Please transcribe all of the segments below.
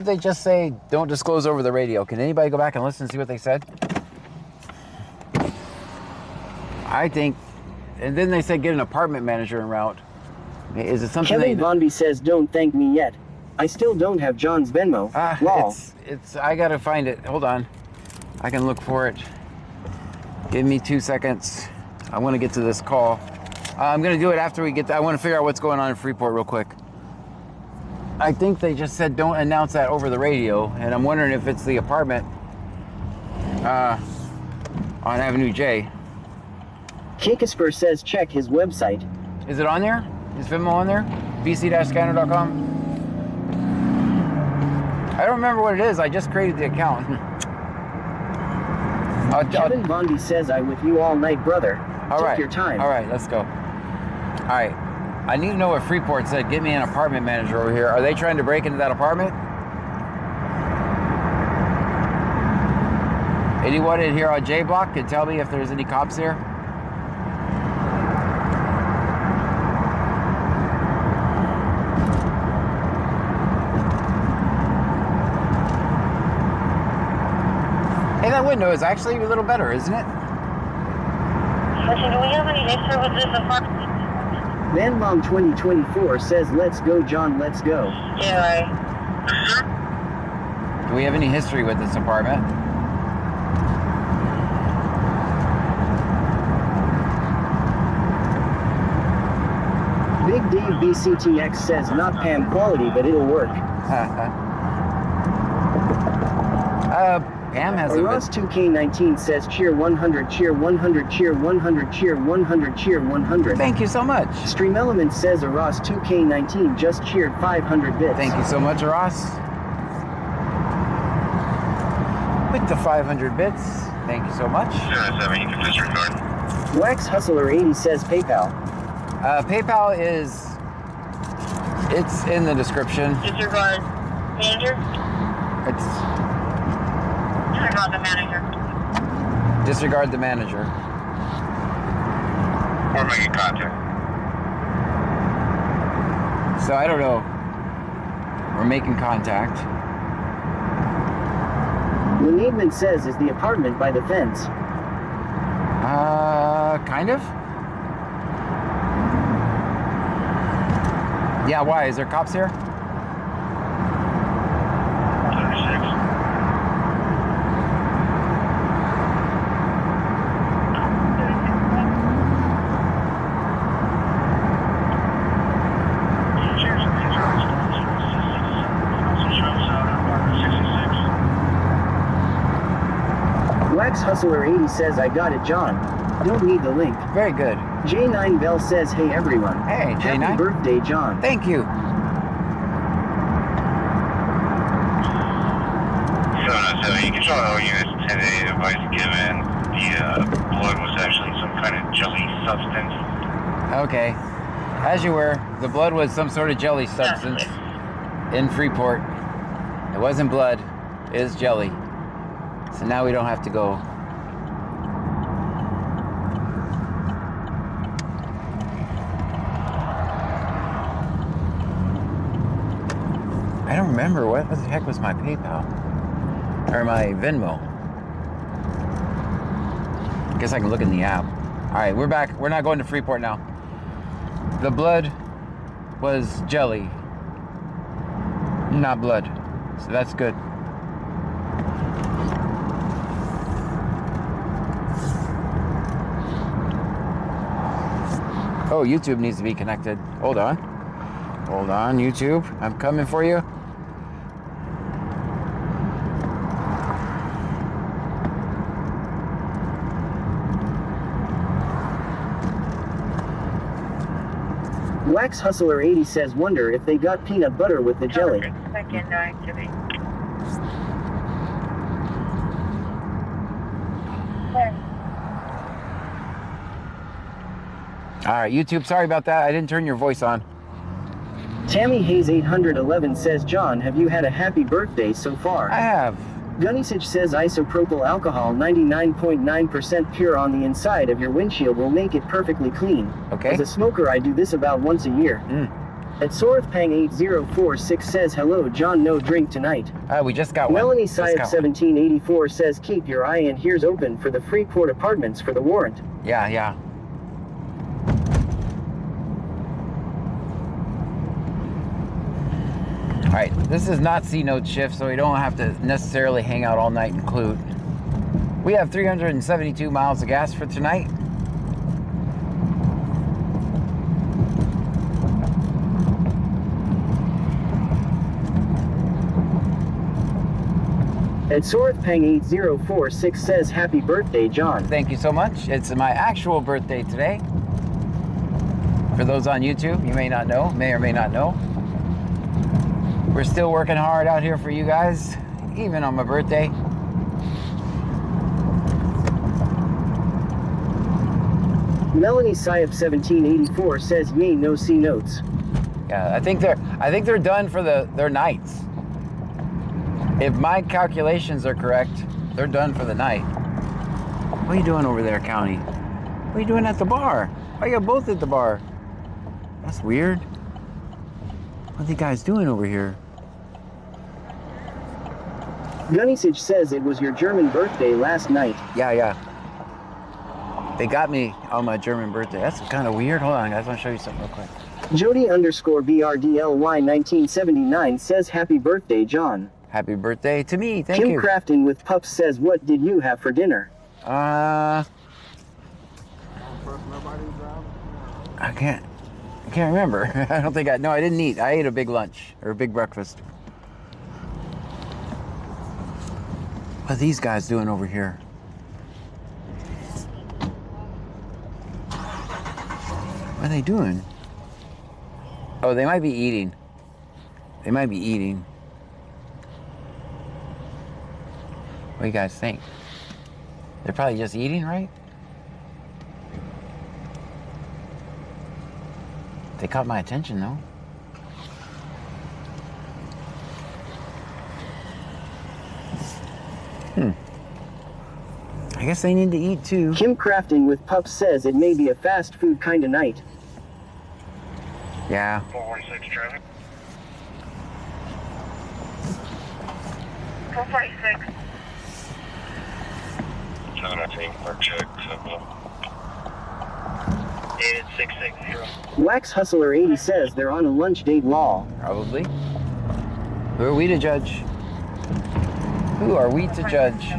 They just say don't disclose over the radio. Can anybody go back and listen and see what they said? I think, and then they said get an apartment manager en route. Is it something? Kevin Bondi says don't thank me yet. I still don't have John's Venmo. Lol. It's I gotta find it. Hold on, I can look for it. Give me 2 seconds. I want to get to this call. I'm gonna do it after we get. I want to figure out what's going on in Freeport real quick. I think they just said don't announce that over the radio, and I'm wondering if it's the apartment on Avenue J. Kakasper says check his website. Is it on there? Is Venmo on there? bc-scanner.com? I don't remember what it is. I just created the account. Kevin Bondi says I with you all night, brother. Take your time. All right, let's go. All right. I need to know what Freeport said. Get me an apartment manager over here. Are they trying to break into that apartment? Anyone in here on J Block can tell me if there's any cops here? Hey, that window is actually a little better, isn't it? Listen, do we have any history with this apartment? VanMom 2024 says let's go, John, let's go. Yeah, right. Do we have any history with this apartment? Big Dave BCTX says not Pam quality, but it'll work. Pam has a... Ross 2K19 says cheer 100, cheer 100, cheer 100, cheer 100, cheer 100. Thank you so much. Stream Elements says Ross 2K19 just cheered 500 bits. Thank you so much, Ross. With the 500 bits. Thank you so much. Wax Hustler 80 says PayPal. PayPal is... It's in the description. Disregard manager? It's... Disregard the manager. Disregard the manager. Or making contact. So I don't know. We're making contact. Leneadman says is the apartment by the fence. Kind of? Yeah, why? Is there cops here? 36. Wax Hustler 80 says I got it, John. Don't need the link. Very good. J9 Bell says hey everyone. Hey, J9. Happy birthday, John. Thank you. 707, you control all units 10A advice given. The blood was actually some kind of jelly substance. Okay. As you were, the blood was some sort of jelly substance in Freeport. It wasn't blood, it was jelly. So now we don't have to go. I don't remember what the heck was my PayPal or my Venmo. I guess I can look in the app. All right, we're back. We're not going to Freeport now. The blood was jelly, not blood. So that's good. Oh, YouTube needs to be connected. Hold on. Hold on, YouTube. I'm coming for you. Wax Hustler 80 says wonder if they got peanut butter with the jelly. Second, no activity. All right, YouTube, sorry about that. I didn't turn your voice on. Tammy Hayes 811 says John, have you had a happy birthday so far? I have. Gunnysage says isopropyl alcohol 99.9% pure on the inside of your windshield will make it perfectly clean. Okay. As a smoker I do this about once a year. At SorthPang8046 says, hello John, no drink tonight. We just got one. Melanie Just got one. Syop1784 says, keep your eye and ears open for the Freeport Apartments for the warrant. Yeah, yeah. All right, this is not C-Note shift, so we don't have to necessarily hang out all night in Clute. We have 372 miles of gas for tonight. At SorthPang8046 says, happy birthday, John. Thank you so much. It's my actual birthday today. For those on YouTube, you may or may not know. We're still working hard out here for you guys, even on my birthday. Melanie Syop1784 says, yay, no C notes. Yeah, I think they're done for their nights. If my calculations are correct, they're done for the night. What are you doing over there, County? What are you doing at the bar? Why are you both at the bar? That's weird. What are you guys doing over here? Gunnisage says it was your German birthday last night. Yeah, yeah. They got me on my German birthday. That's kind of weird. Hold on, guys. I want to show you something real quick. Jody_BRDLY1979 says, happy birthday, John. Happy birthday to me. Thank Kim you. Crafting with Pups says, what did you have for dinner? I can't remember. I don't think I didn't eat. I ate a big lunch or a big breakfast. What are these guys doing over here? What are they doing? Oh, they might be eating. They might be eating. What do you guys think? They're probably just eating, right? They caught my attention, though. I guess they need to eat, too. Kim Crafting with Pups says it may be a fast food kind of night. Yeah. 446 traffic. 446. No, nothing. Park check. 8660. Wax Hustler 80 says they're on a lunch date law. Probably. Who are we to judge? Who are we to judge?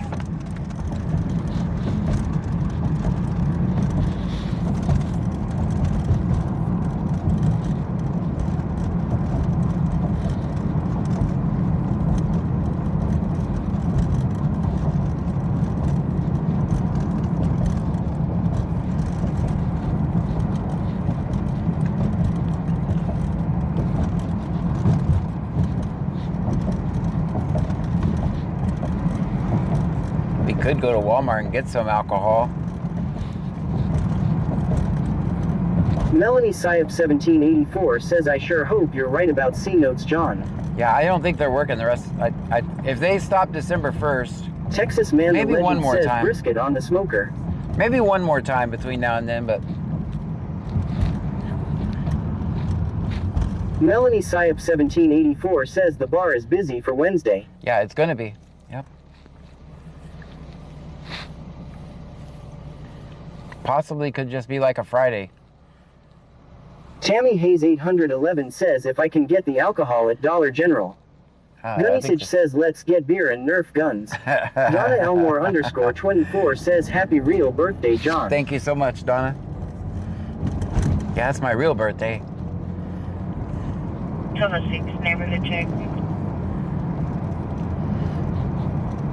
Could go to Walmart and get some alcohol. Melanie Syop1784 says, I sure hope you're right about C notes, John. Yeah, I don't think they're working the rest. If they stop December 1st, Texas Man maybe the one Legend more says time. Brisket on the smoker. Maybe one more time between now and then, but Melanie Syop1784 says the bar is busy for Wednesday. yeah, it's gonna be. Yep. Possibly could just be like a Friday. Tammy Hayes 811 says if I can get the alcohol at Dollar General. Gunnisage says let's get beer and Nerf guns. Donna Elmore _24 says happy real birthday, John. Thank you so much, Donna. Yeah, that's my real birthday. Till the 6th neighborhood check.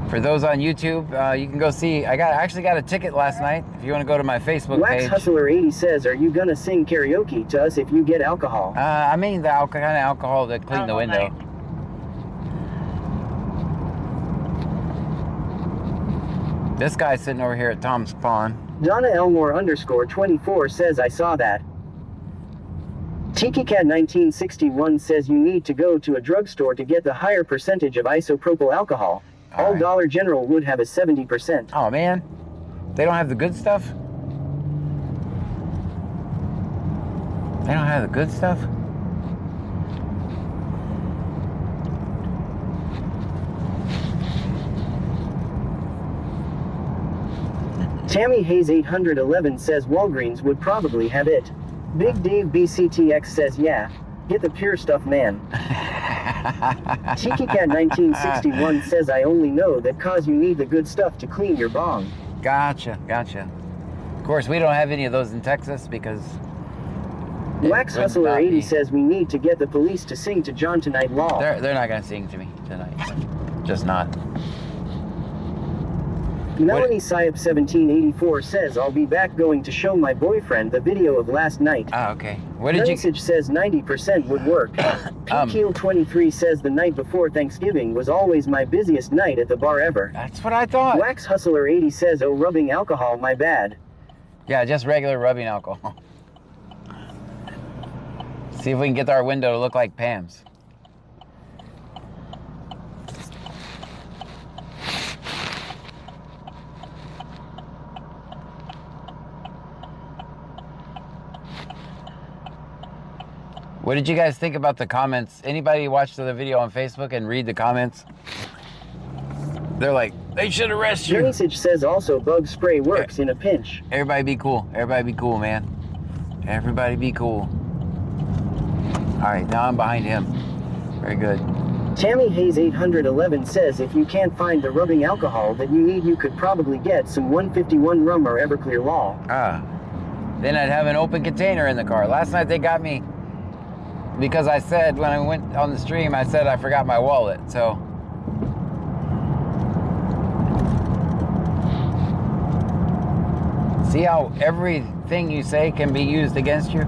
For those on YouTube, you can go see. I actually got a ticket last night. If you want to go to my Facebook Wax page. Hustler 80 says, are you gonna sing karaoke to us if you get alcohol? I mean the kind of alcohol that clean the window. Night. This guy's sitting over here at Tom's Pawn. Donna Elmore _24 says I saw that. TikiCat 1961 says you need to go to a drugstore to get the higher percentage of isopropyl alcohol. All right. Dollar General would have a 70%. Oh man, they don't have the good stuff? They don't have the good stuff? Tammy Hayes 811 says Walgreens would probably have it. Big Dave BCTX says yeah. Get the pure stuff, man. TikiCat 1961 says I only know that cause you need the good stuff to clean your bong. Gotcha, gotcha. Of course, we don't have any of those in Texas because... Wax Hustler 80 says we need to get the police to sing to John tonight, law. They're not going to sing to me tonight. Just not. Melanie Syop 1784 says I'll be back going to show my boyfriend the video of last night. Ah, okay. What did Message says 90% would work. PKeel 23 says the night before Thanksgiving was always my busiest night at the bar ever. That's what I thought. Wax Hustler 80 says oh, rubbing alcohol, my bad. Yeah, just regular rubbing alcohol. See if we can get our window to look like Pam's. What did you guys think about the comments? Anybody watch the video on Facebook and read the comments? They're like, they should arrest you. Message says also bug spray works in a pinch. Everybody be cool. Everybody be cool, man. Everybody be cool. All right, now I'm behind him. Very good. Tammy Hayes 811 says if you can't find the rubbing alcohol that you need, you could probably get some 151 rum or Everclear Law. Ah, then I'd have an open container in the car. Last night they got me because I said, when I went on the stream, I said I forgot my wallet, so. See how everything you say can be used against you?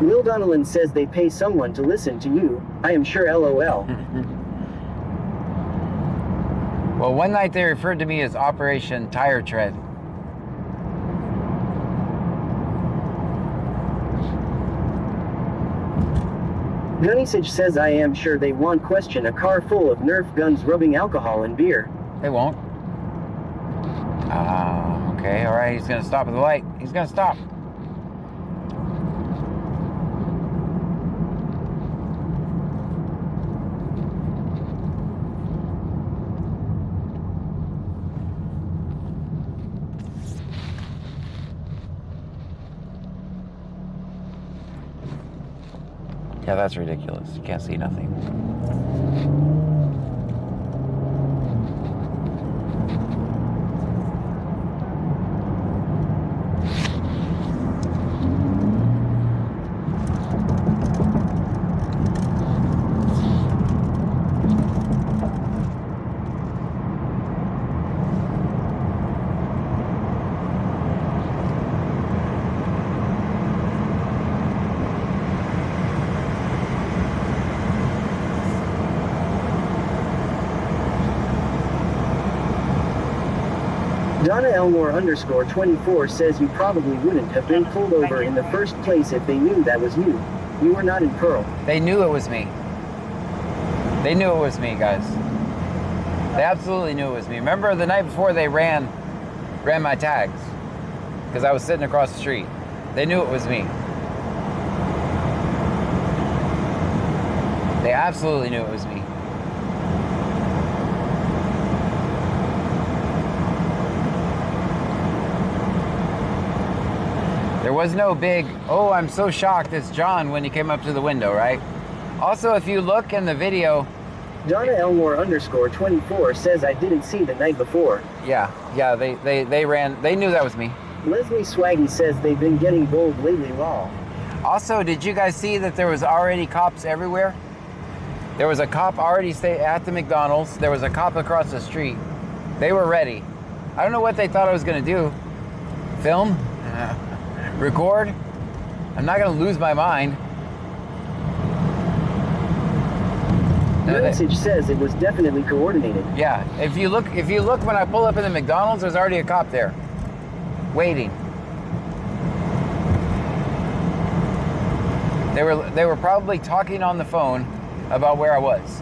Will Donnellan says they pay someone to listen to you. I am sure, LOL. Well, one night they referred to me as Operation Tire Tread. Gunnysage says I am sure they won't question a car full of Nerf guns rubbing alcohol and beer. They won't. Okay, all right, he's gonna stop at the light. He's gonna stop. Yeah, that's ridiculous. You can't see nothing. Donna Elmore _24 says you probably wouldn't have been pulled over in the first place if they knew that was you. You were not in Pearl. They knew it was me. They knew it was me, guys. They absolutely knew it was me. Remember the night before they ran my tags because I was sitting across the street. They knew it was me. They absolutely knew it was me. There was no big, oh, I'm so shocked, it's John when he came up to the window, right? Also, if you look in the video... Donna Elmore _24 says I didn't see the night before. Yeah, they ran, they knew that was me. Leslie Swaggy says they've been getting bold lately, law. Also, did you guys see that there was already cops everywhere? There was a cop already at the McDonald's. There was a cop across the street. They were ready. I don't know what they thought I was gonna do. Film? Record? I'm not gonna lose my mind. The message says it was definitely coordinated. Yeah, if you look when I pull up in the McDonald's, there's already a cop there, waiting. They were probably talking on the phone about where I was.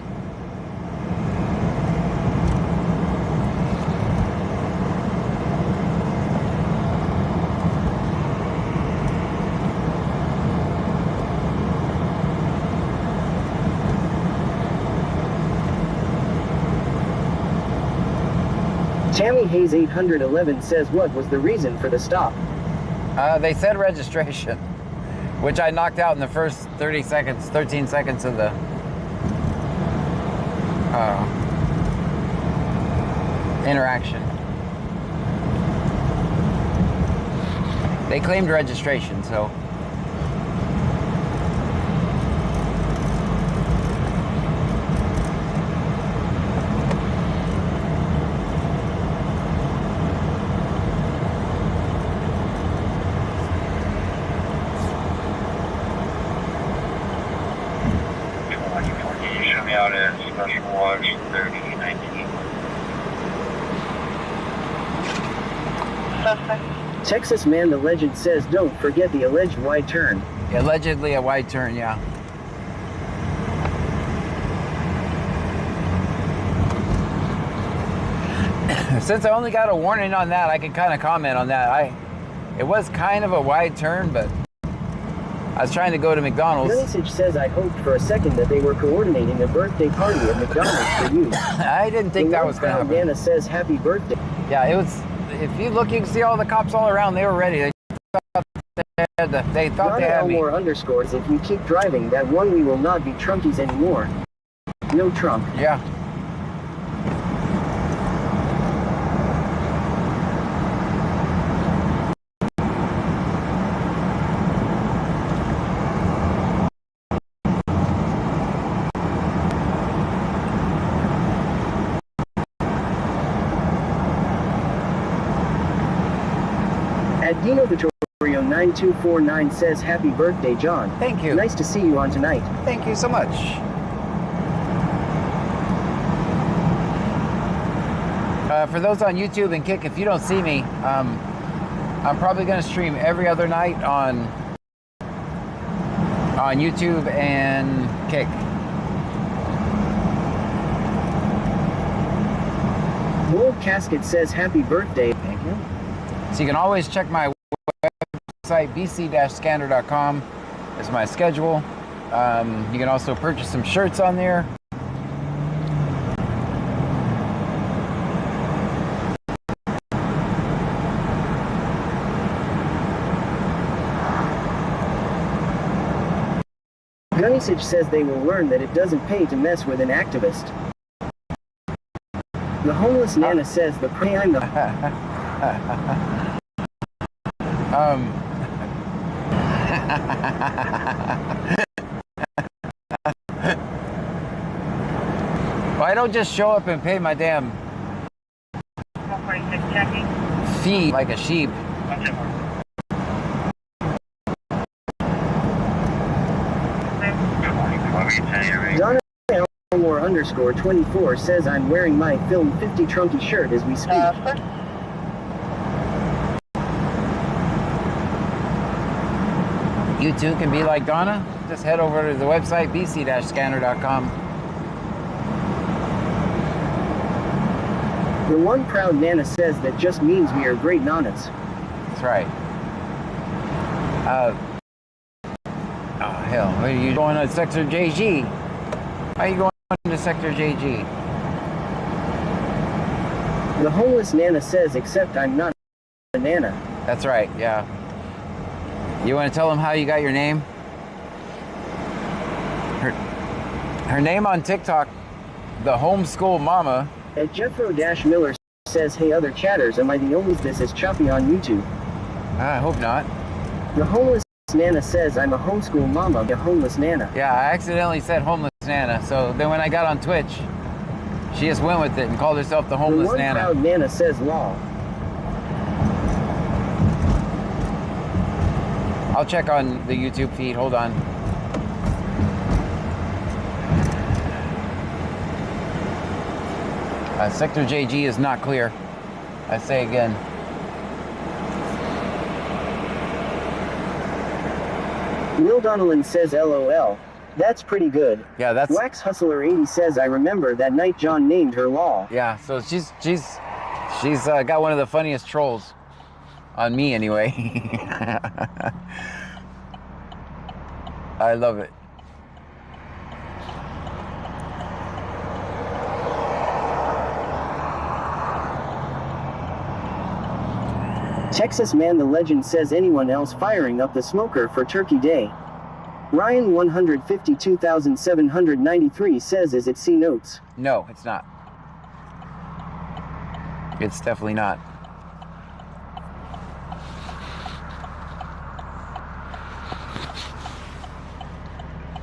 Tammy Hayes 811 says, what was the reason for the stop? They said registration, which I knocked out in the first 13 seconds of the interaction. They claimed registration, so. Out at Special Watch 3019. Suspect. Texas Man the Legend says, don't forget the alleged wide turn. Allegedly a wide turn, yeah. Since I only got a warning on that, I can kind of comment on that. It was kind of a wide turn, but I was trying to go to McDonald's. The message says, I hoped for a second that they were coordinating a birthday party at McDonald's for you. I didn't think that was going to happen. Nana says, happy birthday. Yeah, it was. If you look, you can see all the cops all around. They were ready. They thought they had me. Elmore underscores, if you keep driving that one, we will not be Trumpies anymore. No Trump. Yeah. At Dino Vittorio 9249 says, happy birthday, John. Thank you. Nice to see you on tonight. Thank you so much. For those on YouTube and Kick, if you don't see me, I'm probably going to stream every other night on YouTube and Kick. Gold Casket says, happy birthday. Thank you. So you can always check my website, bc-scanner.com. It's my schedule. You can also purchase some shirts on there. Gunnysage says they will learn that it doesn't pay to mess with an activist. The homeless Nana says the pray I'm the... Why don't just show up and pay my damn 146 checking. fee like a sheep? Donna Elmore underscore 24 says, I'm wearing my Film 50 Trunky shirt as we speak. You too can be like Donna. Just head over to the website, bc-scanner.com. The one proud Nana says that just means we are great nanas. That's right. Oh, hell. Where are you going to Sector JG? Why are you going to Sector JG? The homeless Nana says, except I'm not a Nana. That's right, yeah. You want to tell them how you got your name? Her name on TikTok, the homeschool mama. At Jeffro-Miller says, hey other chatters, am I the only this is choppy on YouTube? I hope not. The homeless Nana says, I'm a homeschool mama, a homeless Nana. Yeah, I accidentally said homeless Nana, so then when I got on Twitch, she just went with it and called herself the homeless Nana. The one proud Nana says, lol. I'll check on the YouTube feed. Hold on. Sector JG is not clear. I say again. Will Donnellan says LOL. That's pretty good. Yeah, that's... Wax Hustler 80 says I remember that night John named her Law. Yeah, so she's got one of the funniest trolls on me anyway. I love it. Texas Man the Legend says anyone else firing up the smoker for Turkey Day. Ryan 152,793 says is it C notes? No, it's not. It's definitely not.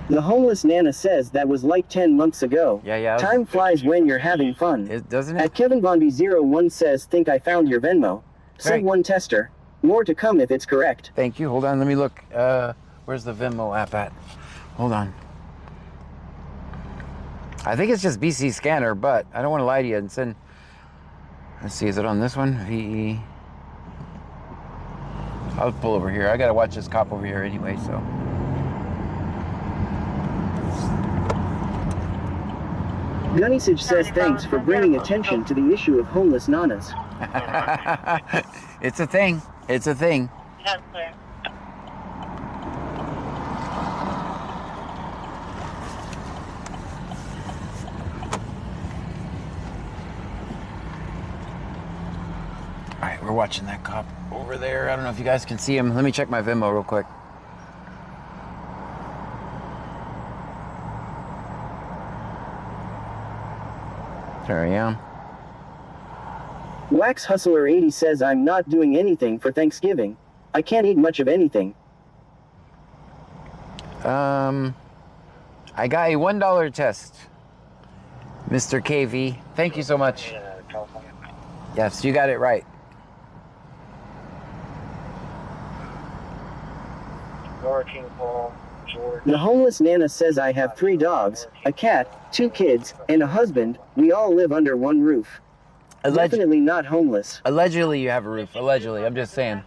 The homeless Nana says that was like 10 months ago. Yeah. Time flies when you're having fun. Doesn't it? At Kevin Bonby 01 says think I found your Venmo. Send one tester. More to come if it's correct. Thank you. Hold on, let me look. Where's the Venmo app at? Hold on. I think it's just BC Scanner, but I don't want to lie to you and send... Let's see, is it on this one? VE. I'll pull over here. I gotta watch this cop over here anyway, so... Gunnysage says thanks for bringing attention to the issue of homeless nanas. It's a thing. It's a thing. That's clear. All right, we're watching that cop over there. I don't know if you guys can see him. Let me check my Venmo real quick. There I am. Wax Hustler 80 says I'm not doing anything for Thanksgiving. I can't eat much of anything. I got a $1 test. Mr. KV. Thank you so much. Yes, you got it right. The homeless Nana says I have 3 dogs, a cat, 2 kids, and a husband. We all live under one roof. Definitely not homeless. Allegedly you have a roof. Allegedly. I'm just saying.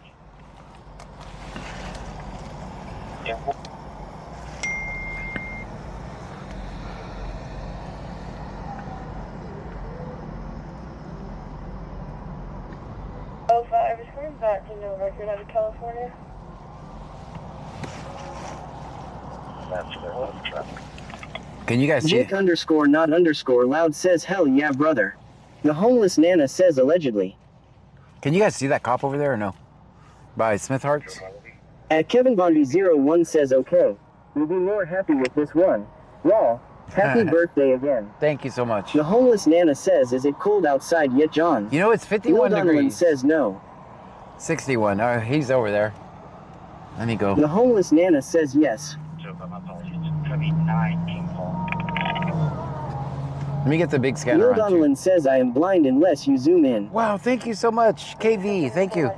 Oh, I was coming back to no record out of California. Can you guys see Jake it? underscore not underscore loud says hell yeah brother. The homeless Nana says allegedly. Can you guys see that cop over there or no? By Smith Hearts? At Kevin Bondy 01 says okay. We'll be more happy with this one. Raw. Happy birthday again. Thank you so much. The homeless Nana says is it cold outside yet John? You know it's 51 Will degrees. says no. 61. Oh, he's over there. Let me go. The homeless Nana says yes. Let me get the big scanner Will on too. Donnellan says I am blind unless you zoom in. Wow, thank you so much. KV, thank you.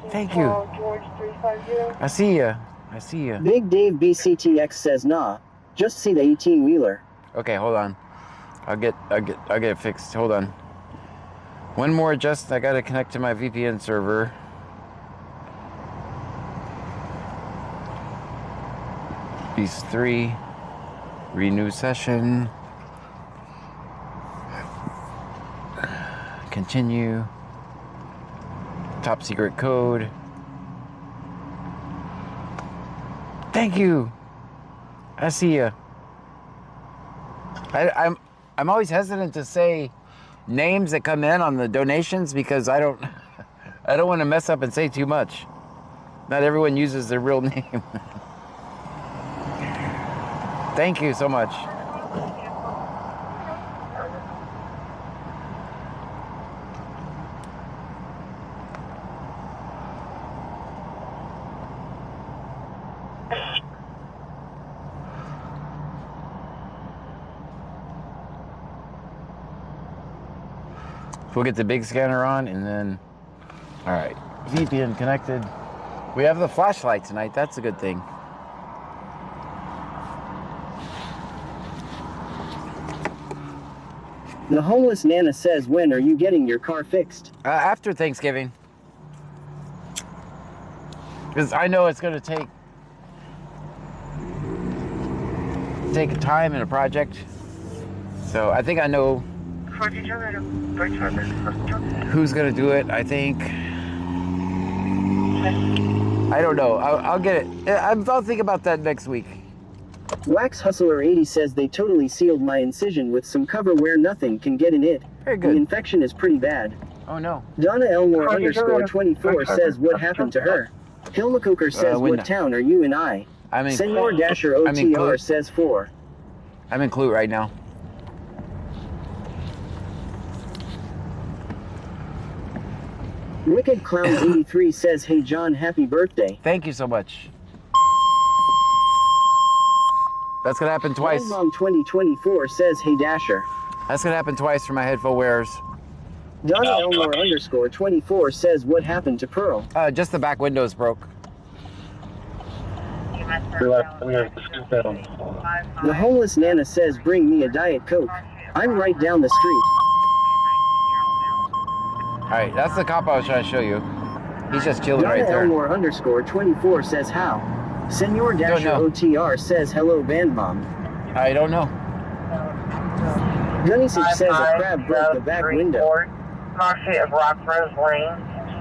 Thank you. George 350. I see ya. I see ya. Big Dave BCTX says nah. Just see the 18-wheeler. Okay, hold on. I'll get it fixed. Hold on. One more adjust. I gotta connect to my VPN server. Beast 3. Renew session. Continue. Top secret code. Thank you. I see ya. I'm always hesitant to say names that come in on the donations because I don't want to mess up and say too much. Not everyone uses their real name. Thank you so much. We'll get the big scanner on and then, all right, VPN connected. We have the flashlight tonight. That's a good thing. The homeless Nana says, when are you getting your car fixed? After Thanksgiving. Because I know it's going to take time in a project. So I think I know who's going to do it, I think. I don't know. I'll get it. I'll think about that next week. Wax Hustler 80 says they totally sealed my incision with some cover where nothing can get in it. Very good. The infection is pretty bad. Oh no. Donna Elmore underscore 24 says what happened to her. Hilma Coker says what town are you in I? I'm in Senor Dasher OTR says 4. I'm in Clute right now. Wicked Clowns 83 says, hey John, happy birthday. Thank you so much. That's gonna happen twice. Mom 2024 says, hey Dasher. That's gonna happen twice for my headphone wearers. Donna Elmore underscore 24 says, what happened to Pearl? Just the back windows broke. The homeless Nana says, bring me a Diet Coke. I'm right down the street. Alright, that's the cop I was trying to show you. He's just chilling Donna right there. Elmore underscore 24 says, how? Senor Dasher OTR says, hello Band Bomb. I don't know. Gunnysage says a crab broke the back window. Cross street of Rock Rose Lane.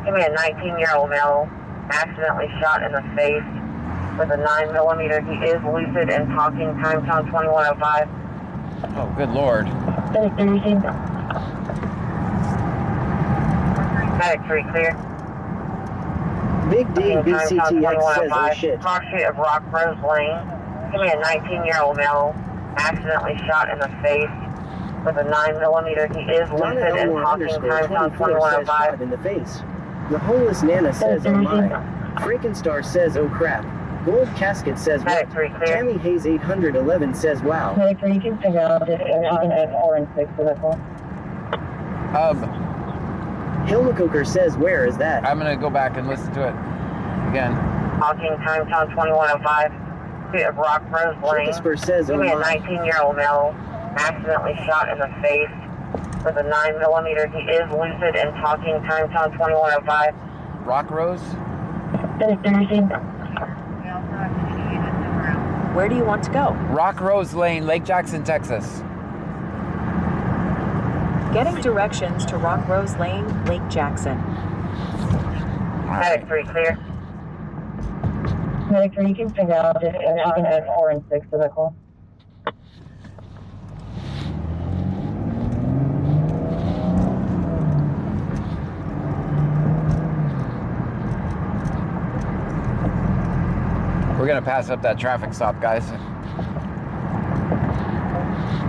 Give me a 19-year-old male accidentally shot in the face with a 9mm. He is lucid and talking. Time's on 2105. Oh, good lord. Medic 3 clear. Big D BCTX says, oh shit. Cross street of Rock Rose Lane. Give me a 19-year-old male accidentally shot in the face with a 9mm. He is lucid and talking. Time's on 2105. In the face. The homeless Nana says, oh my. Freaking Star says, oh crap. Gold Casket says, what? Tammy Hayes 811 says, wow. Medic 3, you can figure out if an orange 6 vehicle. Hilma Coker says, where is that? I'm gonna go back and listen to it again. Talking. Time's on 2105. Street of Rock Rose Lane. Whisper says, Give oh me a my. 19-year-old male accidentally shot in the face with a 9mm. He is lucid and talking. Time's on 2105. Rock Rose? Where do you want to go? Rock Rose Lane, Lake Jackson, Texas. Getting directions to Rock Rose Lane, Lake Jackson. Medic 3 clear. Medic 3, you can figure out if an orange 6 vehicle. We're gonna pass up that traffic stop, guys.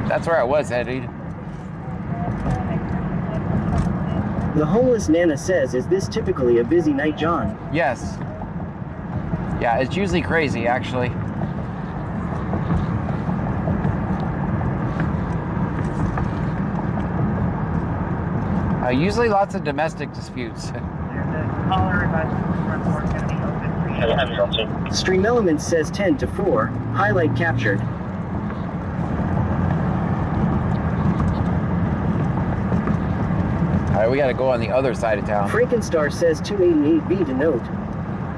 That's where I was headed. The homeless Nana says, is this typically a busy night, John? Yes. Yeah, it's usually crazy, actually. Usually lots of domestic disputes. Stream Elements says 10 to 4. Highlight captured. Alright, we gotta go on the other side of town. Freakenstar says 288B to note.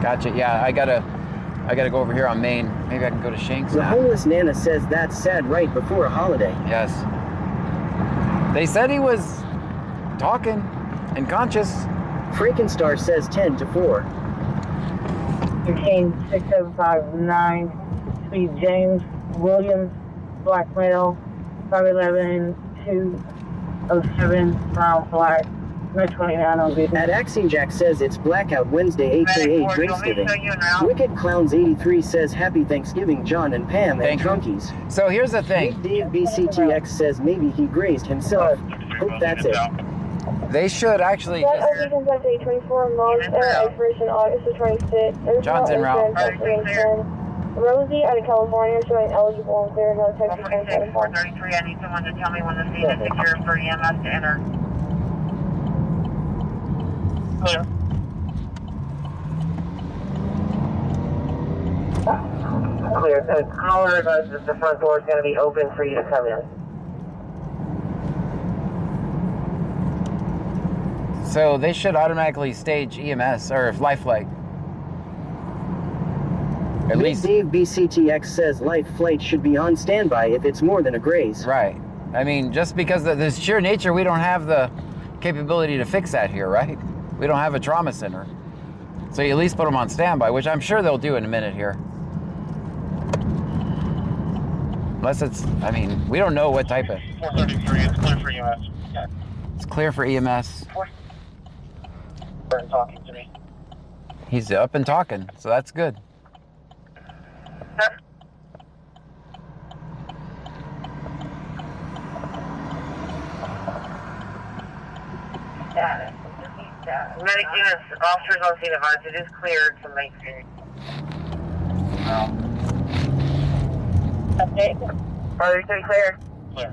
Gotcha, yeah, I gotta go over here on Main. Maybe I can go to Shanks The now. homeless Nana says that's sad right before a holiday. Yes. They said he was talking and conscious. Freakenstar says 10 to 4. 16759, Speed James Williams, black male, 5'11", 207, brown black, 29 on video. At Axiom Jack says it's Blackout Wednesday, aka Thanksgiving. Wicked Clowns 83 says Happy Thanksgiving, John and Pam and Trunkies. So here's the thing. Big Dave BCTX says maybe he grazed himself. Hope that's it. They should actually. That operation at 824 Mons expiration August the 26th. John's en route. Rosie out of California showing eligible and clear, no Texas 433, I need someone to tell me when the scene is secure for EMS to enter. Hello. Clear. So caller advises the front door is going to be open for you to come in. So they should automatically stage EMS or life flight. At least. Dave BCTX says life flight should be on standby if it's more than a graze. Right. I mean, just because of the sheer nature, we don't have the capability to fix that here, right? We don't have a trauma center. So you at least put them on standby, which I'm sure they'll do in a minute here. Unless it's, I mean, we don't know what type of... 433, it's clear for EMS. Yeah. It's clear for EMS. Talking to me. He's up and talking, so that's good. Medic units, officers on scene advise it is cleared to make update. 433 cleared. Clear.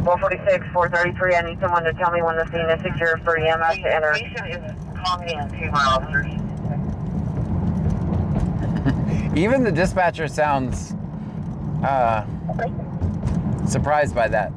146, 433, I need someone to tell me when the scene is secure for EMS to enter. The patient is calling in to my officers. Even the dispatcher sounds surprised by that.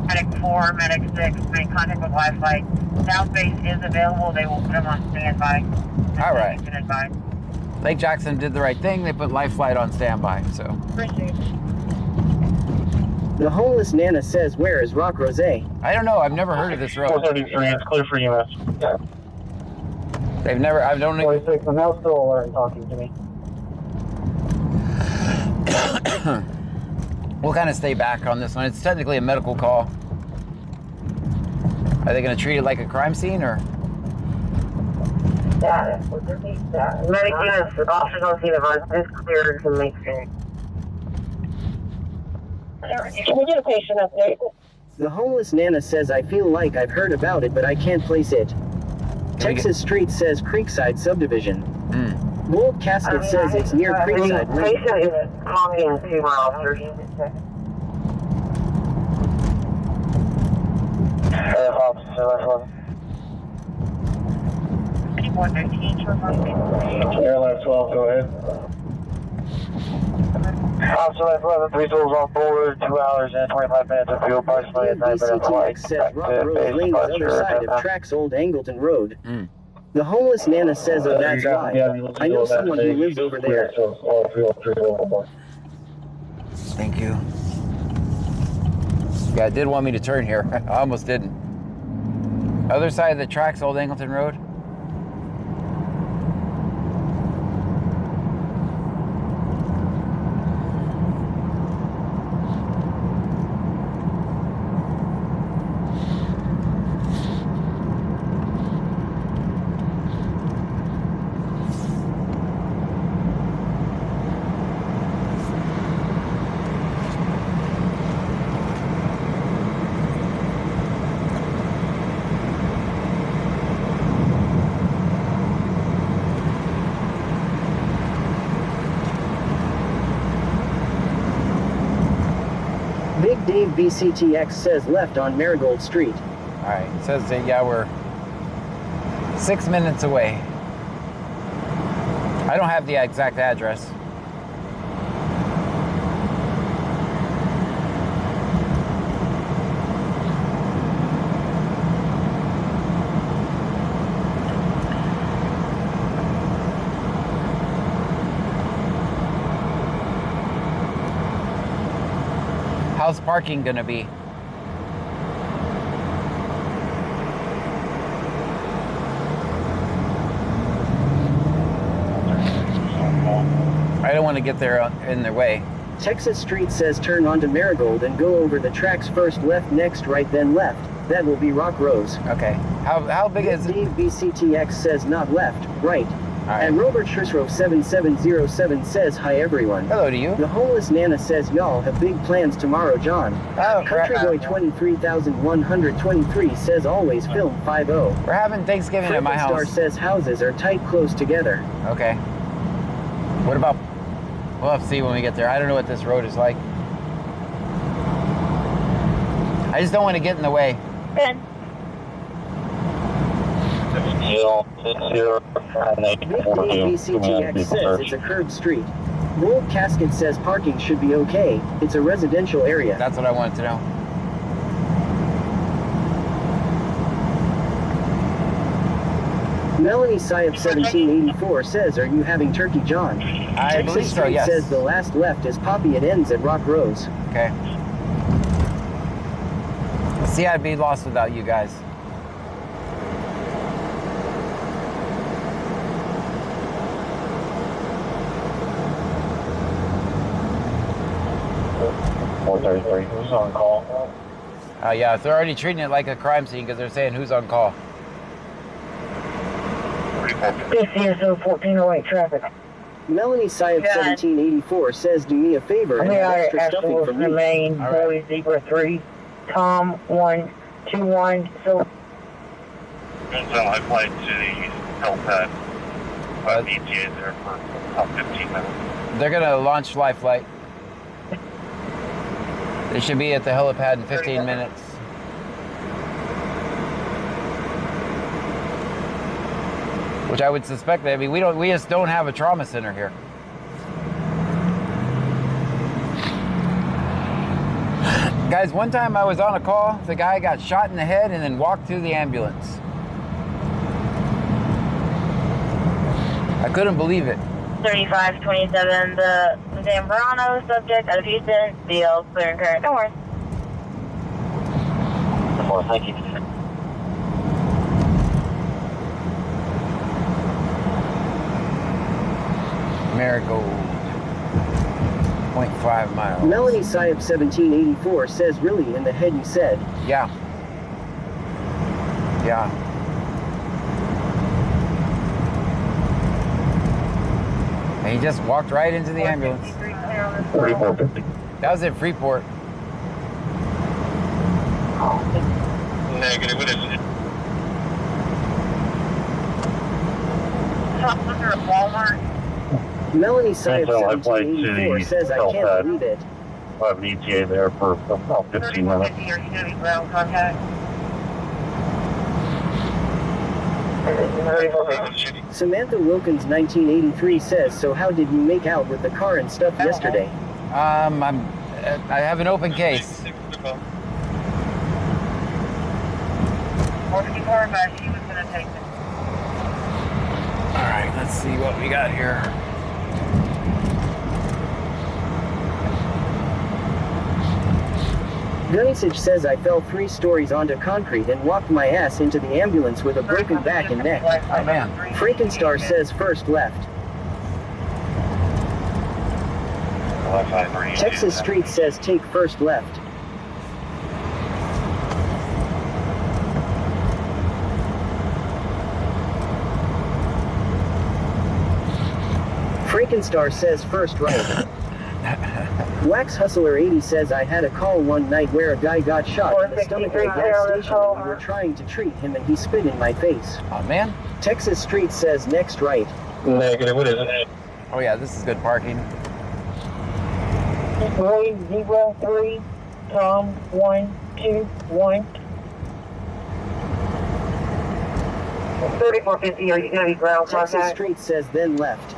Medic 4, Medic 6, make contact with Wi-Fi. South base is available. They will put them on standby. All right. You can advise. Lake Jackson did the right thing. They put life flight on standby, so. Appreciate it. The homeless Nana says, where is Rock Rose? I don't know. I've never heard of this road. 433, it's clear for EMS. Yeah. They've never, I don't know. 46, I'm now still alert and talking to me. We'll kind of stay back on this one. It's technically a medical call. Are they going to treat it like a crime scene or? Medic units, officers on scene advise it is cleared to make scene. Can we get a patient update? The homeless Nana says, I feel like I've heard about it, but I can't place it. Texas Street says Creekside Subdivision. Gold Casket says it's near Creekside The Lake. patient is calling in to my officers. Airline 12, go ahead. Officer Life 11, 3 tools on board, 2 hours and 25 minutes of fuel, approximately at 9 minutes flight. BCTX says Rock Rose Lane's other side of tracks Old Angleton Road. The homeless Nana says, oh, that's why. I know someone who lives over there. Thank you. Yeah, it did want me to turn here. I almost didn't. Other side of the tracks, Old Angleton Road. Big Dave BCTX says left on Marigold Street. All right, it says that, yeah, we're 6 minutes away. I don't have the exact address. How's parking gonna be? I don't want to get there in their way. Texas Street says turn onto Marigold and go over the tracks first, left, next, right, then left. That will be Rock Rose. Okay. How big is it? Dave BCTX says not left, right. Right. And Robert Shrisro 7707 says hi everyone. Hello to you. The homeless Nana says y'all have big plans tomorrow, John. Oh, Country Boy 23123 says always film 50. We're having Thanksgiving at my Star house. says houses are tight close together. Okay. What about, we'll have to see when we get there. I don't know what this road is like. I just don't want to get in the way. Good. VKBCTX says it's a curved street. Rolled Casket says parking should be okay. It's a residential area. That's what I wanted to know. Melanie Syop 1784 says, are you having Turkey John? I believe so, yes. says the last left is Poppy. It ends at Rock Rose. Okay. See, I'd be lost without you guys. Who's on call? Yeah, they're already treating it like a crime scene because they're saying who's on call. This is 1408 traffic. Melanie Syop 1784 says, do me a favor and have extra stuffing for me. Main, Bowie Zebra 3, Tom 121, so... I applied to the health pad. ETA there for about 15 minutes. They're going to launch Life Flight. They should be at the helipad in 15 minutes. Which I would suspect that, I mean, we just don't have a trauma center here. Guys, one time I was on a call, the guy got shot in the head and then walked through the ambulance. I couldn't believe it. 3527, the Zambrano subject out of Houston, DL clear and current. Don't worry. Well, thank you. Marigold. 0.5 miles. Melanie Syop 1784 says, really, in the head you said. Yeah. Yeah. And he just walked right into the ambulance. That was at Freeport. Negative, what is it? Walmart. Melanie Syop 1784 says, I can't believe it. I have an ETA there for about 15 minutes. Samantha Wilkins 1983 says, so how did you make out with the car and stuff yesterday? I have an open case. She was going to take it. All right, let's see what we got here. Gunisage says I fell 3 stories onto concrete and walked my ass into the ambulance with a broken back and neck. Oh man. Frankenstar says first left. Texas Street says take first left. Frankenstar says first right. Wax Hustler 80 says I had a call one night where a guy got shot in the stomach at a gas station and we were trying to treat him and he spit in my face. Oh man. Texas Street says next right. Negative, what is it? Oh yeah, this is good parking. Bowie Zebra 3, Tom 121. 3450, are you going to be ground Texas contact? Street says then left.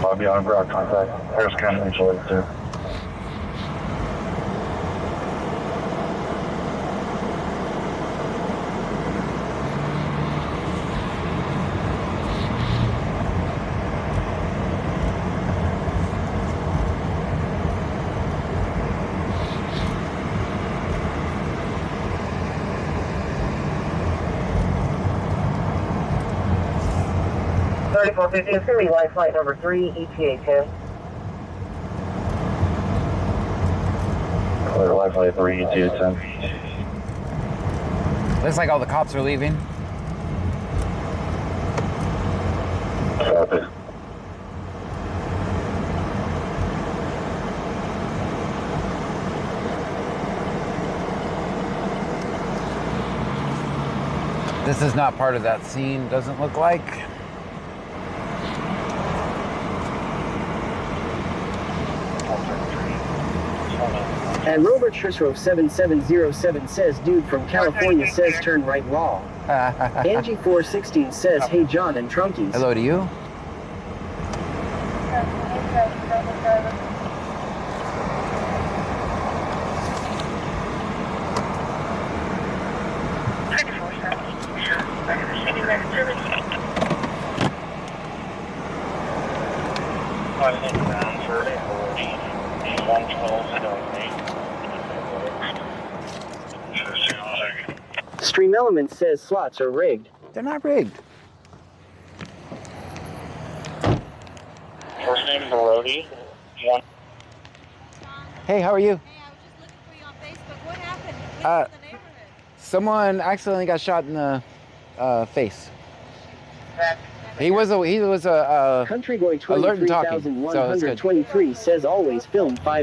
I'll be on ground contact. Harris County insulated too. It's going to be life flight number 3, ETA 10. Clear Wi-Fi 3, ETA 10. Looks like all the cops are leaving. Copy. This is not part of that scene, doesn't look like. And Robert Shrisrove 7707 says, dude from California says turn right law. Angie 416 says, hey John and Trunkies. Hello to you. Stream Element says slots are rigged. They're not rigged. First name is Rody. Hey, how are you? Hey, I was just looking for you on Facebook. What happened? What's in the neighborhood? Someone accidentally got shot in the face. He was a Country Boy alert and talking, so it's good. 23123 says always film 50.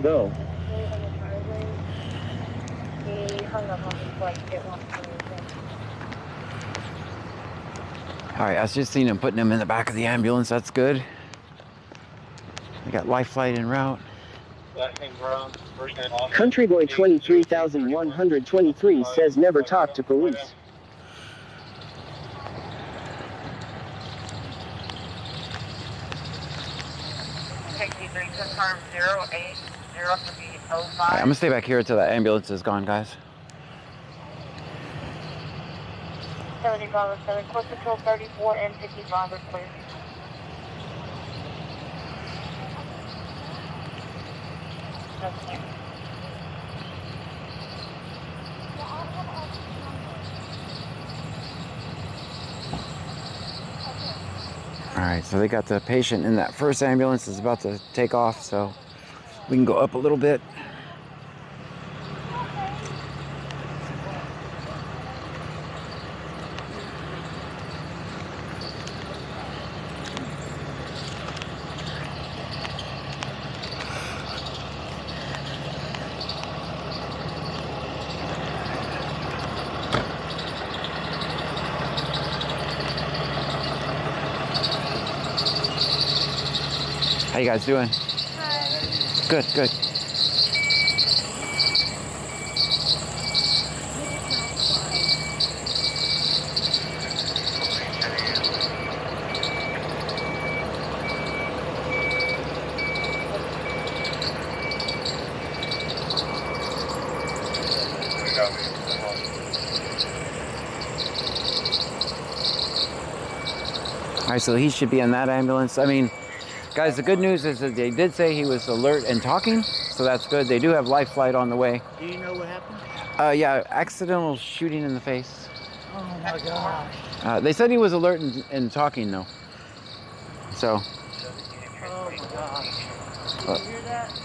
He hung up on his flight to get one. All right, I was just seeing him putting him in the back of the ambulance. That's good. We got life flight en route. Country Boy 23123 says never talk to police. Confirm 080 All right, I'm gonna stay back here until that ambulance is gone, guys. 75 7, Course Control 34 and 55 are clear. Okay. All right, so they got the patient in that first ambulance is about to take off, so we can go up a little bit. How you guys doing? Hi. Good, good. All right, so he should be in that ambulance. I mean, guys, the good news is that they did say he was alert and talking, so that's good. They do have life flight on the way. Do you know what happened? Yeah, accidental shooting in the face. Oh my gosh. They said he was alert and talking, though. So. Oh my gosh. Did you hear that?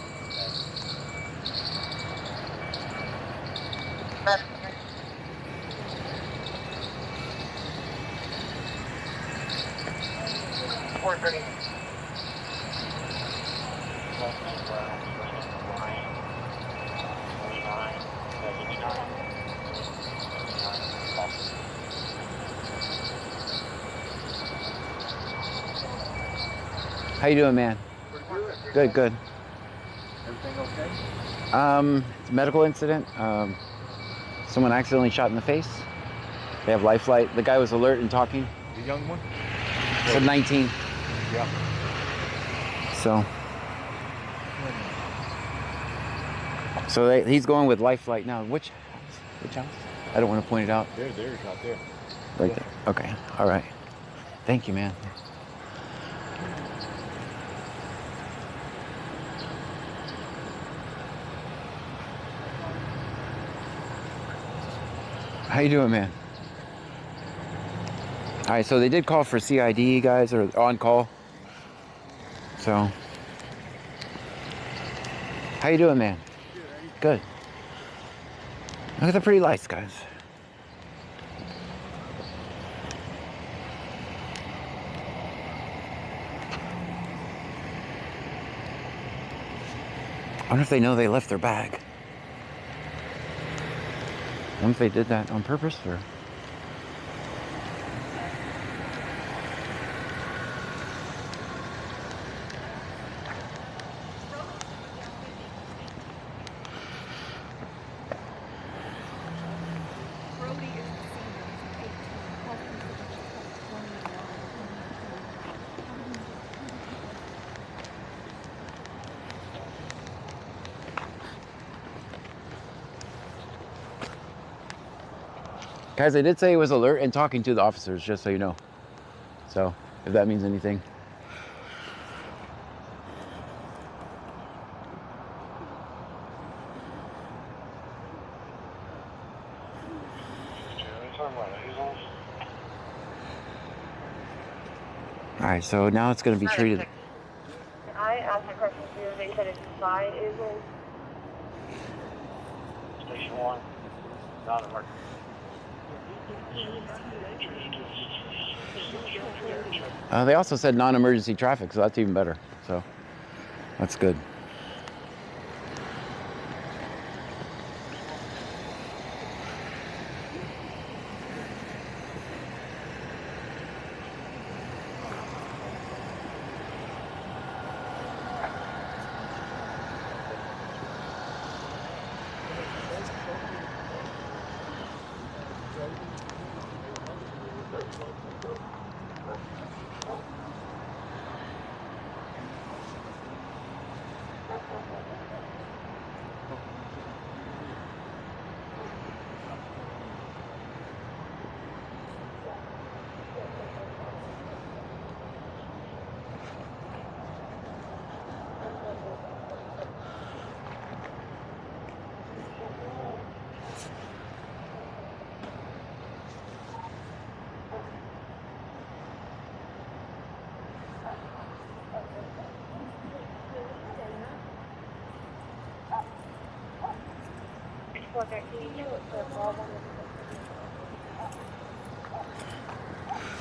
How you doing, man? Good, good. Everything okay? It's a medical incident. Someone accidentally shot in the face. They have life flight. The guy was alert and talking. The young one? So 19. Yeah. So he's going with life flight now. Which house? Which house? I don't want to point it out. There's out there. Right there. Okay. All right. Thank you, man. How you doing, man? All right, so they did call for CID, guys, or on call. So, how you doing, man? Good. Look at the pretty lights, guys. I wonder if they know they left their bag. I wonder if they did that on purpose, or... Guys, I did say it was alert and talking to the officers, just so you know. So, if that means anything. All right, so now it's going to be treated. I asked a question too. They said it's 5 Eagles. Station 1, non-emergency. They also said non-emergency traffic, so that's even better. So that's good.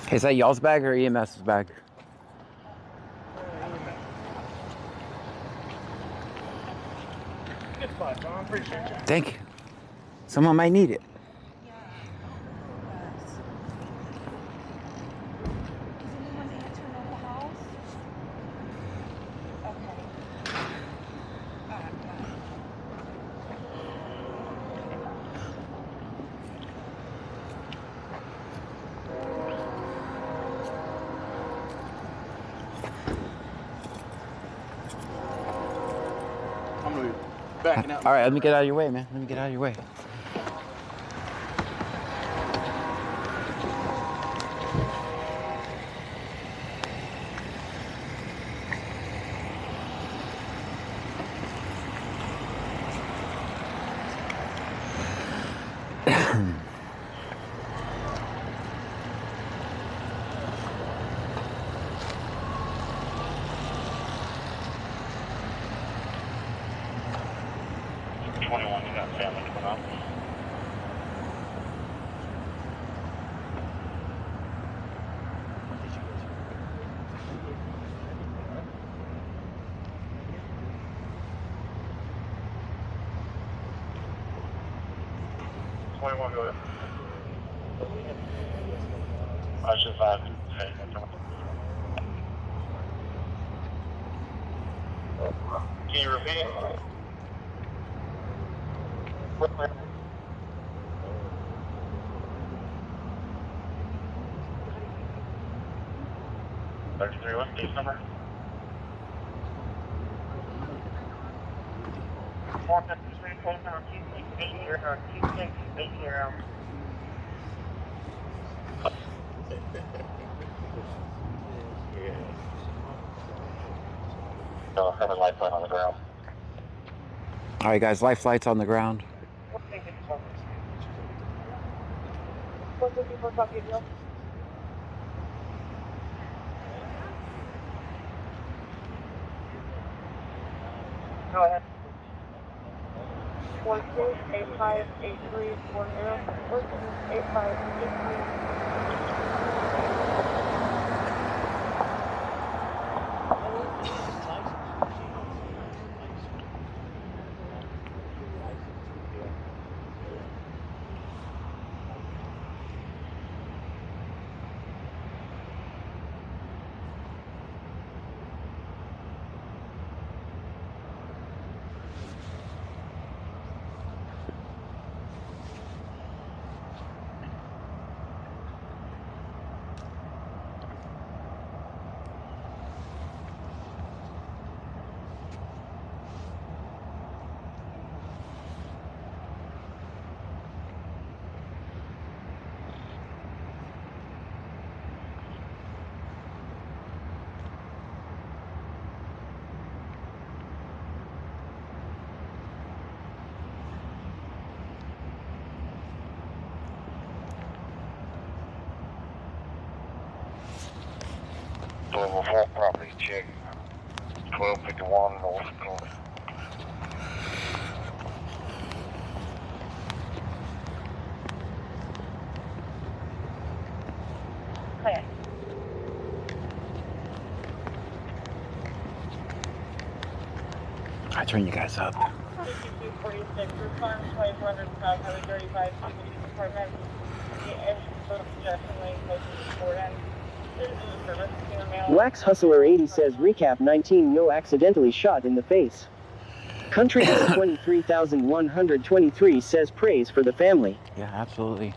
Okay, is that y'all's bag or EMS's bag? It's fine, Tom. Appreciate you. Thank you. Someone might need it. Yeah. Is anyone answering at the house? Okay. All right, bye. I'm gonna be backing out. All right, let me get out of your way, man. Let me get out of your way. You got family coming up. Go ahead. I survived. Can you repeat it? 33, what's case number? 453, case number 2680. No, having light on the ground. All right, guys, life flight's on the ground. What's the people talking about? Go ahead. 46858340. 468583. a full property check. 1251 North North. Clear. I turn you guys up. 5246, respond 2400 South Highway 35, Deputy Department. The edge of Justin Lane, close to Fort End. Wax Hustler 80 says recap 19 Yo accidentally shot in the face. Country 23,123 says praise for the family. Yeah, absolutely.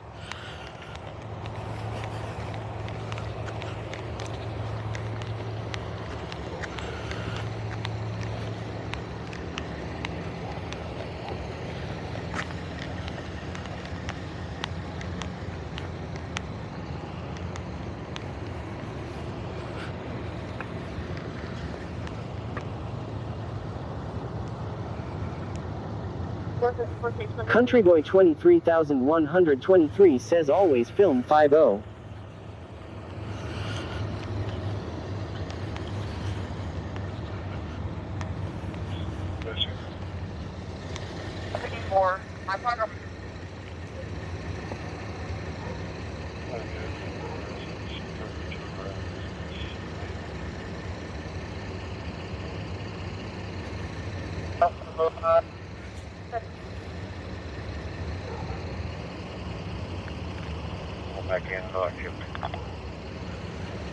Country Boy 23,123 says always film 5-0.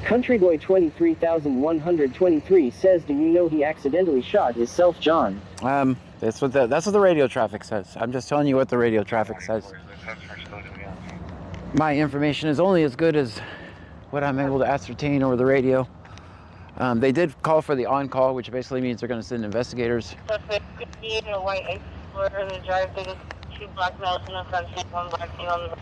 Country Boy 23,123 says, do you know he accidentally shot himself, John? That's what the radio traffic says. I'm just telling you what the radio traffic says. My information is only as good as what I'm able to ascertain over the radio. They did call for the on-call, which basically means they're going to send investigators. Suspect 58 in a white Explorer, the drive through the 2 black males in the front seat, 1 black female on the back.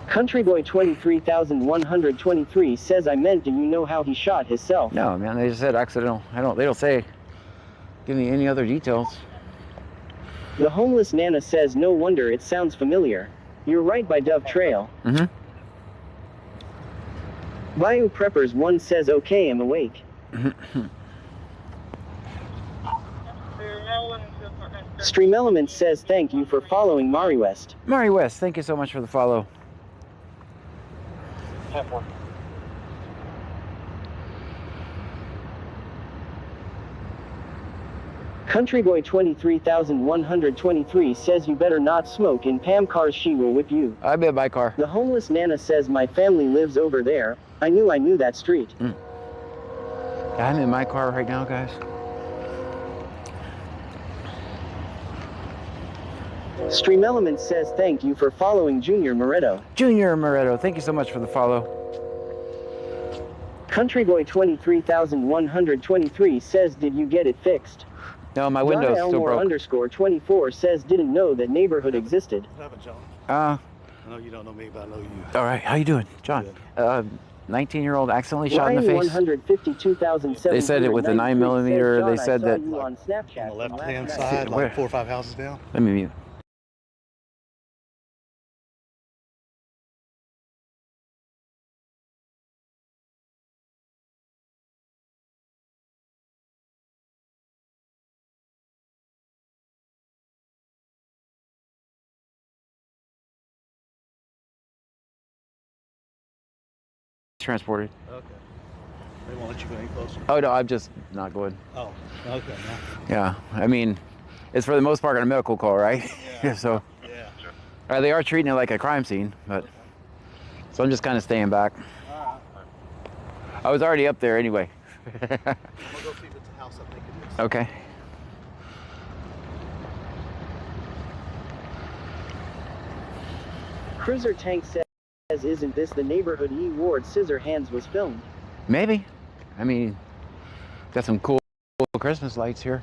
Country Boy 23,123 says, I meant, do you know how he shot himself? No, man, they just said accidental. They don't say, give me any other details. The homeless Nana says, no wonder it sounds familiar. You're right by Dove Trail. Mm-hmm. Bayou Preppers 1 says, okay, I'm awake. Stream Element says, thank you for following Mari West. Mari West, thank you so much for the follow. Country Boy 23,123 says, you better not smoke in Pam cars, she will whip you. I bet my car. The homeless Nana says, my family lives over there. I knew that street. Yeah, I'm in my car right now, guys. Stream Element says, thank you for following Junior Moretto. Junior Moretto, thank you so much for the follow. Country Boy 23,123 says, did you get it fixed? No, my window's still broke. _24 says, didn't know that neighborhood existed. What happened, John? I know you don't know me, but I know you. All right, how you doing, John? 19-year-old accidentally shot in the Ryan face. 152,793 They said it with the 9mm. They said that on Snapchat On the left-hand side, like 4 or 5 houses down. Let me mute. Transported. Okay. They won't let you go any closer. Oh no, I'm just not going. Oh, okay. Yeah, I mean, it's for the most part on a medical call, right? Yeah. So. Yeah. They are treating it like a crime scene, but so I'm just kind of staying back. I was already up there anyway. I'm gonna go see if it's a house I think it is. Okay. Cruiser Tank says, isn't this the neighborhood E. Ward Scissorhands was filmed? Maybe. I mean, got some cool Christmas lights here.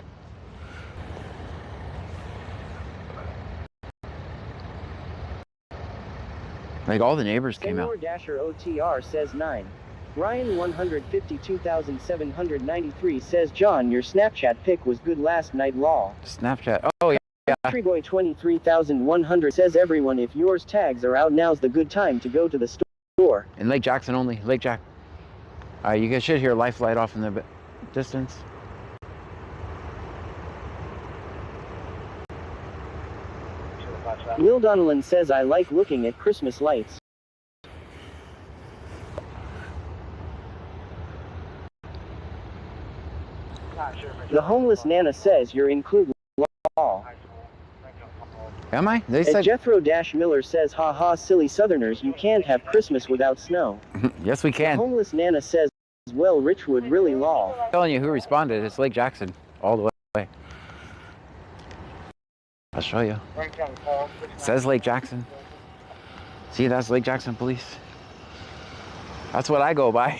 Like all the neighbors came out. Dasher OTR says 9. Ryan 152,793 says, John, your Snapchat pic was good last night, law. Snapchat. Oh yeah. Country Boy 23,100 says everyone if yours tags are out now's the good time to go to the store. In Lake Jackson only. Lake Jack. You guys should hear life light off in the distance. Will Donnellan says I like looking at Christmas lights. The homeless Nana says you're included law. Am I? They And said Jethro-Miller says ha ha silly southerners you can't have Christmas without snow. yes we The can. homeless Nana says well Richwood really law. I'm telling you who responded. It's Lake Jackson all the way. I'll show you. It says Lake Jackson. See, that's Lake Jackson police. That's what I go by.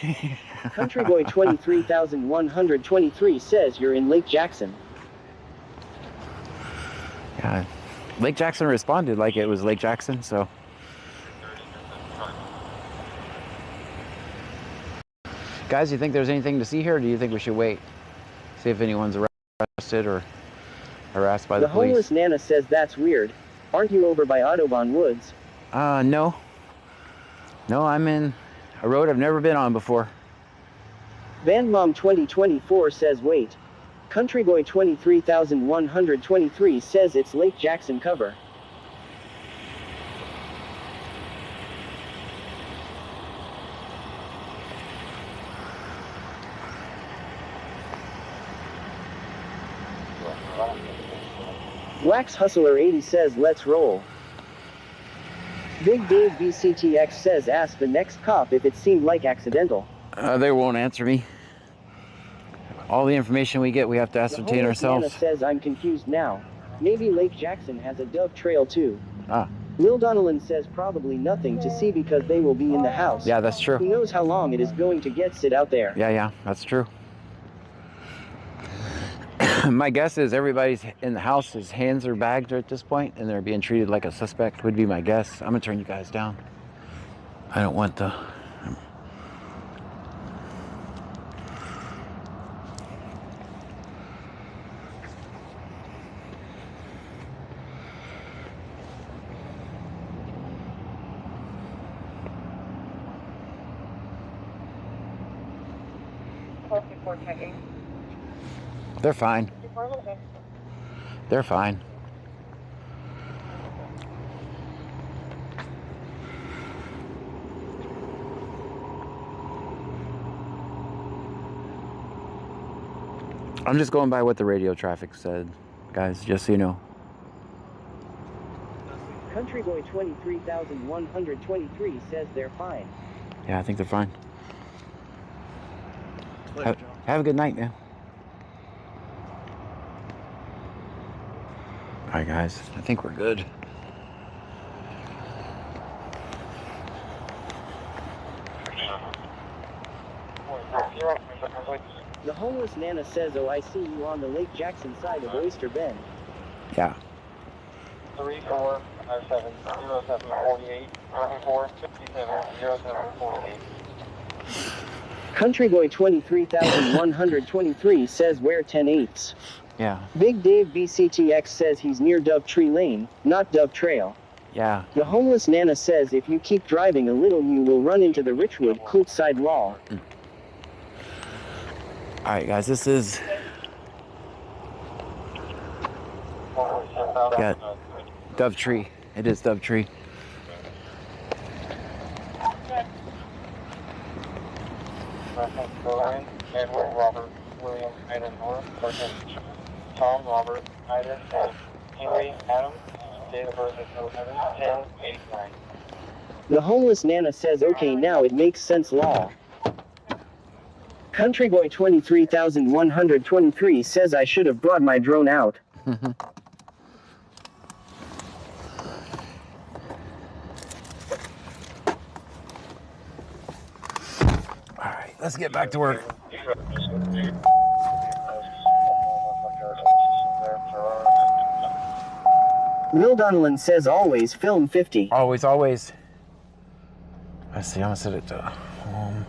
Country Boy 23,123 says you're in Lake Jackson. Yeah, Lake Jackson responded like it was Lake Jackson, so. Guys, you think there's anything to see here, or do you think we should wait? See if anyone's arrested or harassed by the police. The homeless Nana says that's weird. Aren't you over by Audubon Woods? No. No, I'm in a road I've never been on before. Bandmom 2024 says wait. Country Boy 23,123 says it's Lake Jackson cover. Wax Hustler 80 says let's roll. Big Dave BCTX says ask the next cop if it seemed like accidental. They won't answer me. All the information we get, we have to ascertain ourselves. Nana says I'm confused now. Maybe Lake Jackson has a dove trail too. Ah. Will Donnellan says probably nothing to see because they will be in the house. Yeah, that's true. Who knows how long it is going to get sit out there. Yeah, that's true. My guess is everybody's in the house, his hands are bagged at this point, and they're being treated like a suspect, would be my guess. I'm gonna turn you guys down. I don't want the... They're fine. They're fine. I'm just going by what the radio traffic said, guys, just so you know. Country Boy 23,123 says they're fine. Yeah, I think they're fine. Have a good night, man. All right, guys, I think we're good. The homeless Nana says, oh, I see you on the Lake Jackson side of Oyster Bend. Yeah. 34570748 4570748. Country Boy 23,123 says wear 10/8. Yeah. Big Dave BCTX says he's near Dove Tree Lane, not Dove Trail. Yeah. The homeless Nana says if you keep driving a little you will run into the Richwood Coultside Wall. All right, guys, this is... Yeah, Dove Tree. It is Dove Tree. Edward Robert William Ida North, Tom Robert Ida and Henry Adam, date of birth is 11/10/89. The homeless Nana says okay now it makes sense law. Country Boy 23,123 says I should have brought my drone out. Alright, let's get back to work. Will Donnellan says always film 50. Always, always. Let's see, I'm gonna set it to home.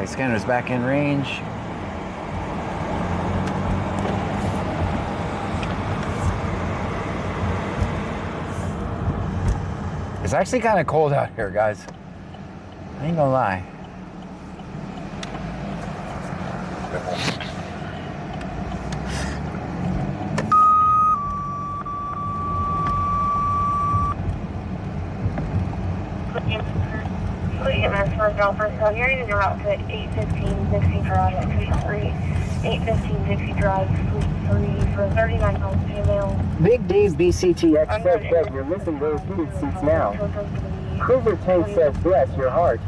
right, scanner's back in range. It's actually kind of cold out here, guys. I ain't gonna lie. EMS for Belfast, so you're in your route to 815 Dixie Drive at Suite 3, 815 Dixie Drive, Suite 3 for 39 miles female. Big Dave BCTX says that you're missing those heated seats now. Cruiser Tank says bless your heart.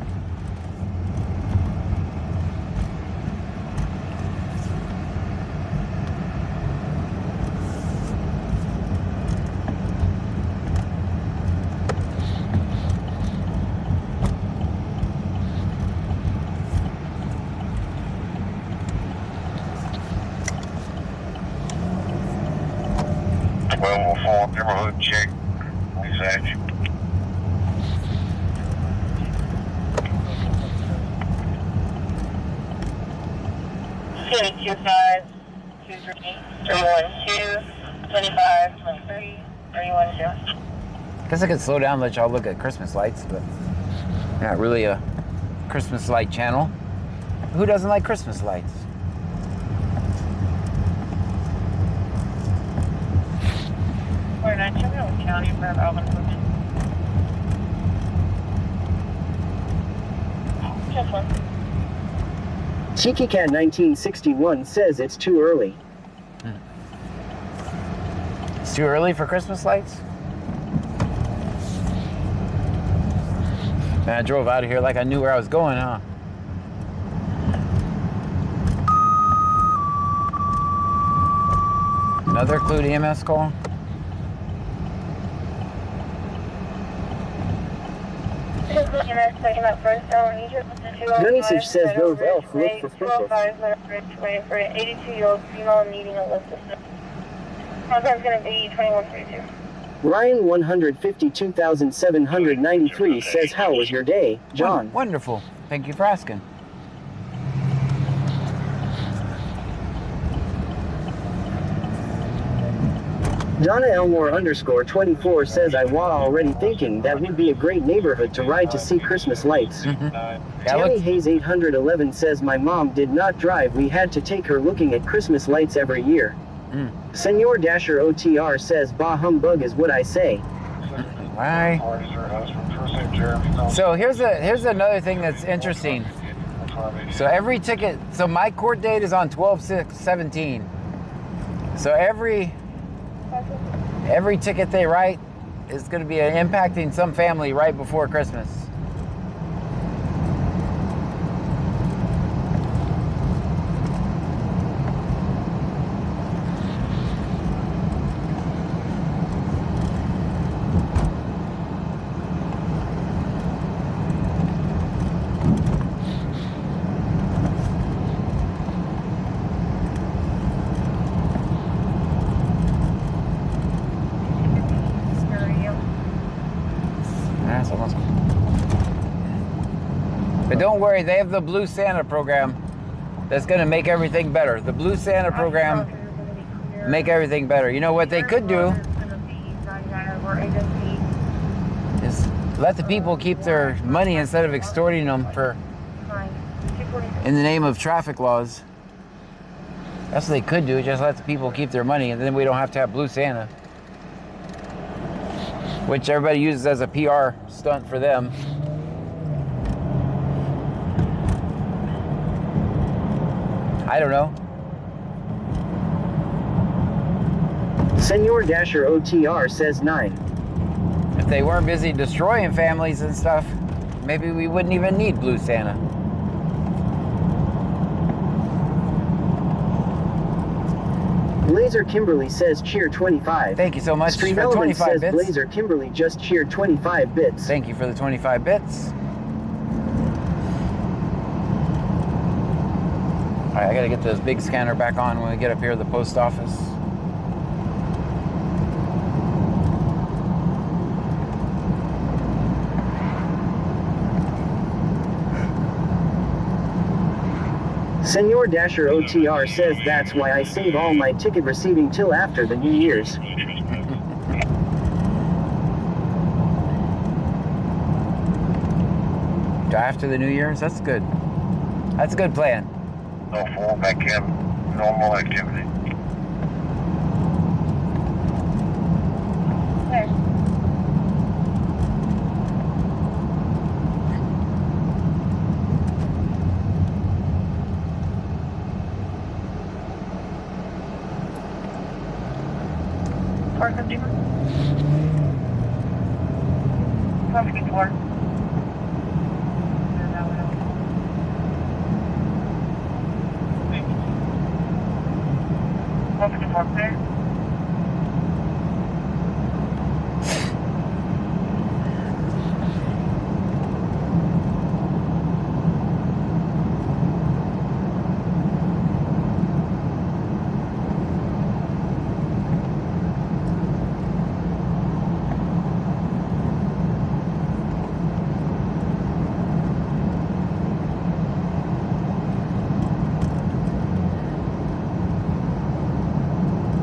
Well, full neighborhood check. Exactly. Two 5 2 3 312 25 23 312. Guess I could slow down and let y'all look at Christmas lights, but not really a Christmas light channel. Who doesn't like Christmas lights? We're not Chevrolet County for Alvin Women. Just one. Cheeky Cat 1961 says it's too early. It's too early for Christmas lights? Man, I drove out of here like I knew where I was going, huh? Another Clued EMS call? Gunnysage says those elves look suspicious. 82-year-old female needing a lift assist. Contact's going to be 2132. Ryan 152,793 says, how was your day, John? Wonderful. Thank you for asking. Donna Elmore _24 says, I was already thinking that would be a great neighborhood to ride to see Christmas lights. Tammy Hayes 811 says, my mom did not drive. We had to take her looking at Christmas lights every year. Senor Dasher OTR says, bah humbug is what I say. Why? So here's another thing that's interesting. So every ticket, so my court date is on 12/6/17. So every ticket they write is going to be impacting some family right before Christmas. But don't worry, they have the Blue Santa program that's going to make everything better. The Blue Santa program make everything better. You know what they could do is let the people keep their money instead of extorting them in the name of traffic laws. That's what they could do, just let the people keep their money, and then we don't have to have Blue Santa, which everybody uses as a PR stunt for them. I don't know. Senor Dasher OTR says 9. If they weren't busy destroying families and stuff, maybe we wouldn't even need Blue Santa. Blazer Kimberly says cheer 25. Thank you so much Stream for 25 says bits. Blazer Kimberly just cheered 25 bits. Thank you for the 25 bits. All right, I gotta get this big scanner back on when we get up here at the post office. Senor Dasher OTR says that's why I save all my ticket receiving till after the New Year's. After the New Year's? That's good. That's a good plan. No fallback cam, normal activity. Park 54. 454. Clear.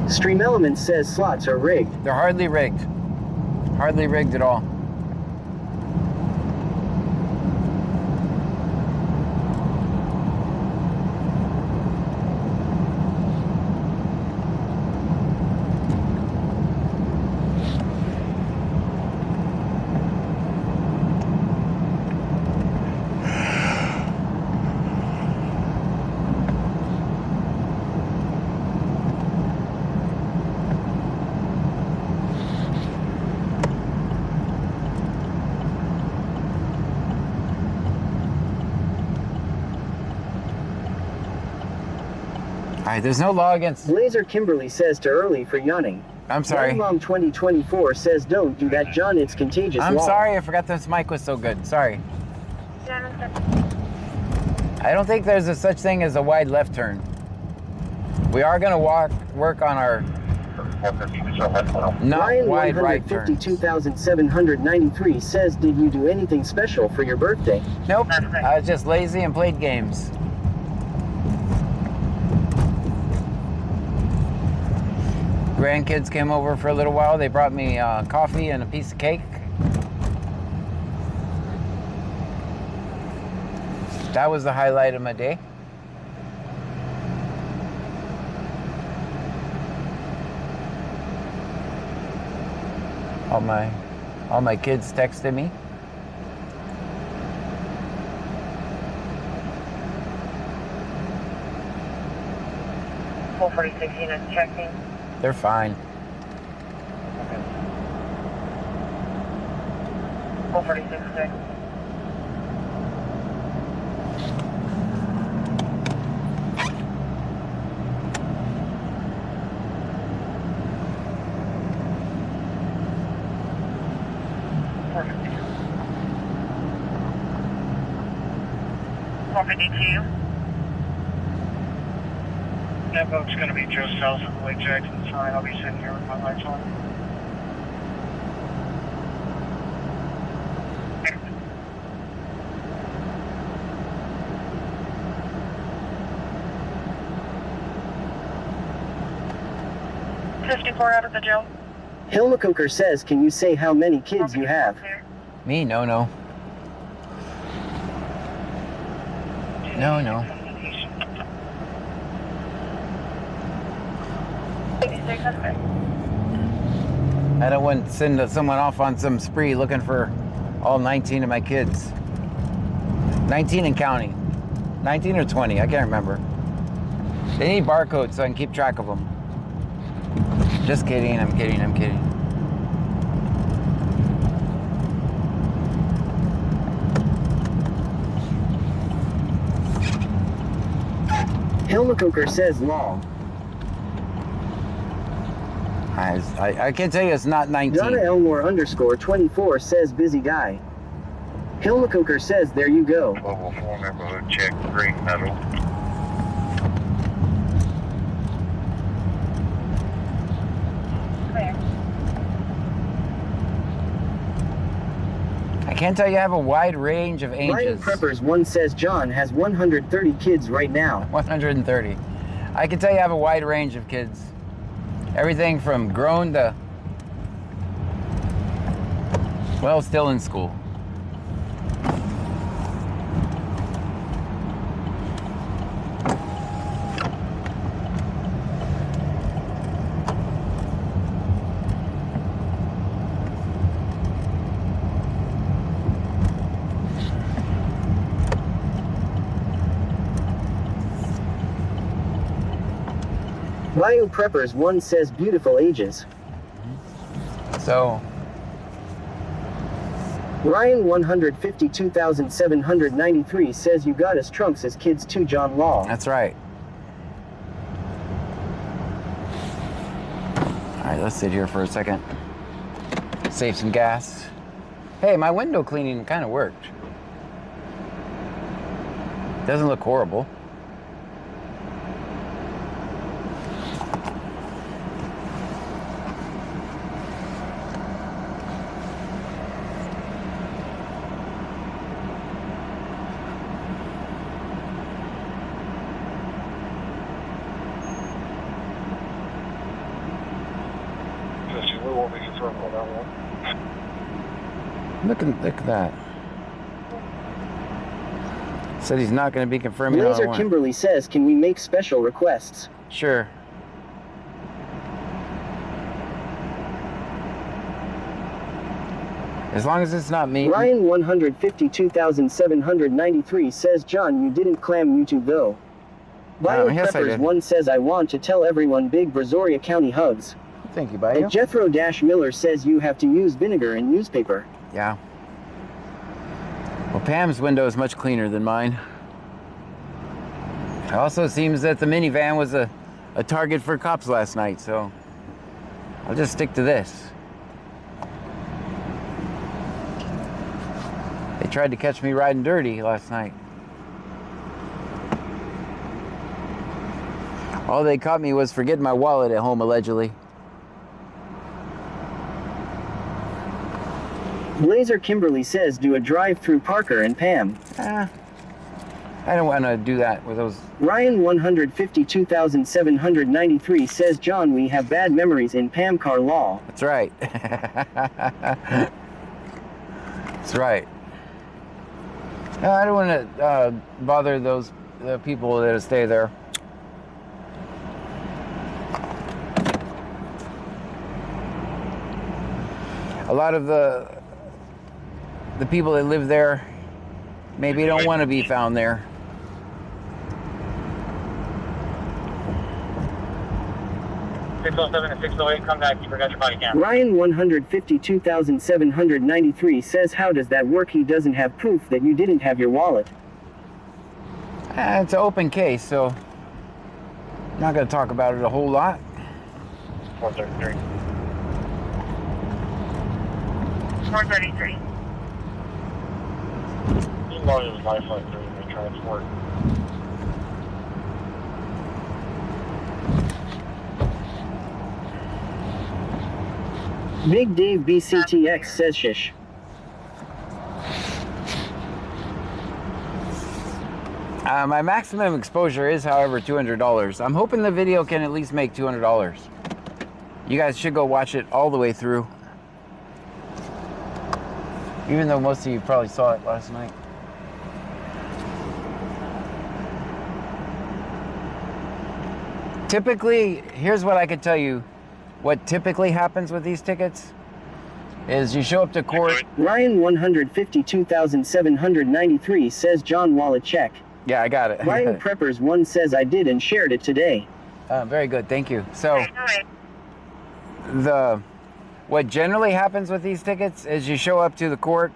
Stream Element says slots are rigged. They're hardly rigged. Hardly rigged at all. Alright, there's no law against... Blazer Kimberly says to early for yawning. I'm sorry. Mom 2024 says don't do that, John, it's contagious. I'm law. sorry, I forgot this mic was so good. Sorry. I don't think there's a such thing as a wide left turn. We are going to work on our not Ryan wide right turn. 152,793 says, did you do anything special for your birthday? Nope, I was just lazy and played games. Grandkids came over for a little while. They brought me coffee and a piece of cake. That was the highlight of my day. All my kids texted me. Full 46 units checking. They're fine. Full 46 check. That boat's going to be just south of the Lake Jackson sign. I'll be sitting here with my lights on. Out of the jail. Hilma Coker says, can you say how many kids you have? Me? No. No. I don't want to send someone off on some spree looking for all 19 of my kids. 19 and counting. 19 or 20, I can't remember. They need barcodes so I can keep track of them. Just kidding, I'm kidding. Hilma Coker says long. I can tell you it's not 19. Donna Elmore _24 says busy guy. Hilma Coker says there you go. 1204 neighborhood check, green metal. can't tell you have a wide range of Ryan ages. Preppers 1 says John has 130 kids right now. 130. I can tell you have a wide range of kids. Everything from grown to, well, still in school. Bio Preppers 1 says beautiful ages. So, Ryan 152,793 says you got us trunks as kids too, John Law. that's right. All right, let's sit here for a second. Save some gas. Hey, my window cleaning kind of worked. Doesn't look horrible. We won't be confirmed on that one. Look at that. Said he's not going to be confirming on Blazer one. Kimberly says, can we make special requests? Sure. As long as it's not me. Ryan 152,793 says, John, you didn't clam YouTube though. Bio yes, I Preppers did. 1 says, I want to tell everyone big Brazoria County hugs. Thank you, Bio. And Jethro-Miller says you have to use vinegar in newspaper. Yeah. Well, Pam's window is much cleaner than mine. It also seems that the minivan was a target for cops last night, so I'll just stick to this. They tried to catch me riding dirty last night. All they caught me was forgetting my wallet at home, allegedly. Blazer Kimberly says, do a drive-through Parker and Pam. I don't want to do that with those. Ryan 152,793 says, John, we have bad memories in Pam car law. That's right. That's right. I don't want to bother the people that stay there. A lot of the people that live there maybe don't want to be found there. Six 607 and 608, come back, you forgot your body cam. Ryan 152,793 says, how does that work? He doesn't have proof that you didn't have your wallet. It's an open case, so I'm not going to talk about it a whole lot. 433. 433. You know it was Lifeline 3 in the transport. Big Dave BCTX says, shish. My maximum exposure is, however, $200. I'm hoping the video can at least make $200. You guys should go watch it all the way through. Even though most of you probably saw it last night. Typically, here's what I could tell you. What typically happens with these tickets is you show up to court. Ryan 152,793 says, John, wallet check. Yeah, I got it. Ryan Preppers 1 says, I did and shared it today. Very good, thank you. So, what generally happens with these tickets is you show up to the court.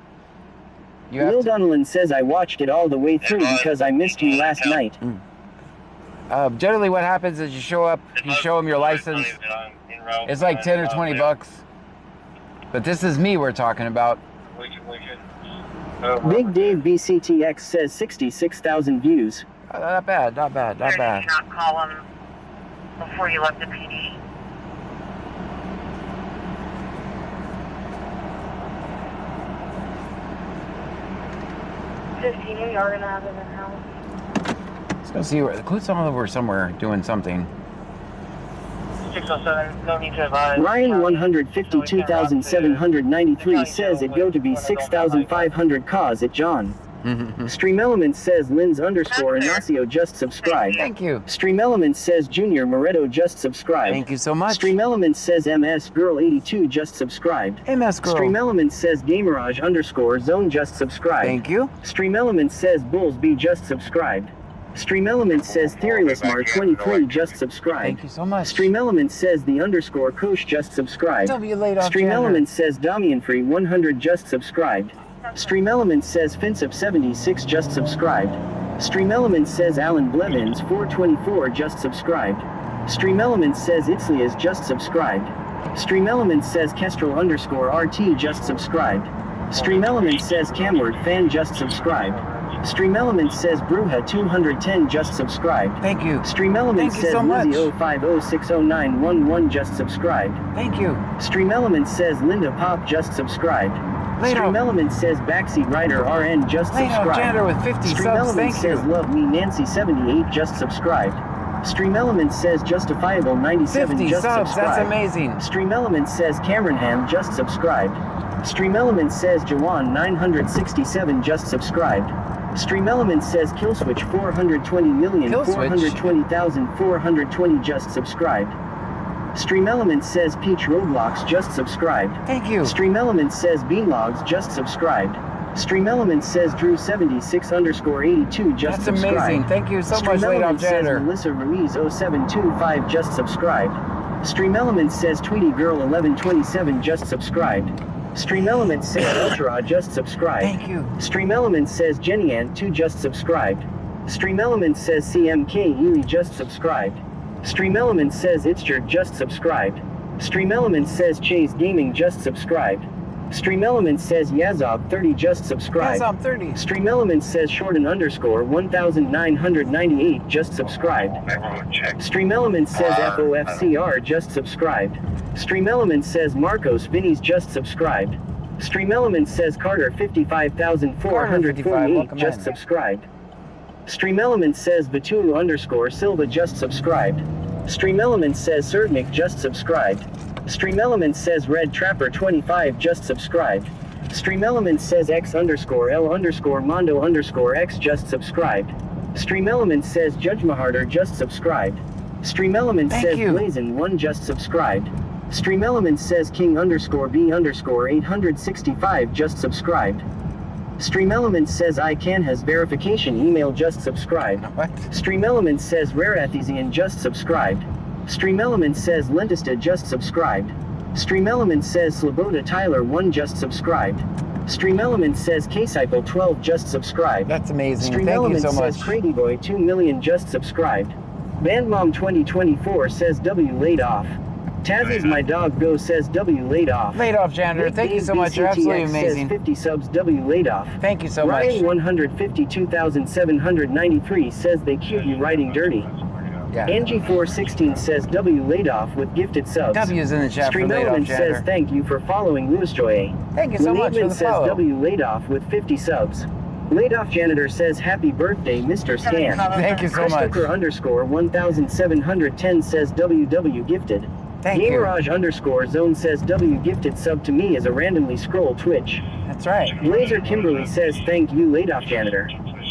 Will Donlan says, I watched it all the way through because I missed you last night. Generally what happens is you show up, you show them your license. It's like 10 or 20 bucks. But this is me we're talking about. Big Dave BCTX says 66,000 views. Not bad, not bad, not bad. Did you not call him before you left the PD? 15, we are gonna have him in house. Let's go see where the clues. Some of them were somewhere doing something. 607, no need to advise. Ryan 152,793 says it go to be 6,500 cause it John. Stream Elements says Linz underscore Ignacio just subscribed. Thank you. Stream Elements says Junior Moretto just subscribed. Thank you so much. Stream Elements says MS Girl 82 just subscribed. MS Girl. Stream Elements says Gamerage underscore Zone just subscribed. Thank you. Stream Elements says Bulls B just subscribed. Stream Elements says Theoryless Mar 23 just subscribed. Thank you so much. Stream Elements says the underscore Kosh just subscribed. W laid off Stream Chandler. Elements says Damian Free 100 just subscribed. Stream Elements says Finsup 76 just subscribed. Stream Elements says Alan Blevins 424 just subscribed. Stream Elements says Itzlias just subscribed. Stream Elements says Kestrel underscore RT just subscribed. Stream Elements says Camward Fan just subscribed. Stream Elements says Bruja 210 just subscribed. Thank you. Stream Elements Thank you says so much. Lizzie 050600911 just subscribed. Thank you. Stream Elements says Linda Pop just subscribed. Later. Stream Elements says Backseat Rider RN just Later, subscribed. Janitor with 50 Stream subs, Elements thank you. says Love Me Nancy 78 just subscribed. Stream Elements says Justifiable 97 50 just subs, subscribed. that's amazing. Stream Elements says Cameron Ham just subscribed. Stream Elements says Jawan 967 just subscribed. Stream Elements says Killswitch 420,420,420 just subscribed. Stream Elements says Peach Roblox just subscribed. Thank you. Stream Elements says Beanlogs just subscribed. Stream Elements says Drew76 underscore 82 just That's subscribed. amazing. Thank you so Stream much, Late Off Elements says Janitor. Melissa Ruiz 0725 just subscribed. Stream Elements says Tweety Girl 1127 just subscribed. Stream Elements says Ultra just subscribed. Thank you. Stream Elements says Jenny Ann 2 just subscribed. Stream Elements says CMK Ely just subscribed. Stream Elements says Itzjer just subscribed. Stream Elements says Chase Gaming just subscribed. Stream Elements says Yazov 30 just subscribed. Yazov 30. Stream Elements says Shorten underscore 1998 just subscribed. Stream Elements says FOFCR just subscribed. Stream Elements says Marcos Vinny's just subscribed. Stream Elements says Carter 55,448 just subscribed. Stream Elements says Batulu underscore Silva just subscribed. Stream Elements says Serdnik just subscribed. Stream Elements says Red Trapper 25 just subscribed. Stream Elements says X underscore L underscore Mondo underscore X just subscribed. Stream Elements says Judge Maharder just subscribed. Stream Elements says Blazin 1 just subscribed. Stream Elements says King underscore B underscore 865 just subscribed. Stream Elements says I can has verification email just subscribed. What? Stream Elements says Rareathesian just subscribed. Stream Elements says Lentista just subscribed. Stream Elements says Sloboda Tyler 1 just subscribed. Stream Elements says K-Cycle 12 just subscribed. That's amazing. Stream Thank Elements you so much. says Crazy Boy 2 million just subscribed. Bandmom 2024 says W laid off. Tazzy's my dog go says W laid off. Laid off, Janitor. Thank you so much. You're absolutely amazing. Says 50 subs W laid off. Thank you so much. Ryan 152,793 says they cute you writing dirty. Yeah. Angie 416 says W laid off with gifted subs. W's in the chat Stream for Laid Off, Element Janitor. says thank you for following Louis Joy. Thank you so much for the says follow. W laid off with 50 subs. Laid off Janitor says happy birthday Mr. Scan. Thank you so much. Christopher underscore 1710 says WW gifted. Thank you. Gamerage underscore zone says W gifted sub to me as a randomly scroll Twitch. That's right. Blazer Kimberly says thank you laid off Janitor.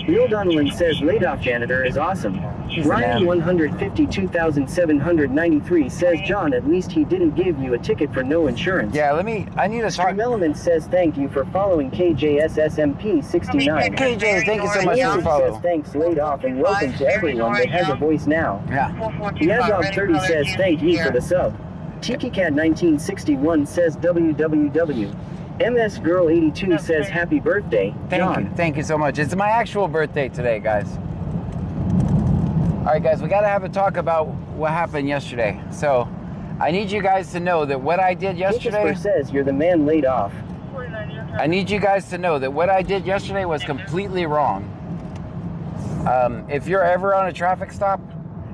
Neil Donnellan says laid off Janitor is awesome. He's a Ryan man. 152,793 says John at least he didn't give you a ticket for no insurance. Yeah, I need to talk. Stream Element says thank you for following KJSSMP69. KJ, thank you so much for the Music follow. says thanks laid off and welcome to everyone that has a voice now. Yeah. Yazov 30 says thank you for the sub. TikiCat1961 says WWW. MS Girl 82 says happy birthday, John. Thank you so much. It's my actual birthday today, guys. All right, guys, we got to have a talk about what happened yesterday. So I need you guys to know that what I did yesterday... Christopher says you're the man laid off. I need you guys to know that what I did yesterday was completely wrong. If you're ever on a traffic stop,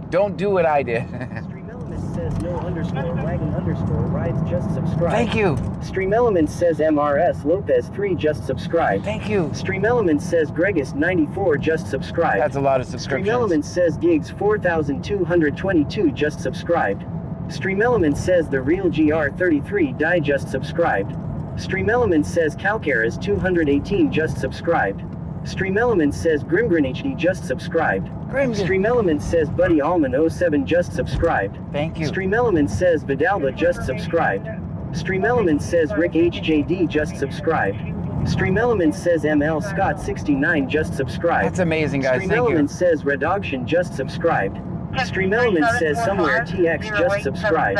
don't do what I did. Stream Element says no underscore wagon underscore rides just subscribed. Thank you. Stream Elements says MRS Lopez 3 just subscribed. Thank you. Stream Elements says Gregus 94 just subscribed. That's a lot of subscriptions. Stream Elements says Gigs 4222 just subscribed. Stream Elements says The Real GR33 Die just subscribed. Stream Elements says Calcaris 218 just subscribed. Stream Elements says Grimgrin HD just subscribed. Stream Elements says Buddy Allman 07 just subscribed. Thank you. Stream Elements says Vidalba just subscribed. Stream Elements says Rick HJD just subscribed. Stream Elements says ML Scott 69 just subscribed. That's amazing, guys. Stream Thank Elements says Red Auction just subscribed. Stream Elements says Somewhere TX just subscribed.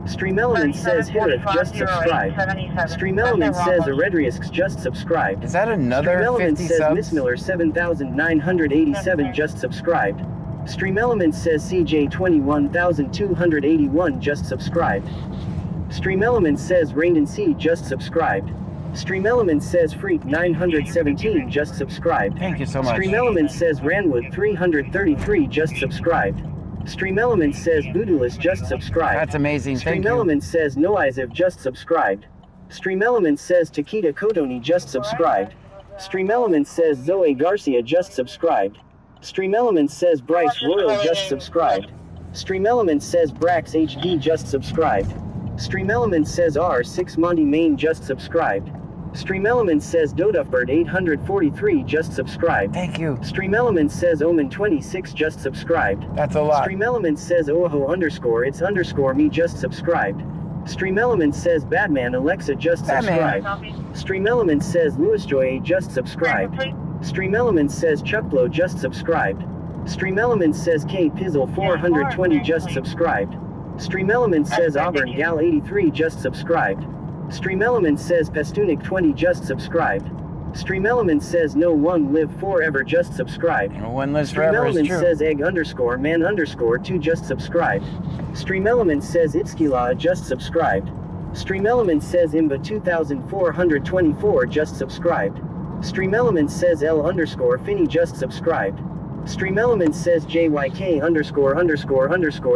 Stream Elements says Hirith just subscribed. Stream Elements says Eredriusks just subscribed. Is that another Stream Elements 50 says subs? Miss Miller 7987 just subscribed. Stream Elements says CJ 21281 just subscribed. Stream Elements says Rain C just subscribed. Stream Elements says Freak 917 just subscribed. Thank you so much. Stream Elements says Ranwood 333 just subscribed. Stream Elements says Boodulus just subscribed. That's amazing. Stream Thank you. Elements says Noisev just subscribed. Stream Elements says Takita Kodoni just subscribed. Stream Elements says Zoe Garcia just subscribed. Stream Elements says Bryce Royal just subscribed. Stream Elements says Brax HD just subscribed. Stream Elements says R6 Monty Main just subscribed. Stream Elements says Dodufbird 843 just subscribed. Thank you. Stream Elements says Omen 26 just subscribed. That's a lot. Stream Elements says Oho underscore it's underscore me just subscribed. Stream Elements says Batman Alexa just subscribed. Stream Elements says Louis Joy just subscribed. Stream Elements says Chuck Blow just subscribed. Stream Elements says K Pizzle 420 just subscribed. Stream Elements says Auburn Gal 83 just subscribed. Stream Elements says Pestunik 20 just subscribed. Stream Elements says No One Live Forever just subscribed. No one lives Stream forever is Elements true. says Egg underscore Man underscore 2 just subscribed. Stream Elements says Itskila just subscribed. Stream Elements says Imba 2424 just subscribed. Stream Elements says L underscore Finney just subscribed. Stream Elements says JYK underscore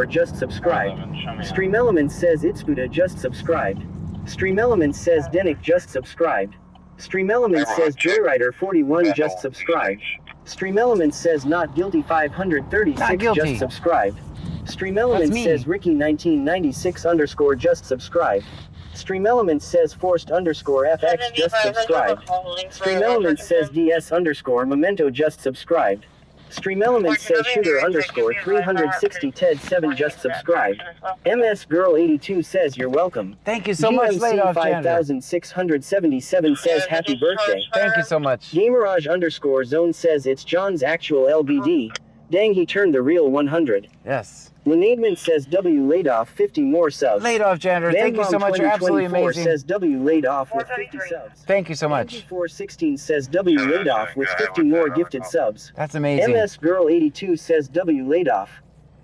just subscribed. Stream Elements says Itsbuda just subscribed. Stream Elements says Denick just subscribed. Stream Elements says Joyrider 41 just subscribed. Stream Elements says Not Guilty 536 just subscribed. Stream Elements says Ricky 1996 underscore just subscribed. Stream Elements says Forced underscore FX just subscribed. Stream Elements says DS underscore Memento just subscribed. Stream Elements says Sugar underscore 360 Ted 7 just subscribed. MS Girl 82 says you're welcome. Thank you so much, GMC 5677 says happy birthday. Thank you so much. Gamerage underscore zone says it's John's actual LBD. Dang, he turned the real 100. Yes. Lenaidman says W laid off 50 more subs. Laid off, Janitor. Thank you so much. You're absolutely amazing. Says W laid off with 50 subs. Thank you so much. 416 says W laid off with 50 more gifted subs. That's amazing. MS Girl 82 says W laid off.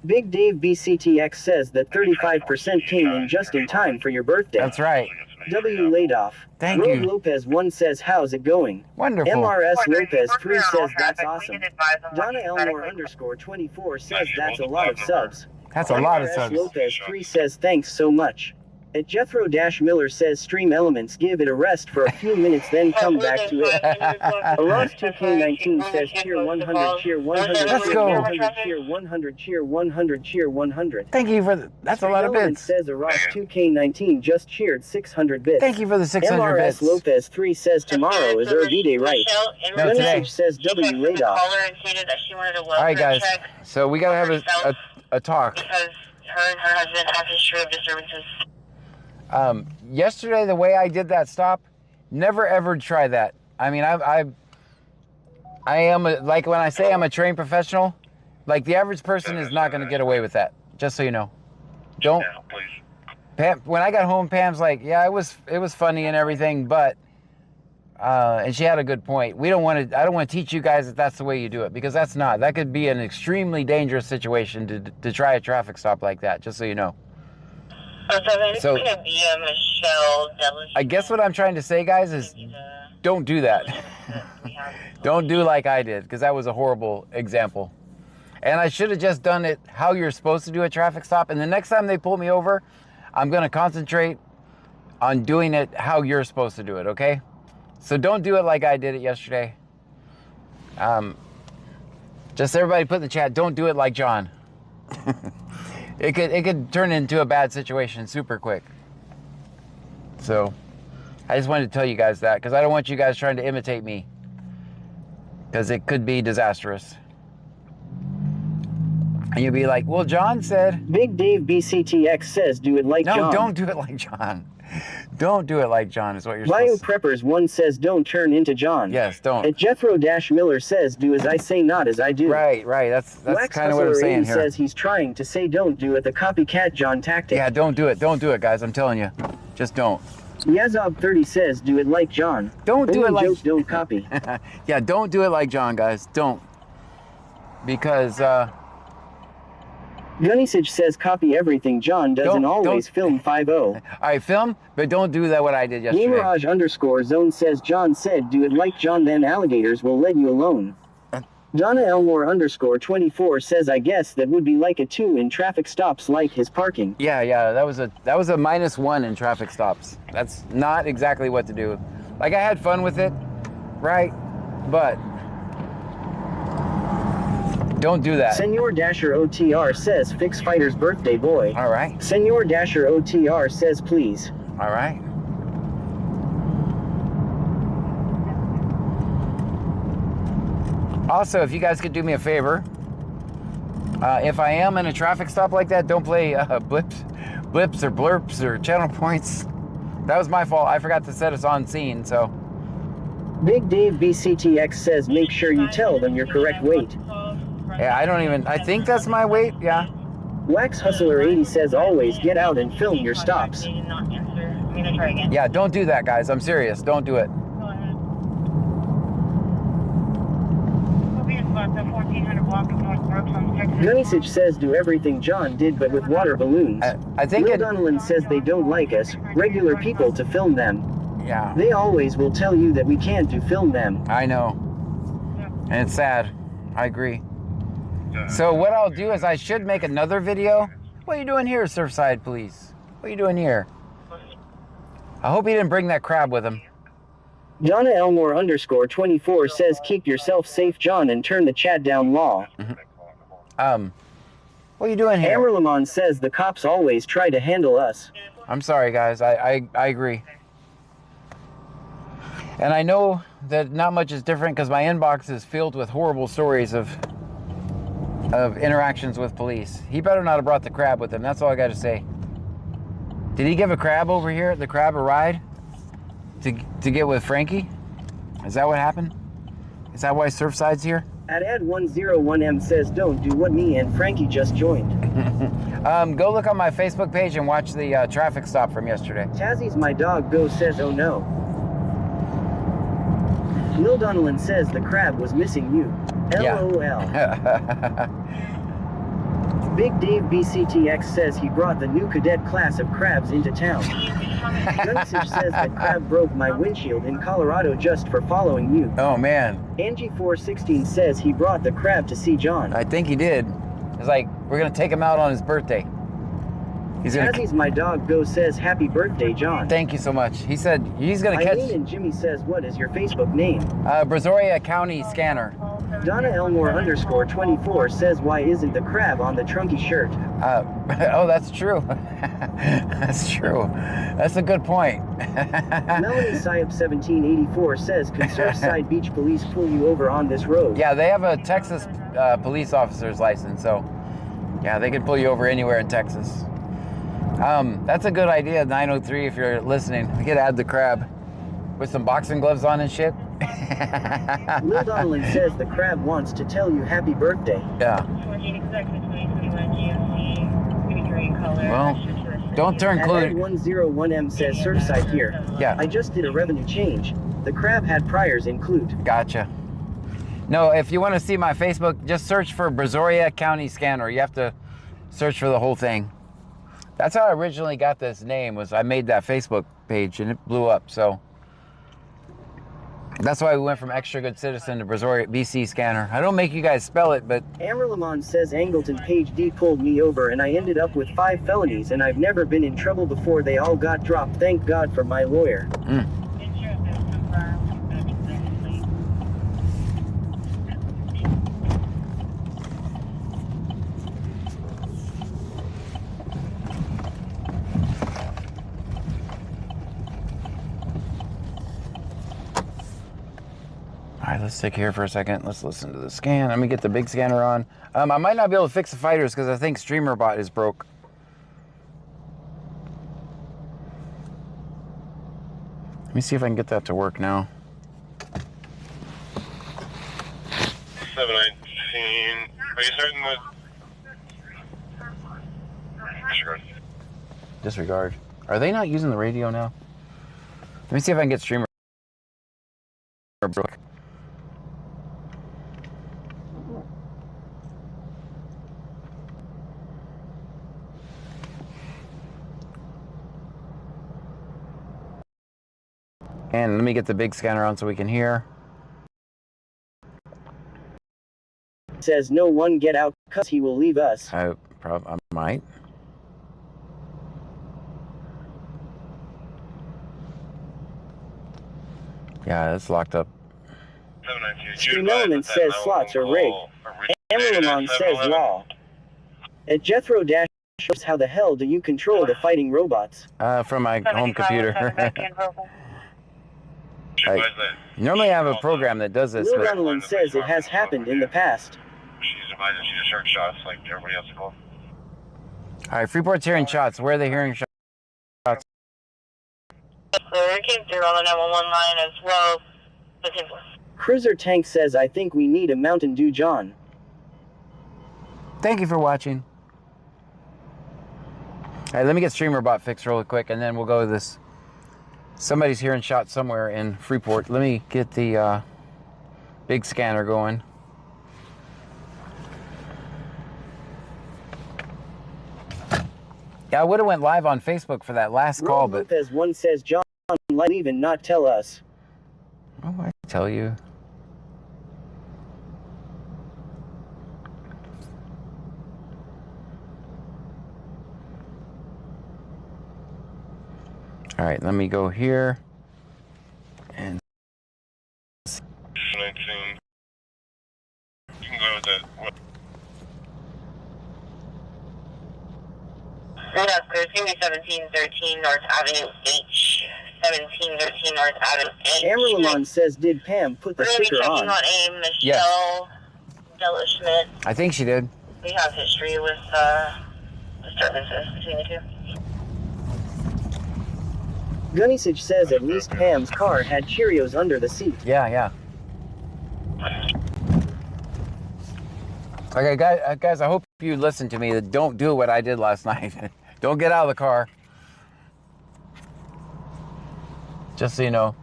Big Dave BCTX says that 35% came in just in time for your birthday. That's right. W laid off. Thank Rogue you. Lopez 1 says how's it going? Wonderful. MRS Lopez 3 says that's awesome. Donna Elmore underscore 24 says that's a lot of subs. That's a lot of MRS subs. Lopez 3 says thanks so much. At Jethro Miller says Stream Elements give it a rest for a few minutes then come back to it. Aras 2K19 says cheer 100 cheer 100 Let's cheer go. 100 cheer 100 cheer 100 cheer 100. Thank you for that's a lot of Elements bits. says Aras 2K19 just cheered 600 bits. Thank you for the 600 MRS bits. Lopez 3 says tomorrow is Earth Day, right? No, today. Message says W laid off. All right, guys. So we gotta have a talk. Because her and her husband have history of disturbances. Yesterday, the way I did that stop, never ever try that. I mean, I am like when I say I'm a trained professional, like the average person is not going to get away with that. Just so you know, don't. Pam, when I got home, Pam's like, yeah, it was funny and everything, but and she had a good point. I don't want to teach you guys that that's the way you do it, because that's not. That could be an extremely dangerous situation to try a traffic stop like that. Just so you know. So, I guess what I'm trying to say, guys, is don't do that. Don't do like I did, because that was a horrible example. And I should have just done it how you're supposed to do a traffic stop. And the next time they pull me over, I'm going to concentrate on doing it how you're supposed to do it, okay? So don't do it like I did it yesterday. Just everybody put in the chat, don't do it like John. It could turn into a bad situation super quick. So I just wanted to tell you guys that, because I don't want you guys trying to imitate me, because it could be disastrous. And you'll be like, well, John said. Big Dave BCTX says do it like John. No, don't do it like John. Don't do it like John is what you're Bio supposed to. Preppers 1 says don't turn into John. Yes, don't. And Jethro-Miller says do as I say, not as I do. Right. That's kind of what I'm saying here. Says he's trying to say don't do it, the copycat John tactic. Yeah, don't do it. Don't do it, guys. I'm telling you. Just don't. Yazov30 says do it like John. Don't do it like... jokes don't copy. Yeah, don't do it like John, guys. Don't. Because... Gunnysage says copy everything John does and always film 5-0. All right, film, but don't do that what I did yesterday. Gamerage_zone says John said do it like John, then alligators will let you alone. Donna Elmore_24 says I guess that would be like a 2 in traffic stops like his parking. Yeah, that was a -1 in traffic stops. That's not exactly what to do. Like, I had fun with it, right? But don't do that. Senor Dasher OTR says fix Fighter's birthday boy. All right. Senor Dasher OTR says please. All right. Also, if you guys could do me a favor, if I am in a traffic stop like that, don't play blips or blurps or channel points. That was my fault. I forgot to set us on scene, so. Big Dave BCTX says make sure you tell them your correct weight. Yeah, I think that's my weight, yeah. Wax Hustler 80 says always get out and film your stops. Yeah, don't do that, guys. I'm serious. Don't do it. Gunnysage says do everything John did but with water balloons. I think Will Donlan says they don't like us, regular people, to film them. Yeah. They always will tell you that we can't film them. I know. And it's sad. I agree. So what I'll do is I should make another video. What are you doing here, Surfside Police? What are you doing here? I hope he didn't bring that crab with him. Donna Elmore_24 says keep yourself safe, John, and turn the chat down law. What are you doing here? Amerlamon says the cops always try to handle us. I'm sorry, guys. I agree. And I know that not much is different because my inbox is filled with horrible stories of interactions with police. He better not have brought the crab with him. That's all I got to say. Did he give a crab over here, the crab a ride to get with Frankie? Is that what happened? Is that why Surfside's here? Ad101M says don't do what me and Frankie just joined. Go look on my Facebook page and watch the traffic stop from yesterday. Tazzy's my dog go says oh no. Lil Donlan says the crab was missing you. LOL. Yeah. Big Dave BCTX says he brought the new cadet class of crabs into town. Gunsage says that crab broke my windshield in Colorado just for following you. Oh man. Angie416 says he brought the crab to see John. I think he did. It's like, we're gonna take him out on his birthday. Tazzy's my dog go says happy birthday, John. Thank you so much. He said he's gonna catch. Eileen and Jimmy says what is your Facebook name? Brazoria County Scanner. Donna Elmore_24 says why isn't the crab on the Trunky shirt? Oh, that's true. That's true. That's a good point. Melanie Syop 1784 says can Surfside Beach Police pull you over on this road? Yeah, they have a Texas police officer's license, so yeah, they can pull you over anywhere in Texas. That's a good idea, 903, if you're listening. We could add the crab with some boxing gloves on and shit. Lil Donlan says the crab wants to tell you happy birthday. Yeah. Well, don't turn clue. 101M says Surfside here. Yeah. I just did a revenue change. The crab had priors include. Gotcha. No, if you want to see my Facebook, just search for Brazoria County Scanner. You have to search for the whole thing. That's how I originally got this name, was I made that Facebook page and it blew up, so. That's why we went from extra good citizen to Brazoria BC scanner. I don't make you guys spell it, but Amber Lamont says Angleton Page D pulled me over and I ended up with 5 felonies and I've never been in trouble before. They all got dropped. Thank God for my lawyer. Insurance is confirmed. Please. all right, let's take here for a second. Let's listen to the scan. Let me get the big scanner on. I might not be able to fix the fighters because I think StreamerBot is broke. Let me see if I can get that to work now. 719. Are you certain that? Disregard. Disregard. Are they not using the radio now? Let me see if I can get StreamerBot broke. And let me get the big scanner on so we can hear. Says no one get out cuz he will leave us. I might. Yeah, it's locked up. 719. Stream Element says slots are rigged. Amberlamon says law. At Jethro Dash shows how the hell do you control the fighting robots? From my home computer. Normally I have a program that does this. Will Donaldson says it has happened in the past. She's advising she's just heard shots like everybody else called. Alright, Freeport's hearing shots. Where are they hearing shots? So we came through on the 911 line as well. Cruiser Tank says I think we need a Mountain Dew John. Thank you for watching. Alright, let me get StreamerBot fixed really quick and then we'll go to this. Somebody's hearing shots somewhere in Freeport. Let me get the big scanner going. Yeah, I would have went live on Facebook for that last call, but Lopez 1 says John might even not tell us. oh, I tell you. All right, let me go here and 19. You can go with that. Yes, there's going to be 1713 North Avenue H. 1713 North Avenue H. Amberlamon says did Pam put the We're going to be sticker checking on? on a Michelle Della Schmidt. I think she did. We have history with disturbances between the two. Gunnisage says at least Pam's car had Cheerios under the seat. Yeah. Okay, guys, I hope you listened to me. Don't do what I did last night. Don't get out of the car. Just so you know.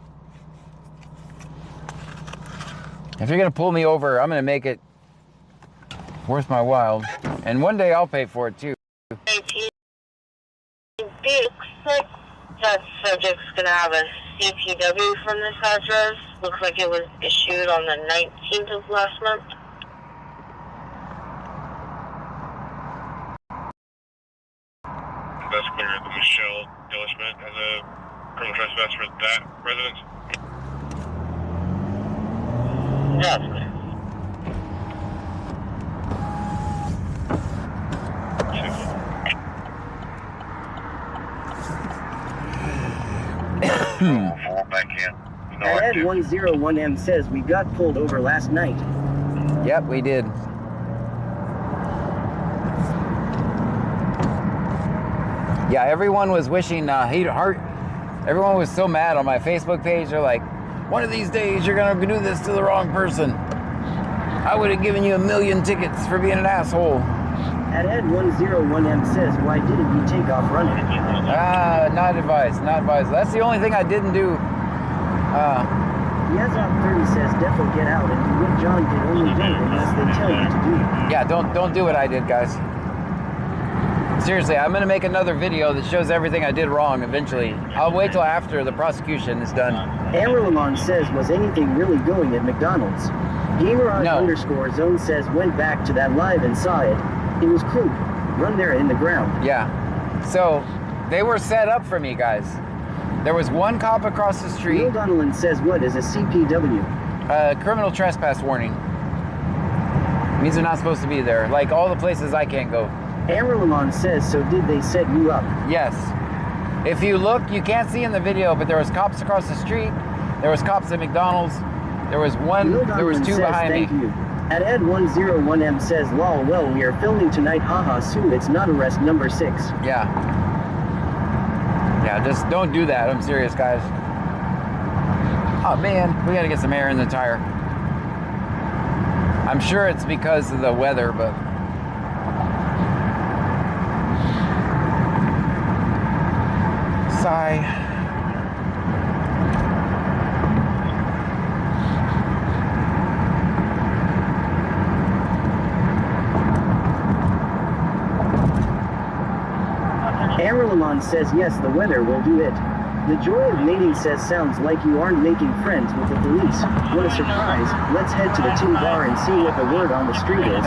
If you're going to pull me over, I'm going to make it worth my while. And one day I'll pay for it too. That subject's going to have a CPW from this address. Looks like it was issued on the 19th of last month. That's clear. The Michelle Della Schmidt has a criminal trespass for that residence. That's clear. Ed 101M says we got pulled over last night. Yep, we did. Yeah, everyone was wishing everyone was so mad on my Facebook page. They're like, one of these days you're gonna do this to the wrong person. I would have given you 1 million tickets for being an asshole. At Ed 101M says, why didn't you take off running? Not advised, not advised. That's the only thing I didn't do. Yazop 30 says, defo get out and do what John did, only do it unless they tell you to do. Yeah, don't do what I did, guys. Seriously, I'm gonna make another video that shows everything I did wrong eventually. I'll wait till after the prosecution is done. Amberlamon says, was anything really going at McDonald's? Gamerage underscore zone says, went back to that live and saw it. It was cool. Run there in the ground. Yeah. So, they were set up for me, guys. There was one cop across the street. Neil Donnellan says, what is a CPW? Criminal trespass warning. Means they're not supposed to be there. Like all the places I can't go. Amberlamon says, so did they set you up? Yes. If you look, you can't see in the video, but there was cops across the street. There was cops at McDonald's. There was one, there was two behind me. You. At Ed101M says, lol, well, we are filming tonight, haha, Sue, it's not arrest number 6. Yeah. Yeah, just don't do that. I'm serious, guys. Oh, man, we gotta get some air in the tire. I'm sure it's because of the weather, but... Sigh. Amberlamon says, yes, the weather will do it. The joy of mating says, sounds like you aren't making friends with the police. What a surprise. Let's head to the 2 bar and see what the word on the street is.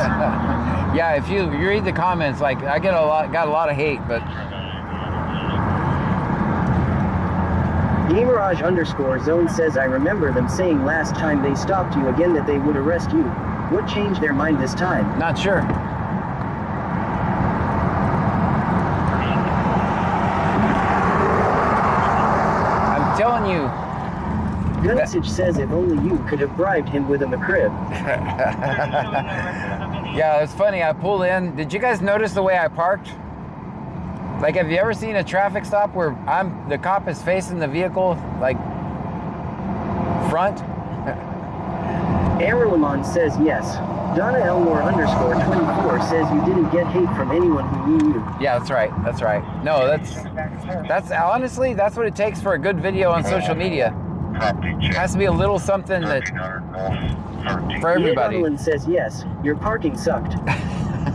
Yeah, if you read the comments, like I got a lot of hate, but Gamerage underscore zone says, I remember them saying last time they stopped you again that they would arrest you. What changed their mind this time? Not sure. I'm telling you. Gunsage says, if only you could have bribed him with a McRib. Yeah, it's funny. I pulled in. Did you guys notice the way I parked? Like, have you ever seen a traffic stop where the cop is facing the vehicle, like, front? Amberlamon says yes. Donna Elmore underscore 24 says you didn't get hate from anyone who knew you. Yeah, that's right. That's right. No, that's honestly, that's what it takes for a good video on social media. It has to be a little something that for everybody. Will Donnellan says yes. Your parking sucked.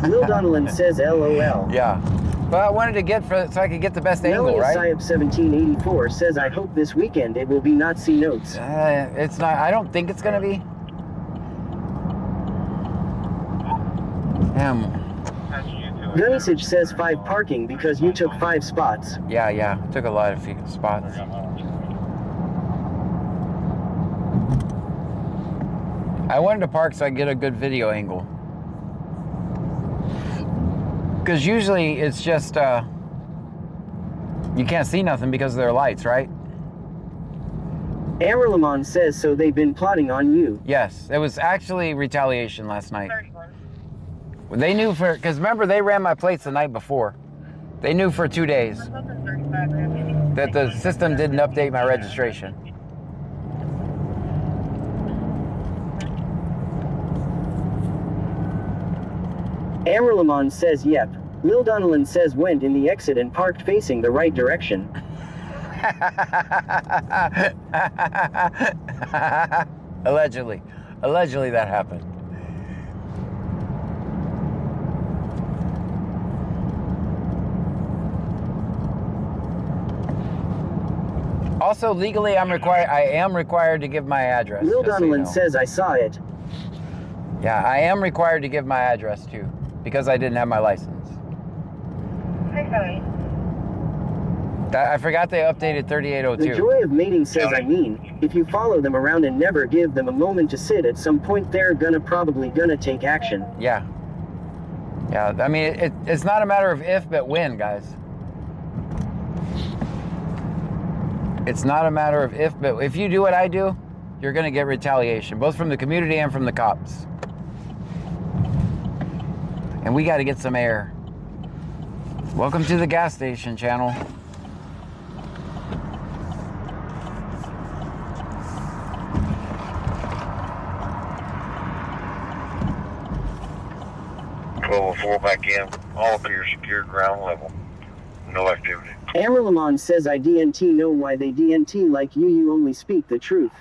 Will Donnellan says LOL. Yeah. But I wanted to get so I could get the best angle, right? Syop 1784 says, I hope this weekend it will be Nazi notes. It's not. I don't think it's gonna be. Gunsage says 5 parking because you took 5 spots. Yeah. Took a lot of spots. I wanted to park so I could get a good video angle. Because usually it's just, you can't see nothing because of their lights, right? Amberlamon says, so they've been plotting on you. Yes, it was actually retaliation last night. They knew because remember they ran my plates the night before. They knew for 2 days that the system didn't update my registration. Amberlamon says yep. Will Donnellan says went in the exit and parked facing the right direction. Allegedly. Allegedly that happened. Also, legally, I am required to give my address. Will Donnellan says I saw it. Yeah, I am required to give my address too, because I didn't have my license. I forgot they updated 3802. The joy of mating says, I mean, if you follow them around and never give them a moment to sit, at some point they're probably gonna take action. Yeah. Yeah, I mean, it's not a matter of if, but when, guys. It's not a matter of if, but if you do what I do, you're gonna get retaliation, both from the community and from the cops. And we gotta get some air. Welcome to the gas station channel. Four back in, all appear secure ground level. No activity. Amberlamon says I DNT know why they DNT like you only speak the truth.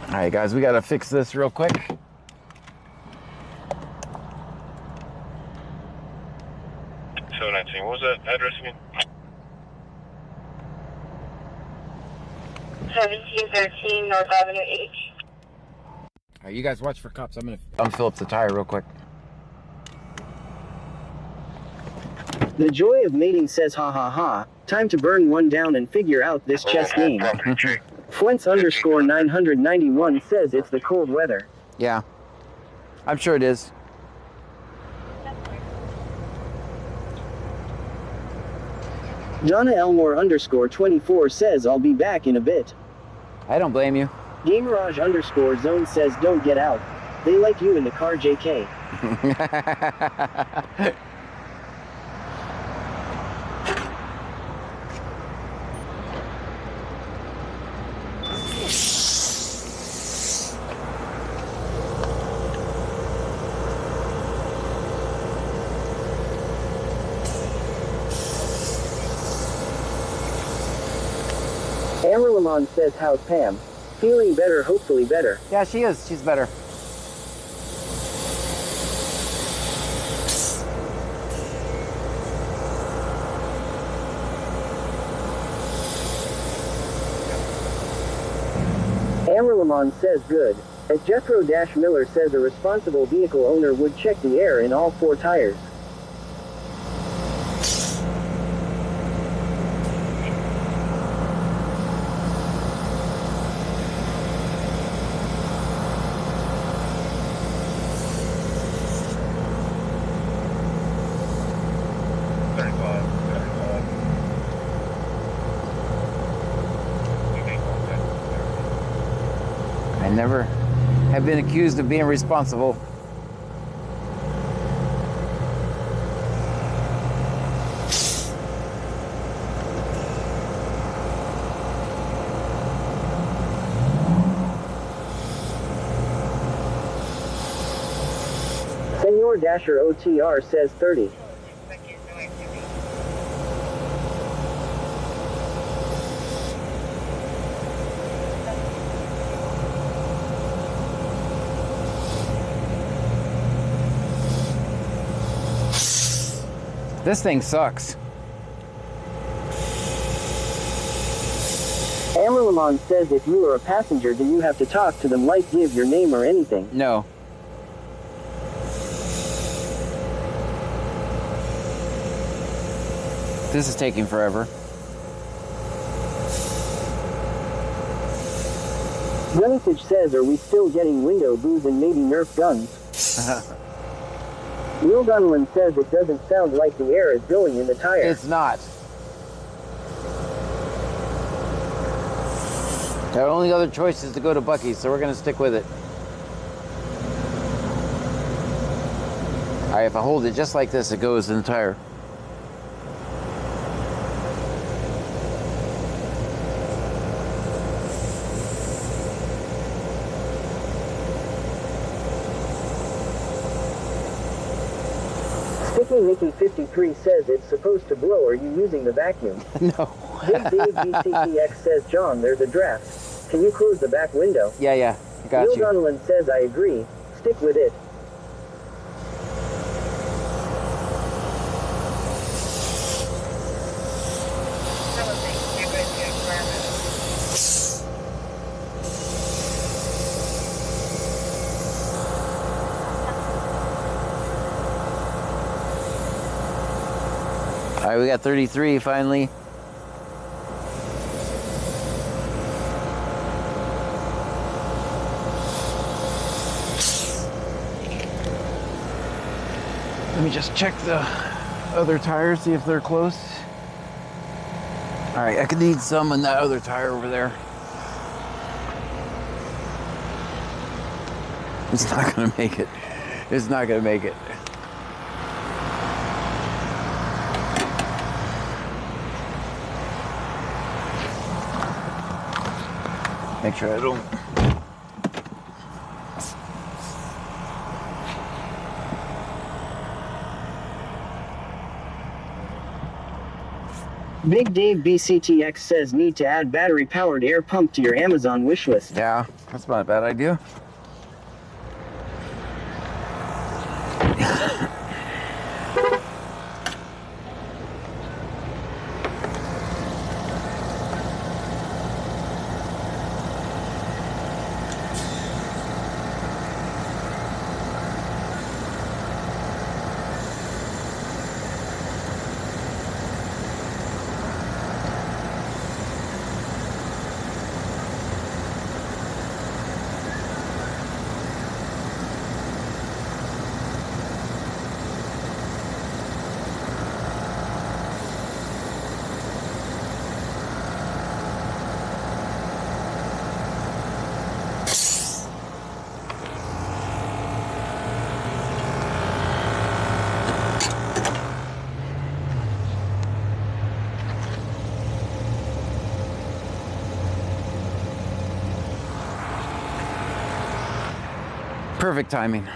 Alright guys, we gotta fix this real quick. that address again? 1713 North Avenue H. All right, you guys watch for cops. I'm gonna fill up the tire real quick. The joy of mating says ha ha ha. Time to burn one down and figure out this chess game. Fuentz underscore 991 says it's the cold weather. Yeah, I'm sure it is. Donna Elmore underscore 24 says I'll be back in a bit. I don't blame you. Gamerage underscore zone says don't get out. They like you in the car, JK. Amarilon says how's Pam? Feeling better, hopefully better. Yeah, she is. She's better. Amarilon says good. As Jethro Miller says a responsible vehicle owner would check the air in all 4 tires. I never have been accused of being responsible. Senor Dasher OTR says 30. This thing sucks. Amarilon says if you are a passenger, do you have to talk to them like give your name or anything? No. This is taking forever. Gunnage says, are we still getting window booze and maybe Nerf guns? Will Dunlin says it doesn't sound like the air is going in the tire. It's not. Our only other choice is to go to Buc-ee's, so we're going to stick with it. All right, if I hold it just like this, it goes in the tire. Mickey 53 says it's supposed to blow. Are you using the vacuum? No. Big Dave BCTX says, John, there's a draft. Can you close the back window? Yeah, got Will you. Donlan says, I agree. Stick with it. All right, we got 33 finally. Let me just check the other tires, see if they're close. All right, I could need some in that other tire over there. It's not gonna make it. It's not gonna make it. Make sure I don't. Big Dave BCTX says need to add battery-powered air pump to your Amazon wish list. Yeah, that's not a bad idea. Perfect timing.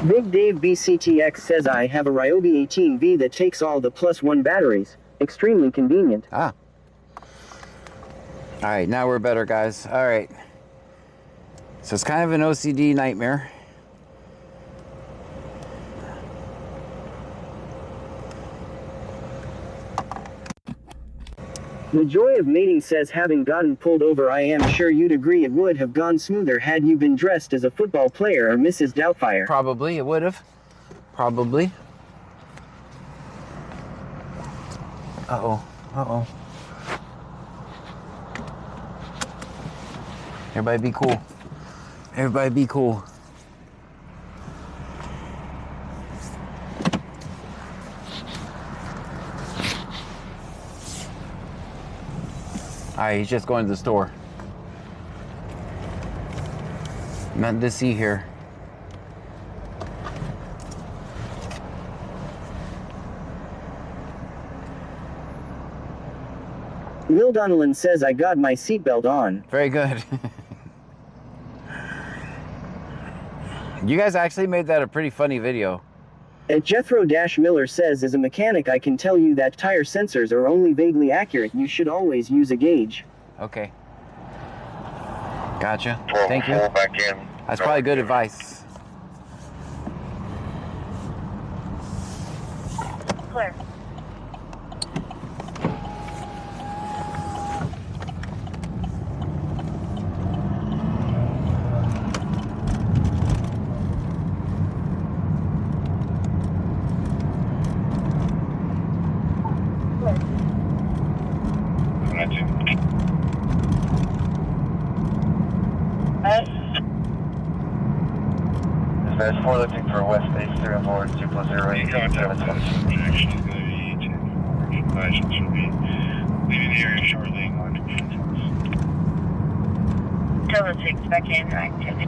Big Dave BCTX says I have a Ryobi 18V that takes all the +1 batteries. Extremely convenient. Ah. All right, now we're better, guys. All right. So it's kind of an OCD nightmare. The Joy of Mating says, having gotten pulled over, I am sure you'd agree it would have gone smoother had you been dressed as a football player or Mrs. Doubtfire. Probably, it would have. Probably. Uh-oh, uh-oh. Everybody be cool. Everybody be cool. All right, he's just going to the store. Nothing to see here. Will Donnellan says I got my seatbelt on. Very good. You guys actually made that a pretty funny video. And Jethro-Miller says, as a mechanic, I can tell you that tire sensors are only vaguely accurate. You should always use a gauge. Okay. Gotcha. Thank you. Back in. That's probably good advice. Clear. Dispatch 4 looking for West Base 304 2+0. Contact us. Action is going to be 10-4. Advice should be leaving the area shortly. Delta 6 back in activity.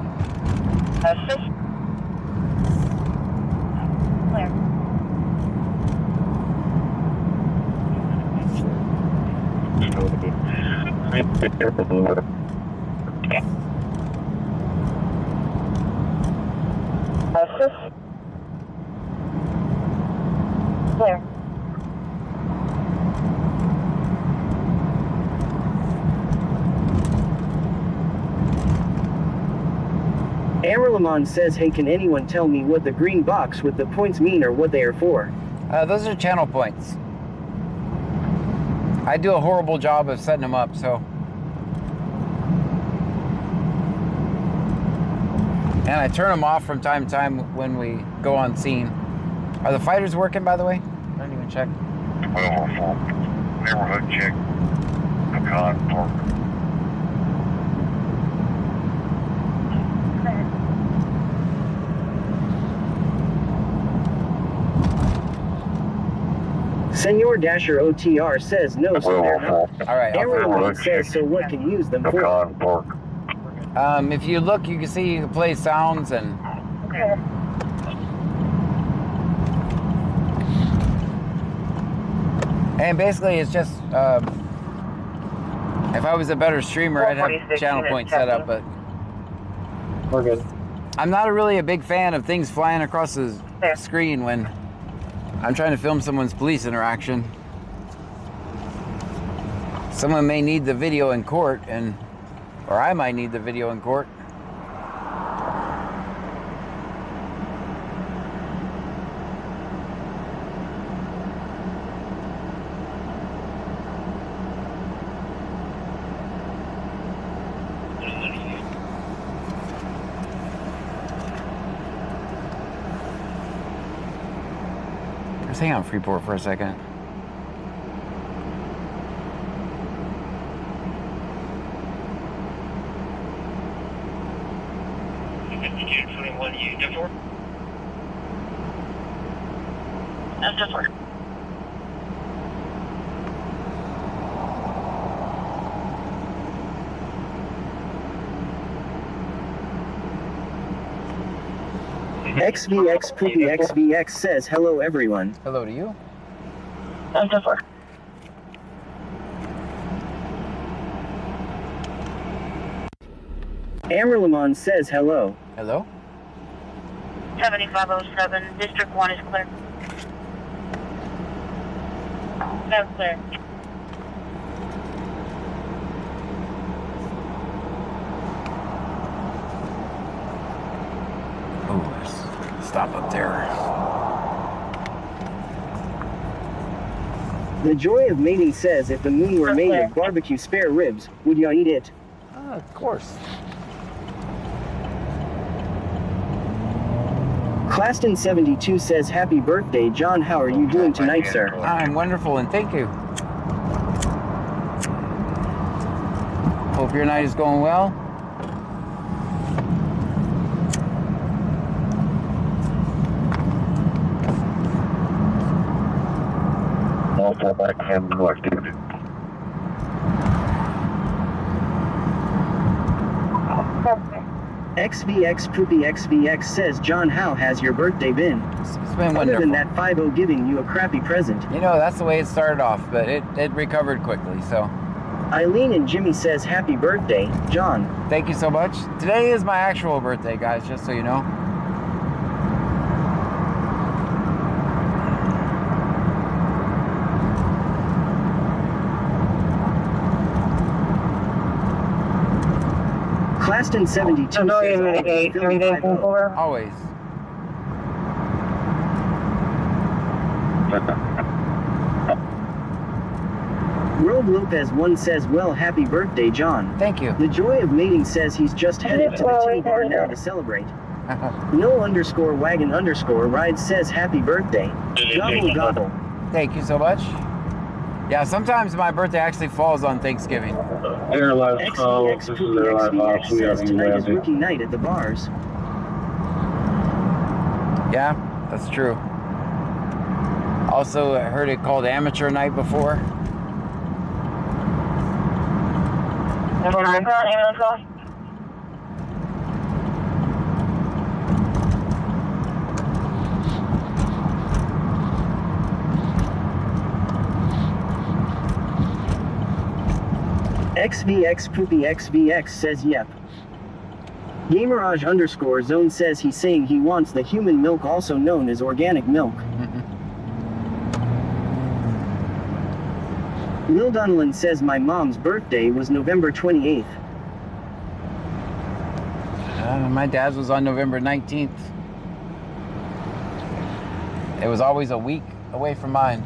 Assist. Clear. Assist. Clear. Amberlamon says, hey, can anyone tell me what the green box with the points mean or what they are for? Those are channel points. I do a horrible job of setting them up, so. And I turn them off from time to time when we go on scene. Are the fighters working, by the way? I didn't even check. Neighborhood check. Pecan Park. Senor Dasher OTR says, no, so they're not. All right. Amberlamon says, so what can you use them for? Pecan Park. If you look, you can see you can play sounds and. And basically, it's just if I was a better streamer, I'd have channel point set up, but We're good. I'm not really a big fan of things flying across the screen when I'm trying to film someone's police interaction. Someone may need the video in court, or I might need the video in court. Let's hang out in Freeport for a second. That's just work. XVX Poopy XVX says, hello everyone. Hello to you. That's just work. Amerlamon says hello. Hello? 7507, District 1 is clear. No, clear. Oh, let's stop up there. The Joy of Mating says if the moon were made of barbecue spare ribs, would y'all eat it? Of course. Claston 72 says happy birthday, John. How are you doing tonight, sir? I'm wonderful, and thank you. Hope your night is going well. XVX Poopy XVX says, John, how has your birthday been? It's been wonderful. Other than that 5-0 giving you a crappy present. You know, that's the way it started off, but it recovered quickly, so. Eileen and Jimmy says, happy birthday, John. Thank you so much. Today is my actual birthday, guys, just so you know. Claston 72 says, always. World Lopez 1 says, well, happy birthday, John. Thank you. The Joy of Mating says he's just headed to the tea bar now to celebrate. No_wagon_ride says, happy birthday. Gobble gobble. Thank you so much. Yeah, sometimes my birthday actually falls on Thanksgiving. XVX Poopy XVX says tonight is rookie night at the bars. Yeah, that's true. Also, I heard it called amateur night before. Number 9, ambulance call. XVX Poopy XVX says yep. Gamerage_zone says he's saying he wants the human milk, also known as organic milk. Lil Dunlin says my mom's birthday was November 28th. My dad's was on November 19th. It was always a week away from mine.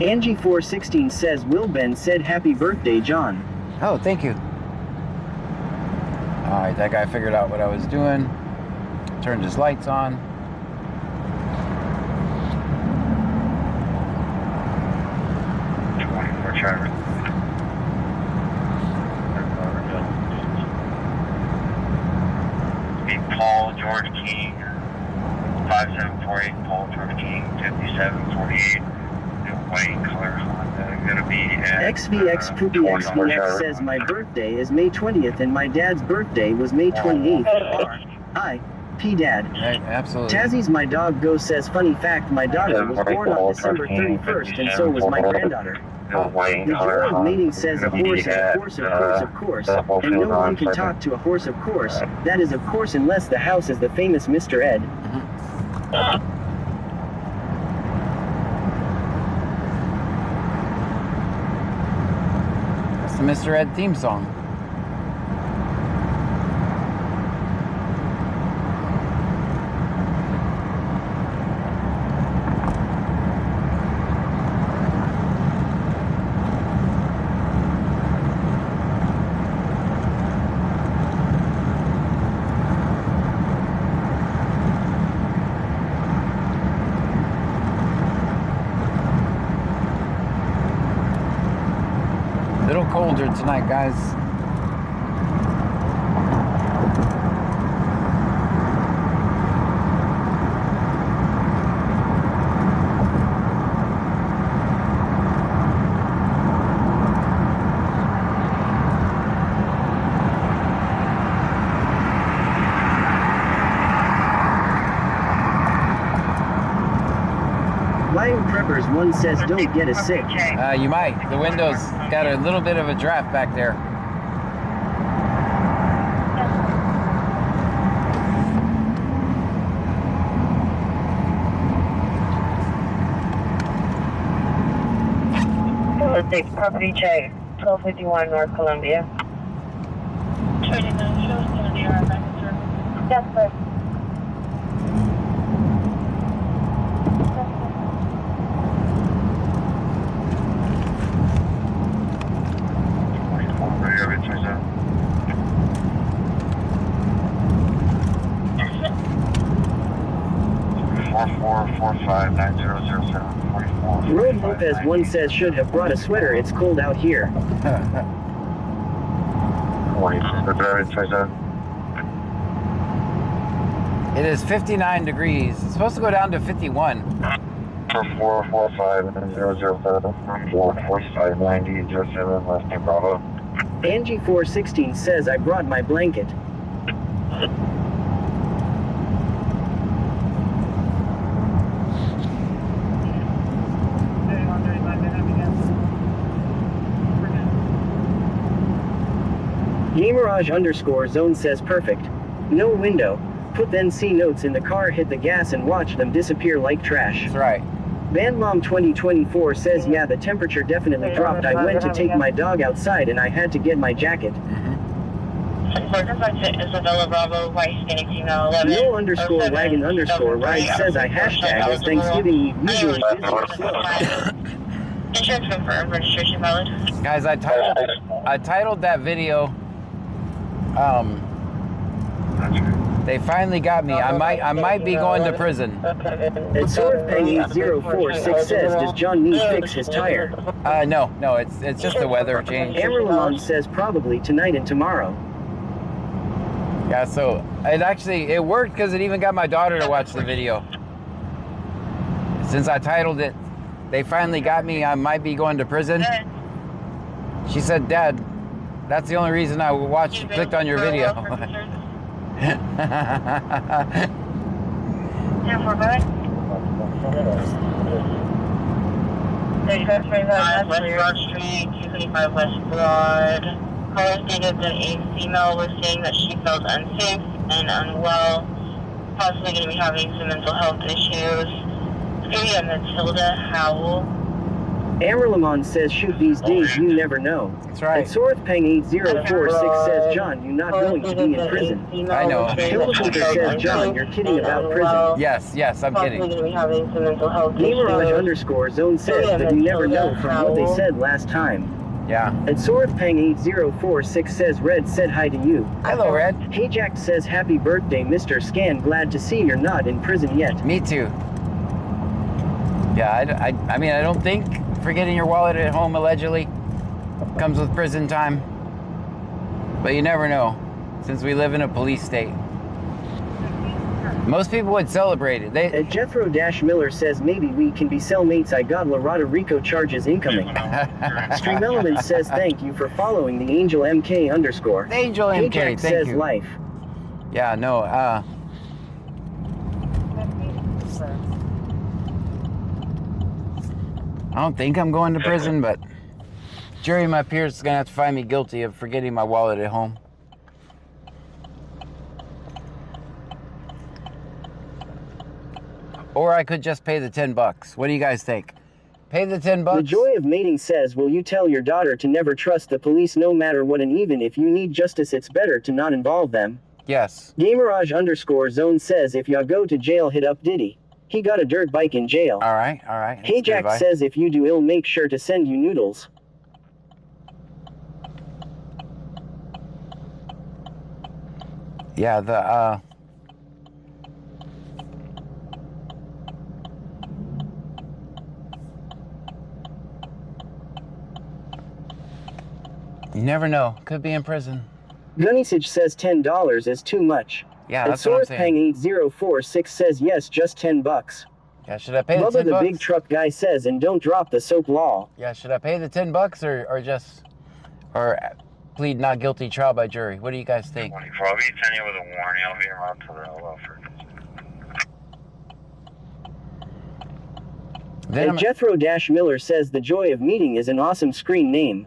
Angie416 says Will Ben said happy birthday, John. Oh, thank you. Alright, that guy figured out what I was doing. Turned his lights on. Paul George King, 5748, Paul George King, 5748. White color Honda, gonna be at XVX Poopy XVX says my birthday is May 20th and my dad's birthday was May 28th. Hi, P Dad. Right, absolutely. Tazzy's my dog Go says funny fact, my daughter was born on December 31st and so was my granddaughter. The Joy of Mating says a horse is a horse, of course, of course, and no one can talk to a horse, of course. That is of course unless the house is the famous Mr. Ed. The Mr. Ed theme song. Little colder tonight, guys. Mars 1 says don't get us sick. You might. The window's got a little bit of a draft back there. Property check, 1251 North Columbia. 29 shows going to be our back in service. Yes, sir. Road Lopez 1 says should have brought a sweater, it's cold out here. It is 59 degrees. It's supposed to go down to 51. 445-007 last name Bravo. Angie 416 says I brought my blanket. Gamerage_zone says perfect. No window. Put then C notes in the car, hit the gas and watch them disappear like trash. That's right. Bandmom 2024 says yeah, the temperature definitely dropped. I went to take my dog outside and I had to get my jacket. Isabella Bravo, White Snake, email 11. No_wagon_ride says I hashtag as Thanksgiving Eve usually busy or slow. Insurance confirmed, registration valid. Guys, I titled that video, they finally got me. I might be going to prison. And SwordPeng8046 says, does John need fix his tire? No, it's just the weather change. Amarilon says probably tonight and tomorrow. Yeah, so it worked because it even got my daughter to watch the video. Since I titled it, they finally got me. I might be going to prison. She said, Dad, that's the only reason I clicked on your video. Yeah, for good. West Broad Street, 225 West Broad. Caller stated that a female was saying that she felt unsafe and unwell, possibly going to be having some mental health issues. It's going to be a Matilda Howell. Amarilon says shoot these days you never know. That's right. And SwordPeng8046 says John, you're not going to be in prison. I know. Hillcooper says John, you're kidding about prison. Yes, I'm kidding. Gamerage_zone says that you never know from what they said last time. Yeah. And SwordPeng8046 says Red said hi to you. Hello, Red. Hey Jack says happy birthday, Mr. Scan. Glad to see you're not in prison yet. Me too. Yeah, I mean, I don't think forgetting your wallet at home allegedly comes with prison time. But you never know, since we live in a police state. Most people would celebrate it. And Jethro-Miller says maybe we can be cellmates. I got Lorado Rico charges incoming. Stream Element says thank you for following the Angel MK _. The Angel MK, Jack thank says you. life. Yeah, no, I don't think I'm going to prison, but jury, my peers is gonna have to find me guilty of forgetting my wallet at home. Or I could just pay the $10. What do you guys think? Pay the $10? The Joy of Mating says, will you tell your daughter to never trust the police no matter what, and even if you need justice it's better to not involve them? Yes. Gamerage_zone says if y'all go to jail hit up Diddy. He got a dirt bike in jail. All right. Hey Jack says if you do ill make sure to send you noodles. Yeah, you never know. Could be in prison. Gunnysage says $10 is too much. Yeah, that's what I'm saying. And SwordPeng8046 says yes, just $10. Yeah, should I pay the $10? Bubba the Big Truck Guy says, and don't drop the soap law. Yeah, should I pay the $10 or plead not guilty, trial by jury? What do you guys think? Probably 10 you with a warning. I'll be around for the welfare. Then And Jethro Dash Miller says the joy of meeting is an awesome screen name.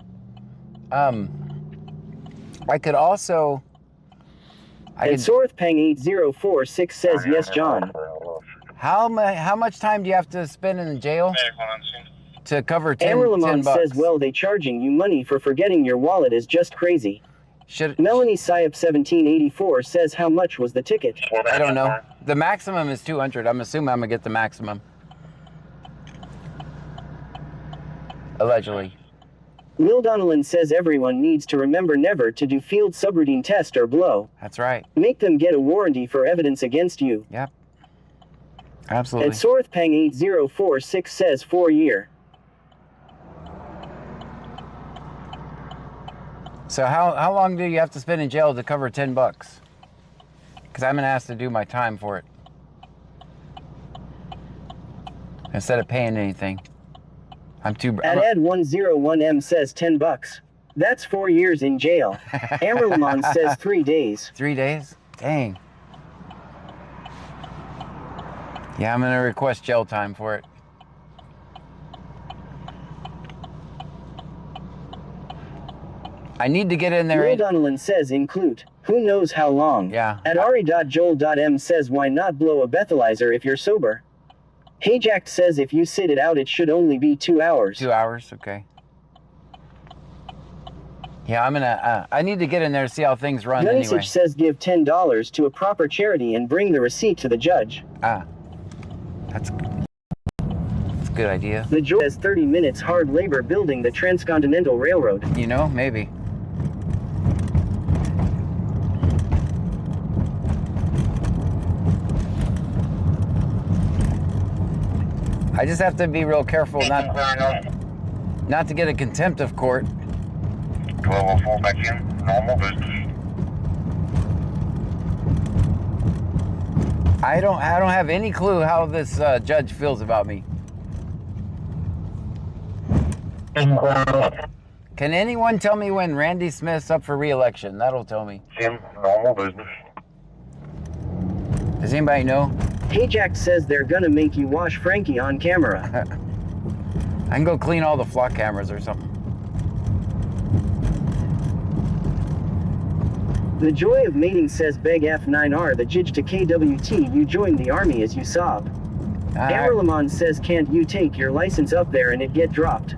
I could also. And Sorthpang8046 says yes, John. How much time do you have to spend in the jail to cover 10 Amberlamon bucks? says, well, they charging you money for forgetting your wallet is just crazy. Melanie Syop1784 says, how much was the ticket? I don't know. The maximum is 200. I'm assuming I'm gonna get the maximum. Allegedly. Will Donnellan says everyone needs to remember never to do field subroutine test or blow. That's right. Make them get a warranty for evidence against you. Yep. Absolutely. And Sorthpang8046 says 4 year. So how long do you have to spend in jail to cover 10 bucks? Because I'm gonna ask to do my time for it instead of paying anything. I'm too. Ed101M says 10 bucks. That's 4 years in jail. Amberlamon says 3 days. 3 days? Dang. Yeah, I'm gonna request jail time for it. I need to get in there. Will Donnellan says include. Who knows how long? Yeah. At Ari.Joel.M says why not blow a Breathalyzer if you're sober? Hayjack says if you sit it out it should only be 2 hours. 2 hours, okay. Yeah, I'm gonna, I need to get in there to see how things run Gunisage anyway. says give $10 to a proper charity and bring the receipt to the judge. That's a good idea. The judge says 30 minutes hard labor building the Transcontinental Railroad. You know, maybe. I just have to be real careful not to get a contempt of court. 1204 back in, normal business. I don't have any clue how this judge feels about me. Can anyone tell me when Randy Smith's up for re-election? That'll tell me. Jim, normal business. Does anybody know? Hayjack says they're gonna make you wash Frankie on camera. I can go clean all the flock cameras or something. The joy of mating says beg F9R the jidge to KWT you joined the army as you sob. Amberlamon says can't you take your license up there and it get dropped?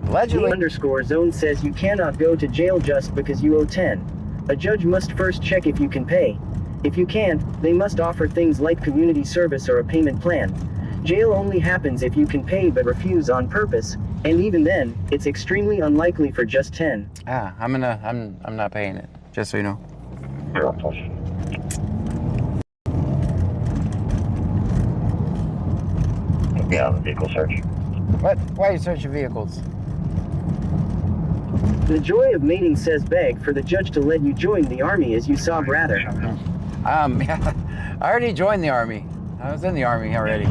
Allegedly. _zone says you cannot go to jail just because you owe 10. A judge must first check if you can pay. If you can't, they must offer things like community service or a payment plan. Jail only happens if you can pay but refuse on purpose, and even then, it's extremely unlikely for just 10. I'm not paying it, just so you know. Yeah, vehicle search. What? Why are you searching vehicles? The joy of mating says beg for the judge to let you join the army as you sob rather. Yeah, I already joined the army. I was in the army already.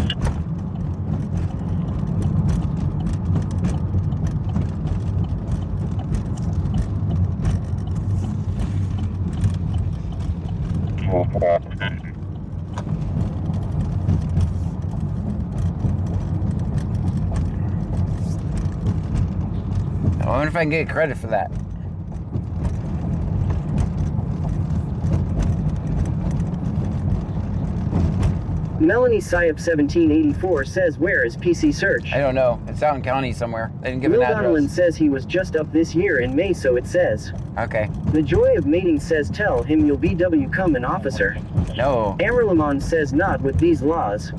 I wonder if I can get credit for that. Melanie Syop1784 says where is PC search? I don't know. It's out in county somewhere. They didn't give Will an address. Donnellan says he was just up this year in May, so it says. Okay. The joy of mating says tell him you'll become an officer. No. Amberlamon says not with these laws.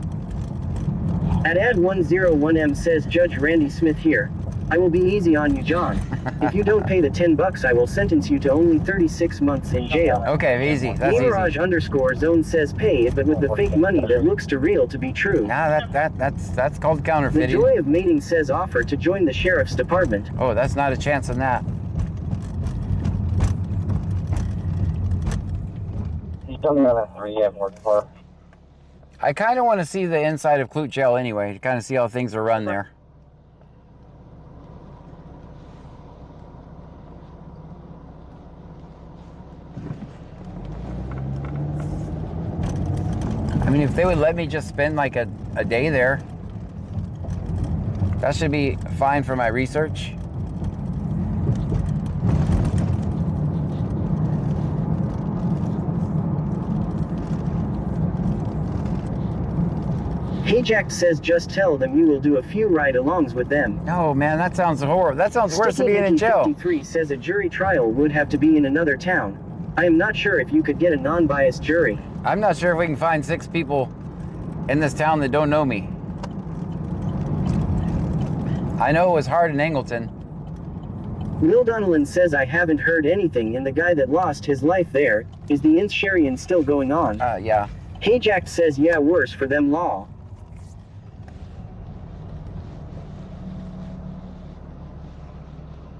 At Ad101M says Judge Randy Smith here. I will be easy on you, John. If you don't pay the 10 bucks, I will sentence you to only 36 months in jail. Okay, easy. That's easy. Gamerage_zone says pay it, but with the fake money that looks too real to be true. Nah, that's called counterfeiting. The joy of mating says offer to join the sheriff's department. Oh, that's not a chance in that. He's still got a 3 I've worked for. I kind of want to see the inside of Clute Jail anyway, to kind of see how things are run there. I mean, if they would let me just spend like a day there. That should be fine for my research. Hey Jack says just tell them you will do a few ride-alongs with them. No, man, that sounds horrible. That sounds worse than being in jail. 53 says a jury trial would have to be in another town. I am not sure if you could get a non-biased jury. I'm not sure if we can find 6 people in this town that don't know me. I know it was hard in Angleton. Will Donnellan says I haven't heard anything, and the guy that lost his life there, is the Insharian still going on? Yeah. Hey Jack says yeah, worse for them law.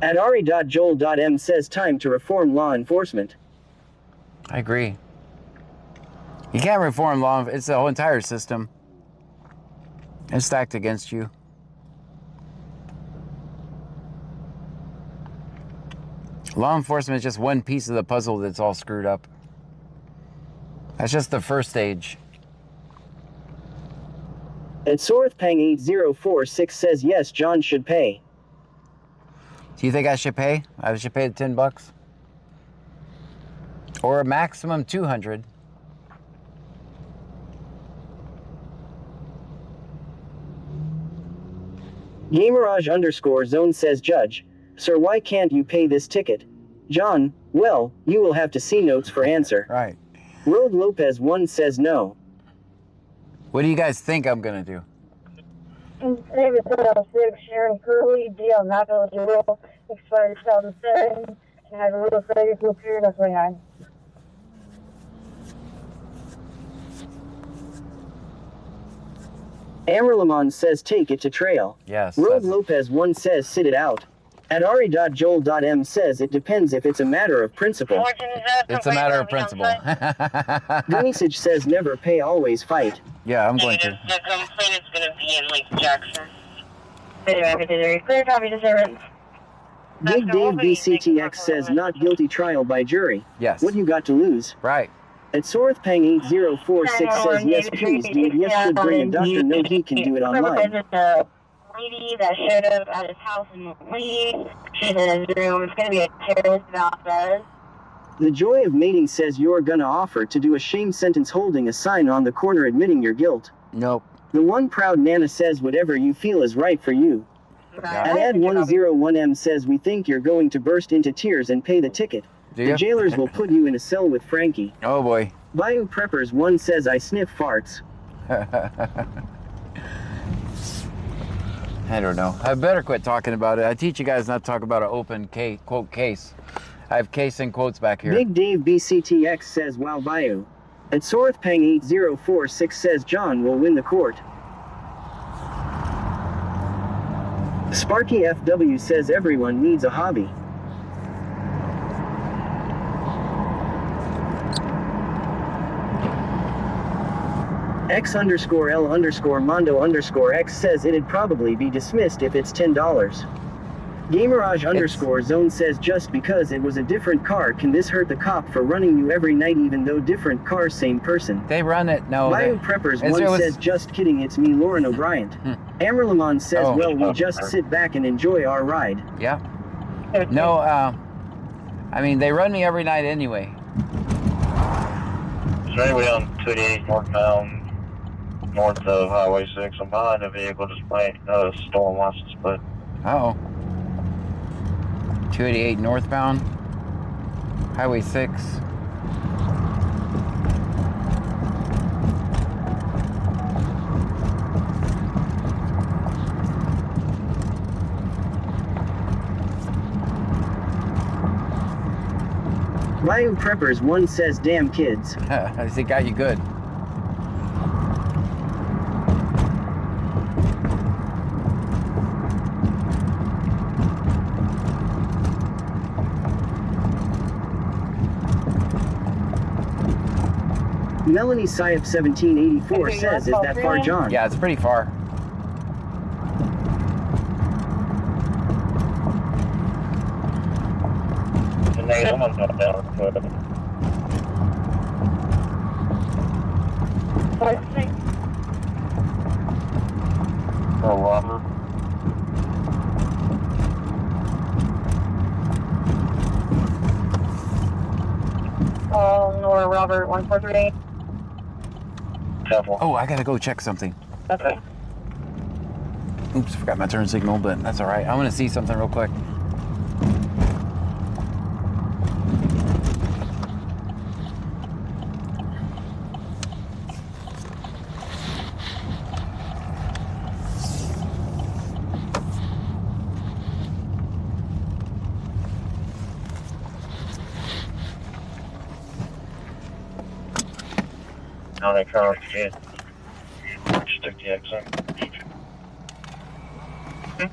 At Ari.Joel.M says time to reform law enforcement. I agree. You can't reform law. It's the whole entire system. It's stacked against you. Law enforcement is just one piece of the puzzle that's all screwed up. That's just the first stage. At Sorthpang8046 says yes, John should pay. Do you think I should pay? I should pay the $10? Or a maximum 200. Gamerage_zone says judge, sir, why can't you pay this ticket? John, well, you will have to see notes for answer. Right. Road Lopez 1 says no. What do you guys think I'm gonna do? David 6, Sharon Curley, deal not eligible, expired 2007, and have a little failure to appear, that's 29. Amerlamon says take it to trail. Yes. Road Lopez 1 says sit it out. At Ari.Joel.M says it depends if it's a matter of principle. It's a matter of principle. Gunisage says never pay, always fight. Yeah, I'm going to. The complaint is going to be in Lake Jackson. Clear copy to servants. Big Dave BCTX says not guilty, trial by jury. Yes. What you got to lose? Right. At Sorthpang8046 says yes please dude, yes should bring a doctor, no he can do it online. The lady that showed up at his house in Lee, she's in his room, it's gonna be a terrorist about that. The Joy of Mating says you're gonna offer to do a shame sentence holding a sign on the corner admitting your guilt. Nope. The One Proud Nana says whatever you feel is right for you. Yeah. And Ed101M says we think you're going to burst into tears and pay the ticket. The jailers will put you in a cell with Frankie. Oh boy. Bayou Preppers 1 says I sniff farts. I don't know. I better quit talking about it. I teach you guys not to talk about an open case, quote case. I have case and quotes back here. Big Dave BCTX says wow Bayou. At Sorthpang8046 says John will win the court. Sparky FW says everyone needs a hobby. X_L_Mondo_X says it'd probably be dismissed if it's $10. Gamerage_zone says just because it was a different car can this hurt the cop for running you every night even though different cars, same person. They run it, no. Bayou Preppers 1 says just kidding, it's me Lauren O'Brien. Amerlamon says well we just sit back and enjoy our ride. Yeah. No, I mean they run me every night anyway. Is there anybody on 288 northbound, north of Highway 6? I'm behind a vehicle displaying stolen license plate. Uh-oh. 288 northbound, Highway 6. Bayou Preppers 1 says damn kids. He got you good. Melanie Syop 1784 says is that far John? Yeah, it's pretty far. Someone's not down. Oh, Robert. Nora Robert 143. Oh, I gotta go check something. Okay. Oops, forgot my turn signal, but that's all right. I want to see something real quick. Now they try to get. Stick the exit. You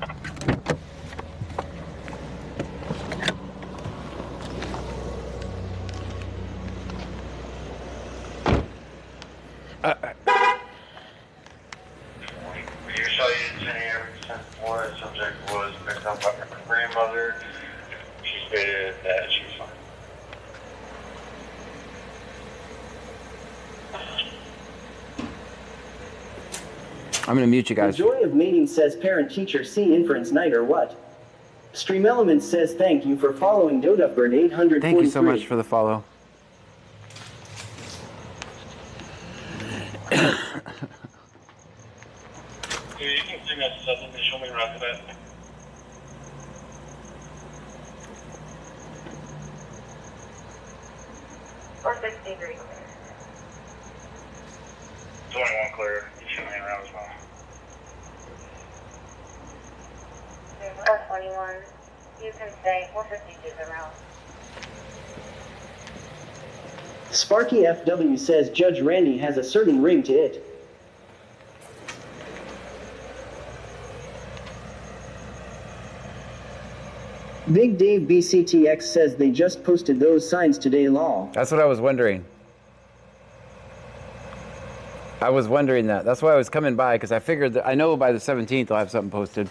saw you didn't say everything before. The subject was picked up by her grandmother. She stated that she's fine. I'm gonna mute you The guys. joy of mating says parent teacher C inference night or what? Stream Elements says thank you for following Dodupbird 843. Thank you so much for the follow. You can sing that stuff and show me around to that. $463. 21 clear. You show me around as well. 421. You can stay. 452 around. Sparky FW says Judge Randy has a certain ring to it. Big Dave BCTX says they just posted those signs today, law. That's what I was wondering. I was wondering that. That's why I was coming by, because I figured that I know by the 17th I'll have something posted.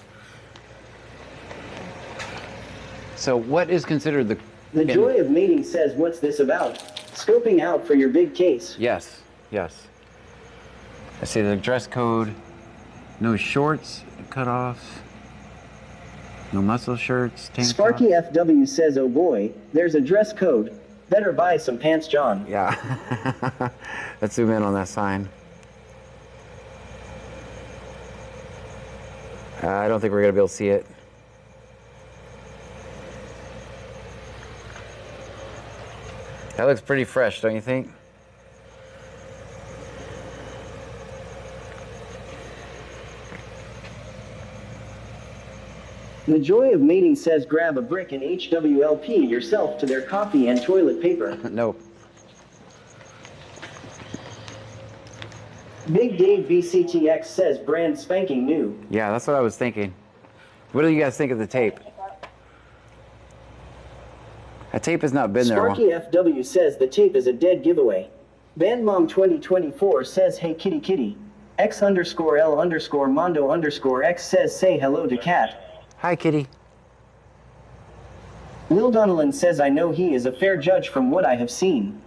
So what is considered The joy of mating says what's this about? Scoping out for your big case. Yes, yes. I see the dress code. No shorts, cutoffs. No muscle shirts, tank Sparky top. FW says, oh boy, there's a dress code. Better buy some pants, John. Yeah. Let's zoom in on that sign. I don't think we're going to be able to see it. That looks pretty fresh, don't you think? The joy of mating says grab a brick and HWLP yourself to their coffee and toilet paper. Nope. Big Dave BCTX says brand spanking new. Yeah, that's what I was thinking. What do you guys think of the tape? That tape has not been there. Sparky FW says the tape is a dead giveaway. Bandmom 2024 says hey kitty kitty. X_L_Mondo_X says say hello to cat. Hi, kitty. Will Donnellan says I know he is a fair judge from what I have seen.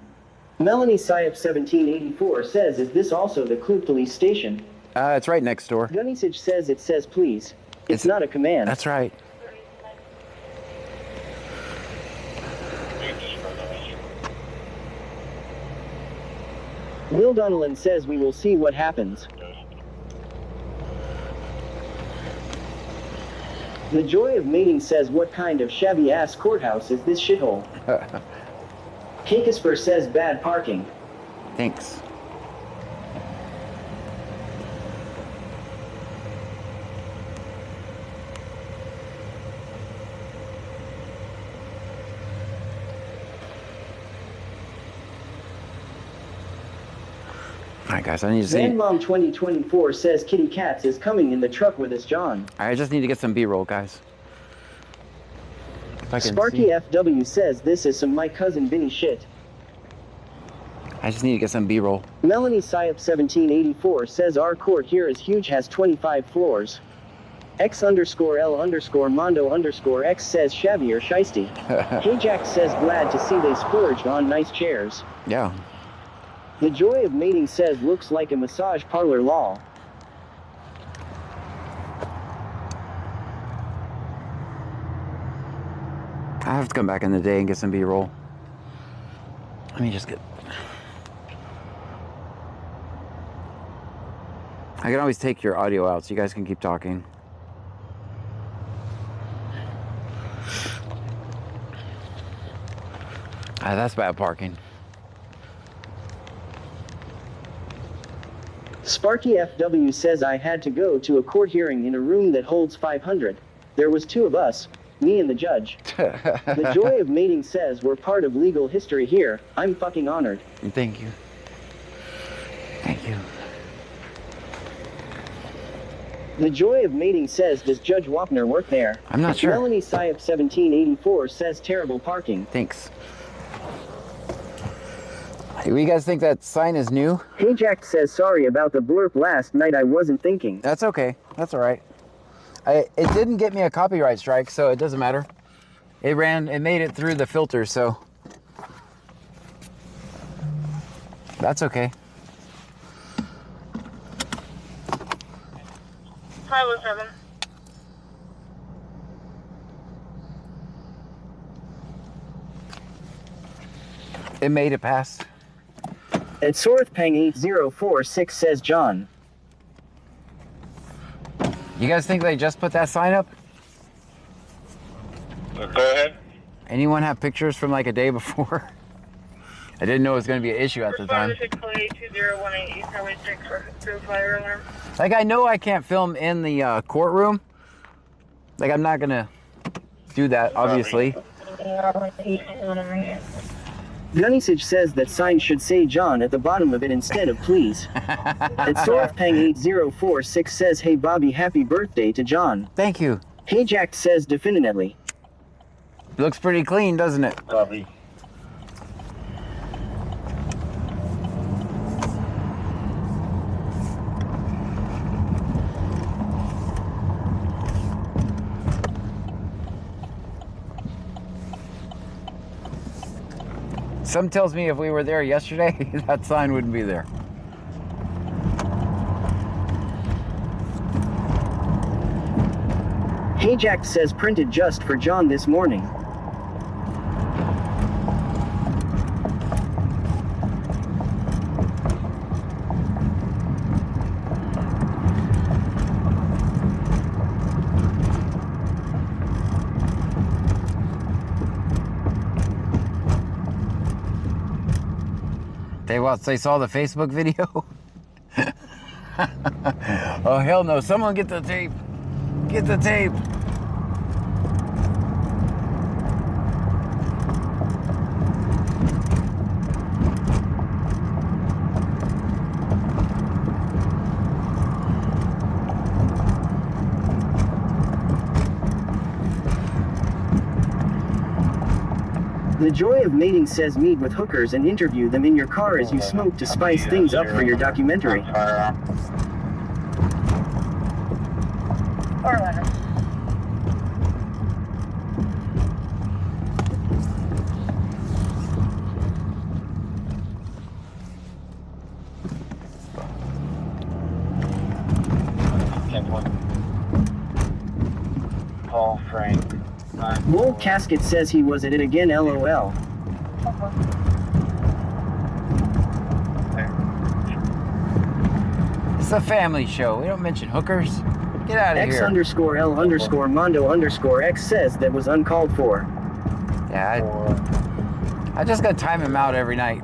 Melanie Syop 1784 says is this also the Clue Police Station? It's right next door. Gunnysage says it says please. It's not a command. That's right. Will Donnellan says we will see what happens. The joy of mating says what kind of shabby ass courthouse is this shithole? Kakisper says bad parking. Thanks. All right, guys, I need to see. Grandmom 2024 says Kitty Cats is coming in the truck with us, John. I just need to get some B-roll, guys. If I can Sparky see. FW says this is some my cousin Vinny shit. I just need to get some B-roll. Melanie Syop 1784 says our court here is huge, has 25 floors. X_L_Mondo_X says shabby or shiesty. Hey Jack says glad to see they splurged on nice chairs. Yeah. The joy of mating says looks like a massage parlor law. I have to come back in the day and get some B-roll. Let me just get... I can always take your audio out so you guys can keep talking. That's bad parking. Sparky FW says I had to go to a court hearing in a room that holds 500. There was 2 of us, me and the judge. The Joy of Mating says we're part of legal history here. I'm fucking honored. Thank you. Thank you. The Joy of Mating says, does Judge Wapner work there? I'm not sure. Melanie Syop 1784 says terrible parking. Thanks. Do you guys think that sign is new? Hey Jack says sorry about the blurb last night, I wasn't thinking. That's okay. That's all right. It didn't get me a copyright strike, so it doesn't matter. It made it through the filter, so that's okay. 507. It made it past. At Sorthpang 8046 says John. You guys think they just put that sign up? Go ahead. Anyone have pictures from like a day before? I didn't know it was going to be an issue at the time. Like, I know I can't film in the courtroom. Like, I'm not going to do that, obviously. Gunnysage says that sign should say John at the bottom of it instead of please. At Sorthpang 8046 says, hey Bobby, happy birthday to John. Thank you. Hey Jack says definitely. Looks pretty clean, doesn't it? Bobby. Some tells me if we were there yesterday, that sign wouldn't be there. Hey Jack says printed just for John this morning. They saw the Facebook video? Oh, hell no. Someone get the tape. Get the tape. The Joy of Mating says meet with hookers and interview them in your car as you smoke to spice things up for your documentary. Paul Frank. Lowell Casket says he was at it again, LOL. It's a family show. We don't mention hookers. Get out of here. X_L_Mondo_X says that was uncalled for. Yeah, I just gotta time him out every night.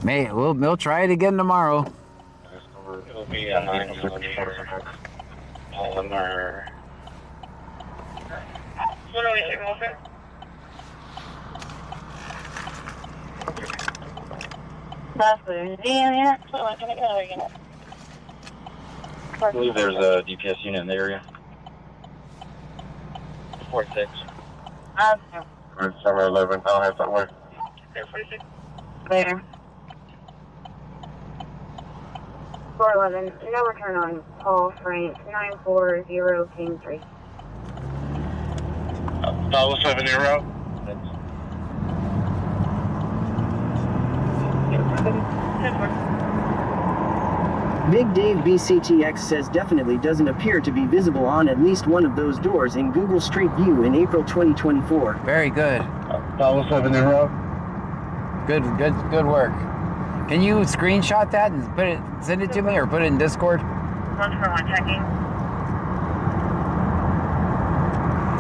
We'll try it again tomorrow. It'll be a 911 Palmer. What are we taking off it? That's good. Yeah. I believe there's a DPS unit in the area. 46. Summer 11. I'll have somewhere. 46. Later. 411, no return on Paul Frank, 940 King Street. 070. Big Dave BCTX says definitely doesn't appear to be visible on at least one of those doors in Google Street View in April 2024. Very good. Follow 7 in route. Good work. Can you screenshot that and send it to me or put it in Discord? 141 checking.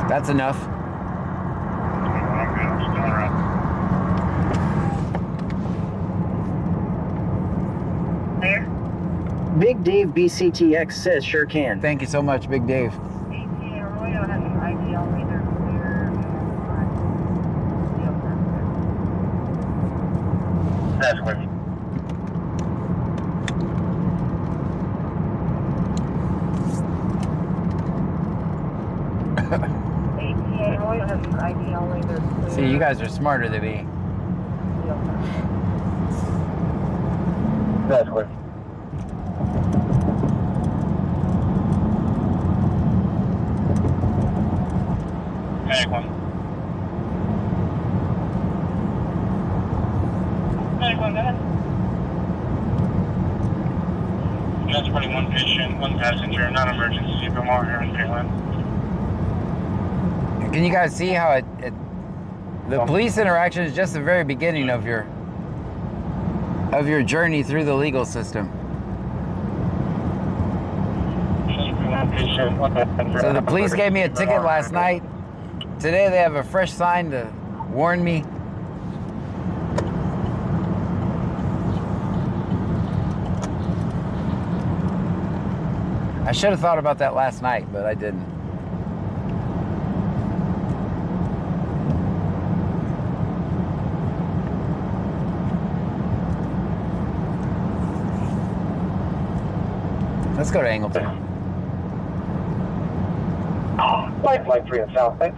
That's enough. I'm good. I'm still en route. Clear. Big Dave BCTX says sure can. Thank you so much, Big Dave. ATA Arroyo has an ID only. They're clear. That's clear. ATA Arroyo has an ID only. They're clear. See, you guys are smarter than me. That's clear. Medic 1. Medic 1, go ahead. Transporting 1 patient, 1 passenger, non-emergency, Vermont Airman Payland. Can you guys see how the police interaction is just the very beginning of your journey through the legal system. So the police gave me a ticket last night. Today they have a fresh sign to warn me. I should have thought about that last night, but I didn't. Let's go to Angleton. Flight 3 and south, thanks.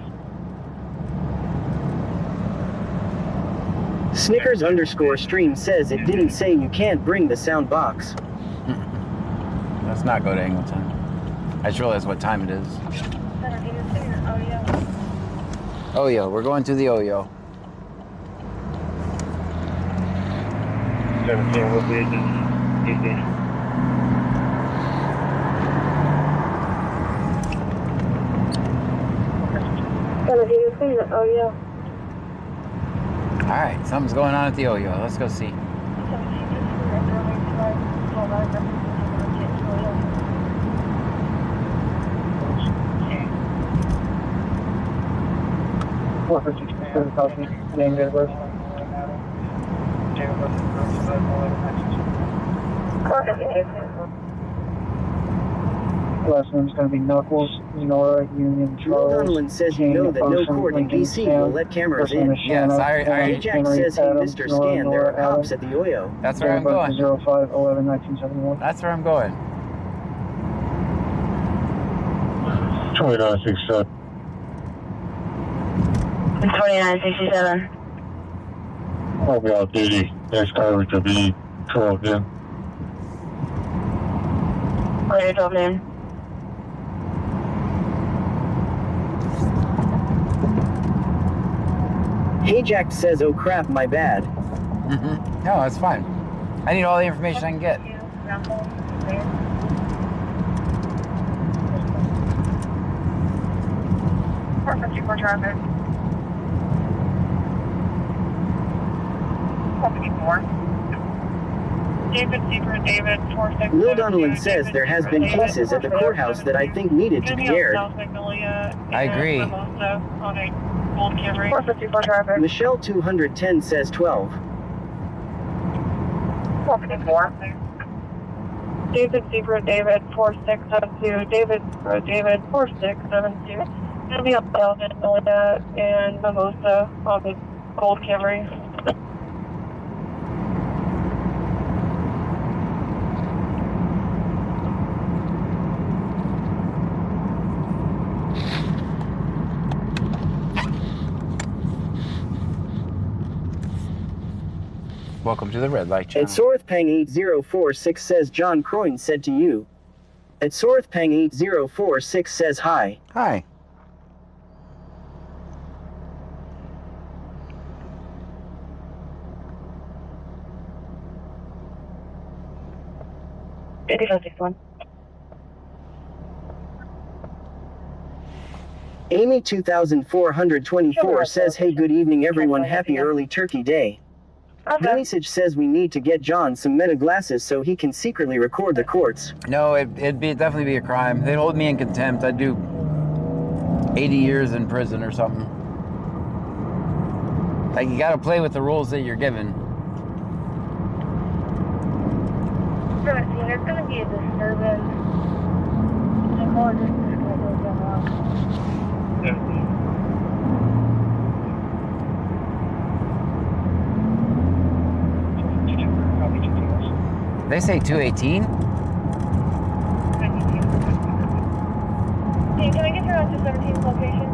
Snickers_stream says it didn't say you can't bring the sound box. Let's not go to Angleton. I just realized what time it is. Oyo, we're going to the Oyo. 17 will be easy. Oh, yeah. All right, something's going on at the Oyo. Let's go see. Last name's going to be Knuckles, Nora, Union, Will Charles. Donlan says you know that no court in BC will let cameras in. Yes, Ajax says, hey, Mr. Scan, there are cops at the Oyo. That's where I'm going. 05/11/1971. That's where I'm going. 2967. 2967. I'll be off duty. Next coverage will be 12 noon. Clear 12 noon. Ajax says, oh crap, my bad. No, it's fine. I need all the information I can get. Perfect, for traffic. 54. David Secret, David 46. Will Donlan says there has been cases at the courthouse that I think needed to be aired. I agree. On a Gold Camry. 454 traffic. Michelle 210 says 12. 454. David Secret, David 4672. David 4672. Gonna be up Alvin, and Mimosa on the Gold Camry. Welcome to the red light channel. At Sorthpang 8046 says John Croyne said to you. At Sorthpang 8046 says hi. Hi. Amy 2424 says, hey, good evening everyone, happy early turkey day. Gunnysage says we need to get John some meta glasses so he can secretly record the courts. No, it'd definitely be a crime. They'd hold me in contempt. I'd do 80 years in prison or something. Like, you gotta play with the rules that you're given. 17, there's going to be a disturbance. The caller just disconnected them off. They say 218? Hey, can I get your answer 17's location?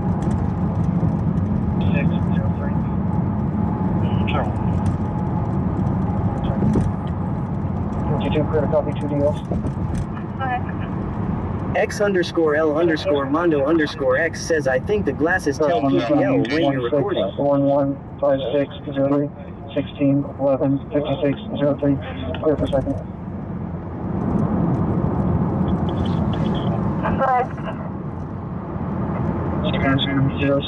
603. Sure. 22, clear to copy 2 deals. X_L_Mondo_X says, I think the glasses tell PTL when you're recording. 115603 16 11 5603. Clear for second.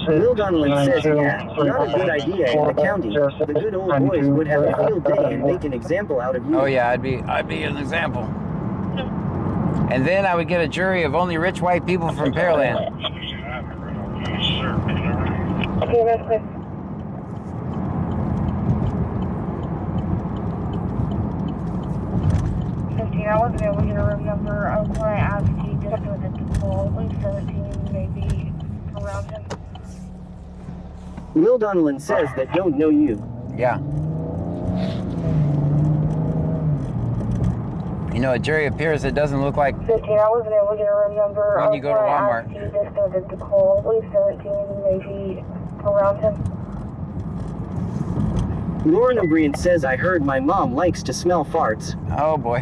Will Donnelly says, yeah, not a good idea in the county. The good old boys would have a field day and make an example out of you. Oh yeah, I'd be an example. And then I would get a jury of only rich white people from Pearland. Okay, that's clear. I wasn't able to get a room number of when I asked you just so that the call was 17 maybe around him. Will Donnelly says that don't know you. Yeah. You know, a jury of peers that doesn't look like 15, I wasn't able to get a room number when you go to Walmart. I asked you just so that the call was 17 maybe around him. Lauren O'Brien says, I heard my mom likes to smell farts. Oh boy.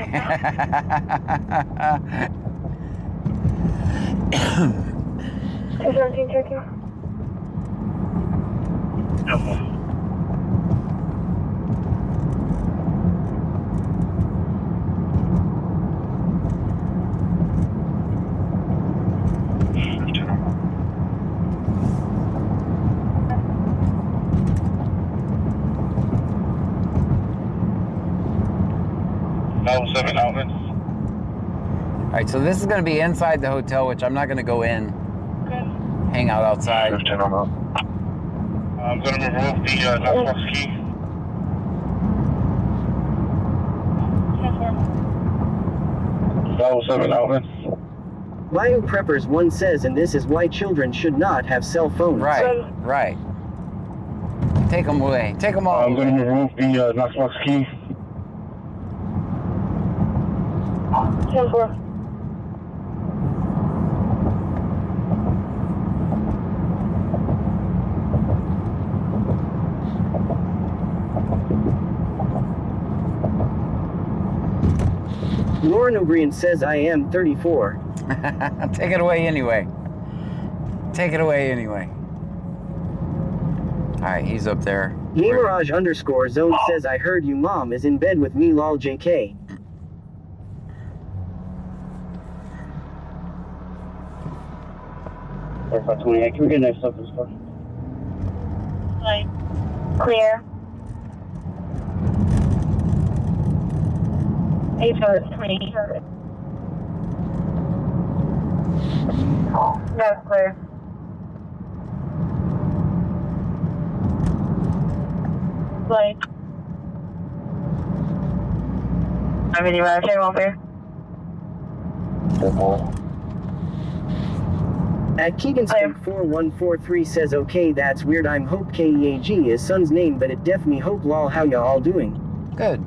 217, check you. Seven outlets. All right, so this is going to be inside the hotel, which I'm not going to go in. Hang out outside. I'm going to remove the Knoxbox key. 7 outlets. Bio Preppers 1 says, and this is why children should not have cell phones. Right. Take them away. Take them all. I'm going to remove the Knoxbox key. 10-4. Lauren O'Brien says, I am 34. Take it away anyway. Take it away anyway. All right, he's up there. Gamerage_zone says, I heard you mom is in bed with me lol JK. Can we get an next up this car? Right. Clear. 820. That's clear. Like. I'm in the right welfare. At Keeganspeak4143 says, okay, that's weird. I'm Hope KEAG, his son's name, but it def me Hope lol, how ya all doing? Good.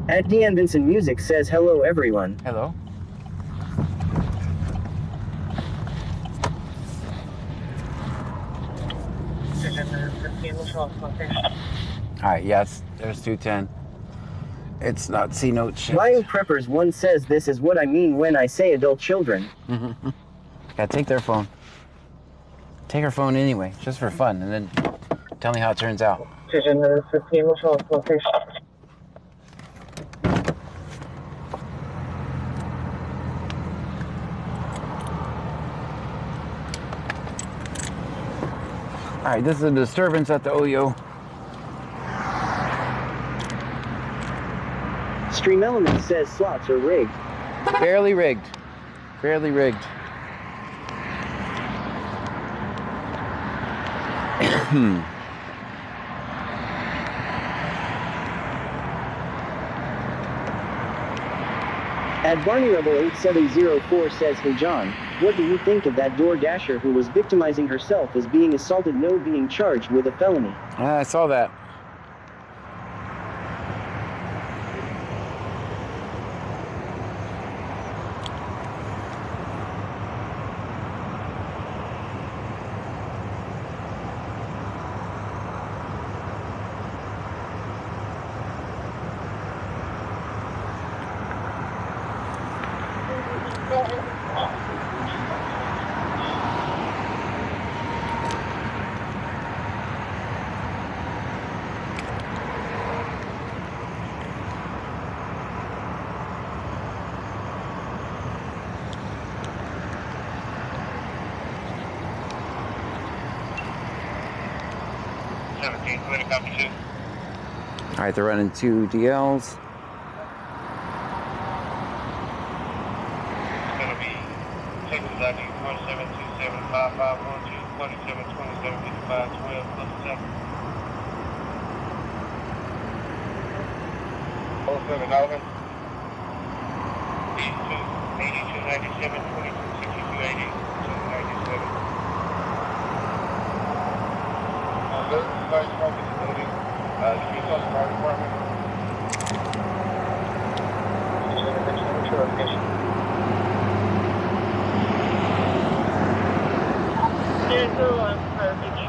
At Deanne Vincent Music says, hello everyone. Hello. All right, yes, there's 210. It's not C-note shit. Bio Preppers 1 says, this is what I mean when I say adult children. Yeah, take their phone. Take her phone anyway, just for fun, and then tell me how it turns out. 15, location. All right, this is a disturbance at the OYO. Stream Element says slots are rigged. Barely rigged. Barely rigged. At Barney Rebel 8704 says, hey John, what do you think of that DoorDasher who was victimizing herself as being assaulted, no being charged with a felony? I saw that. All right, they're running 2 DLs. It's going to be Texas ID 47275512 47275512 plus 7. 07 Alvin. 8297 226280 297. Fire department facility. Street Coast Fire Department. There's a lot of garbage.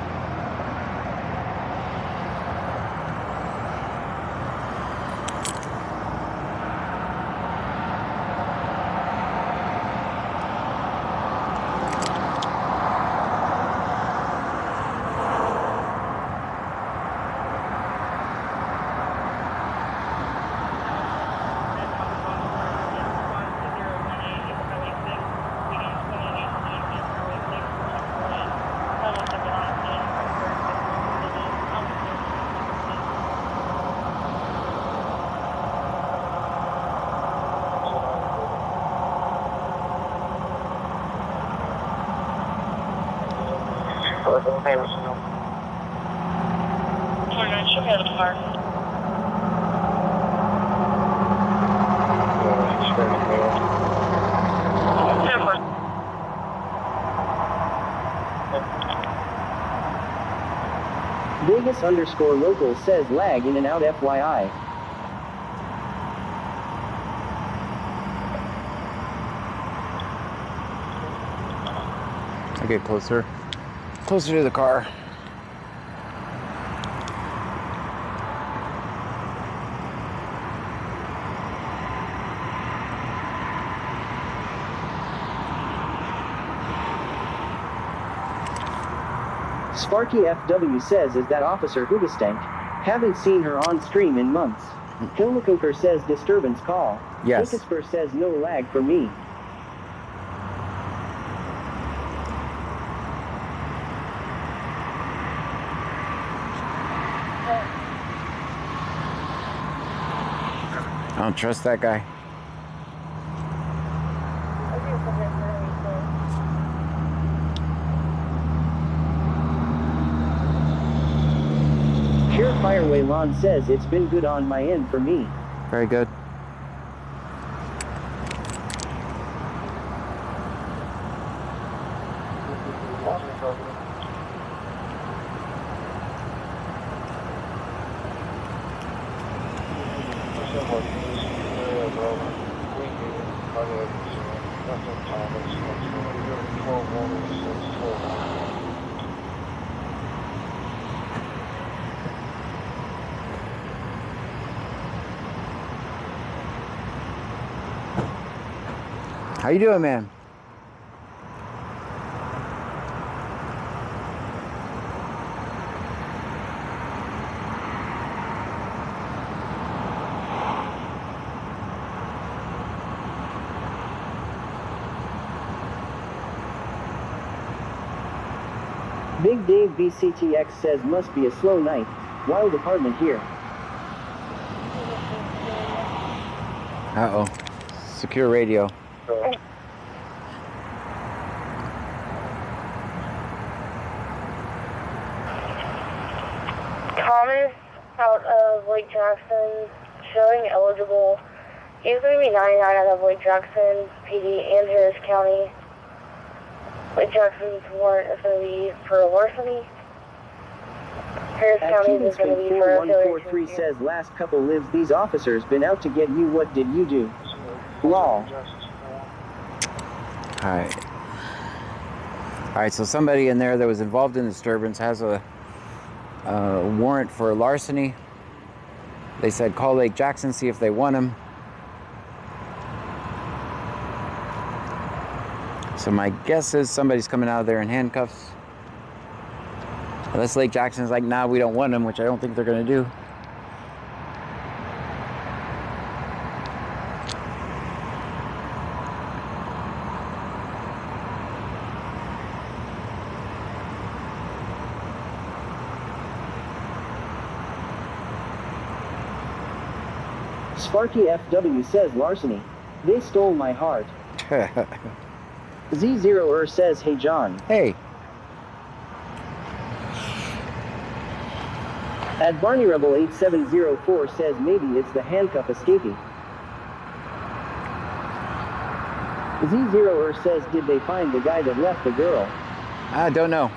Show me out of the car. Vegas_local says lag in and out FYI. I get closer to the car. Sparky FW says, is that Officer Hoogastank? Haven't seen her on stream in months. Hilmacoker says disturbance call. Yes. Hickersper says no lag for me. I don't trust that guy. Pure Fireway Lon says it's been good on my end for me. Very good. How you doing, man? Big Dave BCTX says must be a slow night. Wild apartment here. Uh-oh. Secure radio. Thomas out of Lake Jackson, showing eligible. He's going to be 99 out of Lake Jackson, PD, and Harris County. Lake Jackson's warrant is going to be for larceny. Harris County is going to be for 4143 says last couple lives. These officers been out to get you. What did you do? Lol. Alright. Alright, so somebody in there that was involved in the disturbance has a warrant for larceny. They said call Lake Jackson, see if they want him. So my guess is somebody's coming out of there in handcuffs. Unless Lake Jackson's like, nah, we don't want him, which I don't think they're going to do. Sparky FW says larceny. They stole my heart. Z0er says, hey John. Hey. At Barney Rebel 8704 says maybe it's the handcuff escapee. Z0er says, did they find the guy that left the girl? I don't know.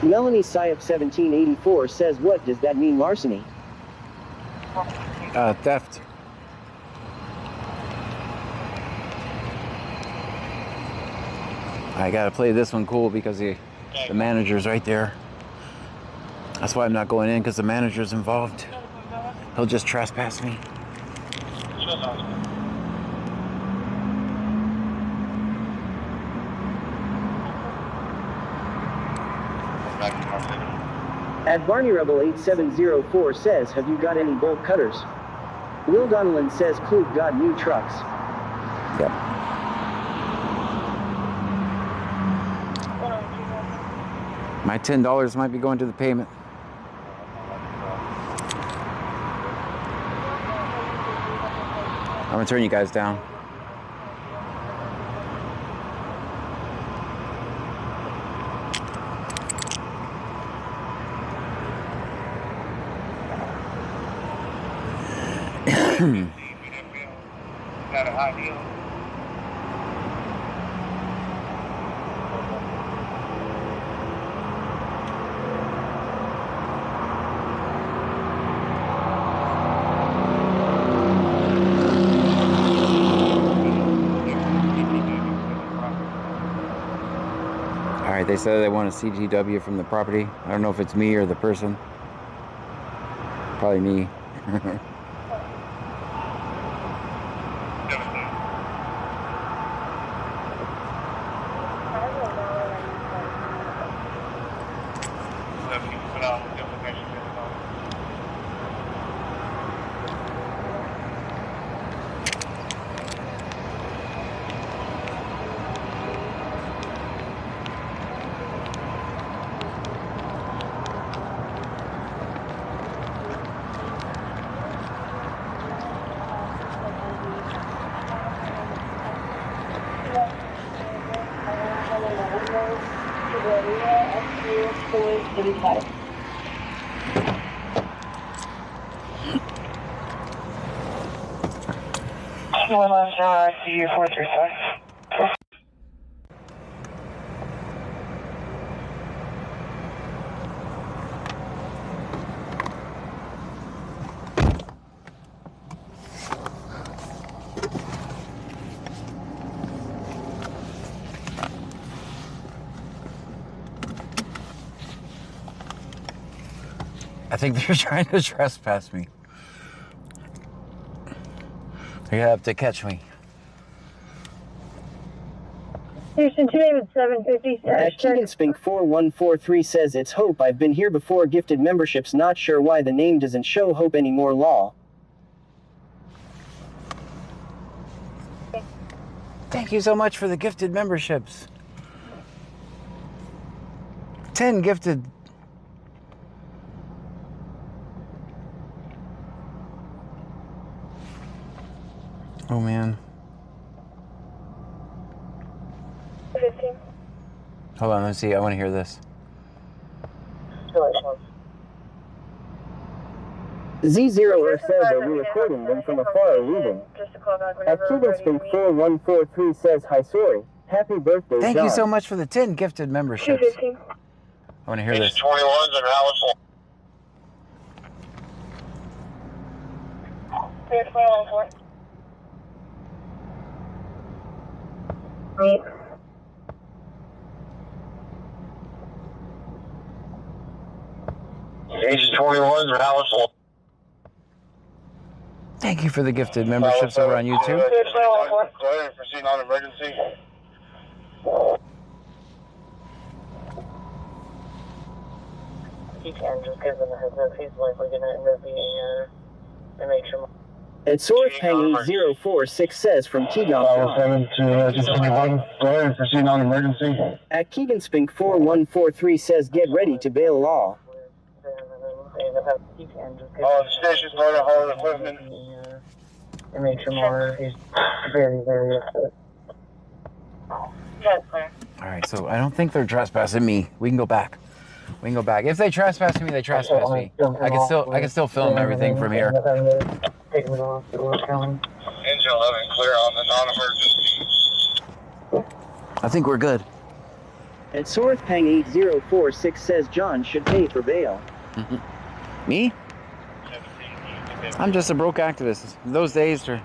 Melanie Syop 1784 says, what does that mean, larceny? Theft. I gotta play this one cool because the manager's right there. That's why I'm not going in, because the manager's involved. He'll just trespass me. At Barney Rebel 8704 says, have you got any bolt cutters? Will Donlan says, Klug got new trucks. Yep. My $10 might be going to the payment. I'm gonna turn you guys down. Got a high deal. All right, they said they want a CGW from the property. I don't know if it's me or the person. Probably me. I think they're trying to trespass me. They have to catch me. Houston 2 David 750. At Keegan Spink 4143 says it's Hope. I've been here before. Gifted memberships. Not sure why the name doesn't show Hope anymore. Law. Thank you so much for the gifted memberships. 10 gifted. Oh man. 15. Hold on, let's see. I want to hear this. Z0 says that we're recording them from afar reading. At Keegan Spink 4143 says hi, sorry. Happy birthday, Thank John. you so much for the 10 gifted memberships. 215. I want to hear this. 21s and Alice. 321. Right. Agent 21s and Alice. Thank you for the gifted memberships over on YouTube. Go ahead and proceed on emergency. He can just give them a heads up. He's likely going to end up being and make sure. At Source Pang 8046 says from Keegan. Go ahead and proceed on emergency. At Keegan Spink 4143 says get ready to bail. Law. The station's going to hold equipment. And make sure more. He's very, very upset. That's clear. All right, so I don't think they're trespassing me. We can go back. We can go back. If they trespass me, they trespass me. I can still film everything from here. Engine 11 clear on the non-emergency. I think we're good. At Source Pang 8046 says John should pay for bail. Me? I'm just a broke activist. Those days are...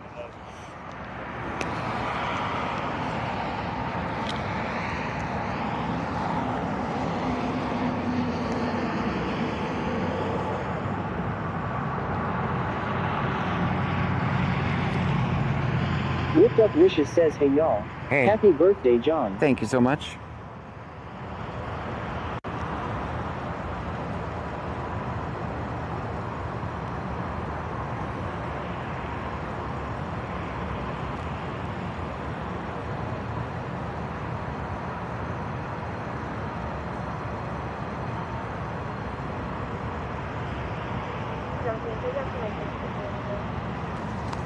Whipped Up Wishes says hey y'all. Hey. Happy birthday, John. Thank you so much.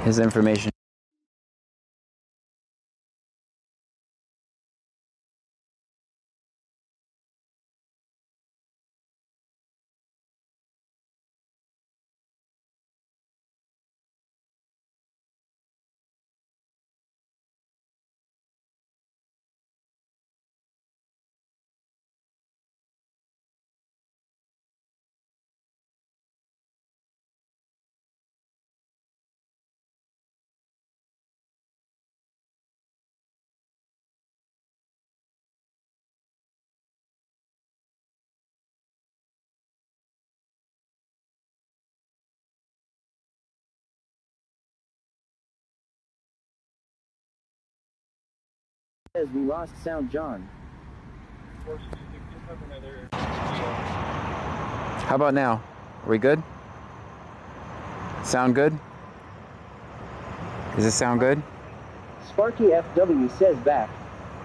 His information. Says we lost sound, John. How about now? Are we good? Sound good? Does it sound good? Sparky FW says back.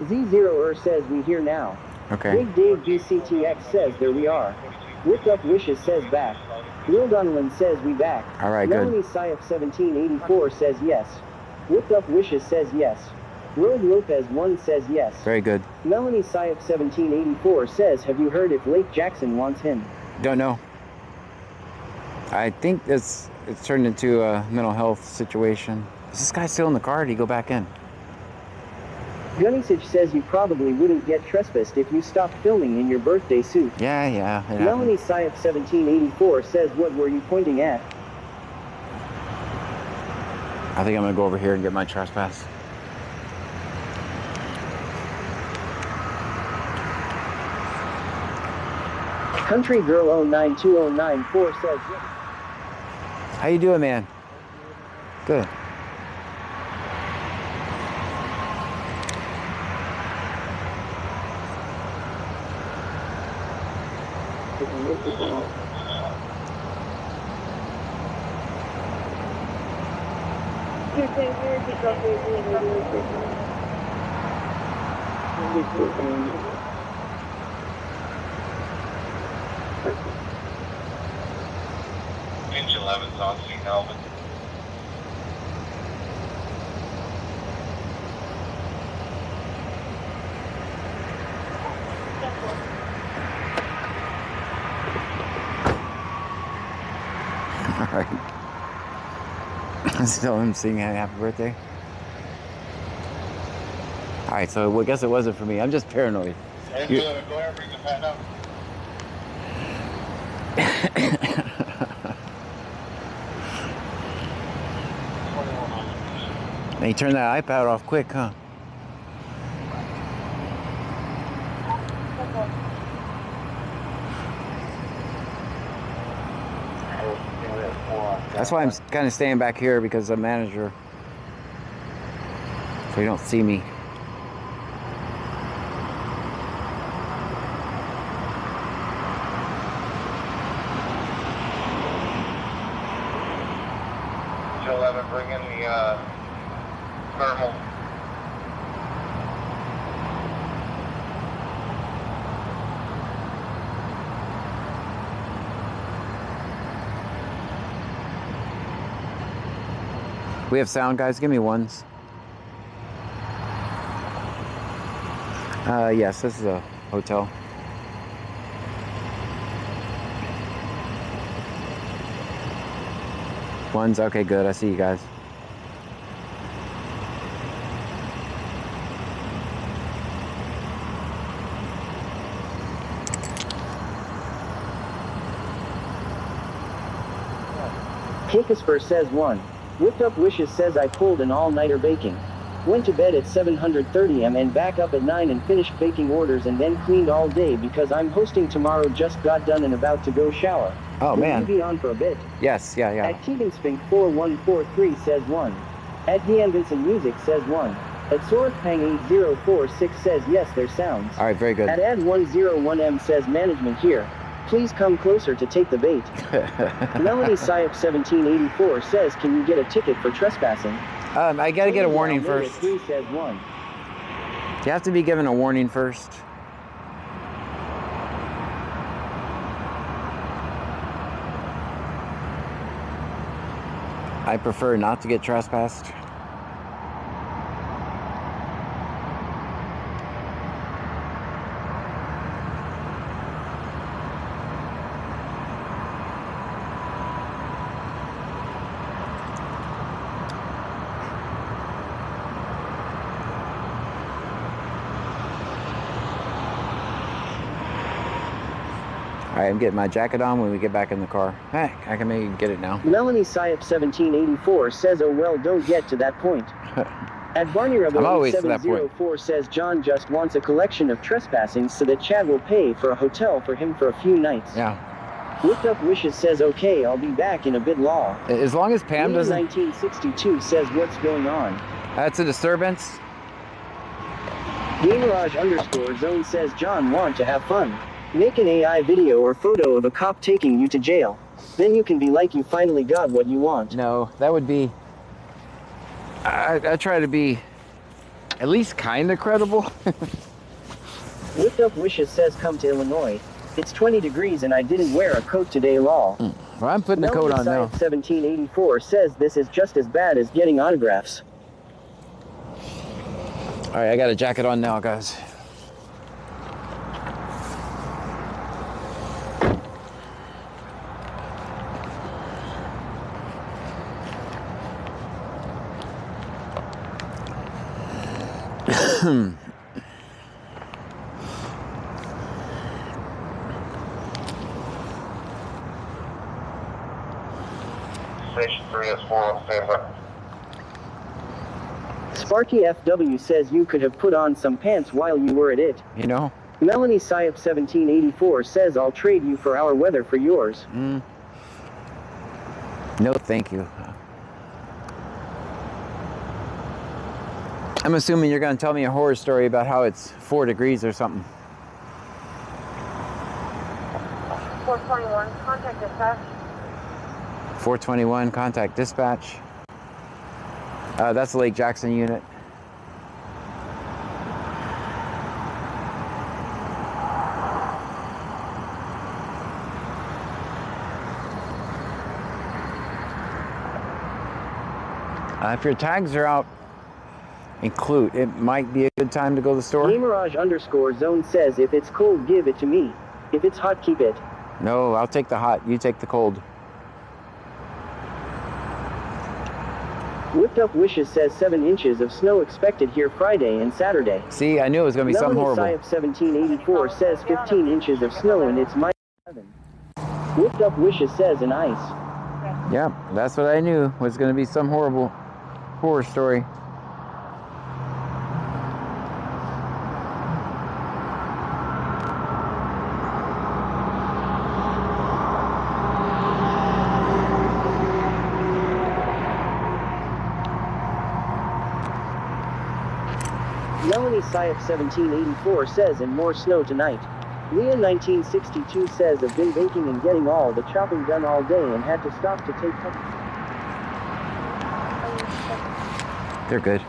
Z0 says we hear now. Okay. Big Dave GCTX says there we are. Whipped Up Wishes says back. Will Donovan says we back. All right, good. Melanie Syaf 1784 says yes. Whipped Up Wishes says yes. Rogue Lopez 1 says yes. Very good. Melanie Syaf 1784 says have you heard if Lake Jackson wants him? Don't know. I think it's turned into a mental health situation. Is this guy still in the car or did he go back in? Gunnysich says you probably wouldn't get trespassed if you stopped filming in your birthday suit. Yeah. Melanie Syaf 1784 says what were you pointing at? I think I'm gonna go over here and get my trespass. Country Girl 092094 says yes. How you doing, man? Good. Inch 11's on St. Albans. All right. Let's tell him sing happy birthday. All right, so I guess it wasn't for me. I'm just paranoid. And go ahead and bring the fan up. And he turned that iPad off quick, huh? That's why I'm kind of staying back here, because I'm manager, so you don't see me. Bring in the thermal. We have sound, guys. Give me ones. Yes, this is a hotel. Ones, okay, good. I see you guys. Cakesper says 1. Whipped Up Wishes says I pulled an all-nighter baking. Went to bed at 7:30 am and back up at 9 and finished baking orders and then cleaned all day because I'm hosting tomorrow. Just got done and about to go shower. Oh, man. Will you be on for a bit? Yes, yeah. At Keegan Spink 4143 says 1. At Deanne Vincent Music says 1. At Sorth Pang 8046 says yes, there's sounds. All right, very good. At Ad101M says management here. Please come closer to take the bait. Melanie Syop 1784 says, can you get a ticket for trespassing? I gotta get a warning first. 3 says 1. You have to be given a warning first. I prefer not to get trespassed. Alright, I'm getting my jacket on when we get back in the car. Hey, I can maybe get it now. Melanie Syop 1784 says, oh well, don't get to that point. At Barney Rebel 704 says John just wants a collection of trespassing so that Chad will pay for a hotel for him for a few nights. Yeah. Whipped Up Wishes says, okay, I'll be back in a bit law. As long as Pam doesn't... 1962 says, what's going on? That's a disturbance. Gamerage_zone says, John want to have fun. Make an AI video or photo of a cop taking you to jail. Then you can be like you finally got what you want. No, that would be... I try to be at least kind of credible. Whipped Up Wishes says, come to Illinois. It's 20 degrees and I didn't wear a coat today, lol. Well, I'm putting the coat on now. 1784 says this is just as bad as getting autographs. All right, I got a jacket on now, guys. Station 3 is 4 on standby. Sparky FW says you could have put on some pants while you were at it. You know? Melanie Syop 1784 says I'll trade you for our weather for yours. No, thank you. I'm assuming you're going to tell me a horror story about how it's 4 degrees or something. 421, contact dispatch. 421, contact dispatch. That's the Lake Jackson unit. If your tags are out in Clute, it might be a good time to go to the store. Gamerage_zone says, if it's cold, give it to me. If it's hot, keep it. No, I'll take the hot. You take the cold. Whipped Up Wishes says 7 inches of snow expected here Friday and Saturday. See, I knew it was going to be something horrible. Melanie Syop 1784 says 15 inches of snow and it's -11. Whipped Up Wishes says an ice. Yeah, that's what I knew was going to be some horrible horror story. Melanie Syop 1784 says and more snow tonight. Leah 1962 says I've been baking and getting all the chopping done all day and had to stop to take some. They're good.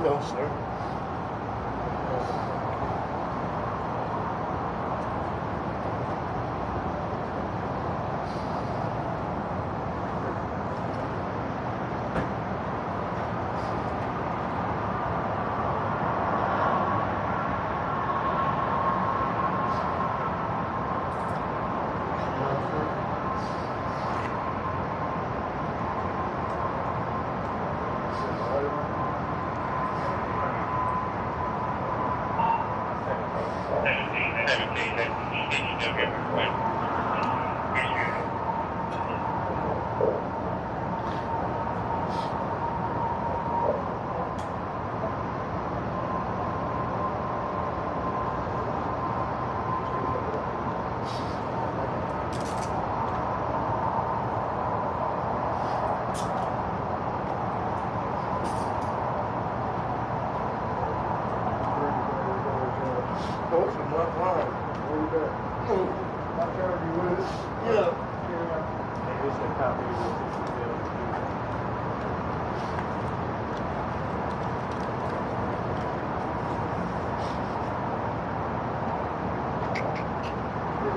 No, sir.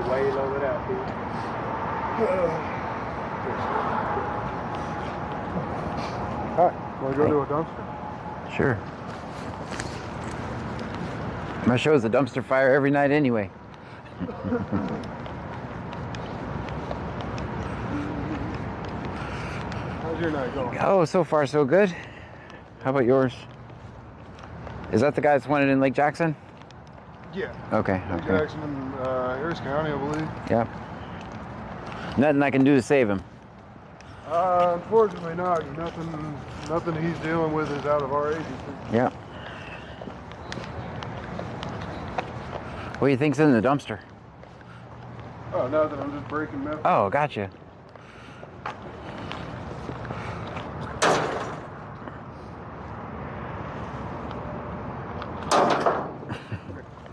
Way over that, Pete. Alright, want to go to a dumpster? Sure. My show is a dumpster fire every night anyway. How's your night going? Oh, so far so good. How about yours? Is that the guy that's wanted in Lake Jackson? Yeah. Okay. Lake Okay. Jackson in Harris County, I believe. Yeah. Nothing I can do to save him. Unfortunately not. Nothing he's dealing with is out of our agency. Yeah. What do you think's in the dumpster? Oh, nothing. I'm just breaking meth. Oh, gotcha.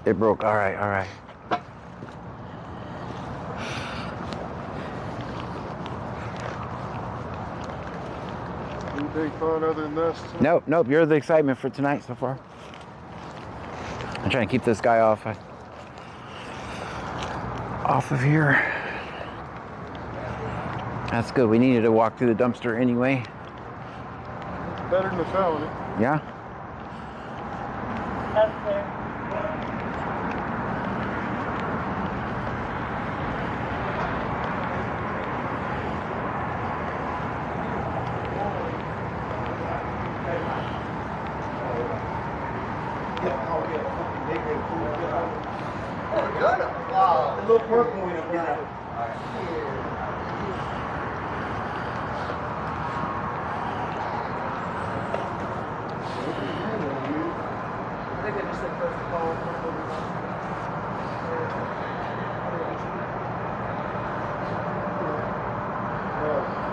It broke. All right, all right. Big fun other than this? Nope. You're the excitement for tonight so far. I'm trying to keep this guy off of here. That's good. We needed to walk through the dumpster anyway. It's better than a felony. Yeah. That's clear. The little purple one up there. I think they just said first of all.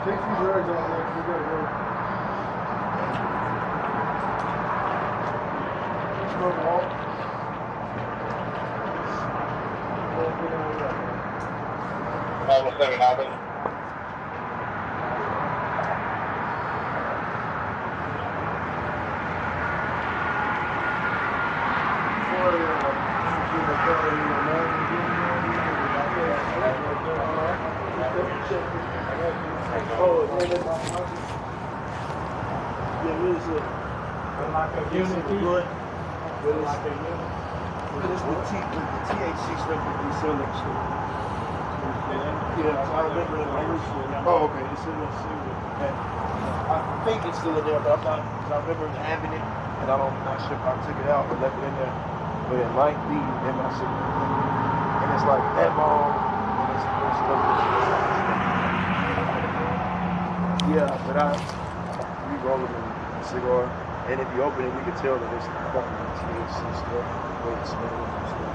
Take these rags off there, 'cause we gotta go. Let's go walk. 507 Albany. Oh, okay. It's in the single. I think it's still in there, but I'm not, because I remember having it, and I'm not sure if I took it out or left it in there. But it might be in my cigarette. And it's like that long, and it's stuff. Yeah, but I re-roll it in a cigar, and if you open it, you can tell that it's fucking THC stuff, the way it smells and stuff.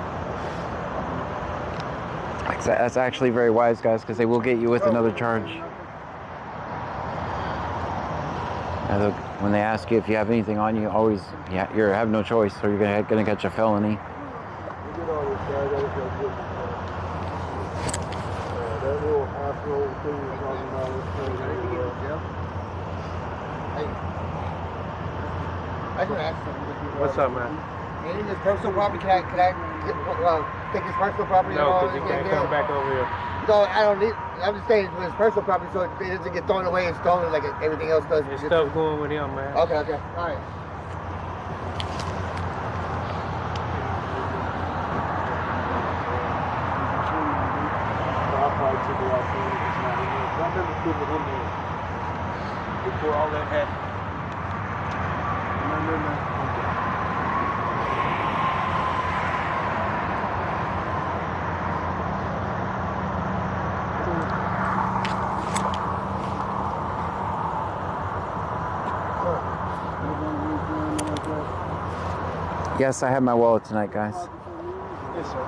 That's actually very wise, guys, because they will get you with another charge. When they ask you if you have anything on you, always you have no choice, or you're gonna catch a felony. What's up, man? Any of this personal property, could I take his personal property? No, because you can't come back over here. No, I don't need. I'm just saying it's personal property, so it doesn't get thrown away and stolen like everything else does. There's stuff going with him, man. Okay, all right. I'll probably take it off soon if it's not in there. I remember putting it in there before all that happened. Yes, I have my wallet tonight, guys. Yes, sir.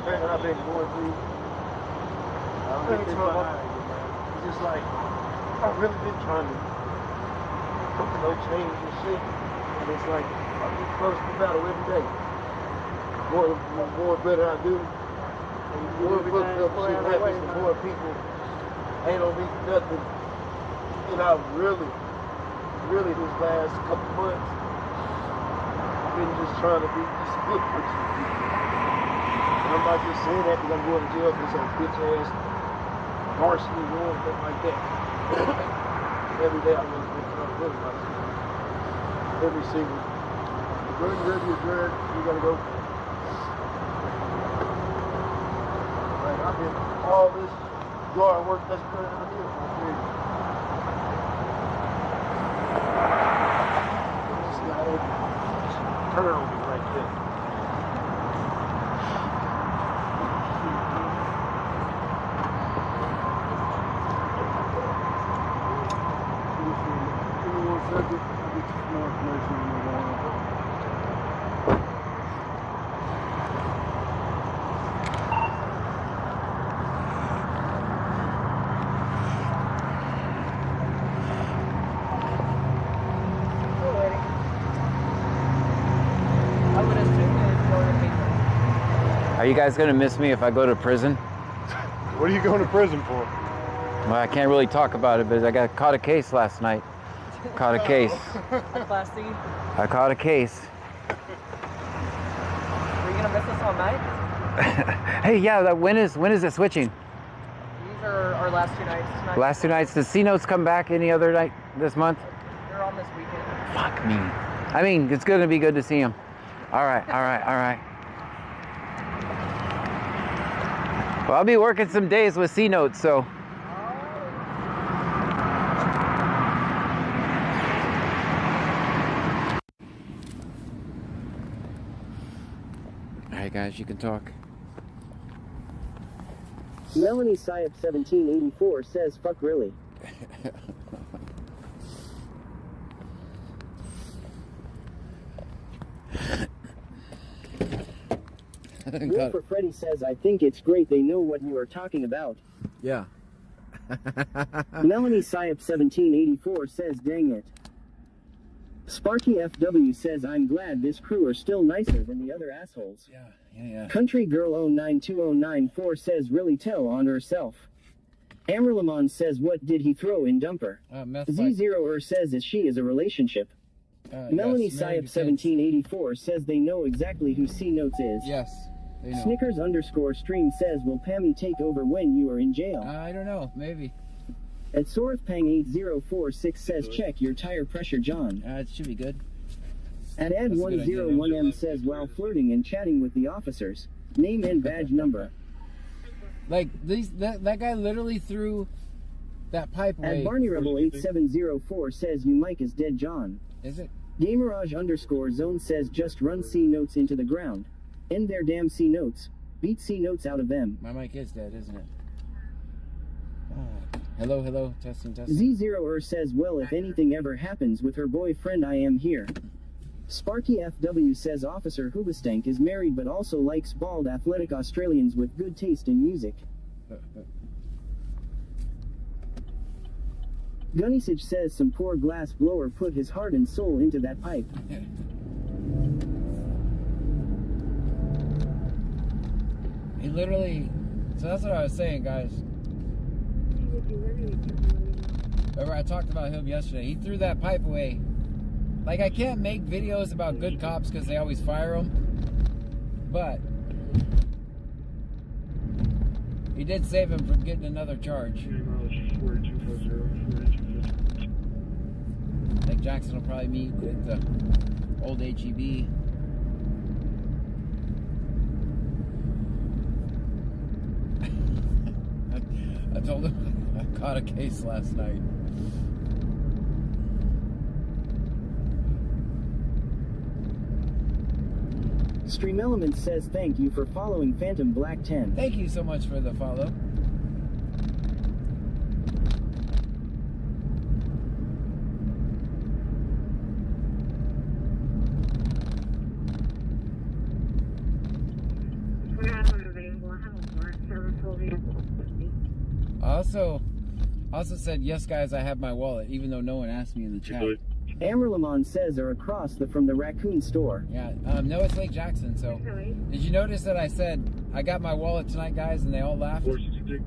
I've been going through. It's just like I've really been trying to change and shit, and it's like I'm getting close to battle every day. The more better I do, and the more fucked up shit happens, the more people ain't on me for nothing. And I really this last couple months, I've been just trying to be just a good person. And I'm not just saying that because I'm going to jail for some bitch ass larceny or anything like that. Every day I've just been trying to live myself. Every single. Run, grab your drag, you gotta go. I mean, all this yard work that's put in the field for me. This guy just turn on me right there. Are you guys gonna miss me if I go to prison? What are you going to prison for? Well, I can't really talk about it, but I got caught a case last night. Caught a case. Class C. I caught a case. Are you gonna miss us all night? Hey, yeah. When is it switching? These are our last 2 nights. Tonight. Last 2 nights. Does C Notes come back any other night this month? They're on this weekend. Fuck me. I mean, it's gonna be good to see him. All right, all right, all right. Well, I'll be working some days with C Notes, so. All right, guys, you can talk. Melanie Syop 1784 says, fuck really. Will for Freddy says, I think it's great they know what you are talking about. Yeah. Melanie Syop 1784 says, dang it. Sparky FW says, I'm glad this crew are still nicer than the other assholes. Yeah. Country Girl 092094 says, really tell on herself. Amerlamon says, what did he throw in dumper? Z0er says, is she is a relationship. Melanie Syop 1784 says they know exactly who C Notes is. Yes, they know. Snickers _stream says, will Pammy take over when you are in jail? I don't know, maybe. At Sorthpang8046 says, check your tire pressure, John. It should be good. At Ed101M says, while flirting and chatting with the officers, name and badge number. Like, that guy literally threw that pipe away. At Barney Rebel 8704 says, you Mike is dead, John. Is it? Gamerage _zone says, just run C Notes into the ground. End their damn C Notes. Beat C Notes out of them. My mic is dead, isn't it? Hello, hello, testing. Z0er says, well, if anything ever happens with her boyfriend, I am here. Sparky FW says, Officer Hoobastank is married but also likes bald athletic Australians with good taste in music. Gunnysage says, some poor glass blower put his heart and soul into that pipe. He literally, so that's what I was saying, guys. Remember, I talked about him yesterday. He threw that pipe away. Like, I can't make videos about good cops because they always fire them. But he did save him from getting another charge. I think Jackson will probably meet with the old HEB. I told him I caught a case last night. Stream Element says, thank you for following Phantom Black 10. Thank you so much for the follow. Also said, yes guys, I have my wallet, even though no one asked me in the chat. Amerlamon says, are across from the raccoon store. Yeah, no, it's Lake Jackson, so. Did you notice that I said, I got my wallet tonight, guys, and they all laughed? You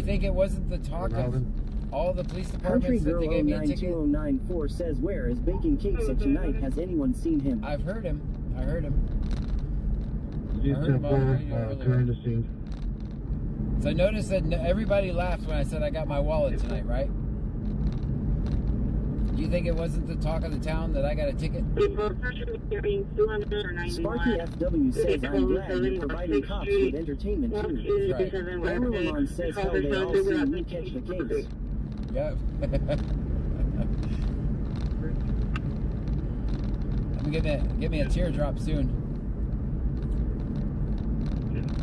think it wasn't the talk of all the police departments that they gave me a ticket? Country Girl 092094 says, where is baking cakes of tonight? Has anyone seen him? I've heard him. I heard him on the radio earlier. So I noticed that everybody laughed when I said I got my wallet tonight, right? You think it wasn't the talk of the town that I got a ticket? Sparky FW says, I'm glad you're providing cops with entertainment too. Right. Grammar Lamont says, hell, they all see me catch the case. Yep. Give me a teardrop soon.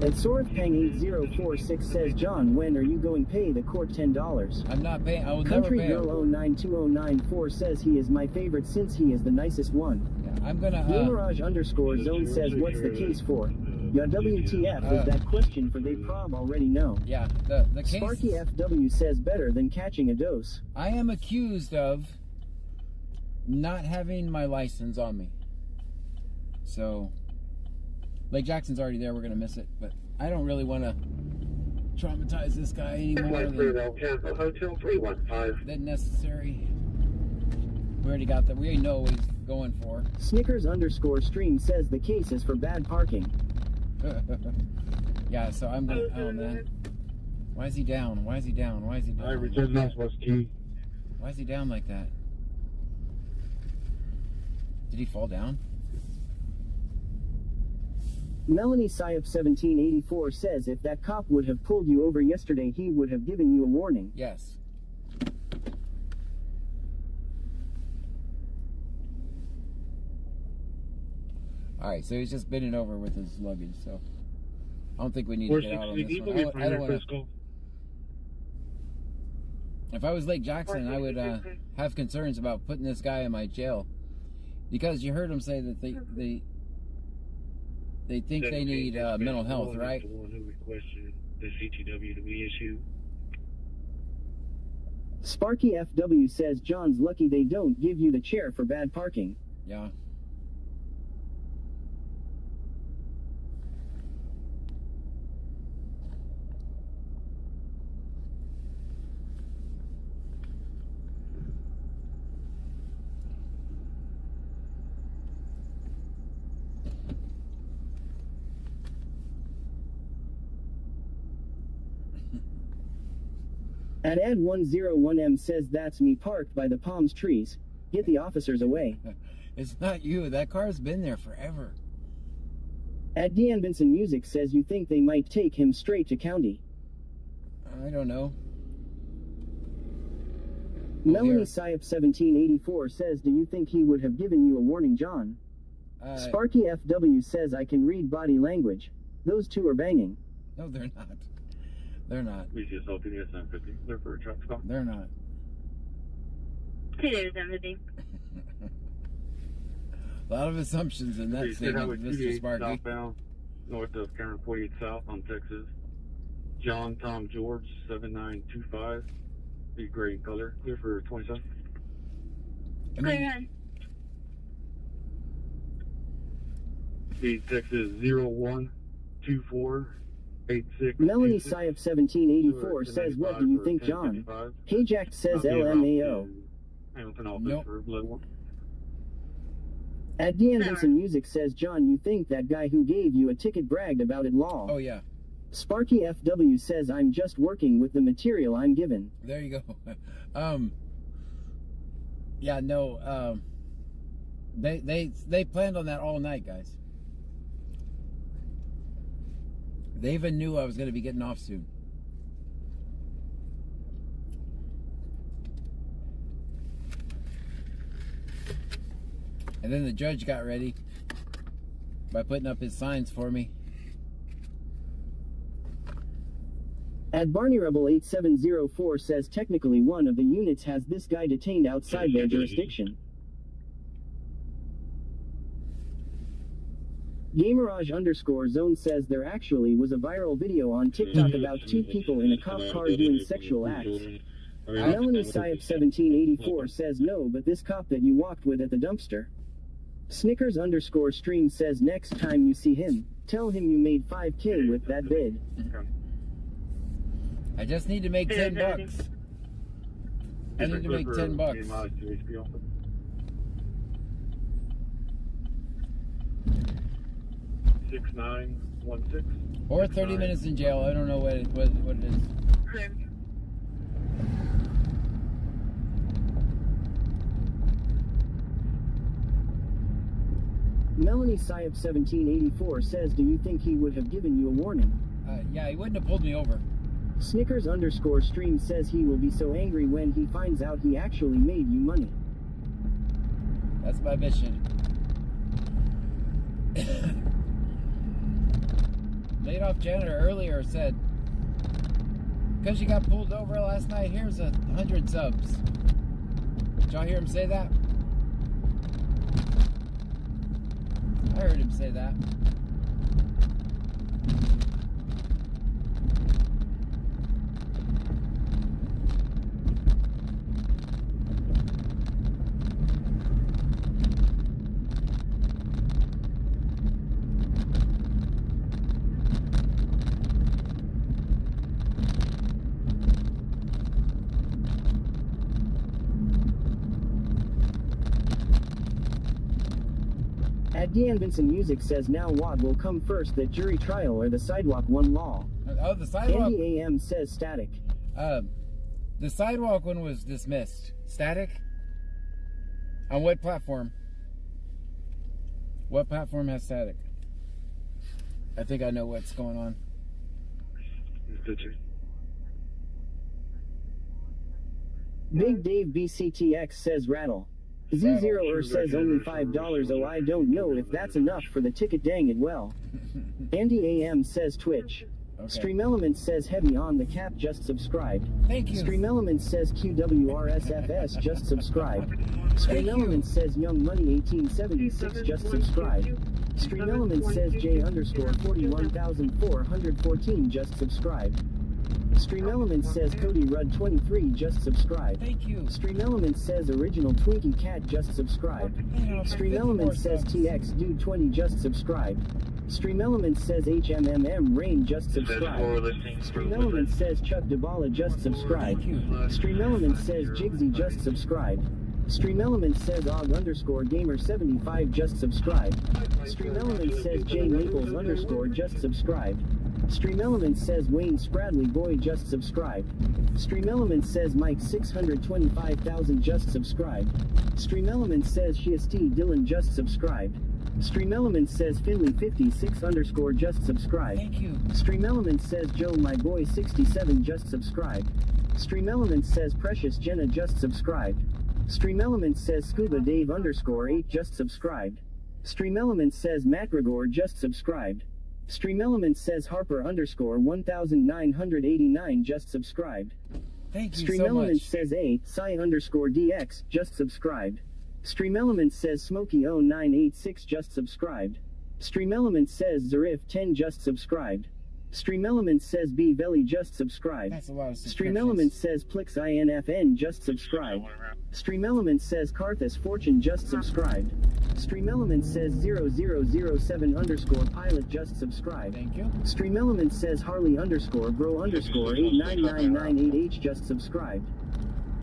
And SorthPang8046 says, John, when are you going to pay the court $10? I'm not paying. I will never pay. Country Girl 092094 says he is my favorite since he is the nicest one. Yeah, I'm gonna. Gamerage_zone says, what's the case for? Yeah, WTF is that question for they prob already know. Yeah, the case. Sparky FW says better than catching a dose. I am accused of not having my license on me. So, Lake Jackson's already there. We're gonna miss it, but I don't really want to traumatize this guy anymore than necessary. We already got that. We already know what he's going for. Snickers_stream says the case is for bad parking. Yeah, so I'm gonna. Oh man, why is he down? Why is he down? Why is he down? I return Northwest key. Why is he down like that? Did he fall down? Melanie Syop 1784 says if that cop would have pulled you over yesterday, he would have given you a warning. Yes. Alright, so he's just bending over with his luggage, so I don't think we need to get out on this one. I don't want to. If I was Lake Jackson, I would have concerns about putting this guy in my jail. Because you heard him say that they think they need mental health, right? The one who requested the CTW to be issued. Sparky FW says John's lucky they don't give you the chair for bad parking. Yeah. At Ad101M says that's me parked by the palms trees. Get the officers away. It's not you. That car's been there forever. At Deanne Benson Music says you think they might take him straight to county. I don't know. Melanie Syop 1784 says, do you think he would have given you a warning, John? Sparky FW says I can read body language. Those two are banging. No, they're not. They're not. We just opened the SM50. They're for a truck stop. They're not. It is empty. A lot of assumptions in that statement, Mr. Sparky. Southbound, north of Cameron 48 South on Texas. John Tom George 7925. Be gray in color. Clear for 27. Go ahead. The Texas 0124. Melanie Syop 1784 says, what do you think, John? Hayjack says LMAO. Nope. At Deanne Benson Music says, John, you think that guy who gave you a ticket bragged about it law? Oh, yeah. Sparky FW says, I'm just working with the material I'm given. There you go. Yeah, no, they planned on that all night, guys. They even knew I was going to be getting off soon. And then the judge got ready by putting up his signs for me. At Barney Rebel 8704 says technically one of the units has this guy detained outside their jurisdiction. Gamerage_zone says there actually was a viral video on TikTok about two people in a cop car doing sexual acts. Melanie Syop 1784 says no, but this cop that you walked with at the dumpster. Snickers_stream says next time you see him, tell him you made 5K with that bid. I just need to make $10. I need to make $10. 6916. Or 30 minutes in jail. I don't know what it is. Melanie Syop 1784 says, do you think he would have given you a warning? Yeah, he wouldn't have pulled me over. Snickers underscore stream says he will be so angry when he finds out he actually made you money. That's my mission. Laid off janitor earlier said, because you got pulled over last night, here's 100 subs. Did y'all hear him say that? I heard him say that. Dean Vincent Music says now what will come first, that jury trial or the sidewalk one law? Oh, the sidewalk. Andy AM says static. The sidewalk one was dismissed. Static? On what platform? What platform has static? I think I know what's going on. Big Dave BCTX says rattle. Z0er says only $5. Oh, I don't know if that's enough for the ticket, dang it. Well, Andy AM says Twitch. Okay. Stream Elements says heavy on the cap, just subscribed. Thank you. Stream Elements says QWRSFS, just subscribed. Stream Elements says Young Money 1876, just subscribed. Stream Elements says J underscore 41,414, just subscribed. Stream Elements says Cody Rudd 23, just subscribed. Thank you. Stream Elements says Original Twinkie Cat, just subscribed. Stream Elements says TX Dude 20, just subscribed. Stream Elements says HMMM Rain, just subscribed. Stream Elements says Chuck DeBala, just subscribed. Stream Elements says Jigsy, just subscribed. Stream Elements says Og underscore Gamer 75, just subscribed. Stream Elements says J Maples underscore, just subscribed. Stream Elements says Wayne Spradley Boy, just subscribed. Stream Elements says Mike 625,000, just subscribed. Stream Elements says Shiasti Dylan, just subscribed. Stream Elements says Finley 56 underscore, just subscribed. Thank you. Stream Elements says Joe My Boy 67, just subscribed. Stream Elements says Precious Jenna, just subscribed. Stream Elements says Scuba Dave underscore 8, just subscribed. Stream Elements says Matt Gregor, just subscribed. Stream Elements says Harper underscore 1989, just subscribed. Thank you Stream so Elements much. says Psy underscore DX, just subscribed. Stream Elements says Smokey 0986, just subscribed. Stream Elements says Zarif 10, just subscribed. Stream Elements says B Valley, just subscribed. That's a lot of Stream Elements says Plix INFN, just subscribed. Stream Elements says Carthus Fortune, just subscribed. Stream Elements says 0007 underscore pilot, just subscribed. Thank you. Stream Elements says Harley underscore bro underscore 899998H, just subscribed.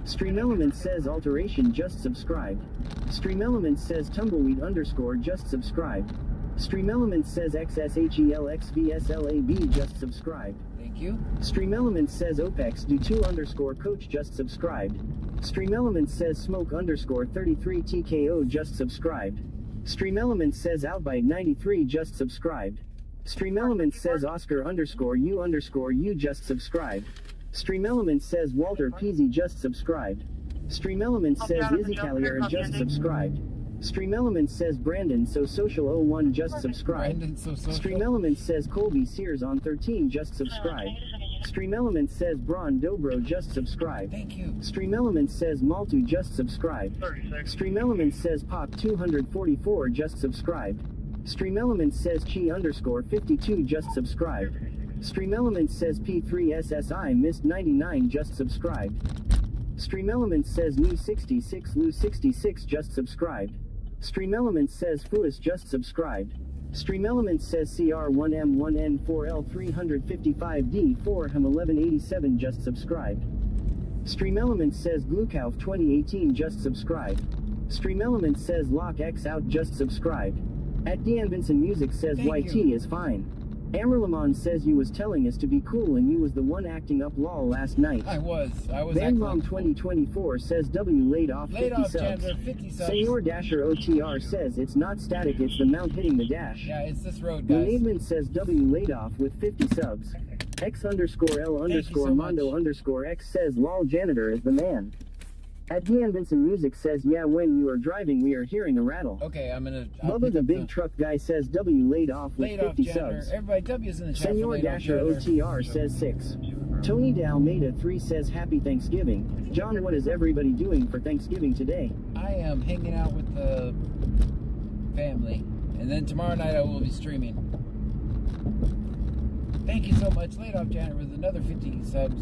Stream Elements says Alteration, just subscribed. Stream Elements says Tumbleweed underscore, just subscribed. Stream Elements says XSHELXVSLAB, just subscribed. Thank you. Stream Elements says OPEX do 2 underscore coach, just subscribed. Stream Elements says Smoke underscore 33 TKO, just subscribed. Stream Elements says Outbite 93, just subscribed. Stream Elements says Oscar underscore U, just subscribed. Stream Elements says Walter Peasy, just subscribed. Stream Elements says Izzy Callier, just subscribed. Stream Elements says Brandon So Social 01, just subscribed. Stream Elements says Colby Sears on 13, just subscribed. Stream Elements says Braun Dobro, just subscribed. Thank you. Stream Elements says Maltu, just subscribed. Stream Elements says Pop 244, just subscribed. Stream Elements says Chi underscore 52, just subscribed. Stream Elements says P3SSI missed 99, just subscribed. Stream Elements says New 66 Lou 66, just subscribed. Stream Elements says Fuis, just subscribed. Stream Elements says CR1M1N4L355D4Hem1187, just subscribed. Stream Elements says Glukauf 2018, just subscribed. Stream Elements says Lock X Out, just subscribed. At Dean Vincent Music says YT is fine. Amerlamon says you was telling us to be cool and you was the one acting up lol last night. I was Vanmom 2024 says W laid off 50 subs. Chandler, 50 subs. Senor Dasher OTR says it's not static, it's the mount hitting the dash. Yeah, it's this road, guys. Naidman says W laid off with 50 subs. X_L_Mondo_X says lol janitor is the man. At Dean Vincent Music says yeah, when you are driving we are hearing a rattle. Okay, Bubba the big truck guy says W laid off with 50 subs. Everybody, W's in the chat. Senor Dasher OTR says 6. Tony Dalmeda 3 says happy Thanksgiving. John, what is everybody doing for Thanksgiving today? I am hanging out with the family, and then tomorrow night I will be streaming. Thank you so much. Laid off Janet with another 50 subs.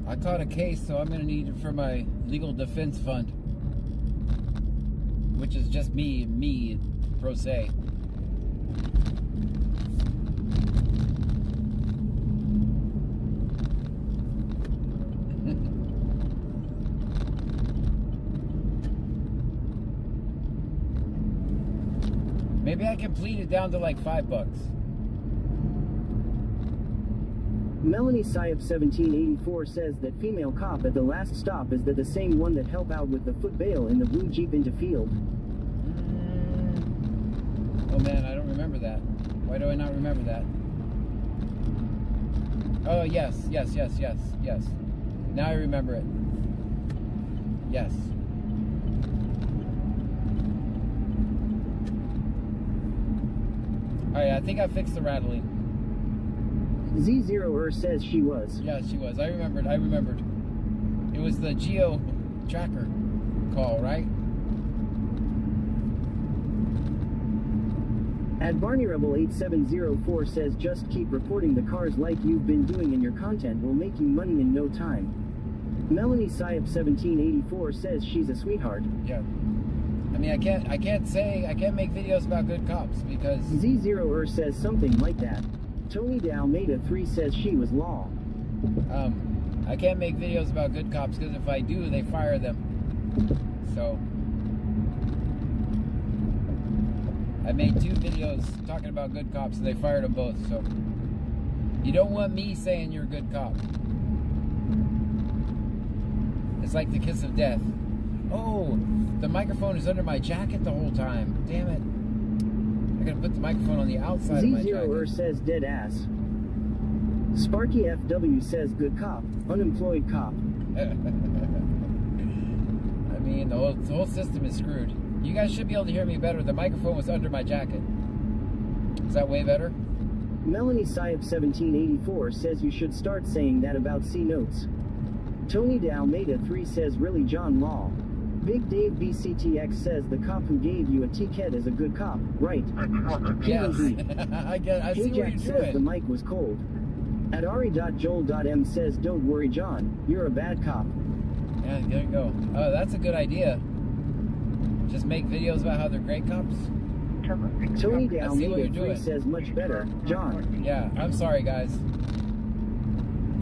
I caught a case, so I'm going to need it for my legal defense fund, which is just me, pro se. Maybe I can plead it down to like $5. Melanie Syop 1784 says that female cop at the last stop is that the same one that helped out with the foot bail in the blue Jeep into field. Oh man, I don't remember that. Why do I not remember that? Oh yes. Now I remember it. Yes. Alright, I think I fixed the rattling. Z0er says she was. Yeah, she was. I remembered. It was the Geo tracker call, right? At Barney Rebel 8704 says just keep reporting the cars like you've been doing and your content will make you money in no time. Melanie Syop 1784 says she's a sweetheart. Yeah. I mean, I can't make videos about good cops because Z0er says something like that. Tony Dalmeda 3 says she was law. I can't make videos about good cops because if I do, they fire them. So I made 2 videos talking about good cops and they fired them both. So you don't want me saying you're a good cop. It's like the kiss of death. Oh, the microphone is under my jacket the whole time. Damn it. I gotta put the microphone on the outside of my jacket. Z0er says dead ass. Sparky FW says good cop, unemployed cop. I mean, the whole system is screwed. You guys should be able to hear me better. The microphone was under my jacket. Is that way better? Melanie Syop 1784 says you should start saying that about C notes. Tony Dalmeda 3 says really John Law. Big Dave BCTX says the cop who gave you a ticket is a good cop, right? Yes. I see what you're says doing. the mic was cold. At Ari.Joel.m says don't worry John, you're a bad cop. Yeah, there you go. Oh, that's a good idea. Just make videos about how they're great cops. Tony Dalmeda 3 says much better, John. Yeah, I'm sorry guys.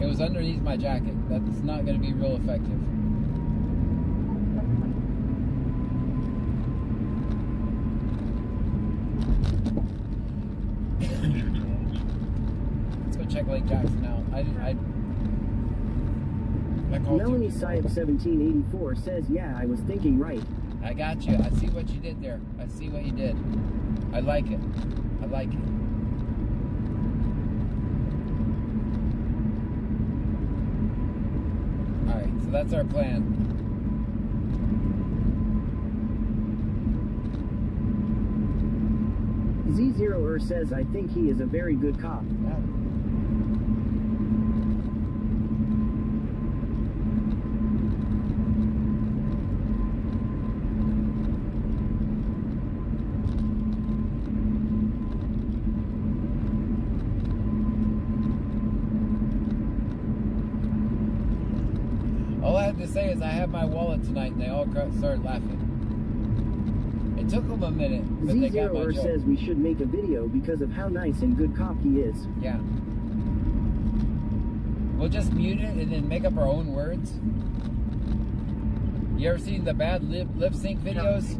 It was underneath my jacket. That's not going to be real effective. Let's go check Lake Jackson now. Melanie Syop 1784 says, yeah, I was thinking right. I got you. I see what you did there. I see what you did. I like it. I like it. Alright, so that's our plan. Z0er says I think he is a very good cop. Yeah. All I have to say is I had my wallet tonight and they all started laughing. It took them a minute, but they got my Z0er joke. says we should make a video because of how nice and good cop he is. Yeah. We'll just mute it and then make up our own words. You ever seen the bad lip sync videos?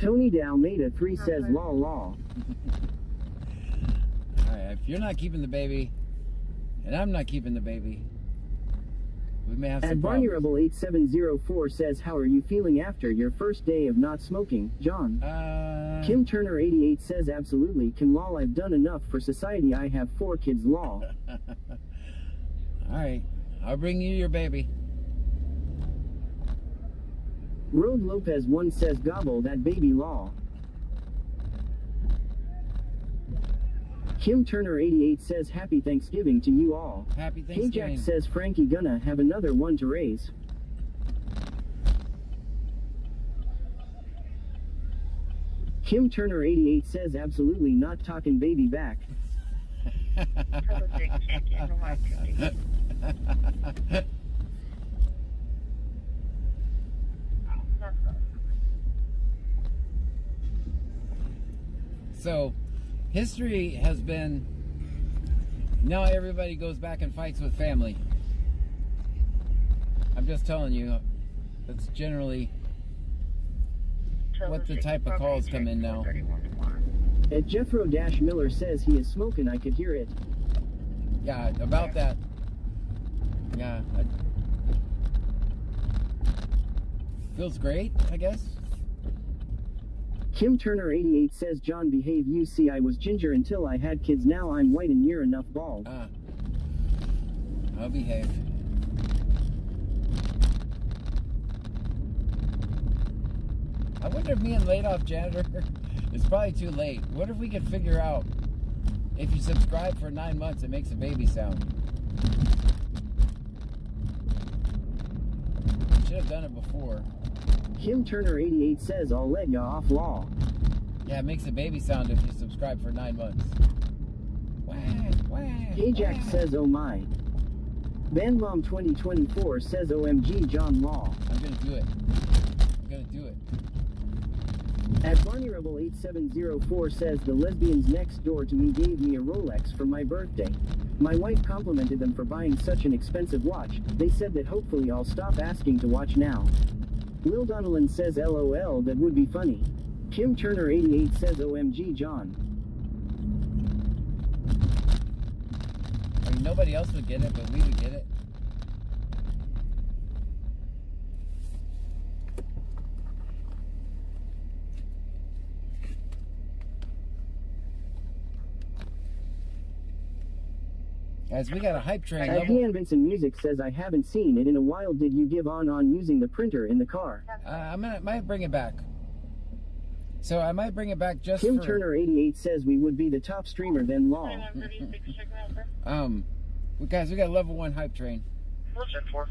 Tony de Almeida 3 says lol lol. Alright, if you're not keeping the baby, and I'm not keeping the baby, we may have some At problems. Barney Rebel 8704 says, how are you feeling after your first day of not smoking, John? Kim Turner 88 says, absolutely, Kim lol, I've done enough for society, I have 4 kids lol. Alright, I'll bring you your baby. Road Lopez 1 says, gobble that baby lol. Kim Turner 88 says, happy Thanksgiving to you all. Happy Hey Thanksgiving. Jack says, Frankie gonna have another one to raise. Kim Turner 88 says, absolutely not talking baby back. So, history has been, now everybody goes back and fights with family. I'm just telling you, that's generally what the type of calls come in now. At Jethro Miller says he is smoking, I could hear it. Yeah, about that. Yeah. Feels great, I guess. Kim Turner 88 says, John behave, you see I was ginger until I had kids, now I'm white and you're enough bald. I'll behave. I wonder if me and laid off janitor, it's probably too late. What if we could figure out if you subscribe for 9 months, it makes a baby sound? Should have done it before. Kim Turner 88 says, I'll let ya off law. Yeah, it makes a baby sound if you subscribe for 9 months. Wah, wah, Ajax wah. says, oh my. Bandmom 2024 says, OMG John Law. I'm gonna do it. I'm gonna do it. At Barney Rebel 8704 says, the lesbians next door to me gave me a Rolex for my birthday. My wife complimented them for buying such an expensive watch. They said that hopefully I'll stop asking to watch now. Will Donnellan says, LOL, that would be funny. Kim Turner 88 says, OMG John. I mean, nobody else would get it, but we would get it. Guys, we got a hype train. Ian Vincent Music says, I haven't seen it in a while. Did you give on using the printer in the car? Might bring it back. So I might bring it back just Kim for... Turner 88 says we would be the top streamer then law. Guys, we got a level 1 hype train. What's it for?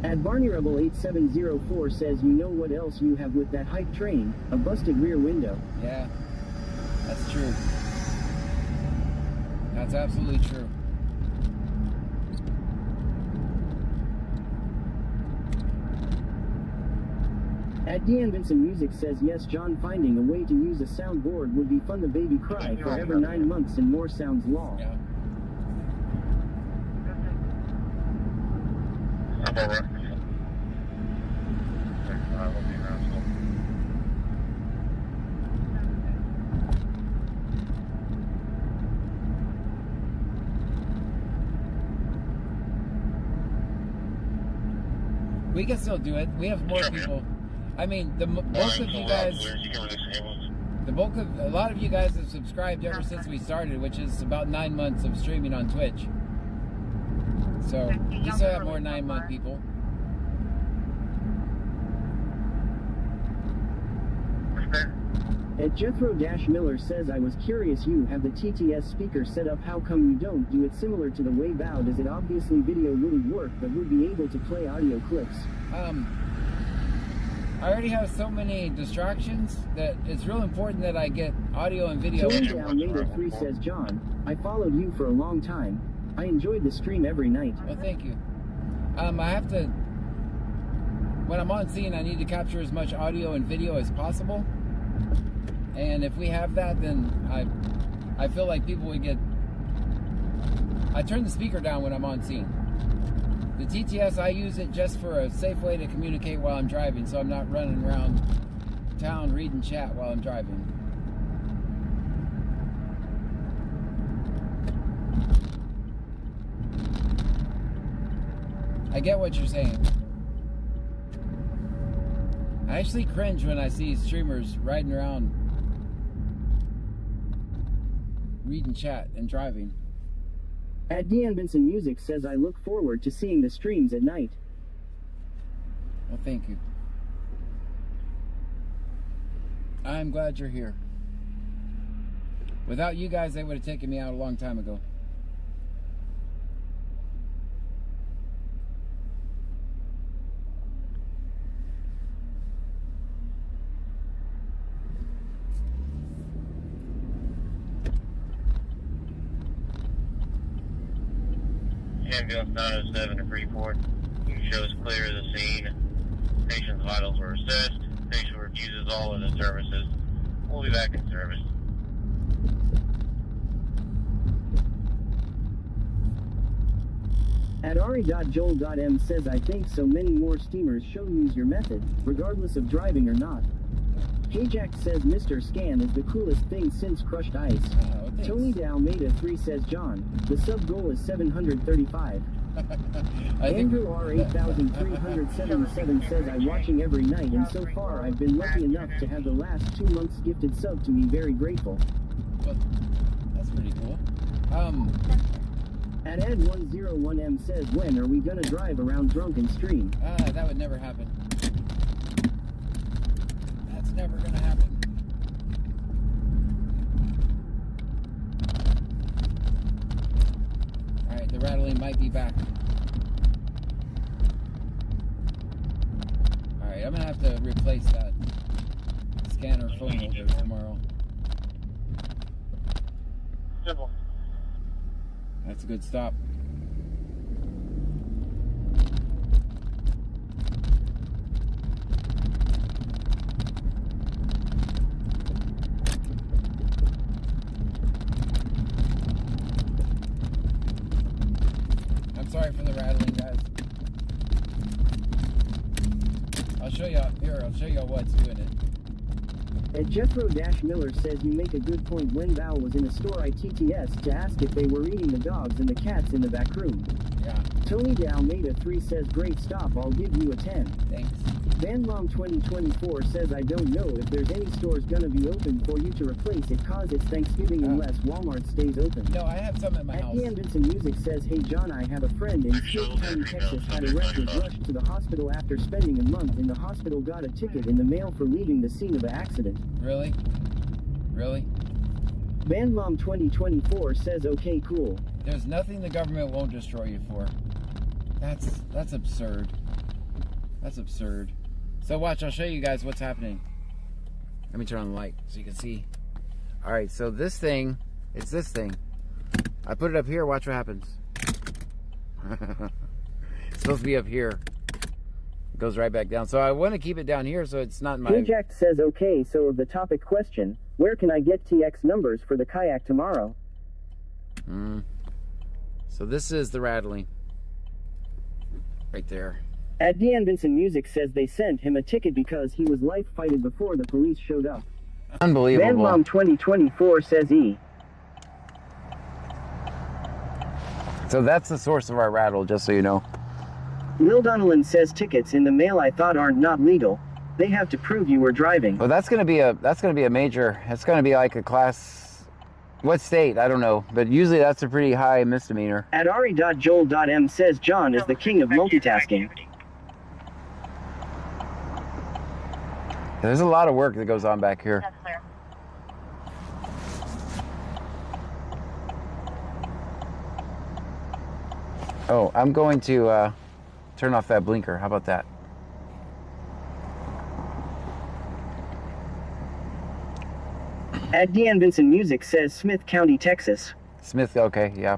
At Barney Rebel 8704 says, you know what else you have with that hype train? A busted rear window. Yeah, that's true. That's absolutely true. At Dean Vincent Music says, yes John, finding a way to use a soundboard would be fun. The baby cry forever 9 months and more sounds law. Yeah. We can still do it. We have more people. I mean, the bulk of you guys, a lot of you guys have subscribed ever since we started, which is about 9 months of streaming on Twitch. So, we still have more 9-month people. At Jethro Miller says, I was curious, you have the TTS speaker set up, how come you don't do it similar to the way Bow does it? Obviously video wouldn't work, but would be able to play audio clips. I already have so many distractions that it's real important that I get audio and video. Tony Almeida 3 says, John, I followed you for a long time. I enjoyed the stream every night. Well, thank you. I have to, when I'm on scene, I need to capture as much audio and video as possible. And if we have that, then I feel like people would get, I turn the speaker down when I'm on scene. The TTS, I use it just for a safe way to communicate while I'm driving, so I'm not running around town reading chat while I'm driving. I get what you're saying. I actually cringe when I see streamers riding around reading chat and driving. At Deanne Benson Music says I look forward to seeing the streams at night. Well, thank you. I'm glad you're here. Without you guys, they would have taken me out a long time ago. Ambulance 907 to Freeport. Shows clear of the scene. Patient's vitals were assessed. Patient refuses all of the services. We'll be back in service. At Ari.Joel.M says I think so many more steamers should use your method, regardless of driving or not. K-Jack says Mr. Scan is the coolest thing since crushed ice. Tony Dalmeda 3 says John, the sub goal is 735. Andrew R 8377 says I'm watching every night and so far I've been lucky enough to have the last 2 months gifted sub to me, very grateful. Well, that's pretty cool. At Ed101M says when are we gonna drive around drunk and stream? That would never happen. That's never gonna happen. Alright, the rattling might be back. Alright, I'm gonna have to replace that scanner phone holder tomorrow. Simple. That's a good stop. I'm sorry for the rattling, guys. I'll show you here. I'll show you what's doing it. And Jethro-Miller says you make a good point. When Val was in a store ITTS to ask if they were eating the dogs and the cats in the back room. Yeah. Tony Dalmeda 3 says great stop, I'll give you a 10. Thanks. VanLom 2024 says I don't know if there's any stores gonna be open for you to replace it cause it's Thanksgiving unless Walmart stays open. No, I have some at my house. Ian Benson Music says, hey John, I have a friend in Smith County, Texas had arrested, rushed to the hospital after spending a month in the hospital, got a ticket in the mail for leaving the scene of the accident. Really? Really? VanLom 2024 says okay, cool. There's nothing the government won't destroy you for. That's absurd. That's absurd. So watch, I'll show you guys what's happening. Let me turn on the light so you can see. Alright, so this thing, it's this thing. I put it up here, watch what happens. It's supposed to be up here. It goes right back down. So I want to keep it down here so it's not in my... Ajax says okay, so of the topic question, where can I get TX numbers for the kayak tomorrow? So this is the rattling. Right there. At Deanne Benson Music says they sent him a ticket because he was life fighted before the police showed up. Unbelievable. VanLom 2024 says E. So that's the source of our rattle, just so you know. Lil Donalyn says tickets in the mail I thought aren't not legal. They have to prove you were driving. Well, that's gonna be a major. It's gonna be like a class. What state? I don't know, but usually that's a pretty high misdemeanor. At Ari.Joel.M says John is the king of multitasking. There's a lot of work that goes on back here. That's clear. Oh, I'm going to turn off that blinker. How about that? At Deanne Benson Music says Smith County, Texas. Smith, okay, yeah.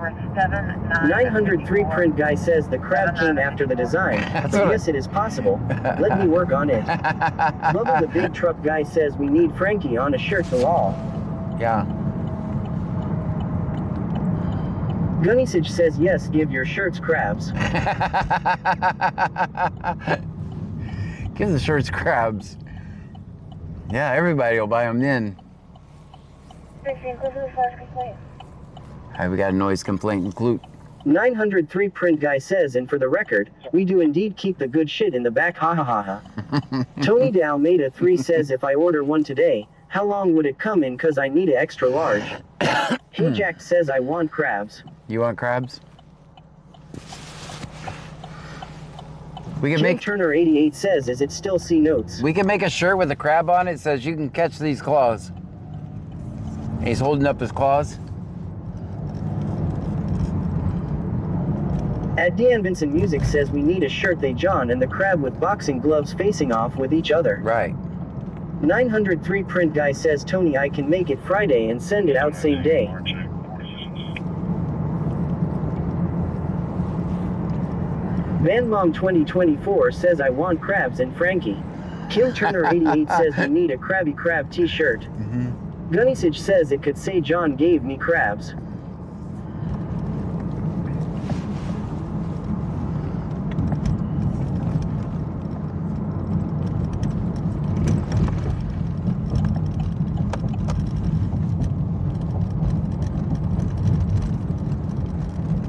number 79. 903 print guy says the crab came after the design. But yes, it is possible. Let me work on it. Bubba the big truck guy says we need Frankie on a shirt to all. Yeah. Gunnisage says yes, give your shirts crabs. Give the shirts crabs. Yeah, everybody will buy them then. 16, close to the flash complaint. All right, we got a noise complaint include. 903 print guy says, and for the record, we do indeed keep the good shit in the back, ha ha ha ha. Tony Dalmeda 3 says if I order one today, how long would it come in cause I need it extra large? Hey Jack says I want crabs. You want crabs? We can Kim make Turner 88 says, is it still C notes? We can make a shirt with a crab on it that says you can catch these claws. And he's holding up his claws. At Dan Vincent Music says we need a shirt they John and the crab with boxing gloves facing off with each other. Right. 903 print guy says Tony I can make it Friday and send it out same day. Van Mom 2024 says I want crabs and Frankie. Kim Turner 88 says we need a Krabby Crab t-shirt. Gunnisage says it could say John gave me crabs.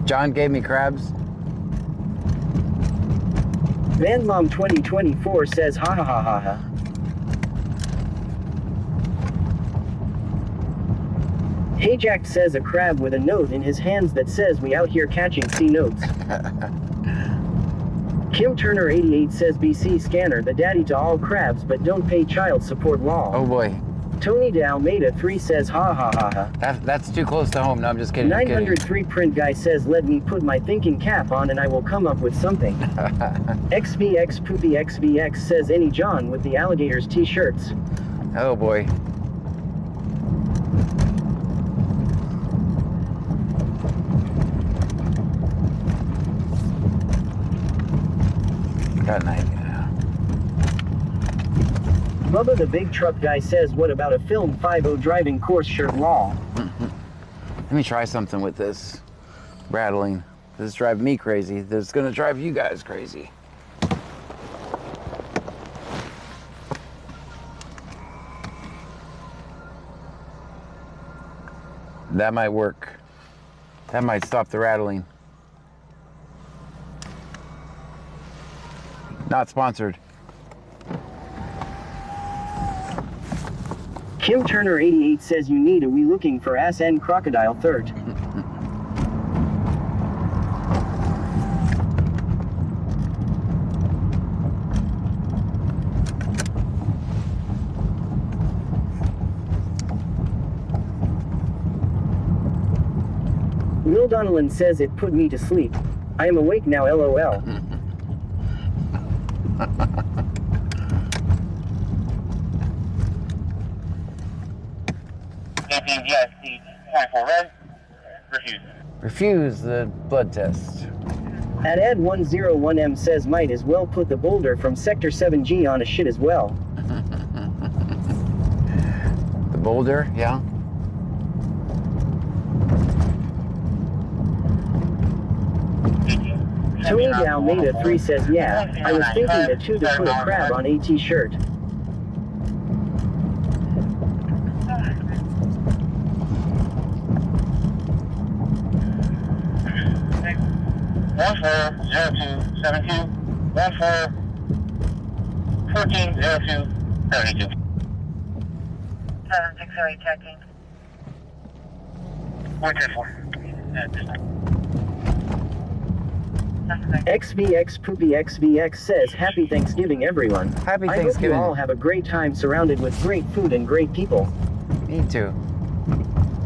John gave me crabs. Van Mom 2024 says ha ha ha ha ha. Hey Jack says a crab with a note in his hands that says we out here catching C notes. Kim Turner 88 says BC scanner the daddy to all crabs but don't pay child support law. Oh boy. Tony Dalmeda 3 says ha ha ha ha. That's too close to home. No, I'm just kidding. 903 print guy says let me put my thinking cap on and I will come up with something. XVX Poopy XVX says any John with the alligators t-shirts. Oh boy. Got an idea. Bubba the big truck guy says what about a film 5-0 driving course shirt law? Let me try something with this rattling. This is driving me crazy. This is gonna drive you guys crazy. That might work. That might stop the rattling. Not sponsored. Kim Turner 88 says you need a we looking for ass and crocodile third. Will Donnellan says it put me to sleep. I am awake now, LOL. Refuse the blood test. At Ed101M says might as well put the boulder from Sector 7G on a shit as well. The boulder, yeah. Tony Dalmeda 3 says yeah, I was thinking that too to put a crab on a t-shirt. Checking. 134. XVX Poopy XVX says happy Thanksgiving everyone. Happy I Thanksgiving. hope you all have a great time surrounded with great food and great people. Me too.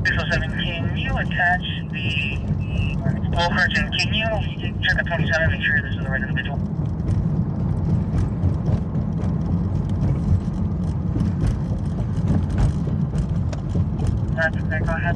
7, can you attach the poll cards and can you check the 27 make sure this is the right individual? That's okay, go ahead.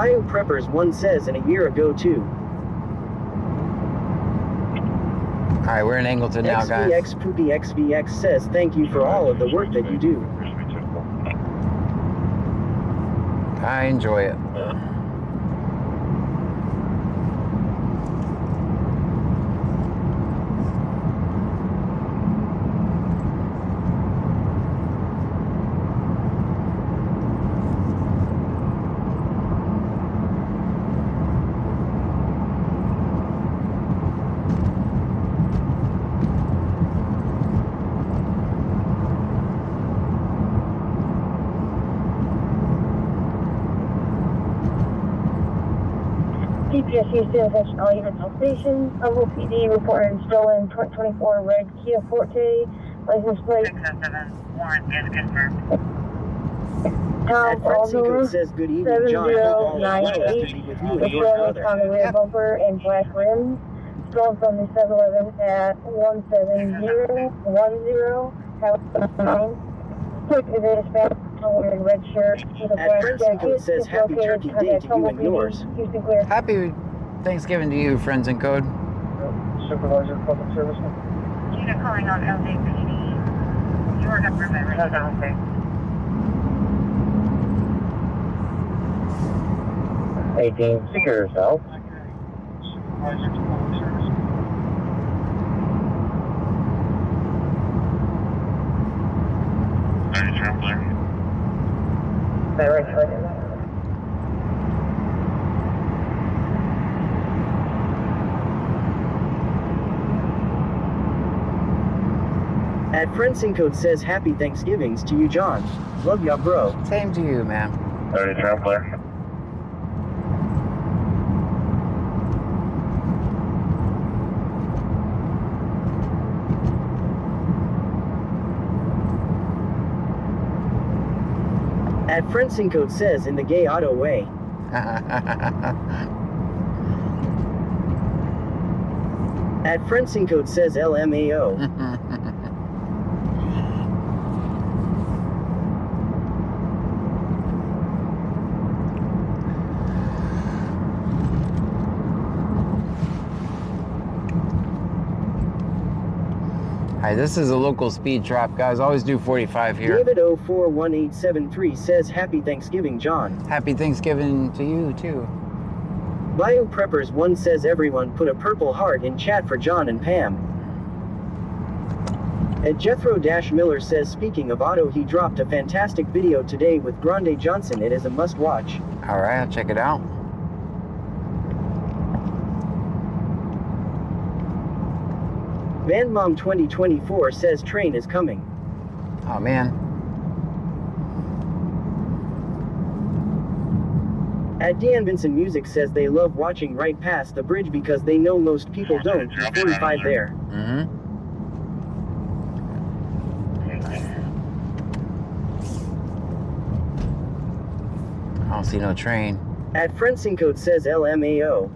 Bio Preppers 1 says, and a year ago too. Alright, we're in Angleton now, guys. XVX Poopy XVX says, thank you for all of the work that you do. I enjoy it. DPS Houston, attention all units on station. Humble PD reporting stolen 2024 red Kia Forte. License plate. 607. Warrant is confirmed. Tom Alder, says, good evening, John. Hope all is well after meet with you and your brother. On the rear bumper and black rims. Stolen from the 7-Eleven at 17010. House 9. Quick evade Spanish. Wearing red shirt with a black jacket. Says happy turkey day to you and yours. Happy Thanksgiving to you, friends in code. Supervisor, public service. Unit calling on LJPD. Your number, okay. 18, secure yourself. Supervisor, public service. At Friendsin Code says happy Thanksgivings to you, John. Love ya, bro. Same to you, man. 30 trail clear. At Friendsin Code says in the gay auto way. At Friendsin Code says LMAO. Hi, this is a local speed trap, guys. Always do 45 here. David 041873 says happy Thanksgiving, John. Happy Thanksgiving to you, too. Bio Preppers 1 says everyone put a purple heart in chat for John and Pam. At Jethro-Miller says, speaking of auto, he dropped a fantastic video today with Grande Johnson. It is a must watch. Alright, I'll check it out. VanMom 2024 says train is coming. Oh man. At Dan Vincent Music says they love watching right past the bridge because they know most people don't. 45 there. I don't see no train. At Friendsin Code says LMAO.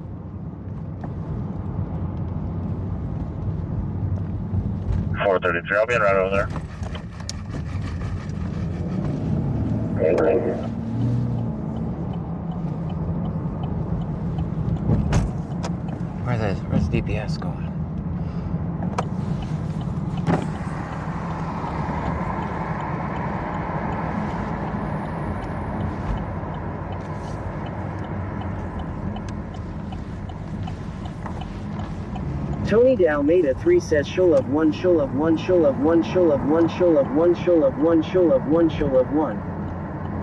.433, I'll be right over there. Where's DPS going? Tony de Almeida 3 says show of 1, show of 1, show of 1, show of 1, show of 1, show of 1, show of 1, show of 1.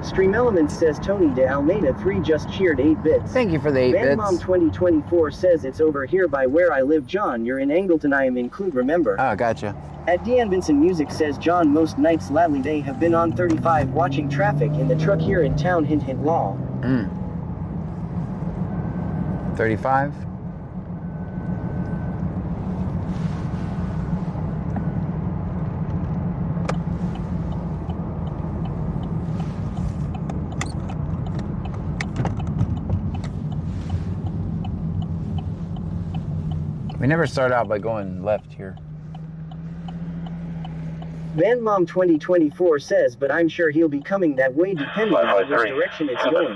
Stream Elements says Tony de Almeida 3 just cheered 8 bits. Thank you for the 8 bits. VanMom 2024 says it's over here by where I live, John. You're in Angleton, I am in Clue, remember. Oh, gotcha. At Dean Vincent Music says John, most nights lately they have been on 35 watching traffic in the truck here in town, hint hint lol. 35? We never start out by going left here. VanMom 2024 says, but I'm sure he'll be coming that way depending on which direction it's going.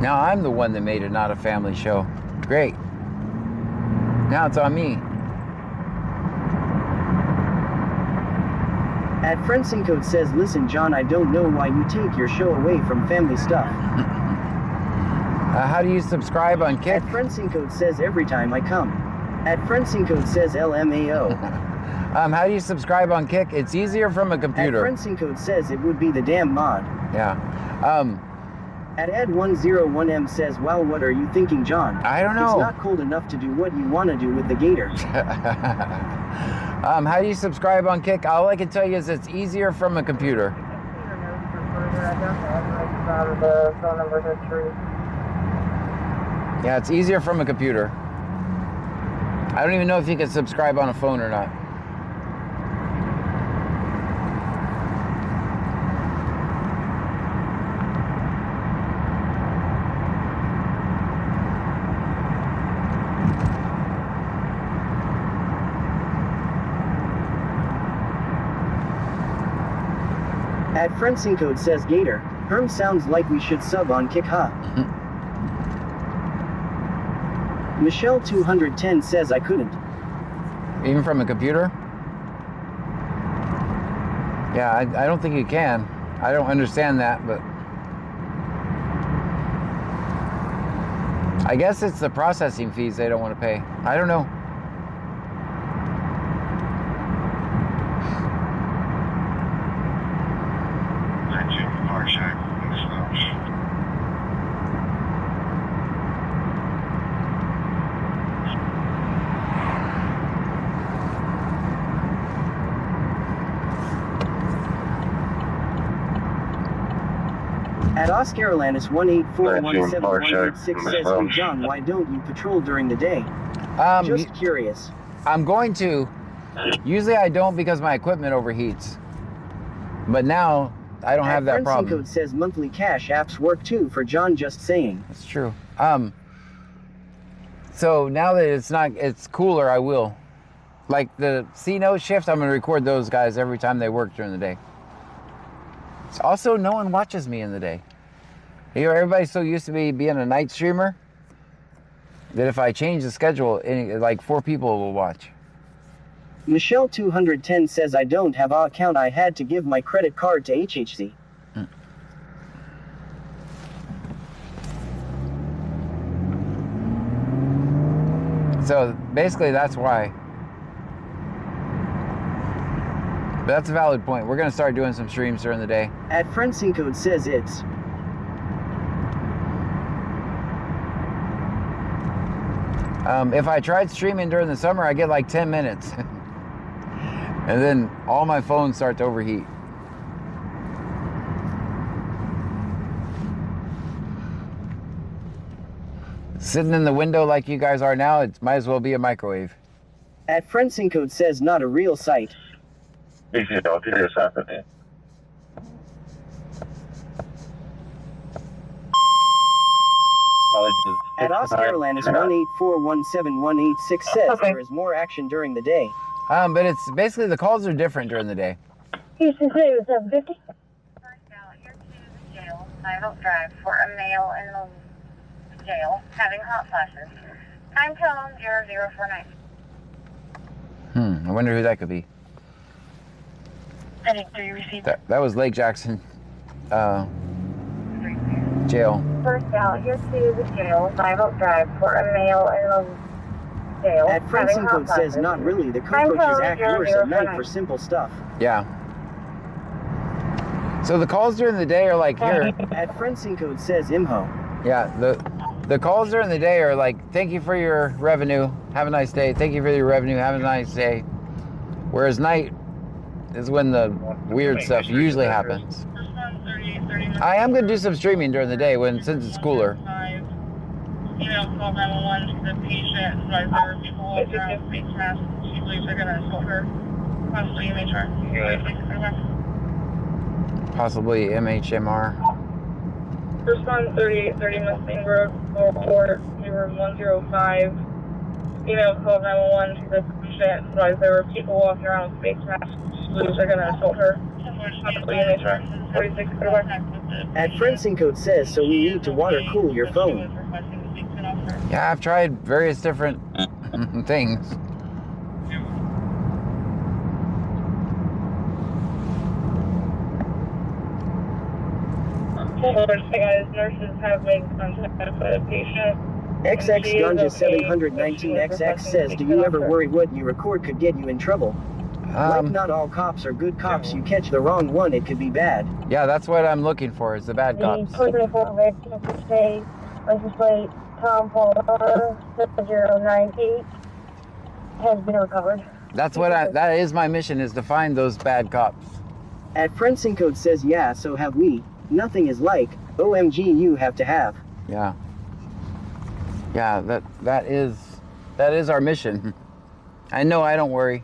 Now I'm the one that made it not a family show. Great. Now it's on me. At Friendsyncode says, listen John, I don't know why you take your show away from family stuff. How do you subscribe on Kick? At Friendsyncode says, every time I come. At Friendsyncode says, LMAO. How do you subscribe on Kick? It's easier from a computer. At Friendsyncode says, it would be the damn mod. Yeah. At Ed101M says, wow, what are you thinking, John? I don't know. It's not cold enough to do what you want to do with the gator. How do you subscribe on Kick? All I can tell you is it's easier from a computer. Yeah, it's easier from a computer. I don't even know if you can subscribe on a phone or not. At Friendsyncode says Gator. Herm sounds like we should sub on Kick, huh? Michelle 210 says I couldn't. Even from a computer? Yeah, I don't think you can. I don't understand that, but I guess it's the processing fees they don't want to pay. I don't know. At Oscaralanus 184171866 says, hey John, why don't you patrol during the day? Just curious. I'm going to. Usually I don't because my equipment overheats. But now I don't have that problem. Friendsyncode says monthly cash apps work too for John, just saying. That's true. So now that it's cooler, I will. Like the C-Note shift, I'm going to record those guys every time they work during the day. Also, no one watches me in the day. You know, everybody's so used to me being a night streamer that if I change the schedule, like 4 people will watch. Michelle 210 says I don't have an account. I had to give my credit card to HHC. So basically that's why. But that's a valid point. We're going to start doing some streams during the day. At Friendsyncode says it's. If I tried streaming during the summer, I get like 10 minutes. And then all my phones start to overheat. Sitting in the window like you guys are now, it might as well be a microwave. At Friendsyncode says not a real site. At Oscaralanus 184171866 says there is more action during the day. But it's basically the calls are different during the day. Houston today was 750. Live Drive for a male in the jail having hot flashes. Time tone 0049. I wonder who that could be. Any, do you receive that was Lake Jackson jail. First out, here's to the jail, Live Drive for a male in the jail. At Friendsyncode says not really. The cockroaches act worse at night for simple stuff. Yeah. So the calls during the day are like here. At Friendsyncode says IMHO. Yeah, the calls during the day are like, thank you for your revenue, have a nice day. Thank you for your revenue, have a nice day. Whereas night is when the weird stuff usually happens. I am gonna do some streaming during the day since it's cooler. Email call 911 to the patient, supervisor, people walking around with face masks. She believes they're gonna assault her. Possibly MHR. Possibly MHMR. Respond 3830 Mustang Road, Report, room 105. Email call 911 to the patient, supervisor, people walking around with face masks. She believes they're gonna assault her. At Friendson Code says, so we need to water cool your phone. Yeah, I've tried various different things. Nurses have made contact with a patient. XX Ganja 719XX says, do you ever worry what you record could get you in trouble? Like not all cops are good cops. You catch the wrong one, it could be bad. Yeah, that's what I'm looking for, is the bad cops. The 2024 red campus day, license plate Tom Paul 7098 has been recovered. That's what that is my mission, is to find those bad cops. At Friendson Code says, yeah, so have we. Nothing is like, OMG you have to have. Yeah. Yeah, that is our mission. I know, I don't worry.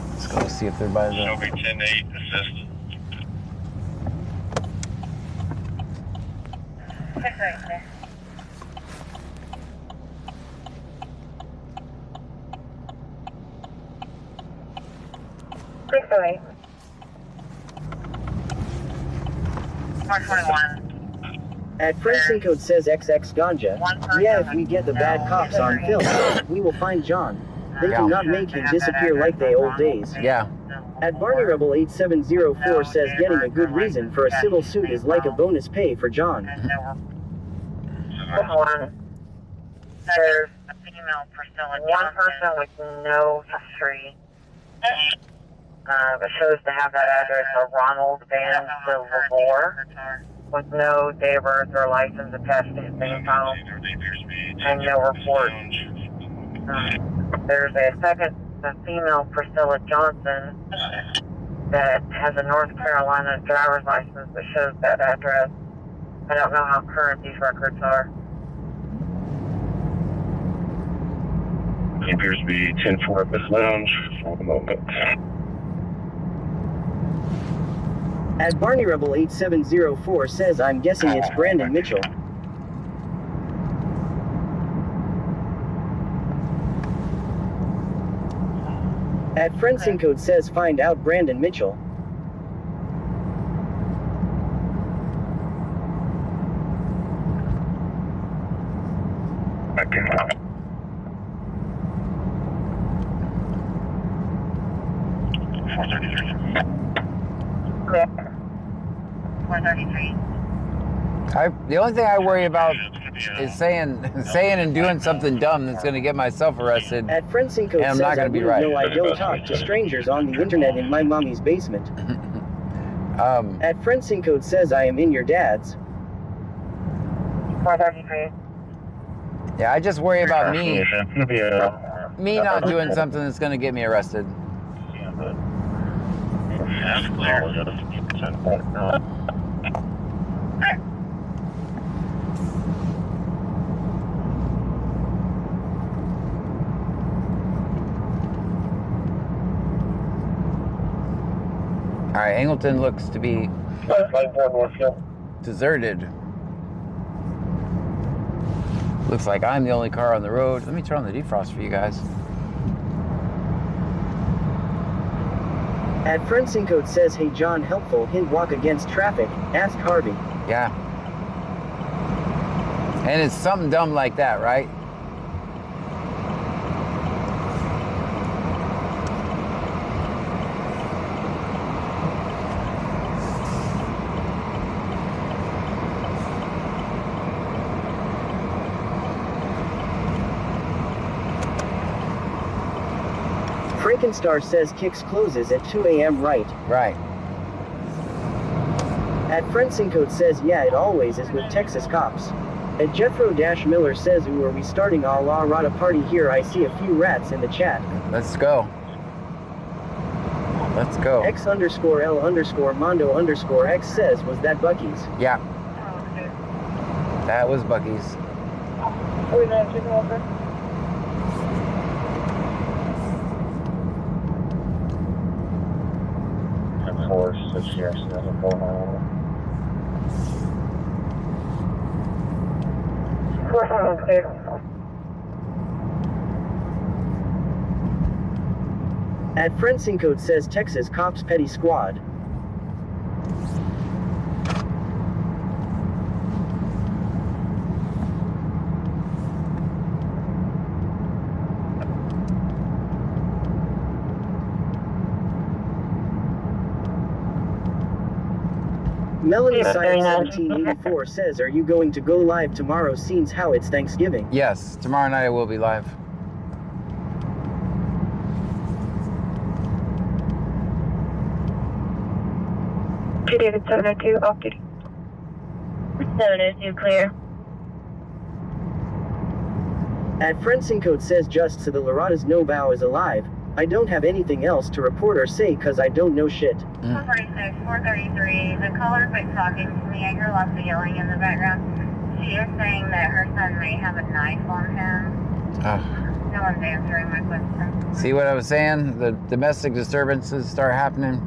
Let's go see if they're by the... Shelby 10-8, assist. Sorry. 121. At Friendson Code says XX Ganja, yeah, if we get the bad cops on film, we will find John. They cannot make him disappear like the old days. Yeah. At Barney Rebel 8704 says getting a good reason for a civil suit is like a bonus pay for John. There's one person with no history that shows to have that address of Ronald Van de Lavore with no date of birth or license attached to his name file and no report. There's a second female, Priscilla Johnson, that has a North Carolina driver's license that shows that address. I don't know how current these records are. It appears to be 10-4 at Miss Lounge for the moment. At Barney Rebel 8704 says I'm guessing it's Brandon Mitchell. At Friendson Code says find out Brandon Mitchell. The only thing I worry about is saying and doing something dumb that's going to get myself arrested. At Friendson Code and I'm says not going to be right. No, I don't talk to strangers on the internet in my mommy's basement. At Friendson Code says I am in your dad's. 433. Yeah, I just worry about me not doing something that's going to get me arrested. That's clear. All right, Angleton looks to be deserted. Looks like I'm the only car on the road. Let me turn on the defrost for you guys. At Friendson Code says, hey John, helpful hint, walk against traffic, ask Harvey. Yeah. And it's something dumb like that, right? Frankenstar says Kicks closes at 2 a.m. right. Right. At Friendson Code says yeah, it always is with Texas cops. At Jethro-Miller says ooh, are we starting a la rata party here? I see a few rats in the chat. Let's go. Let's go. X_L_Mondo_X says, was that Bucky's? Yeah. That was Bucky's. Are we going to chicken over? 411 clear. At Friend Code says Texas Cops Petty Squad. Melanie Side 1784 says, are you going to go live tomorrow? Seems how it's Thanksgiving. Yes, tomorrow night I will be live. David 702 off duty. 702 clear. At Friend Code says just so the Lorada's no bow is alive. I don't have anything else to report or say cause I don't know shit. 446, 433, the caller quit talking to me. I hear lots of yelling in the background. She is saying that her son may have a knife on him. No one's answering my question. See what I was saying? The domestic disturbances start happening.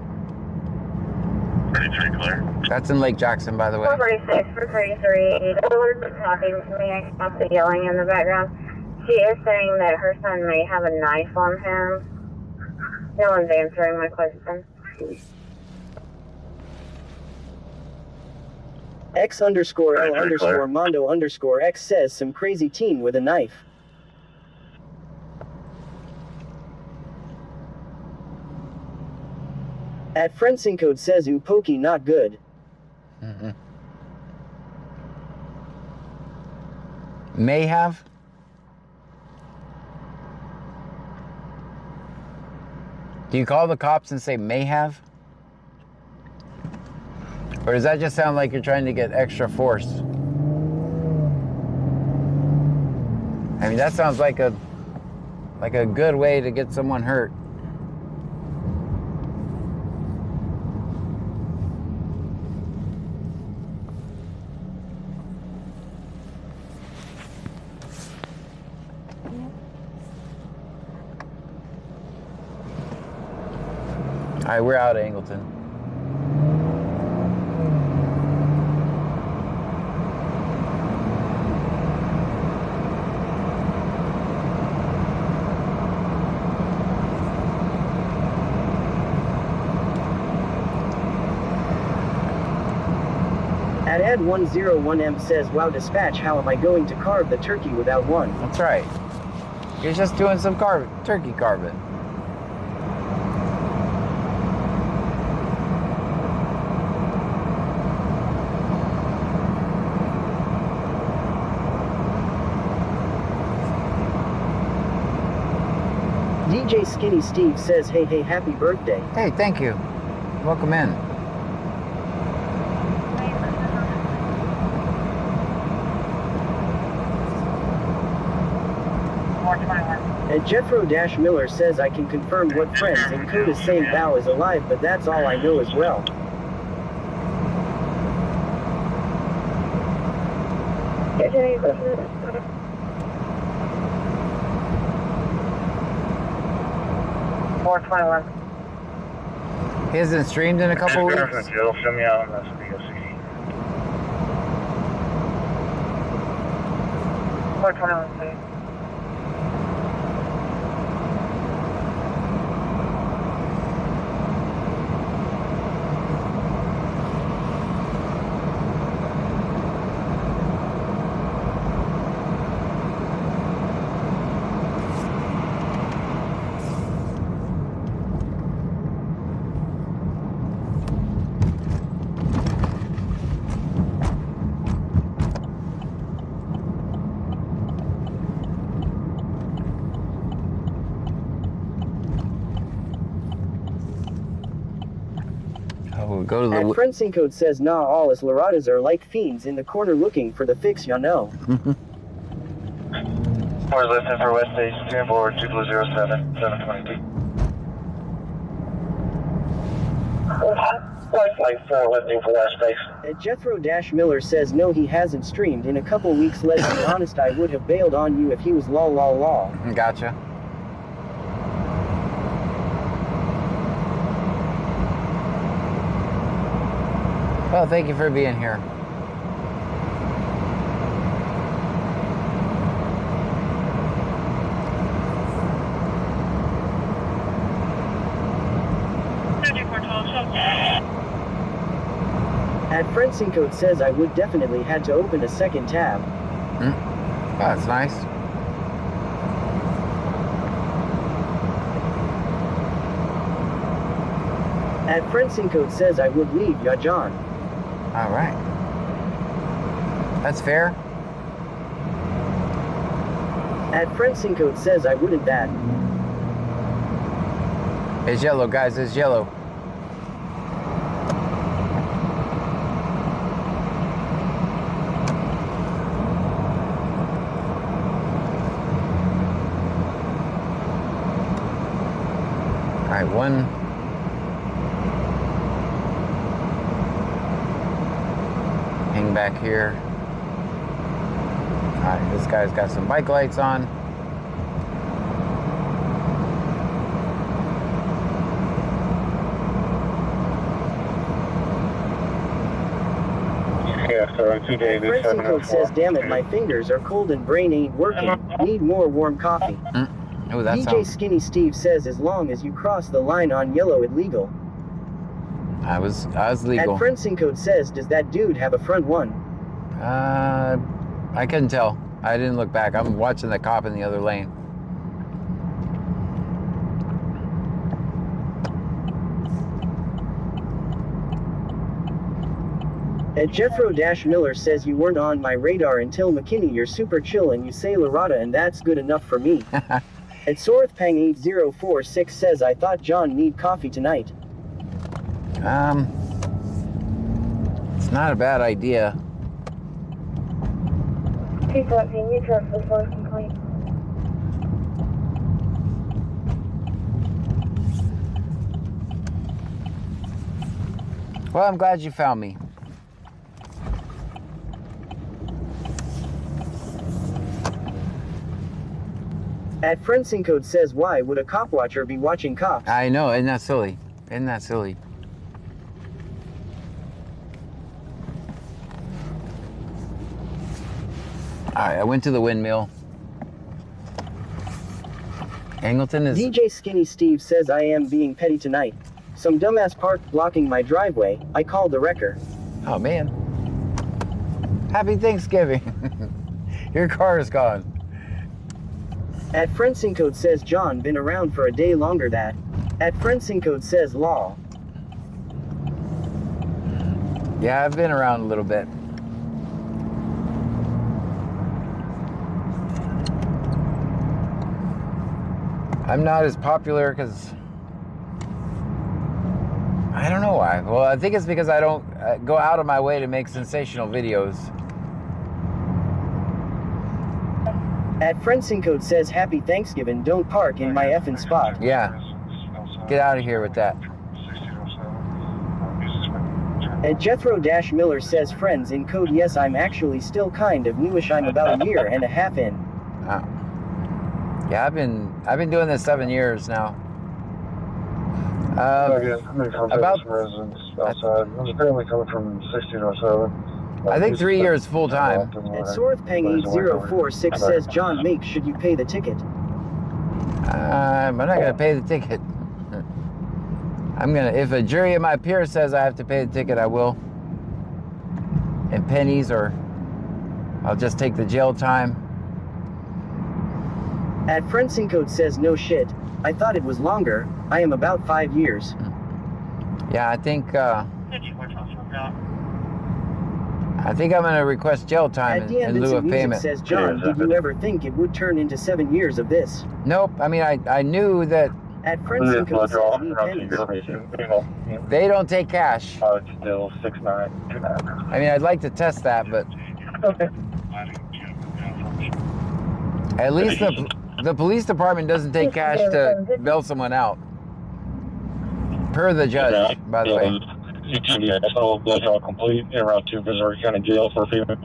33 clear. That's in Lake Jackson, by the way. 446, 433, the caller quit talking to me. I hear lots of yelling in the background. She is saying that her son may have a knife on him. No one's answering my question. X_L_Mondo_X says some crazy teen with a knife. At Friend Code says Pokey not good. May have? Do you call the cops and say may have? Or does that just sound like you're trying to get extra force? I mean, that sounds like a good way to get someone hurt. All right, we're out of Angleton. At Ed101M says, wow, dispatch, how am I going to carve the turkey without one? That's right. You're just doing some turkey carving. DJ Skinny Steve says, hey, happy birthday. Hey, thank you. Welcome in. And Jethro-Miller says, I can confirm what Friends in code is saying Bao is alive, but that's all I know as well. He hasn't streamed in a couple weeks. Show me out on this VOC. 421, please. Go to the... And Friend Code says, nah, all us Loradas are like fiends in the corner looking for the fix, you know. We're listening for West Station 2 2007, 722. Flight 4 listening for West Station. Jethro-Miller says, no, he hasn't streamed in a couple weeks. Let's be honest, I would have bailed on you if he was lol. Gotcha. Well, thank you for being here. At Friendson Code says I would definitely had to open a second tab. Oh, that's nice. At Friendson Code says I would leave ya John. All right. That's fair. At Friendson Code says I wouldn't that. It's yellow, guys. It's yellow. All right, one. Hang back here. All right, this guy's got some bike lights on. Yeah, so 2 days. Friendson Code says, damn it, my fingers are cold and brain ain't working. Need more warm coffee. Oh, that DJ sounds... Skinny Steve says as long as you cross the line on yellow it legal. I was legal. At Friendson Code says, does that dude have a front one? I couldn't tell. I didn't look back. I'm watching the cop in the other lane. And Jethro Miller says you weren't on my radar until McKinney. You're super chill and you say Larada and that's good enough for me. And Sorthpang 8046 says I thought John need coffee tonight. It's not a bad idea. Please let me new truck before complete. Well, I'm glad you found me. At Friendson Code says why would a cop watcher be watching cops? I know, isn't that silly? Isn't that silly? Alright, I went to the windmill. Angleton is... DJ Skinny Steve says I am being petty tonight. Some dumbass parked blocking my driveway. I called the wrecker. Oh, man. Happy Thanksgiving. Your car is gone. At Friendson Code says John been around for a day longer that. At Friendson Code says law. Yeah, I've been around a little bit. I'm not as popular because I don't know why. Well, I think it's because I don't go out of my way to make sensational videos. At Friendson Code says happy Thanksgiving, don't park in my effing spot. Yeah. Get out of here with that. And Jethro Miller says friends in code yes I'm actually still kind of newish, I'm about a year and a half in. Oh. Yeah, I've been doing this 7 years now. About residents outside. There's apparently coming from 1607. I think 3 years full time. And Sorthpang 8046 says John Make should you pay the ticket? I'm not gonna pay the ticket. I'm gonna, if a jury of my peers says I have to pay the ticket, I will. In pennies, or I'll just take the jail time. At Friendson Code says no shit. I thought it was longer. I am about 5 years. Yeah, I think I'm gonna request jail time in lieu of payment. Says John, did you ever think it would turn into 7 years of this? Nope. I mean, I knew that. At Friendson Code says need pennies. They don't take cash. It's still 6929. I mean, I'd like to test that, but at least the police department doesn't take cash to bail someone out. Per the judge, by the way. Yeah, so that's all complete. En route to Missouri County Jail for female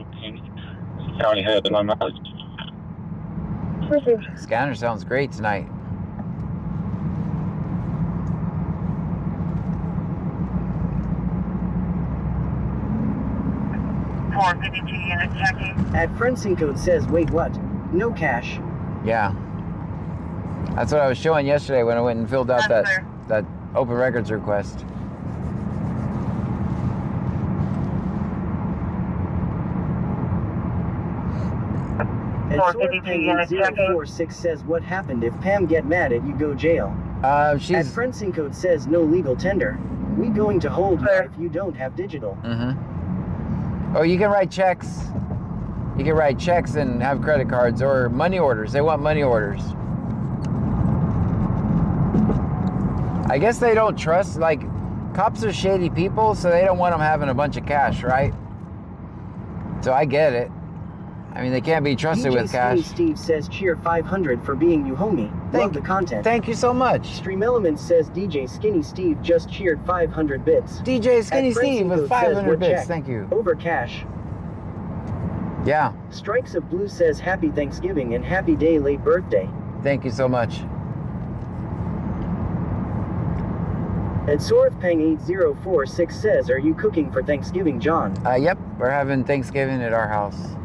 county head, and I'm out. Scanner sounds great tonight. At Friendson Code says, wait, what? No cash. Yeah. That's what I was showing yesterday when I went and filled out that open records request. And Sword 6 says, what happened if Pam get mad at you go jail? She's... At Friendson Code says no legal tender. We going to hold you if you don't have digital. Oh, you can write checks. You can write checks and have credit cards or money orders. They want money orders. I guess they don't trust, like, cops are shady people, so they don't want them having a bunch of cash, right? So I get it. I mean, they can't be trusted with cash. Steve says cheer 500 for being you homie. Love the content. Thank you so much. Stream Elements says DJ Skinny Steve just cheered 500 bits. DJ Skinny Steve with 500 bits. Check. Thank you. Over cash. Yeah. Strikes of Blue says happy Thanksgiving and happy day late birthday. Thank you so much. And Sorthpang8046 says, are you cooking for Thanksgiving, John? Yep, we're having Thanksgiving at our house.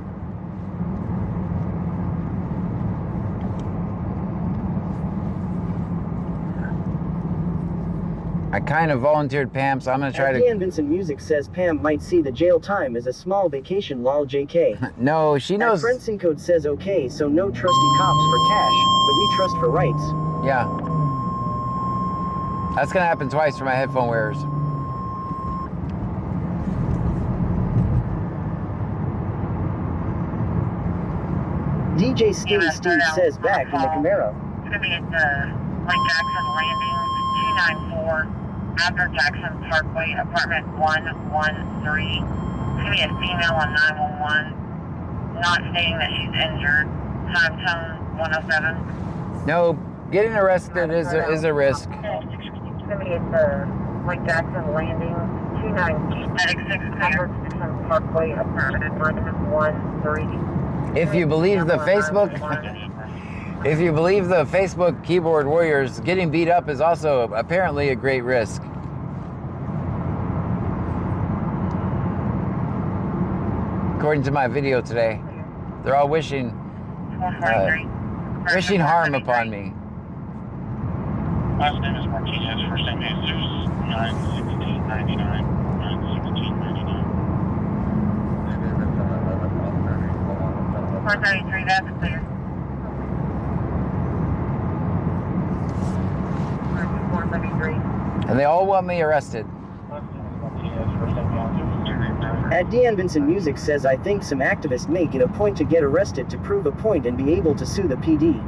I kind of volunteered Pam, so I'm going to try to... Dan Vincent Music says Pam might see the jail time as a small vacation, lol JK. No, she knows... Friendson Code says okay, so no trusty cops for cash, but we trust for rights. Yeah. That's going to happen twice for my headphone wearers. DJ Skinny Steve says back in the Camaro. It's going to be at Lake Jackson Landing, 294, after Jackson Parkway, apartment 113. It's going to be a female on 911, not stating that she's injured. Time tone 107. No, getting arrested is a risk. It's going to be at Lake Jackson Landing, 296, after Jackson Parkway, apartment 113. If you believe the Facebook, if you believe the Facebook keyboard warriors, getting beat up is also apparently a great risk. According to my video today, they're all wishing harm upon me. Last name is Martinez, first name is Jesus, 91699, 91699. 433, that's clear. 433. And they all want me arrested. At Dan Vincent Music says I think some activists make it a point to get arrested to prove a point and be able to sue the PD.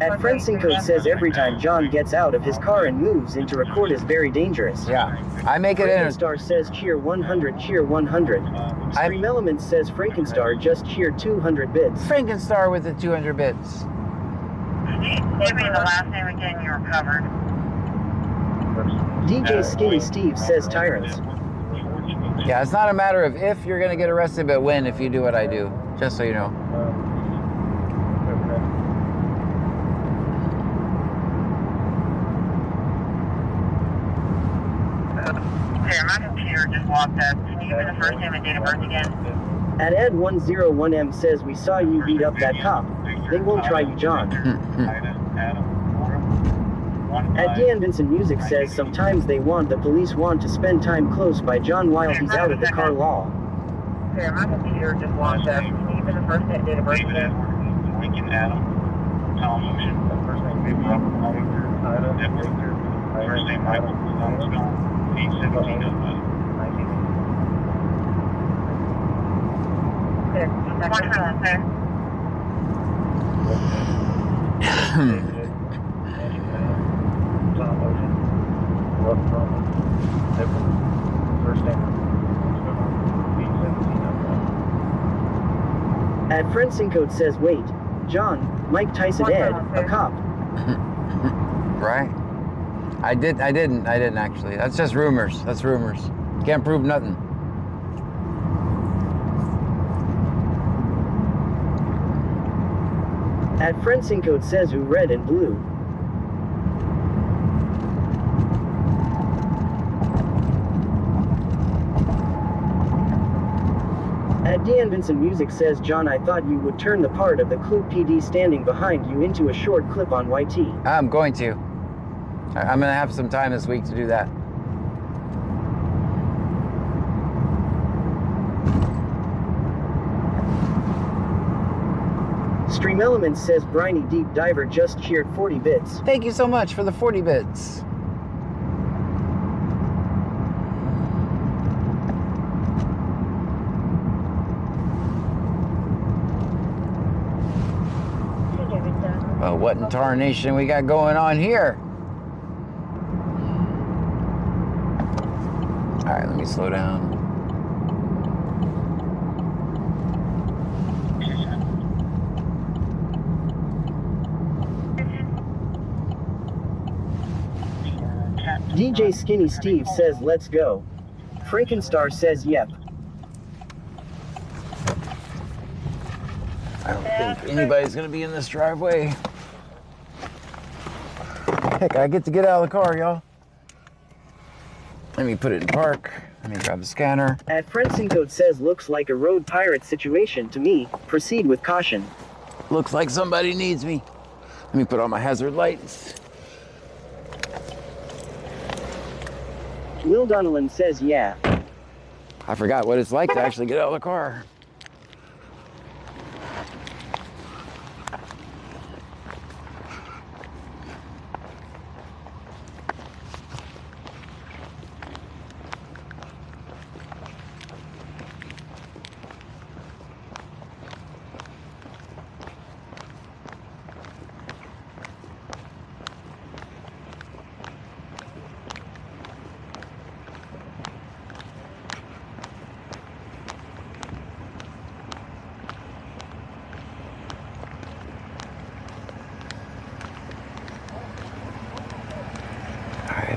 At Friendson Code says every time John gets out of his car and moves into record is very dangerous. Yeah, I make it in. Frankenstar says cheer 100, cheer 100. Stream Elements says Frankenstar just cheered 200 bits. Frankenstar with the 200 bits. Give me the last name again, you're covered. DJ Skinny Steve says tyrants. Yeah, it's not a matter of if you're going to get arrested, but when if you do what I do. Just so you know. Okay, my computer just locked up. Can you give me the first name and date of birth again? At Ed101M says we saw you beat up that cop. They won't try you, John. At Dan Vincent Music says sometimes they want the police want to spend time close by John while he's out of the car law. Okay, my computer just locked up. Can you give me the first name and date of birth again? Lincoln Adam, Tom Ocean, first name Baby Robert Ida, first name Michael Stone, 817 of Okay, one second, sir. Tom Ocean, Rough Drummer, first name 817 of At Friendson Code says wait, John, Mike Tyson Ed, a cop. Right? I didn't actually. That's just rumors. That's rumors. Can't prove nothing. At Friendson Code says who red and blue. At Dan Vincent Music says John, I thought you would turn the part of the Clue PD standing behind you into a short clip on YT. I'm going to. I'm going to have some time this week to do that. Stream Elements says Briny Deep Diver just cheered 40 bits. Thank you so much for the 40 bits. Well, what in tarnation we got going on here? All right, let me slow down. DJ Skinny Steve says let's go. Frankenstar says yep. I don't think anybody's gonna be in this driveway. Heck, I get to get out of the car, y'all. Let me put it in park. Let me grab the scanner. At Friendson Code says looks like a road pirate situation to me. Proceed with caution. Looks like somebody needs me. Let me put on my hazard lights. Will Donnellan says yeah. I forgot what it's like to actually get out of the car.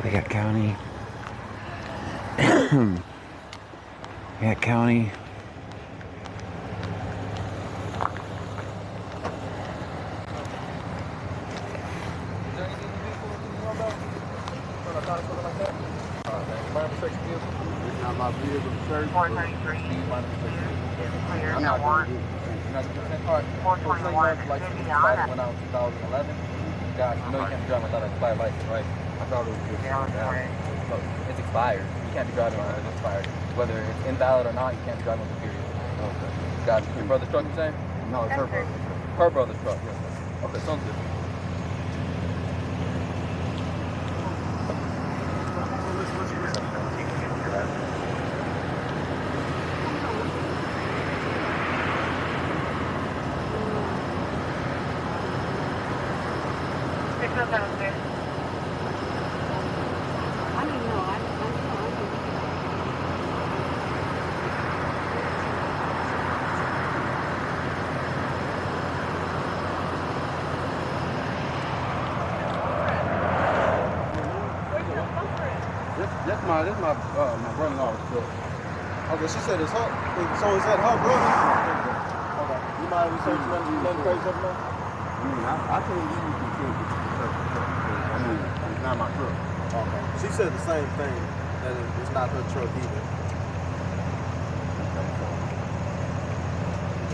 We got county. We got county. Gosh, you know you can't be driving without a expired license, right? I thought it was just it's expired. You can't be driving when it's expired. Whether it's invalid or not, you can't be driving with the period. Okay. Got your brother's truck, you saying? No, it's her brother's truck. Her brother's truck, yes. Okay, sounds good. This my brother-in-law's truck. Okay, she said it's her. So is that her brother? Okay. You mind researching nothing crazy up there? I mean, I can't use the truck. I mean, it's not my truck. Okay. She said the same thing, that it's not her truck either.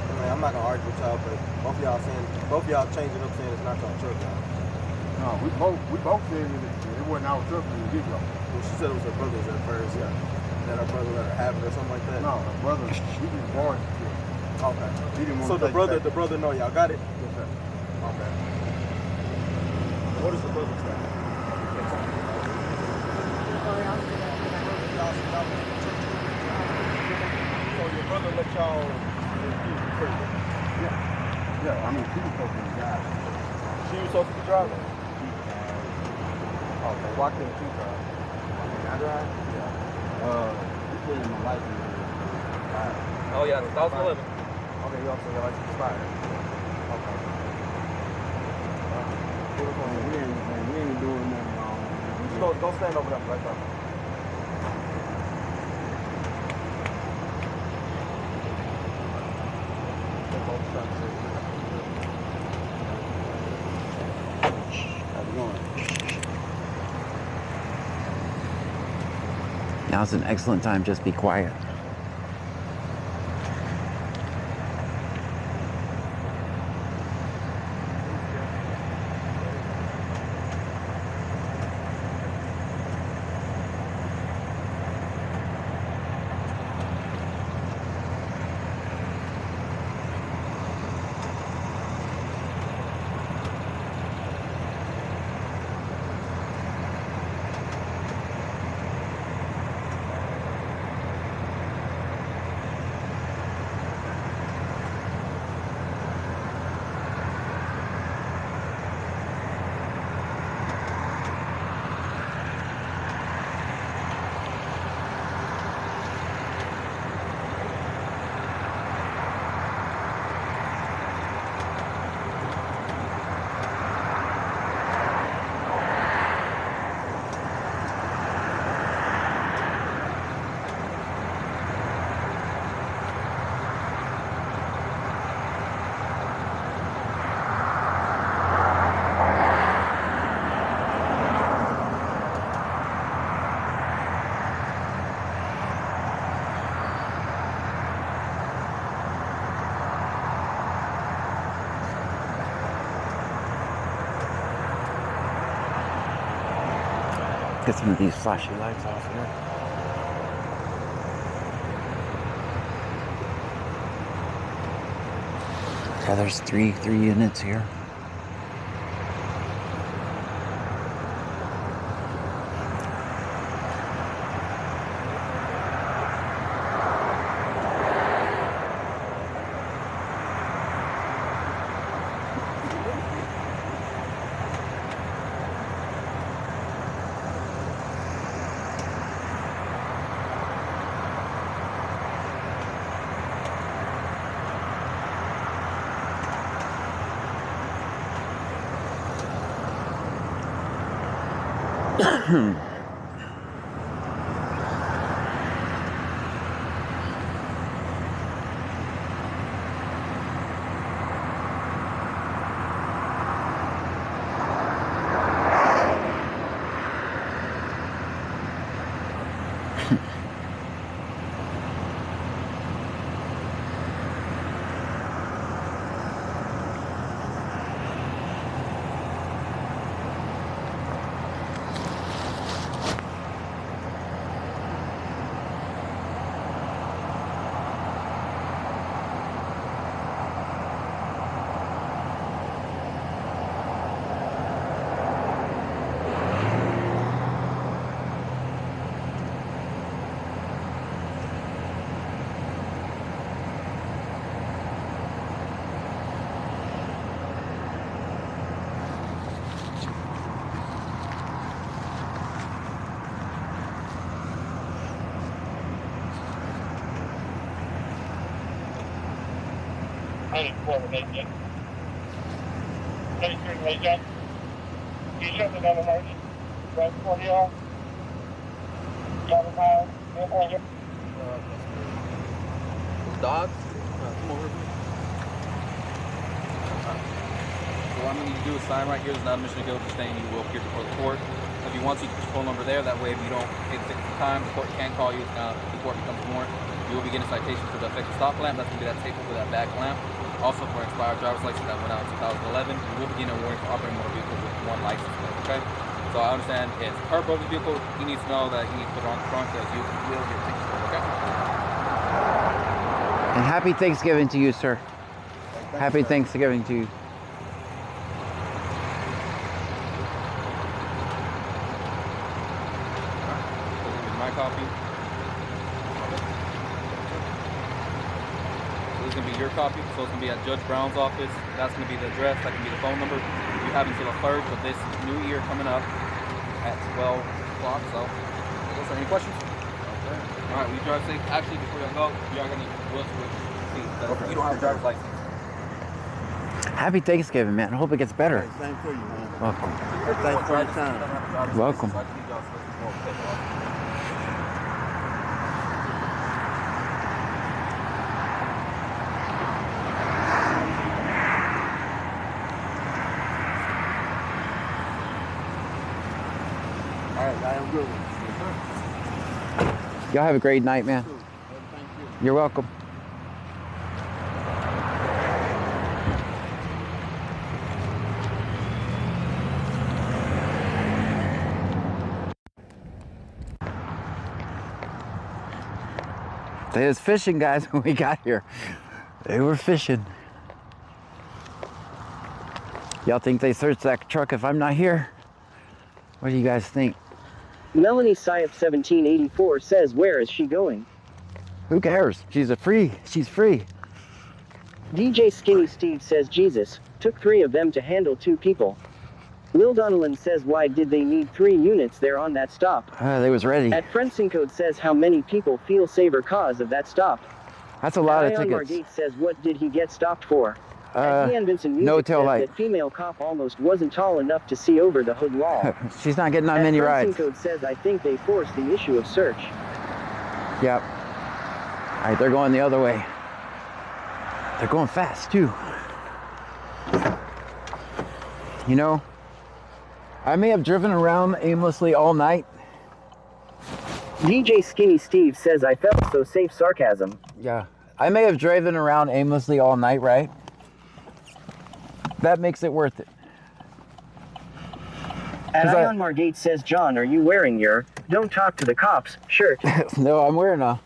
I mean, I'm not gonna argue with y'all, but both of y'all changing up saying it's not your truck, y'all. No, we both said it wasn't our truck when we did go. Well, she said it was her brother's at first, yeah. That her brother let her have it or something like that? No, her brother, he didn't borrow it. Okay. He didn't want to take the brother know y'all got it? Yes, sir. Okay. What does the brother say? So your brother let y'all use the crate? Yeah. Yeah, I mean, she was supposed to be driving. She was supposed to be driving? Okay, why couldn't she drive? I drive? Yeah. You put in my license. Oh yeah, 2011. Okay, you also got license expired. Okay. We ain't doing nothing wrong. Go stand over there right there. How's it going? Now's an excellent time, just be quiet. Get some of these flashy lights off here. Yeah, there's three units here. Dogs? Come over here. So what I'm going to need to do is sign right here. There's not a mission to go, just saying you will appear before the court. If you want to, you can put your phone number there. That way, if you don't hit 6 time, the court can call you. The court becomes warrant. You will be getting a citation for the effective stop lamp. That's going to be that tape over that back lamp. Also, for an expired driver's license that went out in 2011, you will be getting a warning for operating motor vehicle with 1 license plate, okay? So I understand it's her brother's vehicle. He needs to know that he needs to put it on the front because you will get tickets for it, okay? And happy Thanksgiving to you, sir. Happy Thanksgiving to you. My copy. This is going to be your copy, so it's going to be at Judge Brown's office. That's going to be the address, that can be the phone number. You have until the 3rd of this new year coming up at 12 o'clock, so is there any questions? Okay. All right, we drive safe. Actually, before you go, you are going to need Will see that okay. You don't have a driver's license. Happy Thanksgiving, man. I hope it gets better. Hey, same for you, man. Welcome. Thanks for your time. Welcome. Y'all have a great night, man. You're welcome. They was fishing, guys, when we got here. They were fishing. Y'all think they searched that truck if I'm not here? What do you guys think? Melanie Syef 1784 says, where is she going? Who cares? She's free. DJ Skinny Steve says, Jesus, took 3 of them to handle 2 people. Lil Donelan says, why did they need 3 units there on that stop? They was ready. At Friendsyncode says, how many people feel safer cause of that stop? That's a lot of tickets. Margate says, what did he get stopped for? Ian Vincent Music no tail light. That female cop almost wasn't tall enough to see over the hood wall. She's not getting on many rides. Friendsyncode says, I think they forced the issue of search. Yep. All right, they're going the other way. They're going fast too. You know, I may have driven around aimlessly all night. DJ Skinny Steve says, I felt so safe. Sarcasm. Yeah, I may have driven around aimlessly all night, right? That makes it worth it. And Ion Margate says, John, are you wearing your "Don't Talk to the Cops" shirt? No, I'm wearing a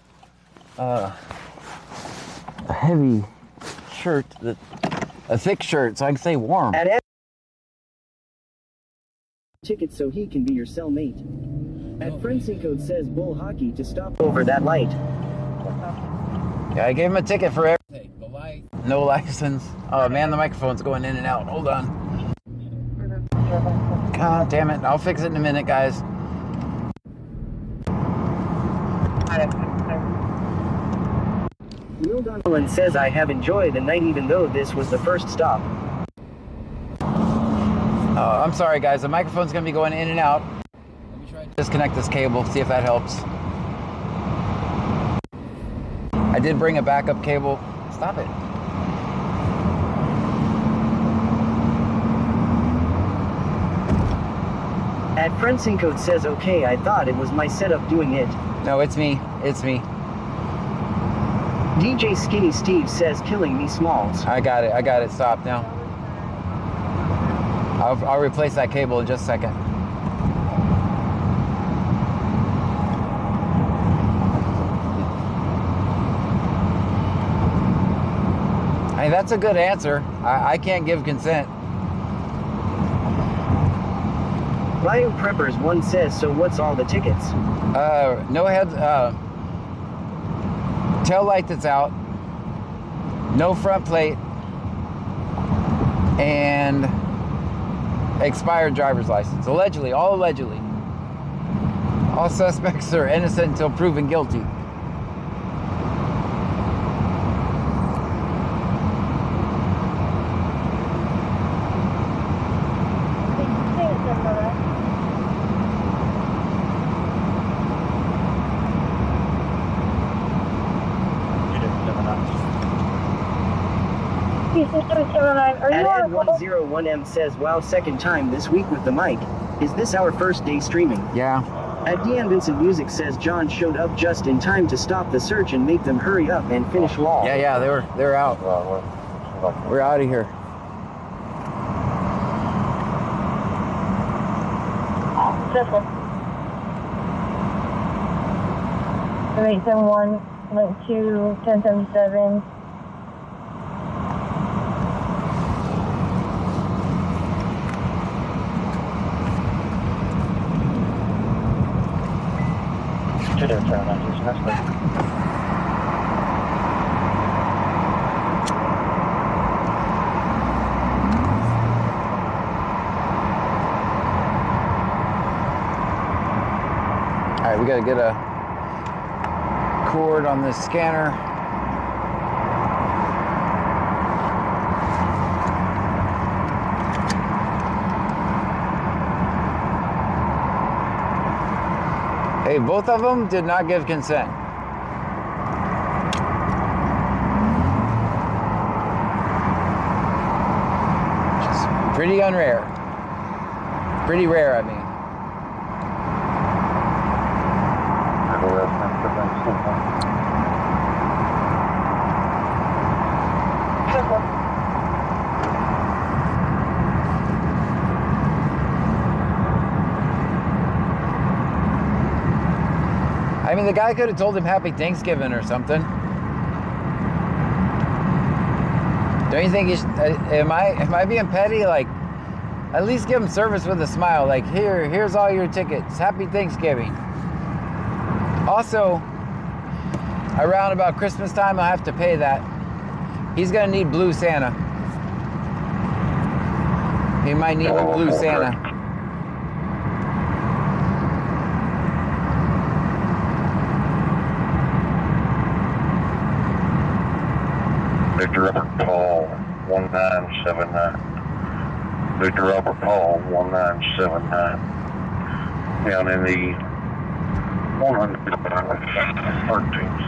heavy shirt, a thick shirt, so I can stay warm. And ticket so he can be your cellmate. At Friendly Code says Bull Hockey to stop over that light. Yeah, I gave him a ticket for everything. The light. No license. Oh man, the microphone's going in and out. Hold on. God damn it. I'll fix it in a minute, guys. Will Donovan says I have enjoyed the night even though this was the first stop. I'm sorry guys, the microphone's gonna be going in and out. Let me try to disconnect this cable, see if that helps. I did bring a backup cable. Stop it. At Friendly Code says okay, I thought it was my setup doing it. No, it's me. It's me. DJ Skinny Steve says killing me Smalls. I got it. I got it. Stop now. I'll replace that cable in just a second. I mean, that's a good answer. I can't give consent. Bio Preppers 1 says, so what's all the tickets? No heads, tail light that's out, no front plate, and expired driver's license. Allegedly, all allegedly. All suspects are innocent until proven guilty. And Ed101M says, wow, second time this week with the mic. Is this our first day streaming? Yeah. At Dean Vincent Music says John showed up just in time to stop the search and make them hurry up and finish law. Yeah, they're out. We're out of here. Circle. 3871 went to 1077. All right, we gotta get a cord on this scanner. Hey, both of them did not give consent. Just pretty unrare. Pretty rare, I mean. I mean, the guy could have told him Happy Thanksgiving or something. Don't you think he should, am I being petty? Like, at least give him service with a smile. Like, here's all your tickets. Happy Thanksgiving. Also, around about Christmas time, I'll have to pay that. He's gonna need Blue Santa. He might need the Blue Santa. Victor Robert Paul 1979. Victor Robert Paul 1979. Down in the 113th.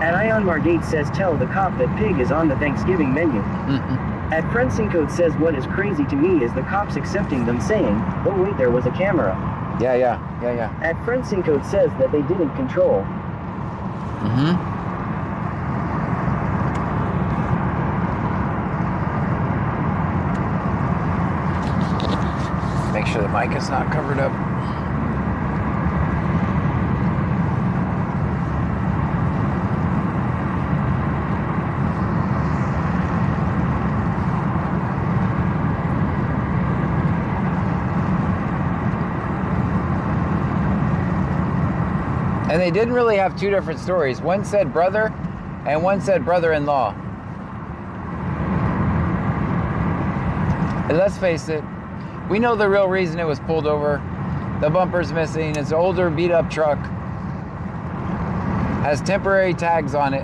And Ion Margate says tell the cop that pig is on the Thanksgiving menu. At Friendly Code says what is crazy to me is the cops accepting them saying, oh wait, there was a camera. Yeah. At Friendly Code says that they didn't control. make sure the mic is not covered up. And they didn't really have two different stories. One said brother, and one said brother-in-law. And let's face it, we know the real reason it was pulled over. The bumper's missing. It's an older, beat-up truck. Has temporary tags on it.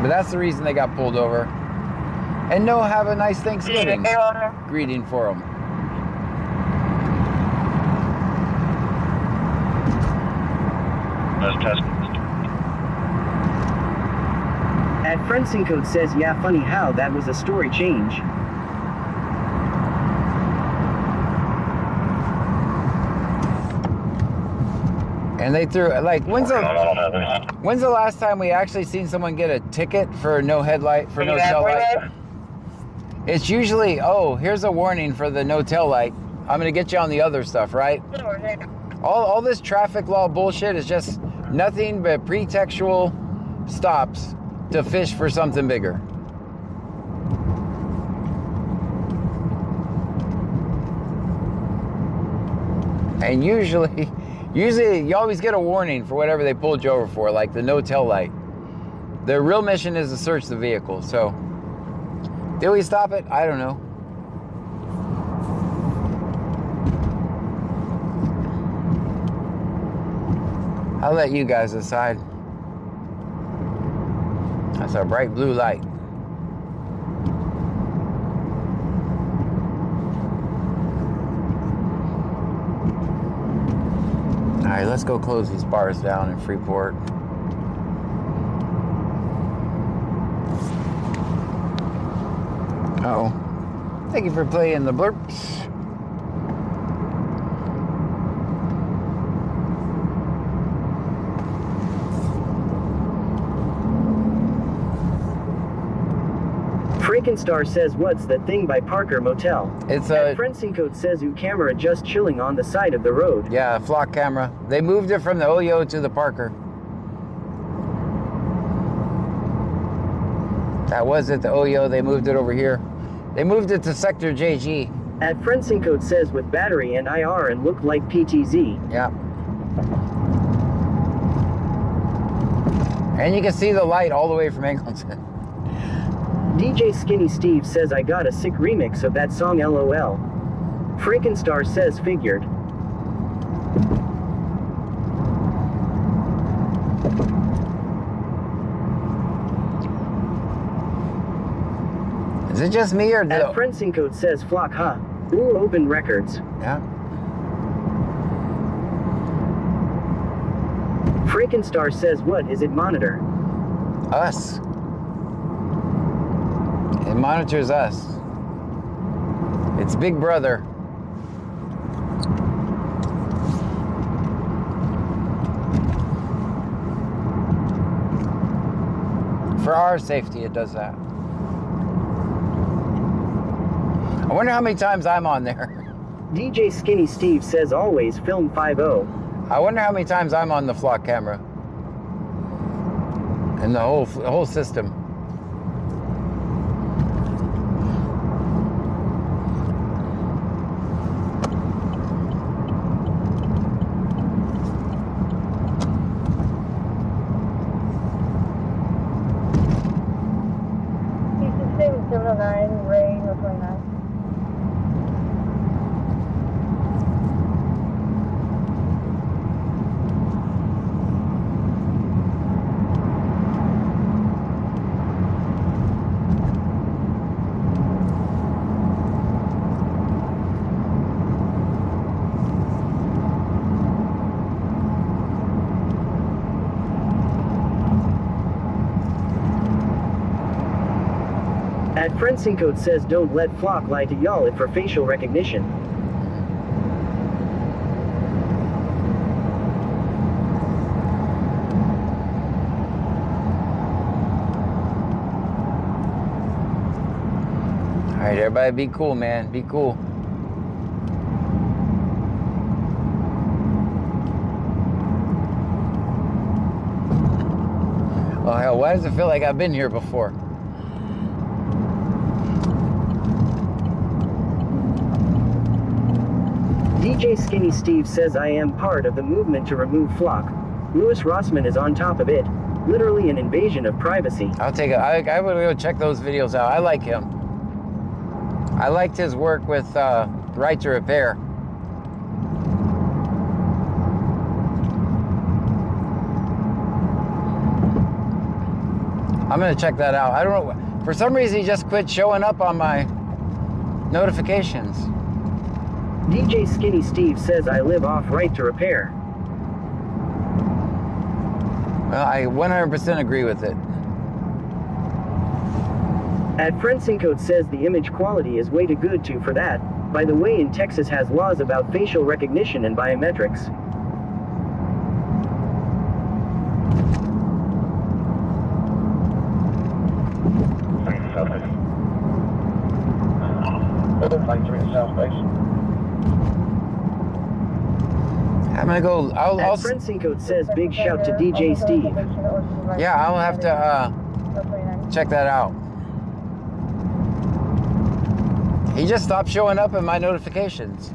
But that's the reason they got pulled over. And no, have a nice Thanksgiving greeting for them. At Friendson Code says, yeah, funny how that was a story change. And they threw, like, when's the last time we actually seen someone get a ticket for no headlight, for no tail light? It's usually, oh, here's a warning for the no tail light. I'm gonna get you on the other stuff, right? All this traffic law bullshit is just nothing but pretextual stops to fish for something bigger. And usually you always get a warning for whatever they pulled you over for, like the no tail light. Their real mission is to search the vehicle. So, did we stop it? I don't know. I'll let you guys decide. That's a bright blue light. All right, let's go close these bars down in Freeport. Uh-oh. Thank you for playing the blurps. Frankenstar says, what's that thing by Parker Motel? It's a... Friendson Code says, camera just chilling on the side of the road. Yeah, a flock camera. They moved it from the Oyo to the Parker. That was at the Oyo. They moved it over here. They moved it to Sector JG. At Friendson Code says, with battery and IR and look like PTZ. Yeah. And you can see the light all the way from Angleton. DJ Skinny Steve says, I got a sick remix of that song LOL. Frankenstar says, figured. Is it just me or At Friendson Code says, flock, huh? Ooh, open records. Yeah. Frankenstar says, what is it monitor? Us. It monitors us. It's Big Brother. For our safety, it does that. I wonder how many times I'm on there. DJ Skinny Steve says, always film 5-0. I wonder how many times I'm on the flock camera. And the whole system. At Friendson Code says, don't let flock lie to y'all it for facial recognition. Everybody be cool, man. Be cool. Oh, hell, why does it feel like I've been here before? DJ Skinny Steve says I am part of the movement to remove Flock. Louis Rossman is on top of it. Literally an invasion of privacy. I'll take it. I would go check those videos out. I like him. I liked his work with Right to Repair. I'm gonna check that out. I don't know. For some reason, he just quit showing up on my notifications. DJ Skinny Steve says I live off Right to Repair. Well, I 100% agree with it. At Frensincode says the image quality is way too good to for that. By the way, in Texas has laws about facial recognition and biometrics. I'm gonna go. I'll Frensincode says big shout to DJ Steve. Yeah, I'll have to check that out. He just stopped showing up in my notifications.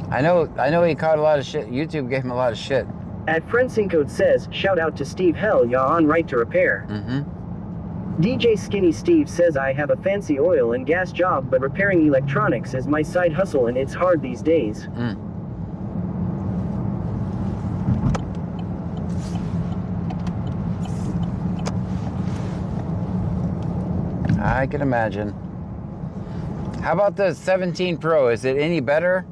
I know he caught a lot of shit. YouTube gave him a lot of shit. At Frensincode says, shout out to Steve Hell, ya on Right to Repair. DJ Skinny Steve says I have a fancy oil and gas job, but repairing electronics is my side hustle and it's hard these days. I can imagine. How about the 17 Pro? Is it any better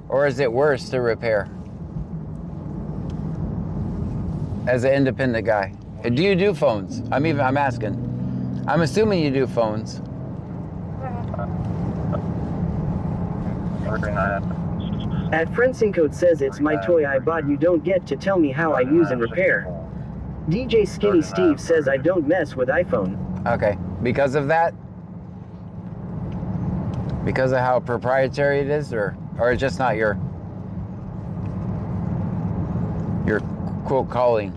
or is it worse to repair? As an independent guy. Do you do phones? I'm asking. I'm assuming you do phones. At Frensincode says it's my toy I bought, you don't get to tell me how I use and repair. DJ Skinny Steve says I don't mess with iPhone. Okay, because of that? Because of how proprietary it is, or it's just not your quote calling?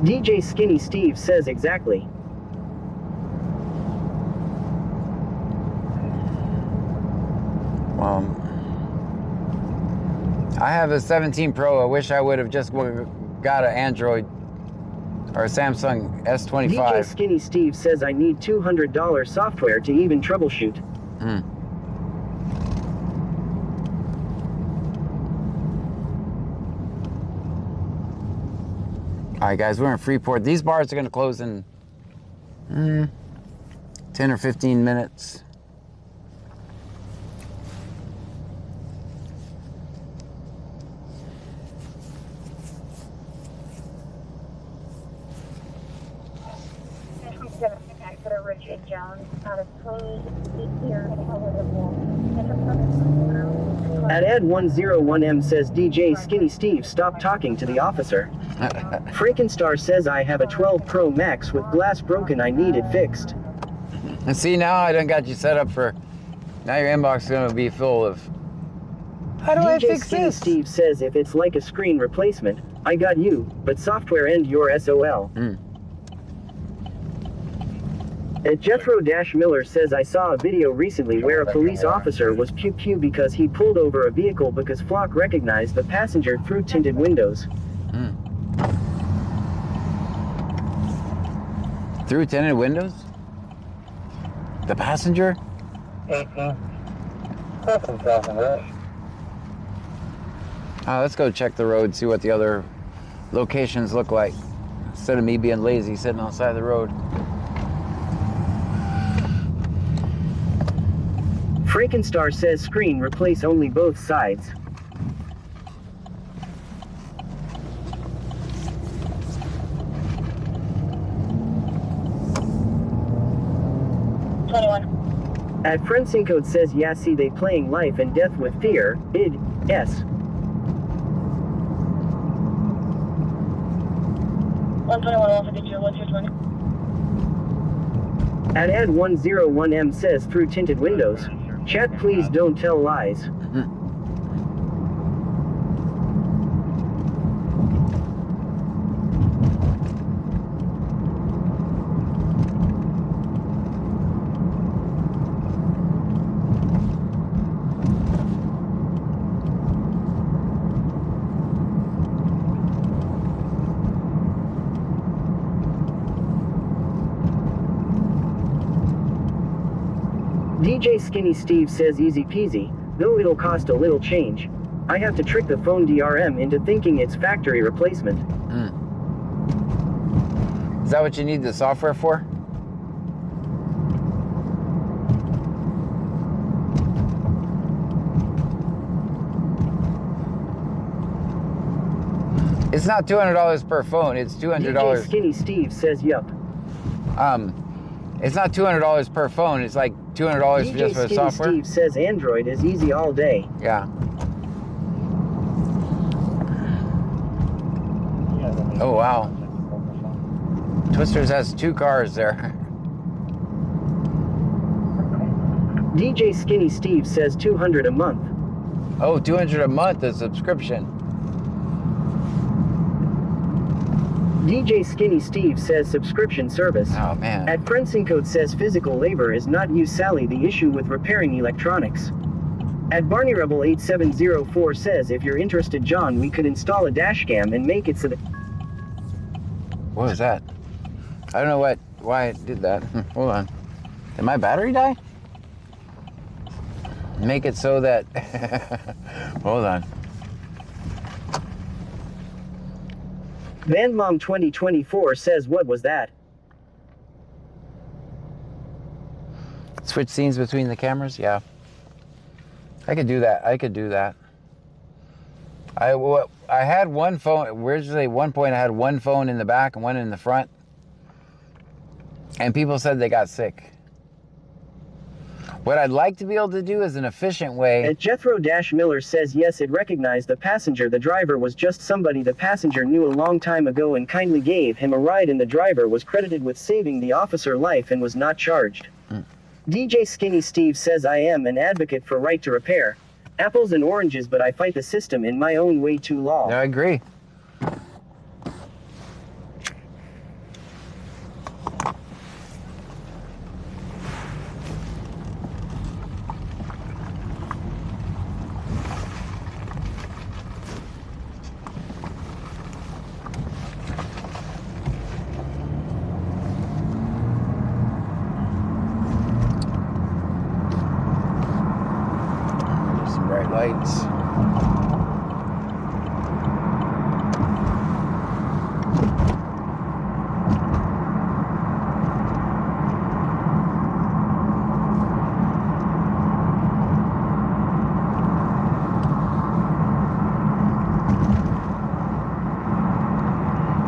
DJ Skinny Steve says exactly. I have a 17 Pro. I wish I would have just got an Android or a Samsung S25. DJ Skinny Steve says I need $200 software to even troubleshoot. All right, guys, we're in Freeport. These bars are going to close in 10 or 15 minutes. Richard Jones out of 28 years. At Ed101M says DJ Skinny Steve stop talking to the officer. Freakenstar says I have a 12 Pro Max with glass broken, I need it fixed. And see, now I done got you set up for, now your inbox is going to be full of, how do I fix Skinny this? Steve says if it's like a screen replacement, I got you, but software end your SOL. Jethro Miller says I saw a video recently where a police officer was pew-pew because he pulled over a vehicle because Flock recognized the passenger through tinted windows. Through tinted windows? The passenger? 18. Let's go check the road, see what the other locations look like. Instead of me being lazy sitting on the side of the road. Freakenstar says screen replace only both sides. At Frensincode says yeah, see they playing life and death with fear, id, s. 121, 152, what's your 20? Ad101M says through tinted windows. Chat, please don't tell lies. DJ Skinny Steve says easy peasy, though it'll cost a little change. I have to trick the phone DRM into thinking it's factory replacement. Is that what you need the software for? It's not $200 per phone, it's $200. DJ Skinny Steve says yup. It's not $200 per phone, it's like $200 just for the software. Steve says Android is easy all day. Yeah. Oh wow. Twisters has 2 cars there. DJ Skinny Steve says $200 a month. Oh, $200 a month, a subscription. DJ Skinny Steve says subscription service. Oh man. At Frensincode says physical labor is not you Sally the issue with repairing electronics. At Barney Rebel 8704 says if you're interested John we could install a dash cam and make it so that... What was that? I don't know why it did that. Hold on. Did my battery die? Make it so that... Hold on. Vandmom 2024 says what was that? Switch scenes between the cameras? Yeah. I could do that. I could do that. I had one phone. Originally, at one point, I had one phone in the back and one in the front. And people said they got sick. What I'd like to be able to do is an efficient way. And Jethro-Miller says yes, it recognized the passenger. The driver was just somebody the passenger knew a long time ago and kindly gave him a ride, and the driver was credited with saving the officer life and was not charged. DJ Skinny Steve says I am an advocate for right to repair. Apples and oranges, but I fight the system in my own way too long. I agree. Lights.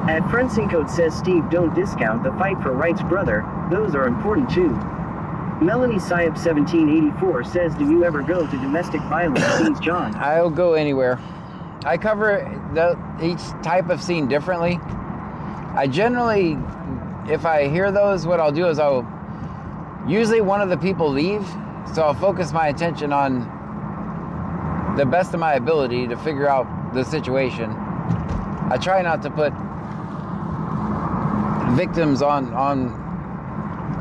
At Frensincode says Steve don't discount the fight for rights, brother, those are important too. Melanie Syab 1784 says, do you ever go to domestic violence scenes, John? I'll go anywhere. I cover each type of scene differently. I generally, if I hear those, what I'll do is usually one of the people leave, so I'll focus my attention on the best of my ability to figure out the situation. I try not to put victims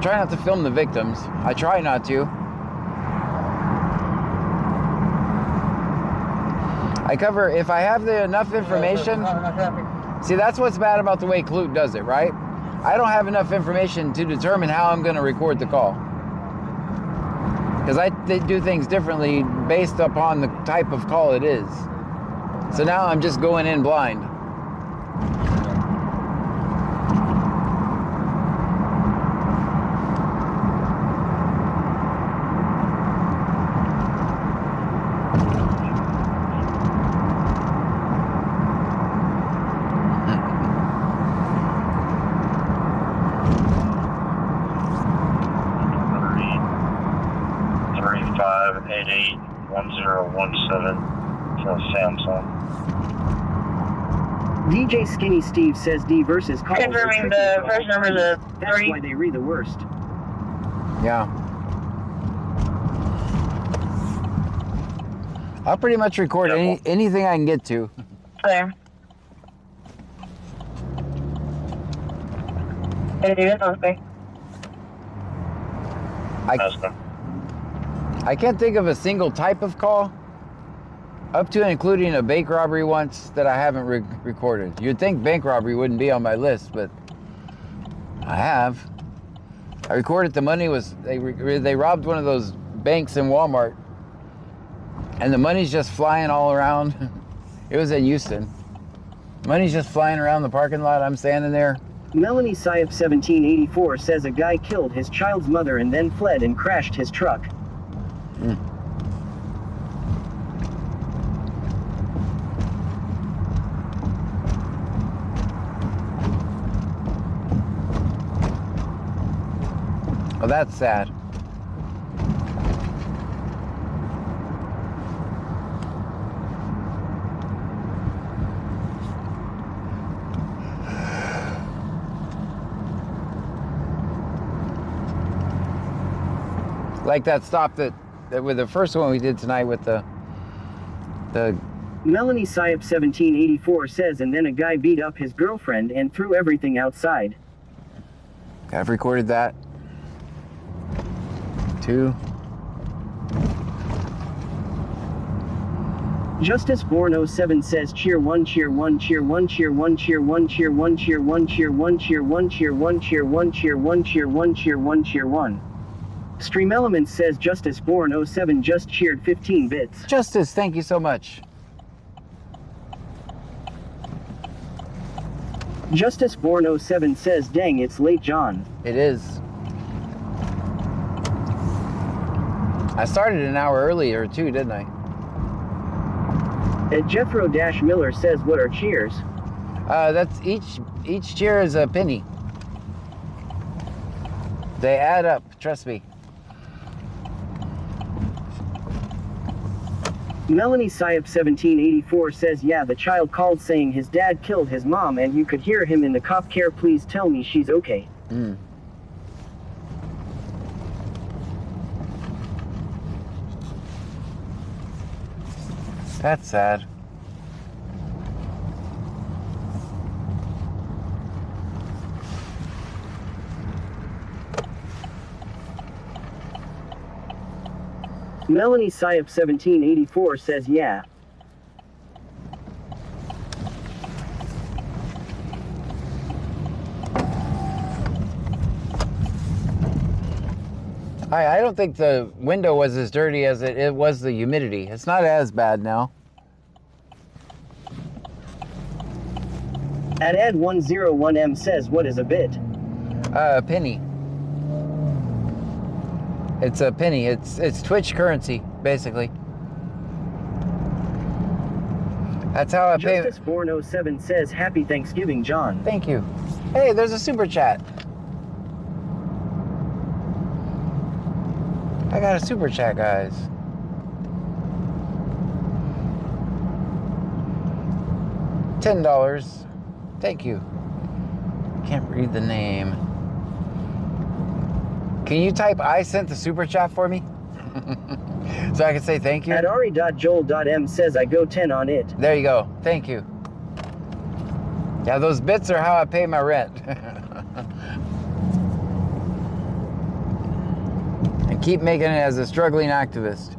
try not to film the victims. I try not to. I cover, if I have enough information. See, that's what's bad about the way Clute does it, right? I don't have enough information to determine how I'm going to record the call. Because they do things differently based upon the type of call it is. So now I'm just going in blind. Samsung. DJ Skinny Steve says D versus calls. Confirming the first number, That's why they read the worst. Yeah. I'll pretty much record anything I can get to. There. I can't think of a single type of call, up to and including a bank robbery once, that I haven't recorded. You'd think bank robbery wouldn't be on my list, but I have. I recorded the money was, they robbed one of those banks in Walmart, and the money's just flying all around. It was in Houston. Money's just flying around the parking lot. I'm standing there. Melanie Syop 1784 says a guy killed his child's mother and then fled and crashed his truck. Oh, that's sad. Like that stop that with the first one we did tonight with the Melanie Syop 1784 says, and then a guy beat up his girlfriend and threw everything outside. I've recorded that. 2. Justice Born 07 says cheer 1 cheer 1 cheer 1 cheer 1 cheer 1 cheer 1 cheer 1 cheer 1 cheer 1 cheer 1 cheer 1 cheer 1 cheer 1 cheer 1 cheer 1. Stream Elements says Justice Born 07 just cheered 15 bits. Justice, thank you so much. Justice Born 07 says dang, it's late, John. It is. I started an hour earlier too, didn't I? Jeffro-Miller says what are cheers? That's each cheer is a penny. They add up, trust me. Melanie Syop 1784 says yeah, the child called saying his dad killed his mom and you could hear him in the cop car, please tell me she's okay. That's sad. Melanie Syop 1784 says yeah. I don't think the window was as dirty as it was the humidity. It's not as bad now. Ed101M says what is a bit? A penny. It's a penny. It's Twitch currency, basically. That's how I pay. Justice Born 07 says happy Thanksgiving, John. Thank you. Hey, there's a super chat. I got a super chat, guys. $10. Thank you. Can't read the name. Can you type I sent the super chat for me? So I can say thank you? Ari.joel.m says I go 10 on it. There you go. Thank you. Yeah, those bits are how I pay my rent. And keep making it as a struggling activist.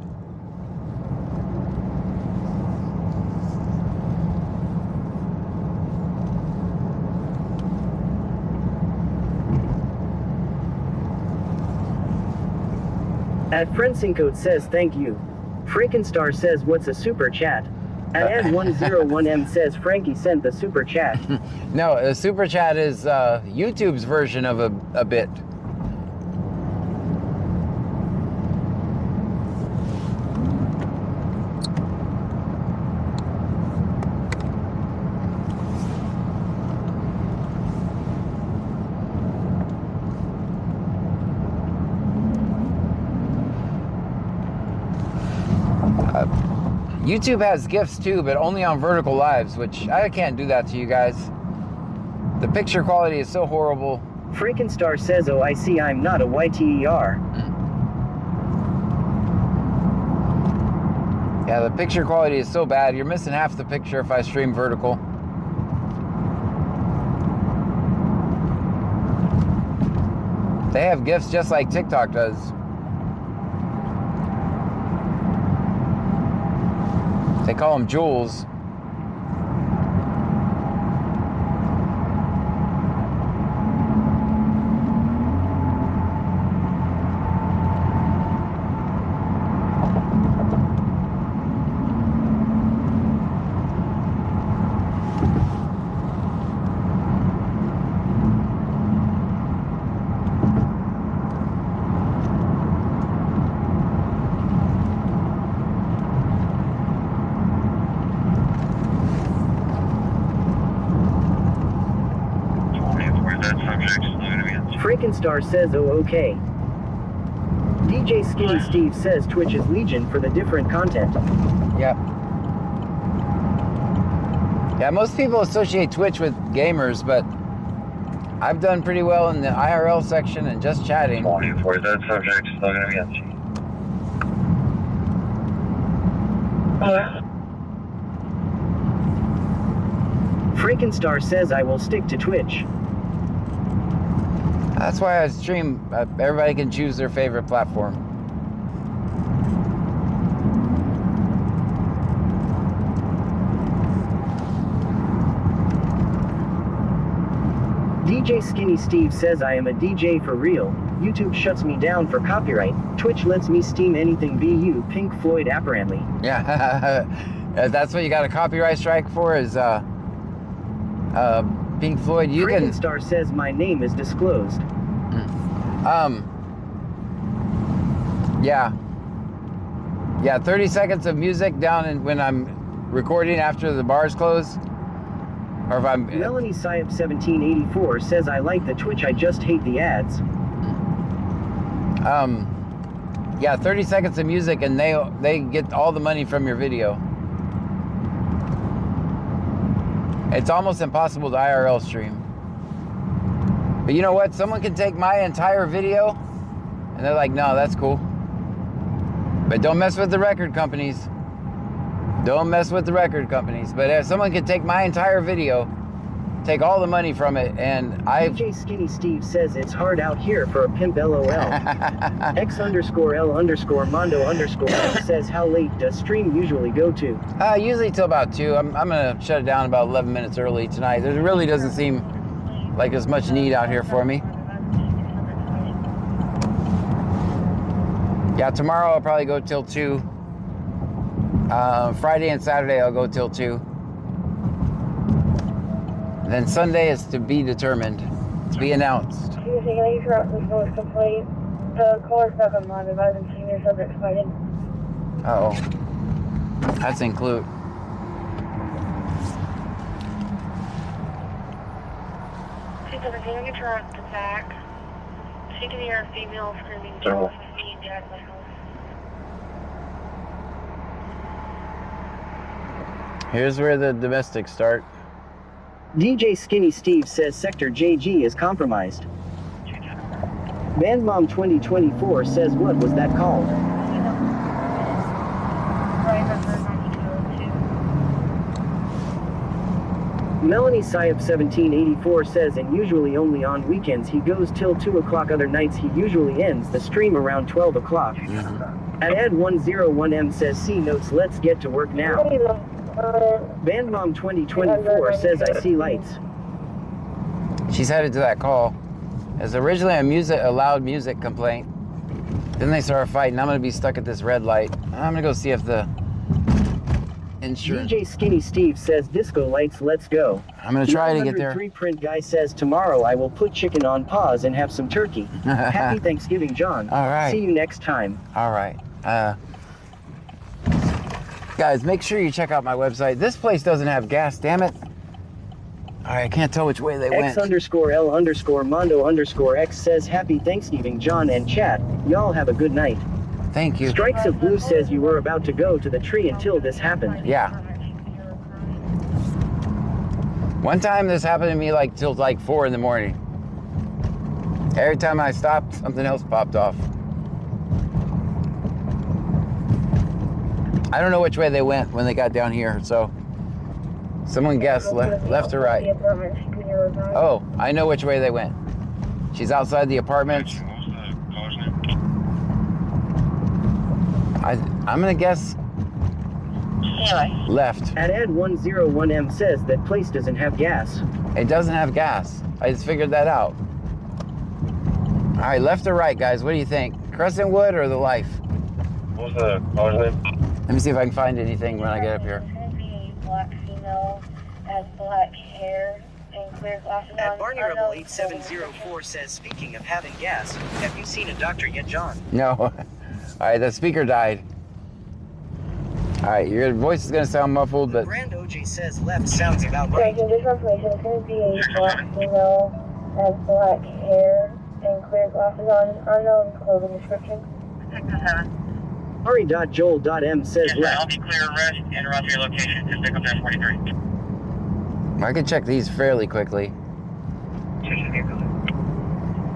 Friendsincode says thank you. Frankenstar says what's a super chat? Ed101M says Frankie sent the super chat. No, a super chat is YouTube's version of a bit. YouTube has GIFs too, but only on vertical lives, which I can't do that to you guys. The picture quality is so horrible. Freakenstar says, oh I see, I'm not a YTER. Yeah, the picture quality is so bad. You're missing half the picture if I stream vertical. They have GIFs just like TikTok does. They call them jewels. Freakenstar says, oh okay. DJ Skinny Steve says Twitch is legion for the different content. Yep. Yeah, most people associate Twitch with gamers, but I've done pretty well in the IRL section and just chatting. 24, that subject is still going to be on scene. Freakenstar says I will stick to Twitch. That's why I stream. Everybody can choose their favorite platform. DJ Skinny Steve says I am a DJ for real. YouTube shuts me down for copyright. Twitch lets me steam anything BU Pink Floyd apparently. Yeah, that's what you got a copyright strike for is Pink Floyd. You can. Freakenstar says my name is disclosed. Yeah, 30 seconds of music down in, when I'm recording after the bars close, or if I'm. Melanie Syop 1784 says I like the Twitch, I just hate the ads. Yeah, 30 seconds of music and they get all the money from your video. It's almost impossible to IRL stream. But you know what? Someone can take my entire video and they're like, no, that's cool. But don't mess with the record companies. Don't mess with the record companies. But if someone can take my entire video, take all the money from it, and DJ Skinny Steve says it's hard out here for a pimp LOL. X_L_Mondo_ says how late does stream usually go to? Usually till about 2. I'm gonna shut it down about 11 minutes early tonight. There really doesn't seem like there's much need out here for me. Yeah, tomorrow I'll probably go till 2. Friday and Saturday I'll go till 2. Then Sunday is to be determined, to be announced. Complete. The call is stuck on live. Advise and senior subject fighting. Uh-oh. That's include. Can you try to attack? She can hear a female screaming, "Joel, me and Dad in my house." Here's where the domestics start. DJ Skinny Steve says Sector JG is compromised. Bandmom 2024 says what was that called? Melanie Syop 1784 says and usually only on weekends he goes till 2 o'clock. Other nights he usually ends the stream around 12 o'clock. At Ed101M says see notes, let's get to work now. Bandmom 2024 says I see lights. She's headed to that call. As originally a loud music complaint. Then they started fighting. I'm gonna be stuck at this red light. I'm gonna go see if the insurance. DJ Skinny Steve says disco lights, let's go. I'm gonna try to get there. 3 print guy says tomorrow I will put chicken on pause and have some turkey. Happy Thanksgiving, John. All right. See you next time. All right. Guys, make sure you check out my website. This place doesn't have gas, damn it. All right, I can't tell which way they went. X_L_Mondo_X says happy Thanksgiving, John and chat. Y'all have a good night. Thank you. Strikes of Blue says you were about to go to the tree until this happened. Yeah. One time this happened to me till 4 in the morning. Every time I stopped, something else popped off. I don't know which way they went when they got down here, so someone guess left or right. Oh, I know which way they went. She's outside the apartments. I'm gonna guess left. At Ed 101M says that place doesn't have gas. It doesn't have gas. I just figured that out. All right, left or right, guys? What do you think? Crescentwood or the Life? What was the caller's name? Let me see if I can find anything when I get up here. Black female has black hair and clear glasses At on. Barney Rebel 8704 says, speaking of having gas, have you seen a doctor yet, John? No. All right, the speaker died. All right, your voice is gonna sound muffled, but. Brand OJ says left sounds about right. So this information is going to be a black female has black hair and clear glasses on. Unknown clothing description. 607. Ari.Joel.M says Yes, left. I'll be clear arrest and route to your location. Just pick up that 43. I can check these fairly quickly.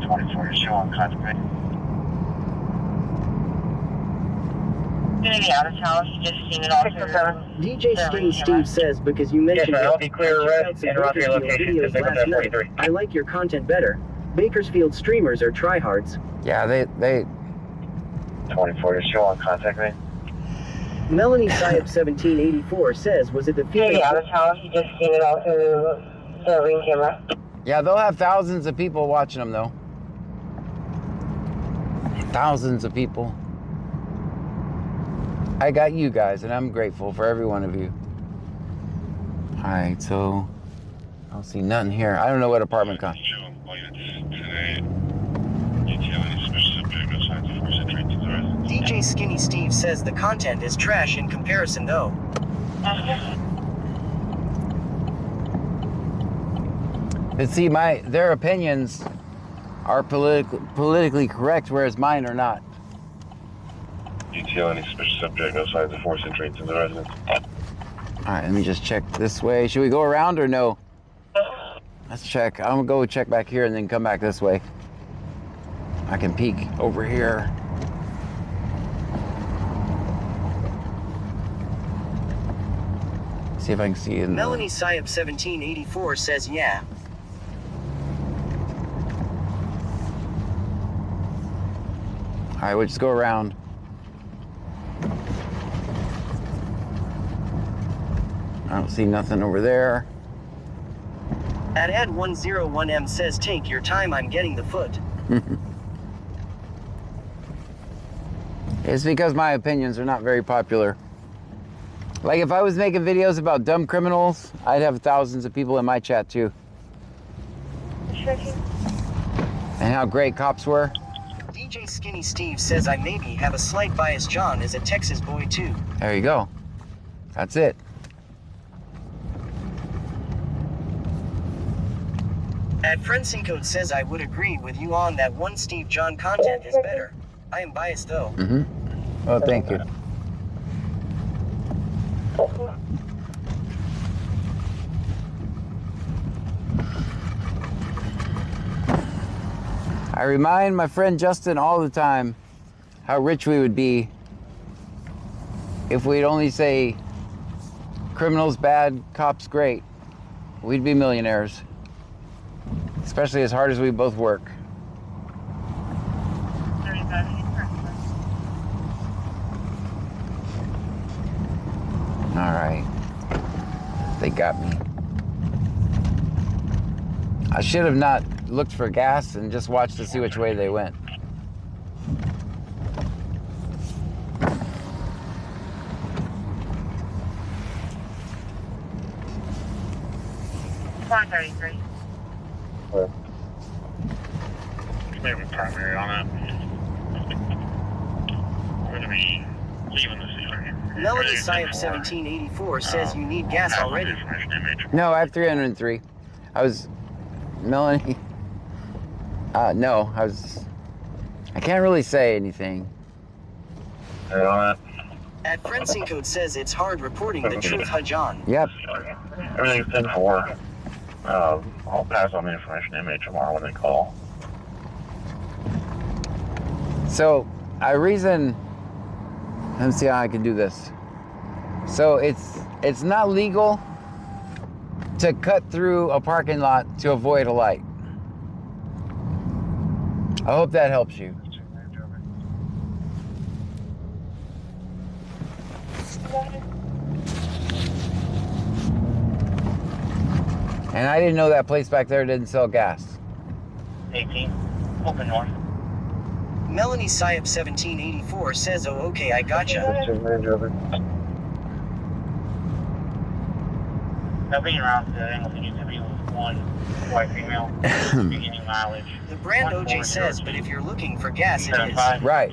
24 is showing contact. Gonna be out of town. He just seen it all through. DJ Skinny Steve says, because you mentioned Yes, sir, it, I'll be clear I checked arrest out some and route to your Bakersfield location. videos Just pick up last that night. 43. I like your content better. Bakersfield streamers are tryhards. Yeah, they 24 is showing contact me. Melanie Syed 1784 says, was it the Gonna be female? out of town. He just seen it all through the ring camera. Yeah, they'll have thousands of people watching them though. Thousands of people. I got you guys, and I'm grateful for every one of you. All right, so I don't see nothing here. I don't know what apartment con. DJ Skinny Steve says the content is trash in comparison though. But see, their opinions are politically correct, whereas mine are not. Detail any special subject, no signs of force entry into the residence. All right, let me just check this way. Should we go around or no? Let's check. I'm gonna go check back here and then come back this way. I can peek over here. See if I can see it. Melanie Syed 1784 says yeah. All right, we'll just go around. I don't see nothing over there. At Ed 101M says, take your time, I'm getting the foot. It's because my opinions are not very popular. Like if I was making videos about dumb criminals, I'd have thousands of people in my chat too. And how great cops were. DJ Skinny Steve says, I maybe have a slight bias. John is a Texas boy too. There you go. That's it. At Frencinco says, I would agree with you on that one. Steve John content is better. I am biased though. Oh, thank you. I remind my friend Justin all the time how rich we would be if we'd only say criminals bad, cops great. We'd be millionaires. Especially as hard as we both work. All right. They got me. I should have not looked for gas and just watched to see which way they went. Where? Maybe primary on that. We're gonna be leaving the ceiling. Melody Syed 1784 says you need gas already. No, I have 303. I was Melanie. No, I can't really say anything. At Frencinco says it's hard reporting the truth, John. Yep. Everything's 10-4. I'll pass on the information to MH tomorrow when they call. So let me see how I can do this. So it's not legal to cut through a parking lot to avoid a light. I hope that helps you. And I didn't know that place back there didn't sell gas. 18, open north. Melanie Syop 1784 says, oh, okay, I gotcha. Being around the angle needs to be one white female, beginning mileage. The brand OJ says, but if you're looking for gas, it is. Right.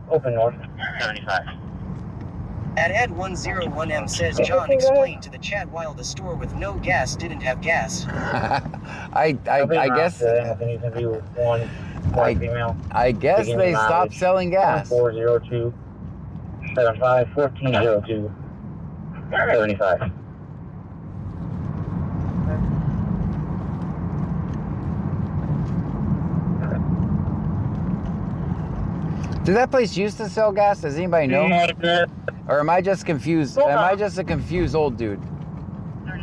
Open north, 75. At 101M says, John explained to the chat while the store with no gas didn't have gas. I guess. I guess they stopped selling gas. 402 75 1402 75. Did that place used to sell gas? Does anybody know? Or am I just confused? Am I just a confused old dude?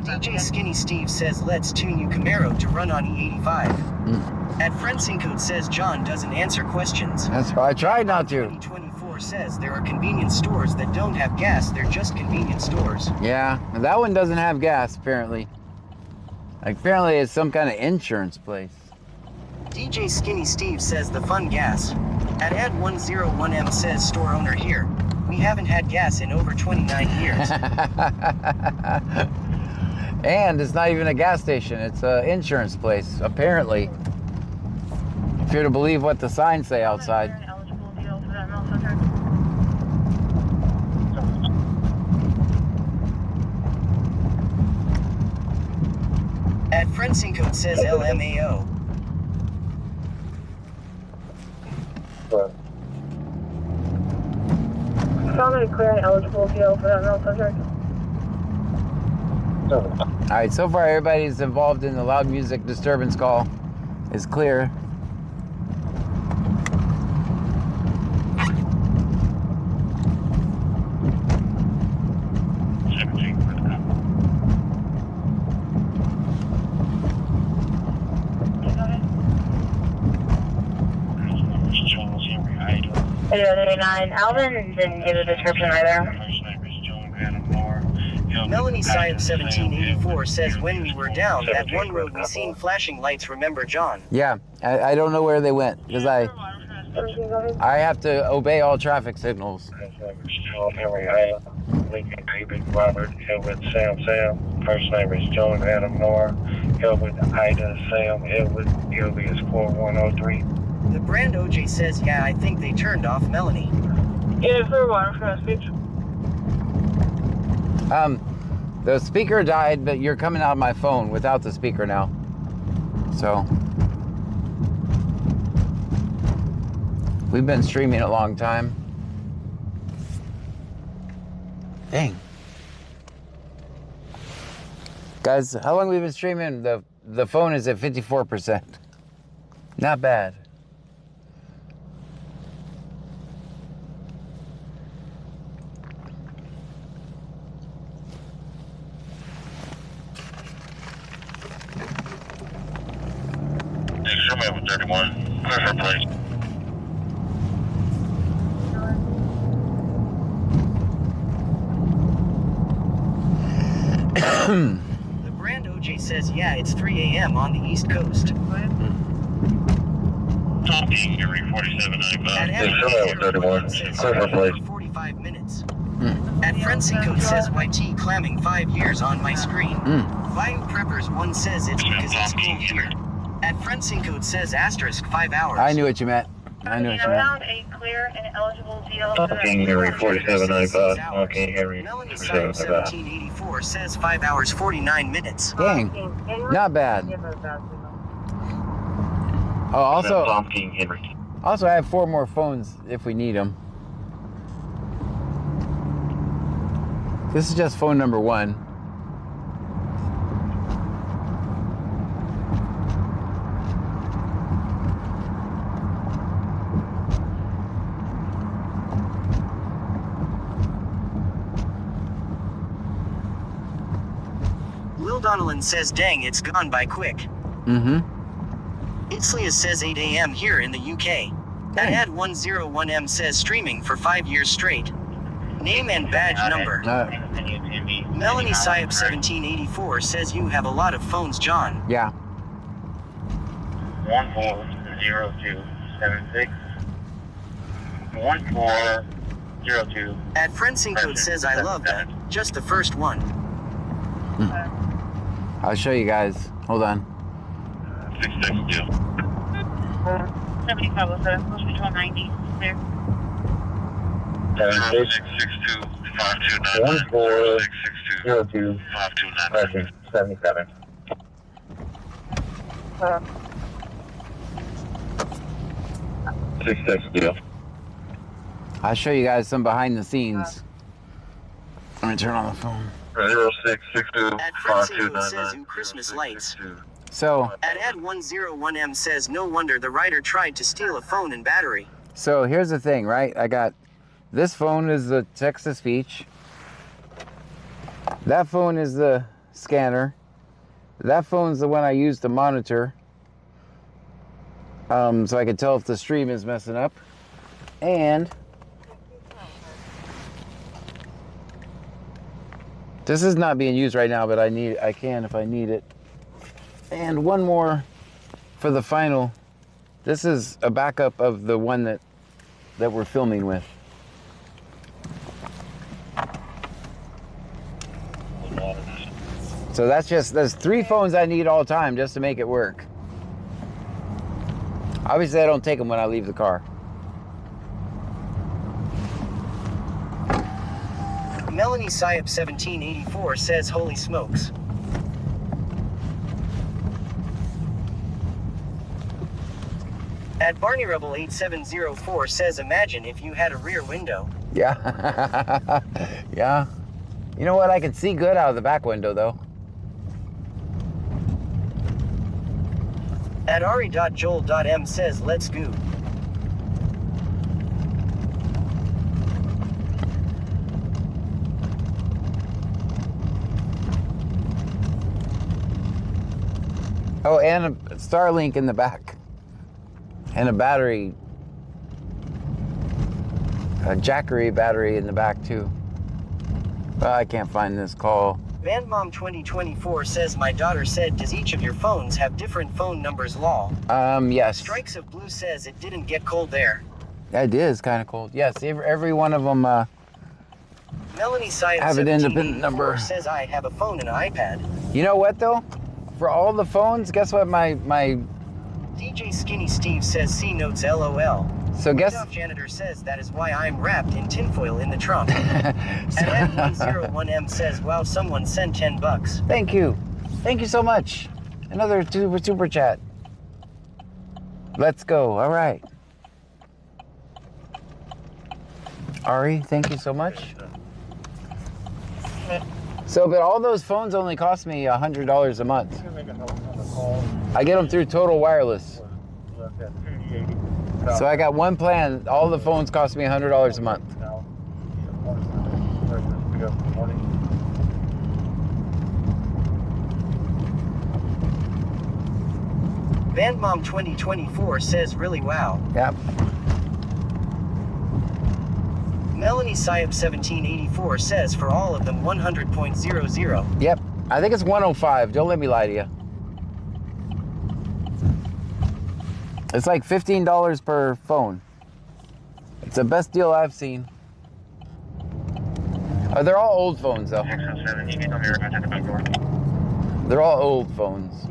DJ Skinny Steve says, let's tune you Camaro to run on E85. At Friendsin Code says, John doesn't answer questions. That's why I tried not to. 2024 says, there are convenience stores that don't have gas. They're just convenience stores. Yeah, that one doesn't have gas, apparently. Apparently it's some kind of insurance place. DJ Skinny Steve says, the fun gas. At 101M says, store owner here. We haven't had gas in over 29 years. And it's not even a gas station. It's an insurance place, apparently. If you're to believe what the signs say outside. At Friendsin Code says LMAO. Tell me to clear an eligible deal for that mill subject. Alright, so far everybody's involved in the loud music disturbance call is clear. Alvin didn't give a description either. Melanie Syop 1784 says, when we were down that one road we seen flashing lights, remember John? Yeah, I don't know where they went because I have to obey all traffic signals. Lincoln David Robert Edward Sam. First name is John Adam Noah. Edward Ida Sam Edward alias 4103. The brand OJ says, yeah, I think they turned off Melanie. Is there one for a speech? The speaker died, but you're coming out of my phone without the speaker now. So we've been streaming a long time. Dang. Guys, how long have we been streaming? The phone is at 54%. Not bad. Show me up 31. Clear for place. The brand OJ says, yeah, it's 3 a.m. on the East Coast. Tom King, Henry 4795. Show me up 31. Clear for place. 45 minutes. At Friendsin Code says, YT clamming 5 years on my screen. Buying Preppers 1 says it's because it's cold here. At Friendsin Code says asterisk 5 hours. I knew what you meant. I knew what you meant. Found a clear and eligible deal Tom King, Henry 4795. Tom King, Henry Melanie Syop 1784 says 5 hours 49 minutes. Dang, not bad. Oh, also, Tom King, Henry. Also, I have 4 more phones if we need them. This is just phone number 1. Bill Donnellan says, dang, it's gone by quick. Mm-hmm. Itzlia says 8 a.m. here in the UK. Ad 101M says streaming for 5 years straight. Name and badge number. Melanie Syop 1784 says you have a lot of phones, John. Yeah. 140276. 1402. At Friendsing Code says I love that. Just the first one. I'll show you guys. Hold on. 662. 7507, supposed to be 1290. There. 7662 5299 5299 77. I'll show you guys some behind the scenes. Let me turn on the phone. 0662 At Friendsing Code says you Christmas lights. So At Ad 101M says no wonder the writer tried to steal a phone and battery. So here's the thing, right? I got this phone is the text-to-speech. That phone is the scanner. That phone's the one I use to monitor. So I can tell if the stream is messing up. And this is not being used right now, but I can if I need it. And one more for the final. This is a backup of the one that we're filming with. So there's 3 phones I need all the time just to make it work. Obviously, I don't take them when I leave the car. Melanie Syop 1784 says holy smokes. At Barney Rebel 8704 says imagine if you had a rear window. Yeah. Yeah. You know what? I can see good out of the back window though. At Ari.Joel.M says let's go. Oh, and a Starlink in the back. And a battery. A Jackery battery in the back too. Oh, I can't find this call. VanMom 2024 says my daughter said, does each of your phones have different phone numbers, lol? Yes. Strikes of Blue says it didn't get cold there. It is kind of cold. Yes, every one of them Melanie Syop have an independent number. Says I have a phone and an iPad. You know what though? For all the phones, guess what my DJ Skinny Steve says C notes LOL. So guess Janitor says that is why I'm wrapped in tinfoil in the trunk. And N101M says, wow, someone sent $10. Thank you. Thank you so much. Another super chat. Let's go. All right. Ari, thank you so much. So, but all those phones only cost me $100 a month. I get them through Total Wireless. So I got one plan. All the phones cost me $100 a month. VanMom 2024 says really wow. Yep. Melanie Syop 1784 says for all of them 100.00. Yep. I think it's 105. Don't let me lie to you. It's like $15 per phone. It's the best deal I've seen. Oh, they're all old phones though. They're all old phones.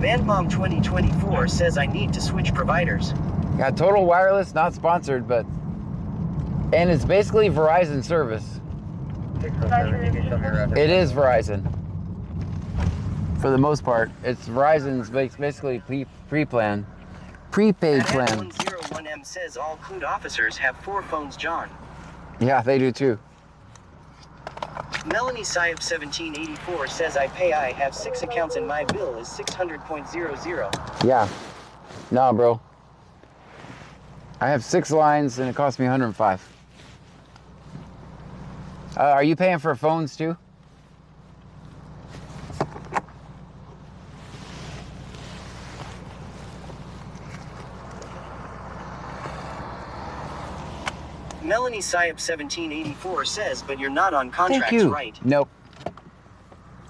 VanMom 2024 says I need to switch providers. Yeah, Total Wireless, not sponsored, but and it's basically Verizon service. It is Verizon. For the most part, it's Verizon's basically pre-plan, prepaid plan. 101M says all CLUD officers have 4 phones, John. Yeah, they do too. Melanie Syop 1784 says I have 6 accounts and my bill is 600.00. Yeah. Nah, bro. I have 6 lines and it cost me 105. Are you paying for phones too? Melanie Syop 1784 says, but you're not on contracts, Thank you. right? Nope.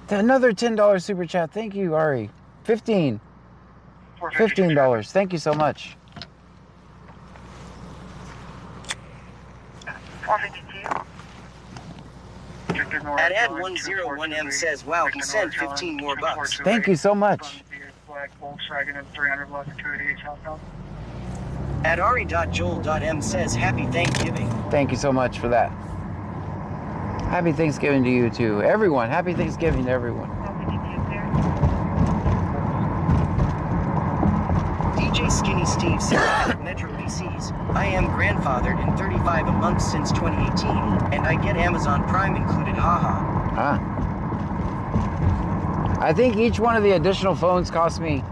Another $10 super chat. Thank you, Ari. $15. Thank you so much. 452. At Ad101M says, wow, he sent 15 more bucks. Thank you so much. Volkswagen and 300 block of 288 southbound. At Ari.Joel.M says, happy Thanksgiving. Thank you so much for that. Happy Thanksgiving to you too. Everyone, happy Thanksgiving to everyone. DJ Skinny Steve says at Metro PCs, I am grandfathered and 35 a month since 2018, and I get Amazon Prime included, haha. Ah. I think each one of the additional phones cost me,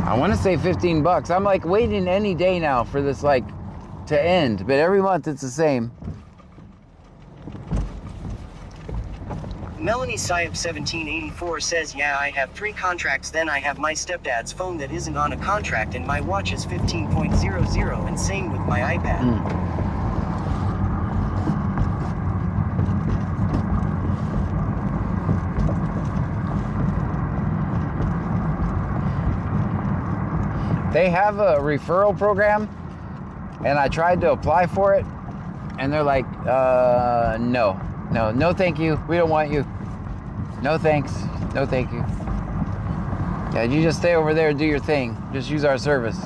I want to say 15 bucks. I'm like waiting any day now for this like to end, but every month it's the same. Melanie Syop 1784 says, yeah, I have 3 contracts, then I have my stepdad's phone that isn't on a contract, and my watch is 15.00, and same with my iPad. They have a referral program, and I tried to apply for it, and they're like, no, thank you. We don't want you. No thanks. No thank you. Yeah, you just stay over there and do your thing. Just use our service.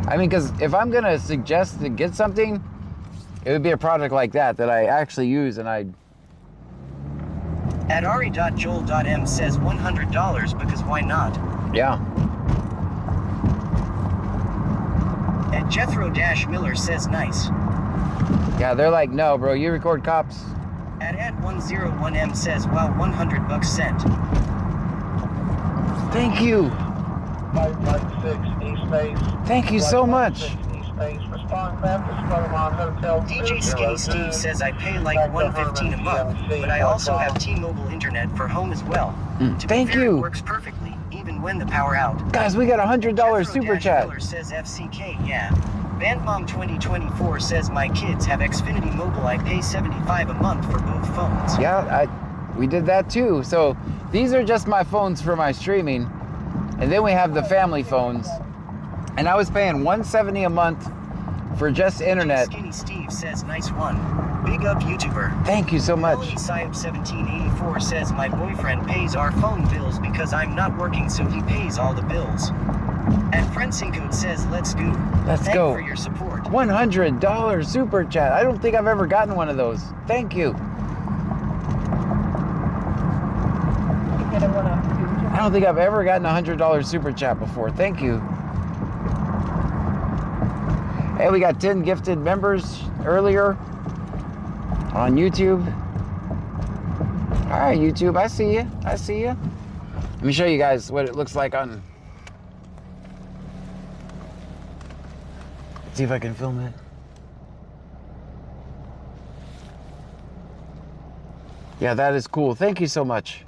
I mean, because if I'm going to suggest to get something, it would be a product like that I actually use, and I... At Ari.Joel.M says $100 because why not? Yeah. And Jethro-Miller says nice. Yeah, they're like, no, bro, you record cops. At Ad101M says, wow, 100 bucks sent. Thank you. 556 East Base. Thank you so much. East Base. Respond back to Spellemont Hotel. DJ Skinny Steve says I pay like $115 a month, but I also have T-Mobile internet for home as well. To Thank be fair, you. It works perfectly, even when the power out. Guys, we got a $100 super chat. Miller says FCK, yeah. Bandmom 2024 says my kids have Xfinity Mobile. I pay $75 a month for both phones. Yeah, we did that too. So these are just my phones for my streaming, and then we have the family phones. And I was paying $170 a month for just internet. Skinny Steve says nice one. Big up YouTuber. Thank you so much. Melanie Syop 1784 says my boyfriend pays our phone bills because I'm not working, so he pays all the bills. And Friendsinko says let's go. Let's Thank go. For your support. $100 super chat. I don't think I've ever gotten one of those. Thank you. I don't think I've ever gotten a $100 super chat before. Thank you. Hey, we got 10 gifted members earlier on YouTube. All right, YouTube, I see you. I see you. Let me show you guys what it looks like on... See if I can film it. Yeah, that is cool. Thank you so much.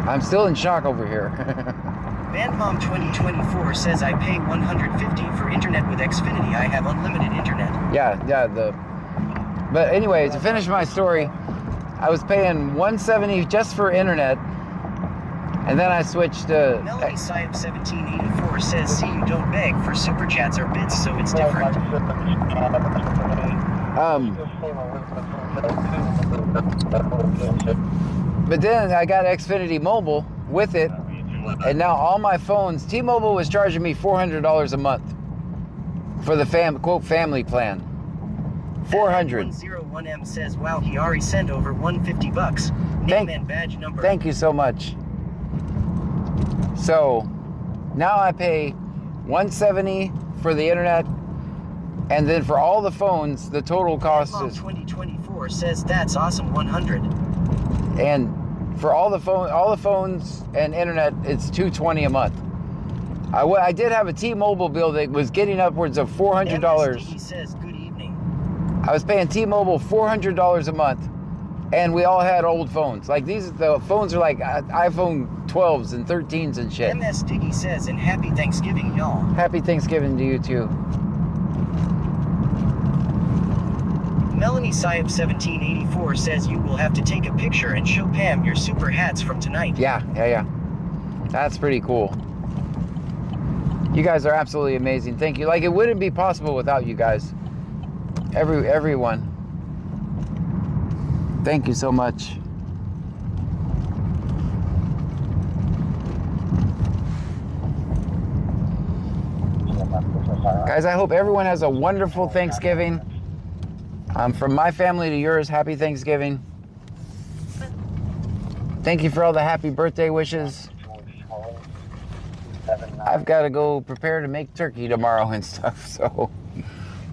I'm still in shock over here. Bandmom 2024 says I pay $150 for internet with Xfinity. I have unlimited internet. Yeah, but anyway, to finish my story, I was paying $170 just for internet, and then I switched to... Melanie Syop 1784 says, see, you don't beg for super chats or bits, so it's different. But then I got Xfinity Mobile with it, And now all my phones, T-Mobile was charging me $400 a month for the quote family plan. 400. 101M says, wow, he already sent over $150. Name and badge number. Thank you so much. So now I pay $170 for the internet, and then for all the phones, the total cost is 2024 says that's awesome 100. And for all the phones and internet, it's $220 a month. I did have a T-Mobile bill that was getting upwards of $400. MSD says good evening. I was paying T-Mobile $400 a month, and we all had old phones. Like the phones are like iPhone 12s and 13s and shit. MS Diggy says, and happy Thanksgiving, y'all. Happy Thanksgiving to you too. Melanie Syep 1784 says you will have to take a picture and show Pam your super hats from tonight. Yeah. That's pretty cool. You guys are absolutely amazing. Thank you. Like, it wouldn't be possible without you guys. Everyone. Thank you so much. Guys, I hope everyone has a wonderful Thanksgiving. From my family to yours, happy Thanksgiving. Thank you for all the happy birthday wishes. I've got to go prepare to make turkey tomorrow and stuff, so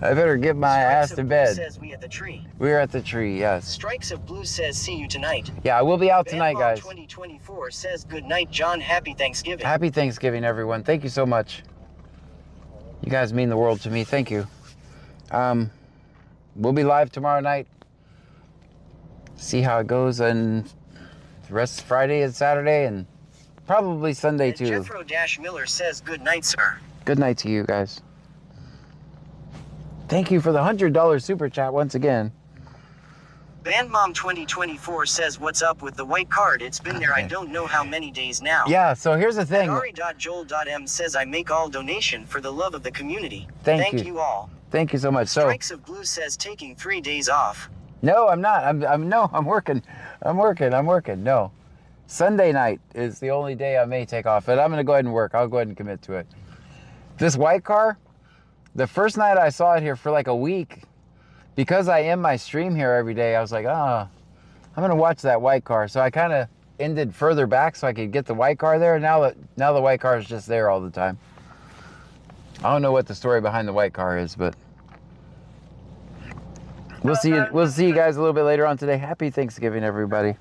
I better get my ass to bed. Says we at the tree. We're at the tree, yes. Strikes of Blue says see you tonight. Yeah, I will be out tonight, guys. 2024 says good night, John. Happy Thanksgiving. Happy Thanksgiving, everyone. Thank you so much. You guys mean the world to me. Thank you. We'll be live tomorrow night. See how it goes, and the rest of Friday and Saturday, and probably Sunday too. Jethro Miller says good night, sir. Good night to you guys. Thank you for the $100 super chat once again. Bandmom 2024 says what's up with the white card? It's been there I don't know how many days now. Yeah, so here's the thing. Ari.joel.m says I make all donation for the love of the community. Thank you all. Thank you so much. Strikes of Blue says taking 3 days off. No, I'm not. I'm working. No. Sunday night is the only day I may take off, but I'm going to go ahead and work. I'll go ahead and commit to it. This white car, the first night I saw it here for like a week, because I end my stream here every day, I was like, I'm going to watch that white car. So I kind of ended further back so I could get the white car there. Now the white car is just there all the time. I don't know what the story behind the white car is, but we'll see you guys a little bit later on today. Happy Thanksgiving, everybody.